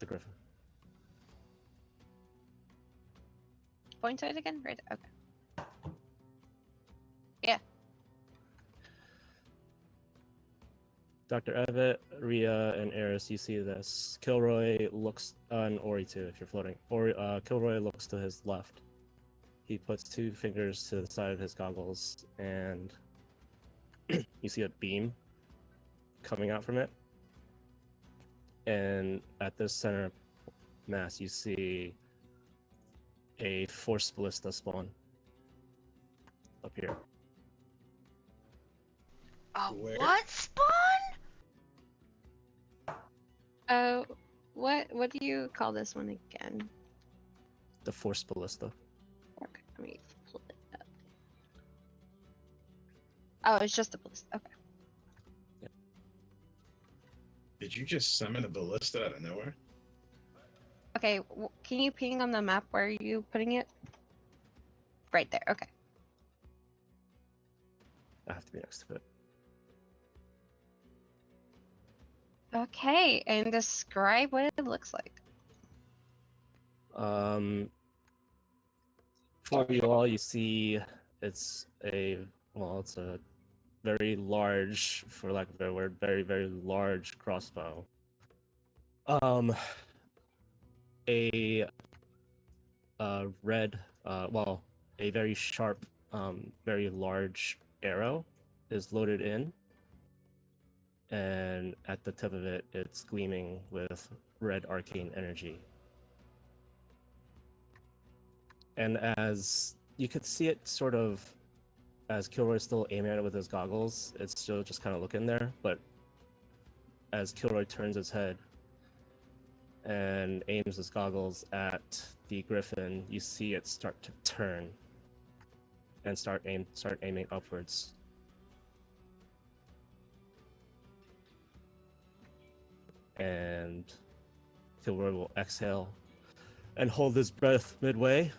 griffin? Point to it again? Right. Okay. Yeah. Dr. Evett, Rhea, and Eris, you see this. Kilroy looks, and Ori too, if you're floating. Kilroy looks to his left. He puts two fingers to the side of his goggles, and you see a beam coming out from it. And at this center mass, you see a force ballista spawn up here. Where? What spawn? What do you call this one again? The force ballista. Okay, let me pull it up. Oh, it's just a ballista. Okay. Did you just summon a ballista out of nowhere? Okay, can you ping on the map where are you putting it? Right there. Okay. I have to be next to it. Okay, and describe what it looks like. For you all, you see it's it's a very large, for lack of a better word, very, very large crossbow. A red, a very sharp, very large arrow is loaded in, and at the tip of it, it's gleaming with red arcane energy. And as you could see it sort of, as Kilroy's still aiming at it with his goggles, it's still just kind of looking there, but as Kilroy turns his head and aims his goggles at the griffin, you see it start to turn and start aiming upwards. And Kilroy will exhale and hold his breath midway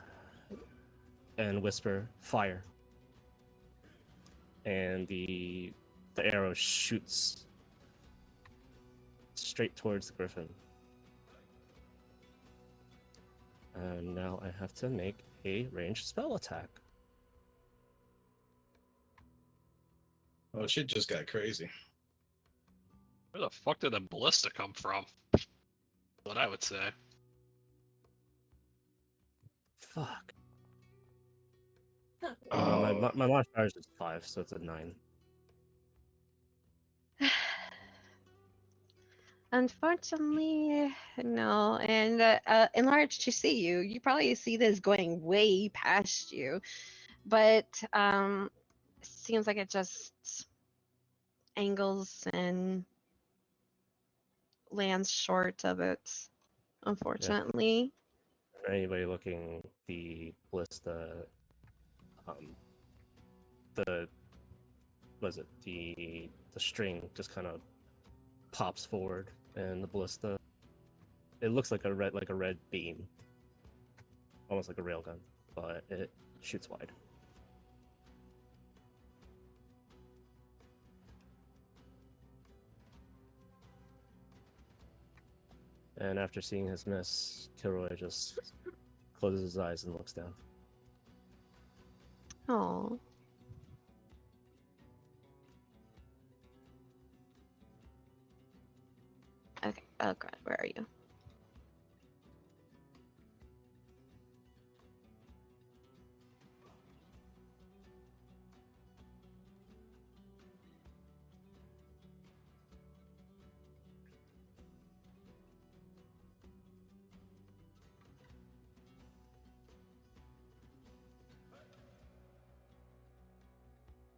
and whisper, "Fire." And the arrow shoots straight towards the griffin. And now I have to make a ranged spell attack. Oh, shit just got crazy. Where the fuck did the ballista come from? What I would say. Fuck. Oh, My modifier is just 5, so it's a 9. Unfortunately, no. And enlarged to see you, you probably see this going way past you, but seems like it just angles and lands short of it. Unfortunately. For anybody looking, the ballista, the the string just kind of pops forward, and the ballista, it looks like a red beam, almost like a railgun, but it shoots wide. And after seeing his miss, Kilroy just closes his eyes and looks down. Oh. Okay. Oh god, where are you?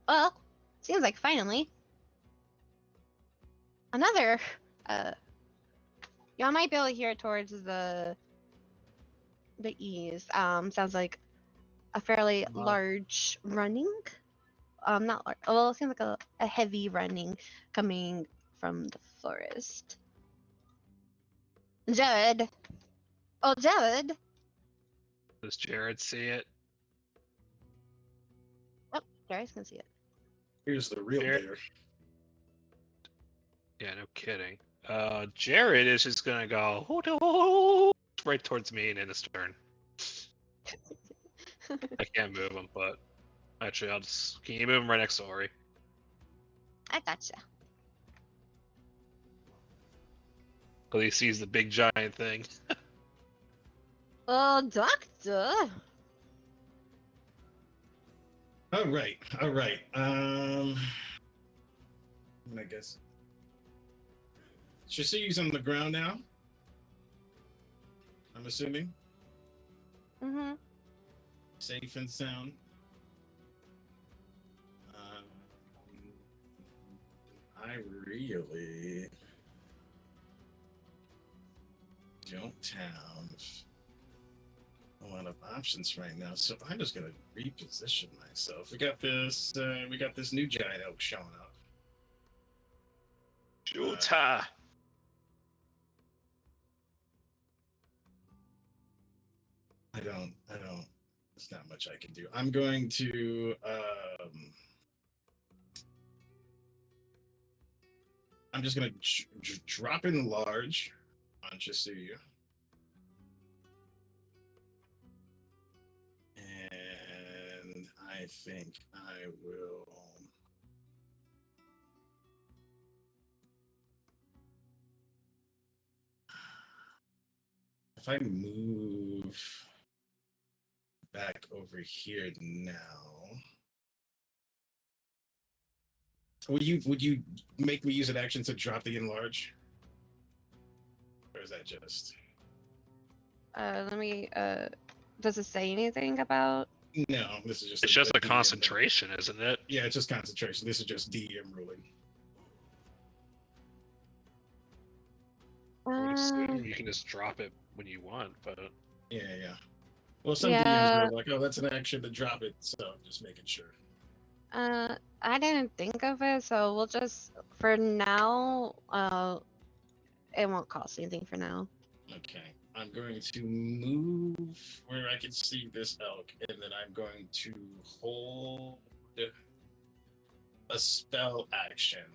Well, seems like finally another. Y'all might be able to hear it towards the east. Sounds like a fairly large running. Not large. Well, it seems like a heavy running coming from the forest. Jared. Oh, Jared. Does Jared see it? Oh, Jared can see it. here's the real Jared- bear. Yeah, no kidding. Jared is just gonna go "Hoo-doo," right towards me and in his turn. I can't move him, but actually, I'll just. Can you move him right next to Ori? I gotcha. Because he sees the big giant thing. Oh, doctor. All right. I guess. Shisui's on the ground now. I'm assuming Mm-hmm. safe and sound. I really don't have a lot of options right now, so I'm just gonna reposition myself. We got this new giant elk showing up. Shota. I don't. There's not much I can do. I'm going to. I'm just gonna drop in large on Chisuyu. And I think I will. If I move back over here now, would you make me use an action to drop the enlarge? Or is that just Let me. Does it say anything about? no? This is just It's just a DM thing. concentration, isn't it? Yeah, it's just concentration. This is just DM ruling. I would assume you can just drop it when you want, but Yeah. Well, some DMs Yeah. are like, oh, that's an action to drop it, so I'm just making sure. I didn't think of it, so we'll just for now. It won't cost anything for now. Okay. I'm going to move where I can see this elk, and then I'm going to hold a spell action.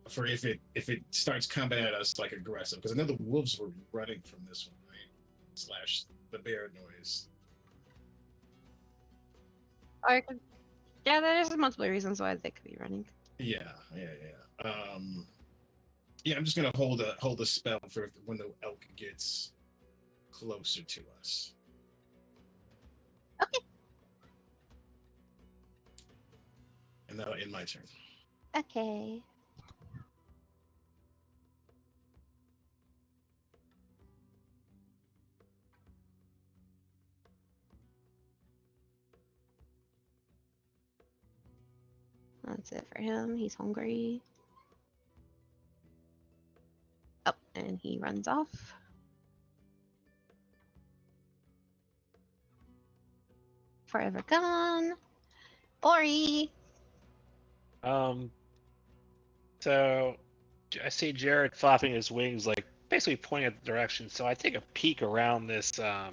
For if it starts coming at us like aggressive, because I know the wolves were running from this one, right? Slash the bear noise. Or it could, yeah, there's multiple reasons why they could be running. Yeah. Yeah, I'm just gonna hold a spell for when the elk gets closer to us. Okay. And that'll end my turn. Okay. That's it for him. He's hungry. Oh, and he runs off. Forever gone. Ori. So I see Jared flapping his wings, like basically pointing at the direction. So I take a peek around this. Oh,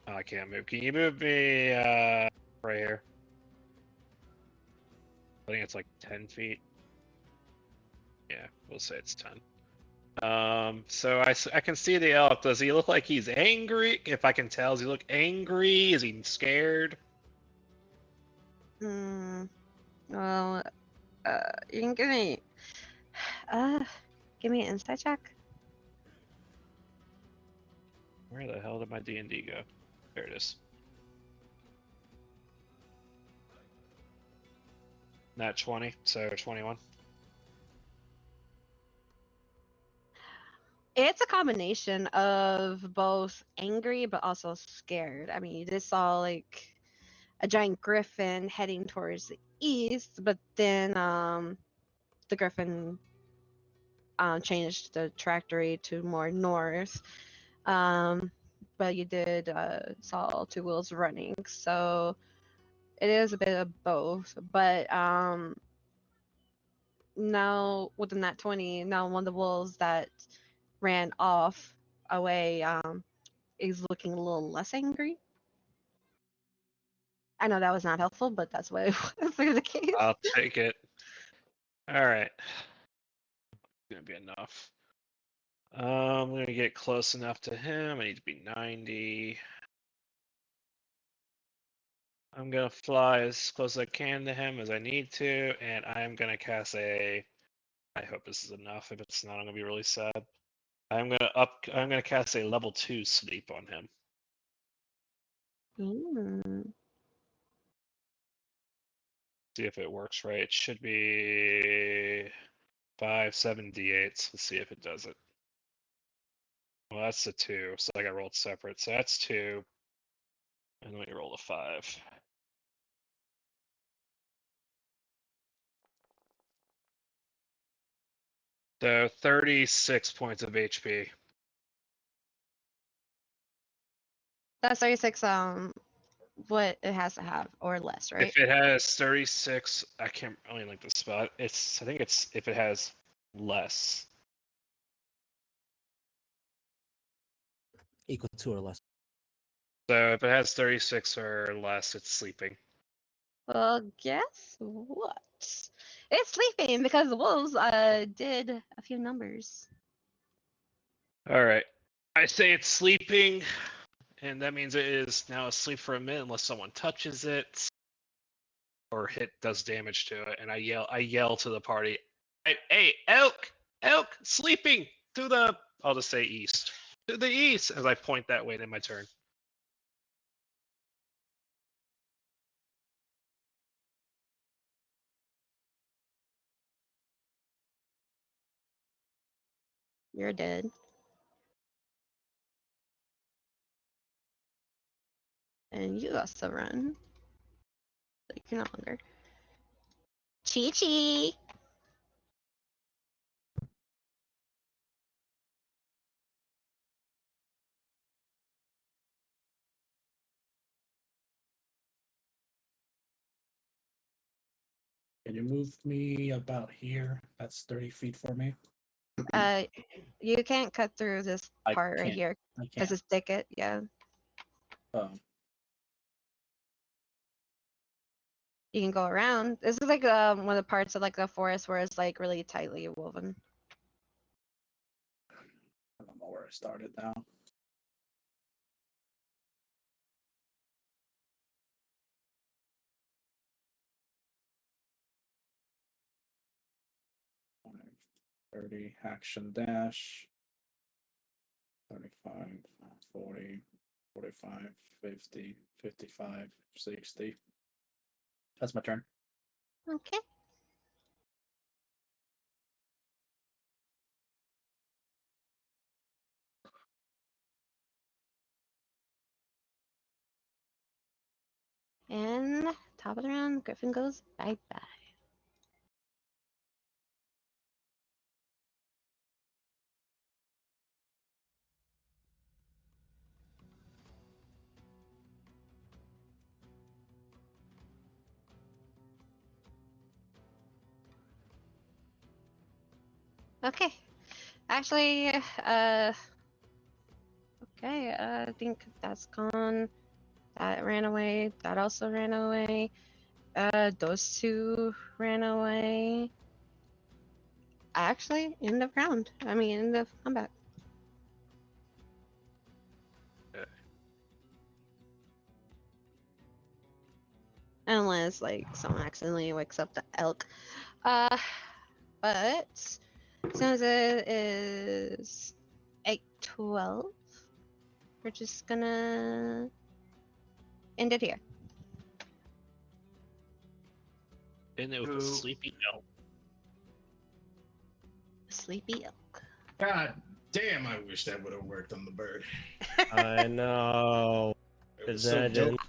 I can't move. Can you move me right here? I think it's like 10 feet. Yeah, we'll say it's 10. So I can see the elk. Does he look like he's angry? If I can tell, does he look angry? Is he scared? Well, you can give me an insight check. Where the hell did my D&D go? There it is. Nat 20, so 21. It's a combination of both angry but also scared. I mean, you just saw like a giant griffin heading towards the east, but then the griffin changed the trajectory to more north. But you did saw two wheels running, so it is a bit of both. But now within that 20, now one of the wolves that ran off away is looking a little less angry. I know that was not helpful, but that's what it was in the case. I'll take it. All right. Gonna be enough. I'm gonna get close enough to him. I need to be 90. I'm gonna fly as close as I can to him as I need to, and I'm gonna cast a. I hope this is enough. If it's not, I'm gonna be really sad. I'm gonna cast a level 2 sleep on him. See if it works right. It should be 5, 7 d8s. Let's see if it does it. Well, that's a 2, so I got rolled separate. So that's 2. And let me roll a 5. So 36 points of HP. That's 36. What it has to have or less, right? If it has 36, I can't really link the spot. I think it's if it has less. Equal to or less. So if it has 36 or less, it's sleeping. Well, guess what? it's sleeping because the wolves did a few numbers. All right. I say it's sleeping, and that means it is now asleep for a minute unless someone touches it or does damage to it. And I yell to the party, "Hey, elk, sleeping to the." I'll just say east, to the east, as I point that way. Then my turn. You're dead. And you also run. Like you're no longer. Chi. Can you move me about here? That's 30 feet for me. You can't cut through this I part right can't. here I because can't. it's thicket. Yeah, you can go around. This is like one of the parts of like the forest where it's like really tightly woven. I don't know where I started now. Five, 30 action dash. 35, 40, 45, 50, 55, 60. That's my turn. Okay. And top of the round, Griffin goes bye-bye. Okay. Actually, okay, I think that's gone. That ran away. That also ran away. Those two ran away. Actually, end of round. I mean, end of combat. Unless, like, someone accidentally wakes up the elk. But since it is 8:12, we're just gonna end it here. And it with a sleepy elk. Sleepy elk. God damn, I wish that would have worked on the bird. I know. It was so Imagine. dope.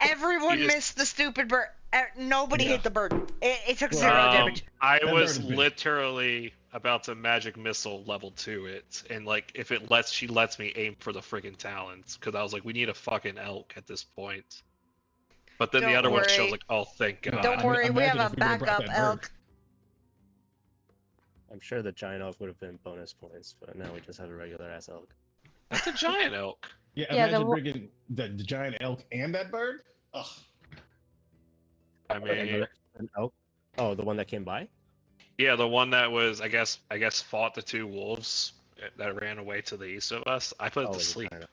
Everyone You just- missed the stupid bird. Nobody Yeah. hit the bird. It took 0 damage. I That was bird is big. literally about to magic missile level 2 it, and like if it lets, she lets me aim for the friggin' talons, because I was like, we need a fucking elk at this point. But then the Don't other one shows worry. like, oh thank God. Don't worry, we have Imagine a if we would've brought backup that bird. elk. I'm sure the giant elk would have been bonus points, but now we just have a regular ass elk. That's a giant elk. Yeah, Yeah, imagine bringing the giant elk and that bird. Ugh. I mean, An elk? Oh, the one that came by? yeah, the one that was, I guess, fought the two wolves that ran away to the east of us. I put it Oh, to it was a sleep. giant elk.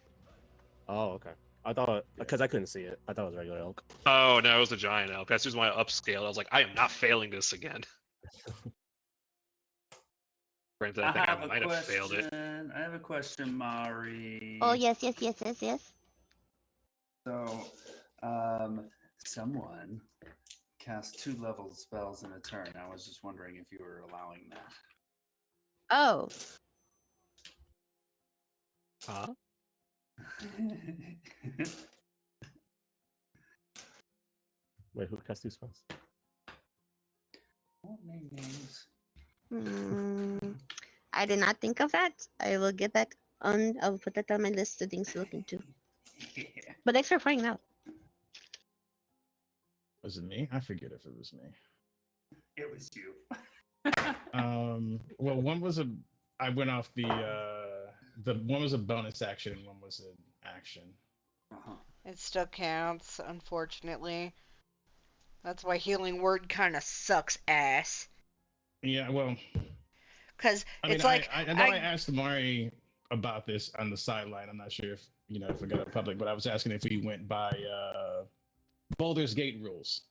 Oh, okay. I thought, because I couldn't see it, I thought it was regular elk. Oh no, it was a giant elk. That's just why I upscaled. I was like, I am not failing this again. Granted, I think I might have failed it. I have a question, Mari. Oh, yes. So, someone cast 2-level spells in a turn. I was just wondering if you were allowing that. Oh, Huh? Wait, who cast two spells? Won't name names. I did not think of that. I will get back on. I'll put that on my list of things to look into. Yeah. But thanks for pointing out. Was it me? I forget if it was me. It was you. Well, one was a. I went off the one was a bonus action and one was an action. Uh-huh. It still counts, unfortunately. That's why healing word kind of sucks ass. Yeah, well, Cause I mean, it's like I know I asked Mari about this on the sideline. I'm not sure if if we got it public, but I was asking if we went by Baldur's Gate rules,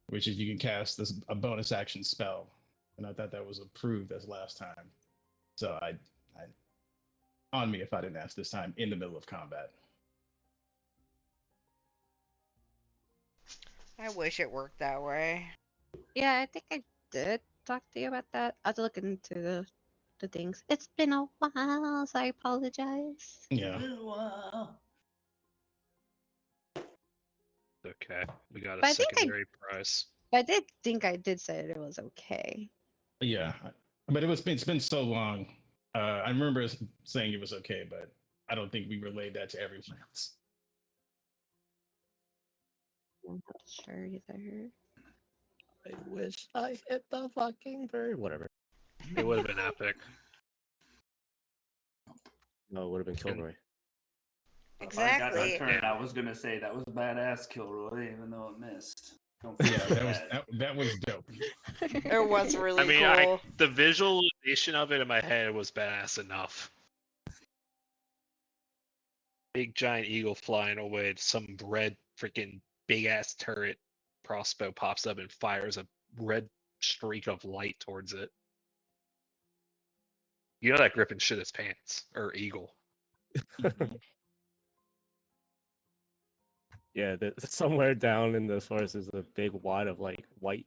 which is you can cast a bonus action spell, and I thought that was approved as last time. So I on me if I didn't ask this time in the middle of combat. I wish it worked that way. Yeah, I think I did talk to you about that. I'll have to look into the things. It's been a while, so I apologize. Yeah. Okay, we got a But I think secondary prize. I did think I did say it was okay. Yeah, but it's been so long. I remember saying it was okay, but I don't think we relayed that to everyone else. I'm not sure either. I wish I hit the fucking bird. Whatever. It would have been epic. No, it would have been Kilroy. If I got my Exactly. turn, I was gonna say that was badass, Kilroy, even though it missed. Don't Yeah, feel that was dope. It was really I mean, cool. the visualization of it in my head was badass enough. Big giant eagle flying away, some red freaking big ass turret crossbow pops up and fires a red streak of light towards it. You know that griffin shit his pants, or eagle. Yeah, somewhere down in the forest is a big wad of like white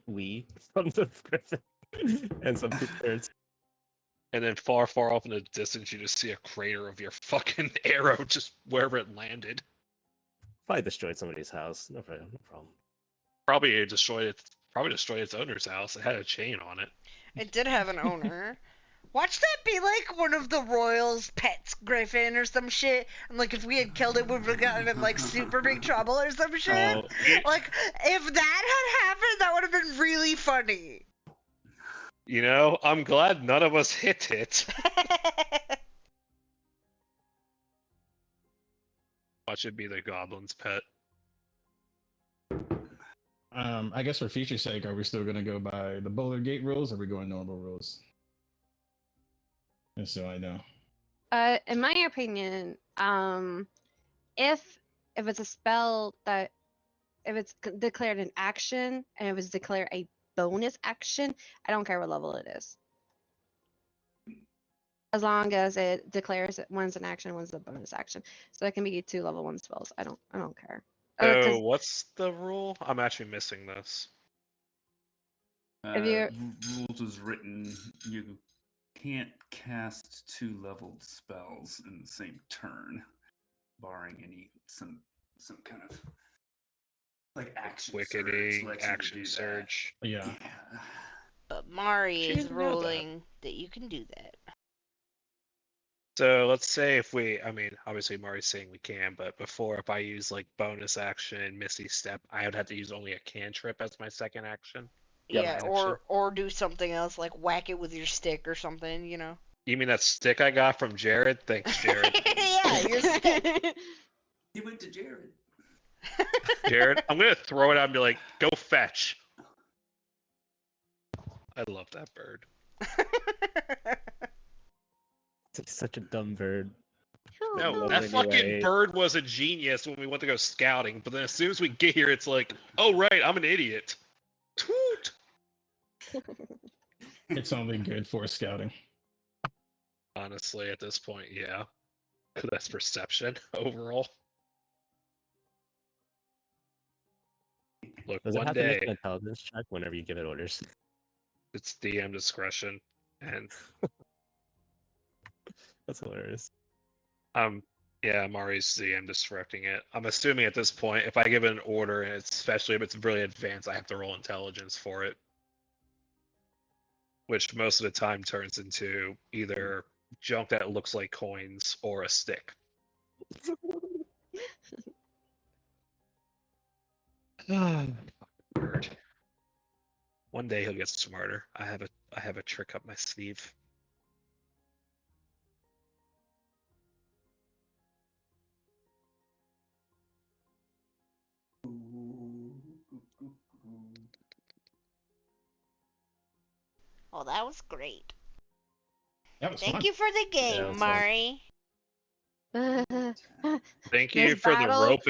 wee from the griffin and some poop birds. And then far, far off in the distance, you just see a crater of your fucking arrow just wherever it landed. Probably destroyed somebody's house. No problem. No problem. Probably destroyed its owner's house. It had a chain on it. It did have an owner. Watch that be like one of the royals' pets, griffin or some shit. And like if we had killed it, we would have gotten in like super big trouble or some shit. Oh, Like if that had happened, that would have been really funny. You know, I'm glad none of us hit it. Watch it be the goblin's pet. I guess for future sake, are we still gonna go by the Boulder Gate rules, or are we going normal rules? And so I know. In my opinion, if it's a spell that if it's declared an action and if it's declared a bonus action, I don't care what level it is. As long as it declares it one's an action, one's a bonus action. So it can be 2 level 1 spells. I don't care. So what's the rule? I'm actually missing this. If you rules is written, you can't cast 2-leveled spells in the same turn, barring some kind of like action Quickening, surge lets you action do that. surge. Yeah. But Mari She is didn't know that. ruling that you can do that. So let's say if I mean, obviously Mari's saying we can, but before if I use like bonus action, Misty Step, I would have to use only a cantrip as my second action. Yep. Yeah, Action. or do something else like whack it with your stick or something, you know. You mean that stick I got from Jared? Thanks, Jared. Yeah, your stick. He went to Jared. Jared, I'm gonna throw it out and be like, go fetch. I love that bird. It's such a dumb bird. No, love that it fucking anyway. bird was a genius when we went to go scouting, but then as soon as we get here, it's like, oh right, I'm an idiot. Toot! It's only good for scouting. Honestly, at this point, yeah. That's perception overall. Look, Does it one have to make day an intelligence check whenever you give it orders? it's DM discretion, and That's hilarious. yeah, Mari's DM disrupting it. I'm assuming at this point, if I give it an order, and especially if it's really advanced, I have to roll intelligence for it, which most of the time turns into either junk that looks like coins or a stick. Bird. One day he'll get smarter. I have a trick up my sleeve. Oh, that was great. That was Thank fun. you for the Yeah, game, it's fun. Mari. Thank This you for the battle- rope